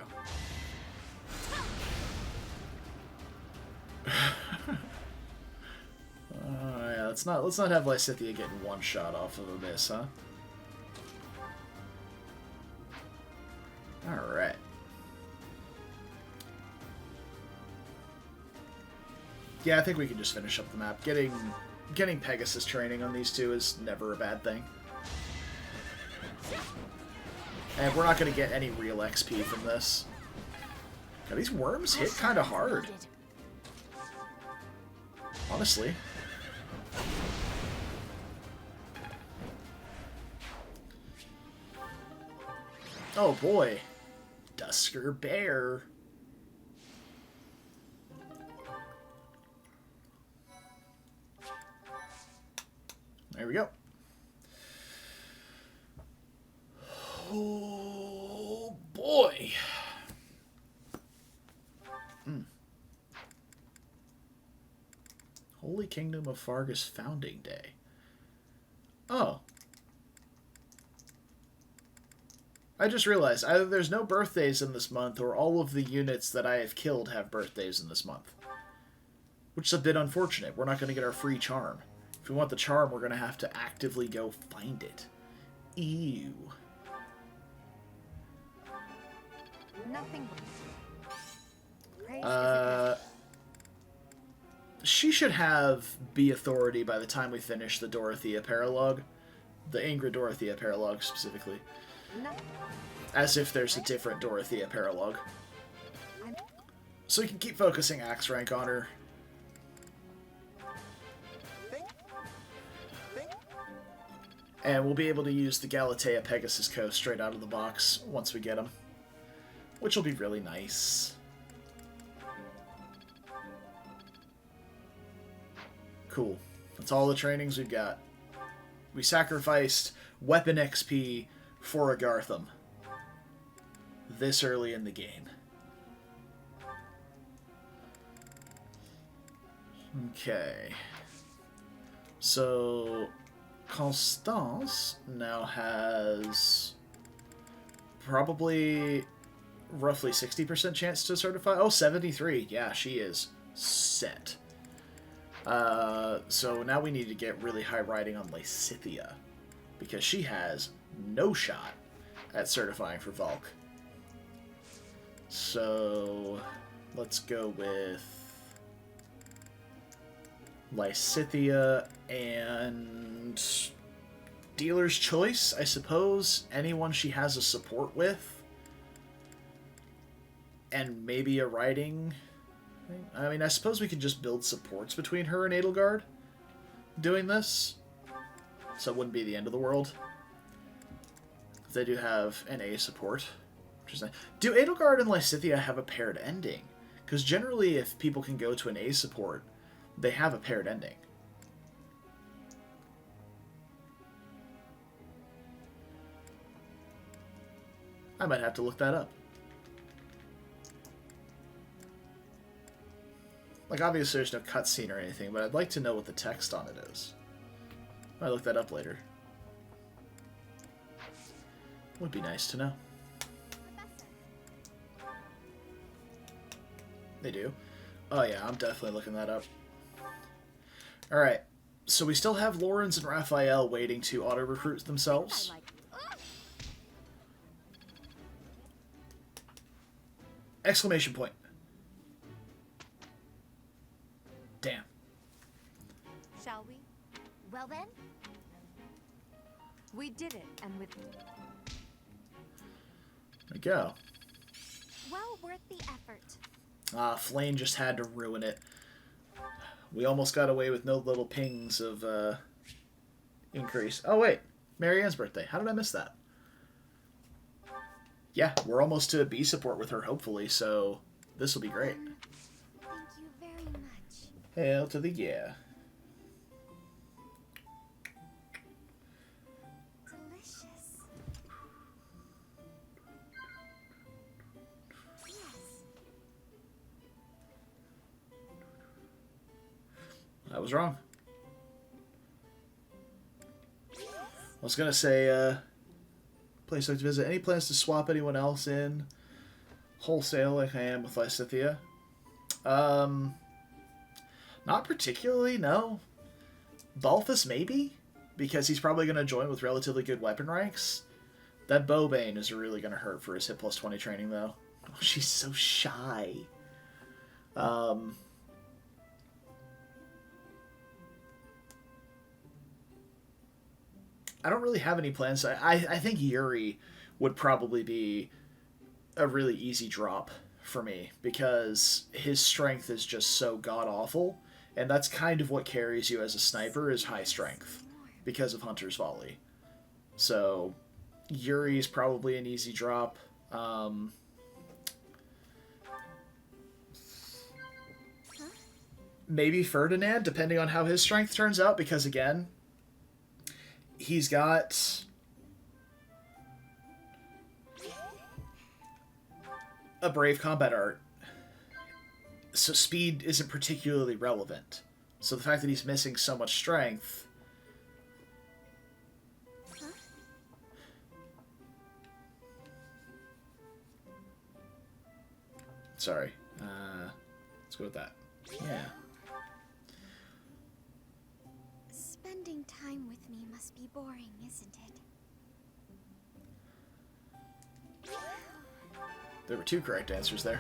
Yeah, let's not have Lysithea getting one shot off of a miss, huh? All right. Yeah, I think we can just finish up the map. Getting Pegasus training on these two is never a bad thing. And we're not going to get any real XP from this. God, these worms hit kind of hard. Honestly. Oh boy. Dusker Bear. There we go. Oh boy. Holy Kingdom of Fargus Founding Day. Oh. I just realized either there's no birthdays in this month or all of the units that I have killed have birthdays in this month. Which is a bit unfortunate. We're not going to get our free charm. If we want the charm, we're going to have to actively go find it. Ew. Nothing. She should have Be Authority by the time we finish the Dorothea paralogue. The Ingrid Dorothea paralogue, specifically. As if there's a different Dorothea paralogue. So we can keep focusing axe rank on her. And we'll be able to use the Galatea Pegasus Coast straight out of the box once we get them. Which will be really nice. Cool. That's all the trainings we've got. We sacrificed weapon XP for a Gartham. This early in the game. Okay. So Constance now has probably roughly 60% chance to certify. Oh, 73. Yeah, she is set. So now we need to get really high riding on Lysithea, because she has no shot at certifying for Valk. So let's go with Lysithea and dealer's choice, I suppose. Anyone she has a support with. And maybe a riding. I mean, I suppose we could just build supports between her and Edelgard doing this. So it wouldn't be the end of the world. They do have an A support. Which is nice. Do Edelgard and Lysithea have a paired ending? Because generally, if people can go to an A support, they have a paired ending. I might have to look that up. Like, obviously there's no cutscene or anything, but I'd like to know what the text on it is. I might look that up later. Would be nice to know. They do? Oh yeah, I'm definitely looking that up. Alright, so we still have Lawrence and Raphael waiting to auto-recruit themselves. Exclamation point. Damn. Shall we? Well then, We did it, and with There we go. well worth the effort. Ah, Flame just had to ruin it. We almost got away with no little pings of increase. Oh wait, Marianne's birthday. How did I miss that? Yeah, we're almost to B support with her, hopefully, so this will be great. Thank you very much. Hail to the yeah. Delicious. Yes. I was wrong. I was gonna say, place like to visit. Any plans to swap anyone else in wholesale like I am with Lysithea? Not particularly, no. Balthus maybe, because he's probably gonna join with relatively good weapon ranks. That Bowbane is really gonna hurt for his hit plus 20 training though. Oh, she's so shy. I don't really have any plans. I think Yuri would probably be a really easy drop for me because his strength is just so god-awful, and that's kind of what carries you as a sniper is high strength because of Hunter's Volley. So Yuri's probably an easy drop. Maybe Ferdinand, depending on how his strength turns out, because again, he's got a brave combat art, so speed isn't particularly relevant. So the fact that he's missing so much strength... Sorry. Let's go with that. Yeah. Spending time with me must be boring, isn't it? There were 2 correct answers there.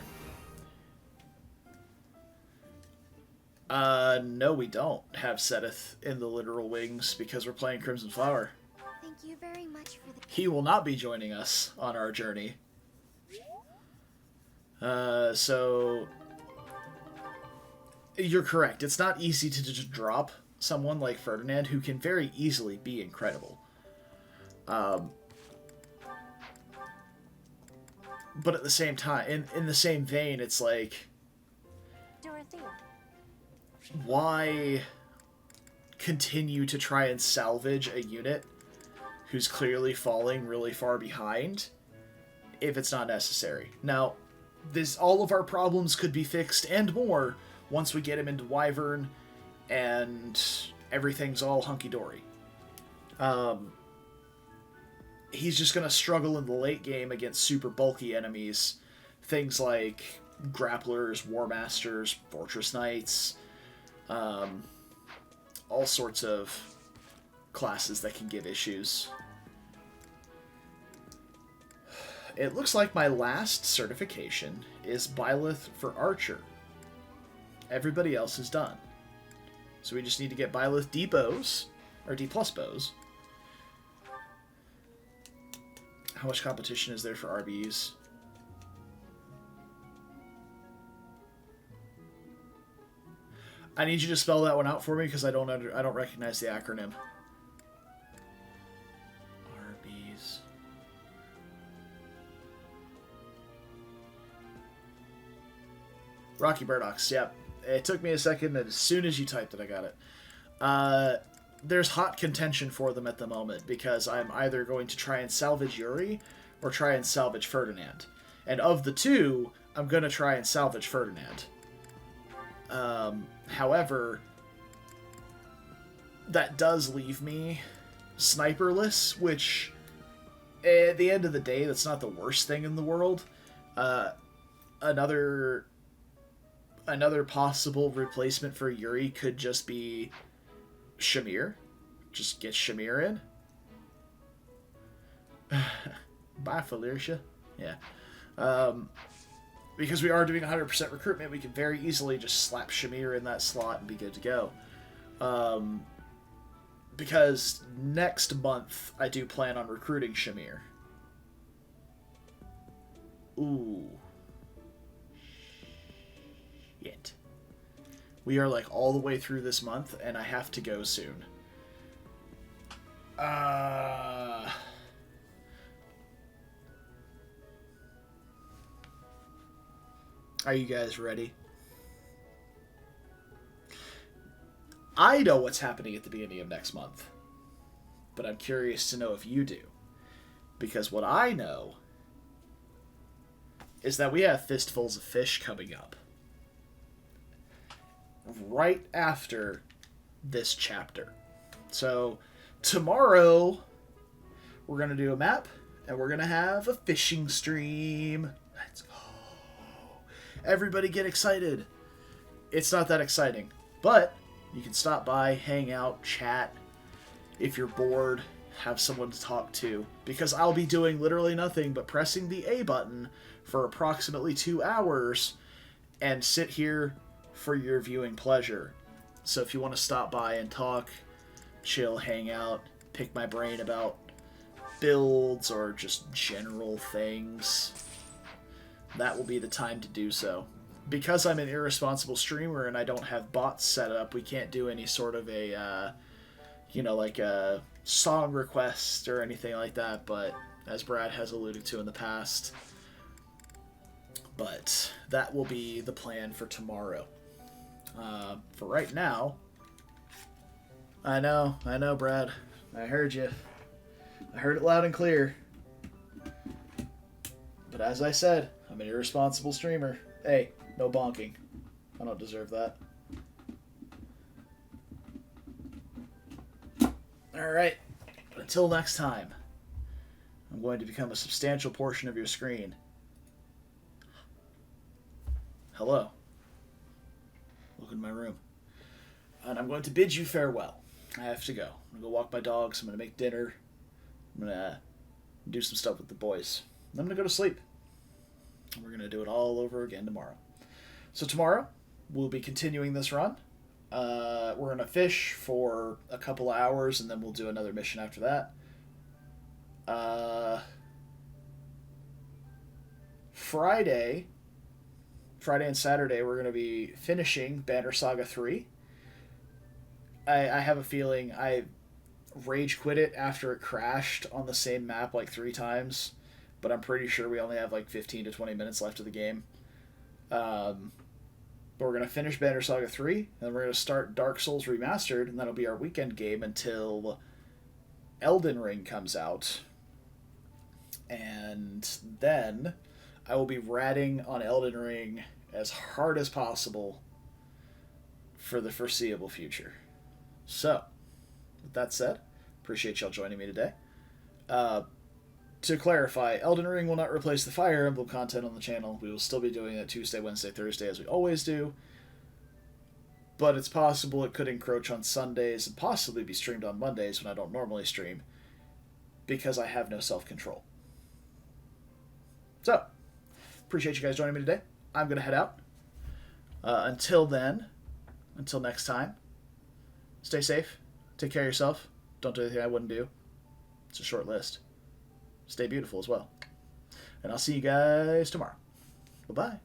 No, we don't have Seteth in the literal wings because we're playing Crimson Flower. Thank you very much for the... He will not be joining us on our journey. So... You're correct. It's not easy to just drop someone like Ferdinand, who can very easily be incredible. But at the same time, in the same vein, it's like... Dorothea. Why continue to try and salvage a unit who's clearly falling really far behind if it's not necessary? Now, all of our problems could be fixed and more once we get him into Wyvern and everything's all hunky-dory. He's just going to struggle in the late game against super bulky enemies. Things like Grapplers, War Masters, Fortress Knights, all sorts of classes that can give issues. It looks like my last certification is Byleth for Archer. Everybody else is done. So we just need to get Byleth D bows, or D plus bows. How much competition is there for RBs? I need you to spell that one out for me because I don't recognize the acronym. RBs. Rocky Burdocks, yep. It took me a second, and as soon as you typed it, I got it. There's hot contention for them at the moment, because I'm either going to try and salvage Yuri, or try and salvage Ferdinand. And of the two, I'm going to try and salvage Ferdinand. However, that does leave me sniperless, which, at the end of the day, that's not the worst thing in the world. Another possible replacement for Yuri could just be Shamir. Just get Shamir in. Bye, Felicia. Yeah. Because we are doing 100% recruitment, we can very easily just slap Shamir in that slot and be good to go. Because next month, I do plan on recruiting Shamir. Ooh. Shit. We are like all the way through this month, and I have to go soon. Are you guys ready? I know what's happening at the beginning of next month, but I'm curious to know if you do. Because what I know is that we have Fistfuls of Fish coming up right after this chapter. So tomorrow we're going to do a map, and we're going to have a fishing stream. Let's go. Everybody get excited. It's not that exciting, but you can stop by, hang out, chat. If you're bored, have someone to talk to. Because I'll be doing literally nothing but pressing the A button for approximately 2 hours and sit here for your viewing pleasure. So if you want to stop by and talk, chill, hang out, pick my brain about builds or just general things, that will be the time to do so. Because I'm an irresponsible streamer and I don't have bots set up, we can't do any sort of a, like a song request or anything like that, but as Brad has alluded to in the past. But that will be the plan for tomorrow. For right now, I know, Brad. I heard you. I heard it loud and clear. But as I said, I'm an irresponsible streamer. Hey, no bonking. I don't deserve that. Alright, until next time, I'm going to become a substantial portion of your screen. Hello. Welcome to my room. And I'm going to bid you farewell. I have to go. I'm going to go walk my dogs. I'm going to make dinner. I'm going to do some stuff with the boys. And I'm going to go to sleep. And we're going to do it all over again tomorrow. So tomorrow, we'll be continuing this run. We're going to fish for a couple of hours, and then we'll do another mission after that. Friday and Saturday, we're going to be finishing Banner Saga 3. I have a feeling I rage quit it after it crashed on the same map like 3 times, but I'm pretty sure we only have like 15 to 20 minutes left of the game. But we're going to finish Banner Saga 3, and then we're going to start Dark Souls Remastered, and that'll be our weekend game until Elden Ring comes out. And then I will be ratting on Elden Ring as hard as possible for the foreseeable future. So, with that said, appreciate y'all joining me today. To clarify, Elden Ring will not replace the Fire Emblem content on the channel. We will still be doing it Tuesday, Wednesday, Thursday as we always do. But it's possible it could encroach on Sundays and possibly be streamed on Mondays when I don't normally stream, because I have no self-control. So, appreciate you guys joining me today. I'm going to head out. Until next time, stay safe, take care of yourself, don't do anything I wouldn't do. It's a short list. Stay beautiful as well. And I'll see you guys tomorrow. Bye-bye.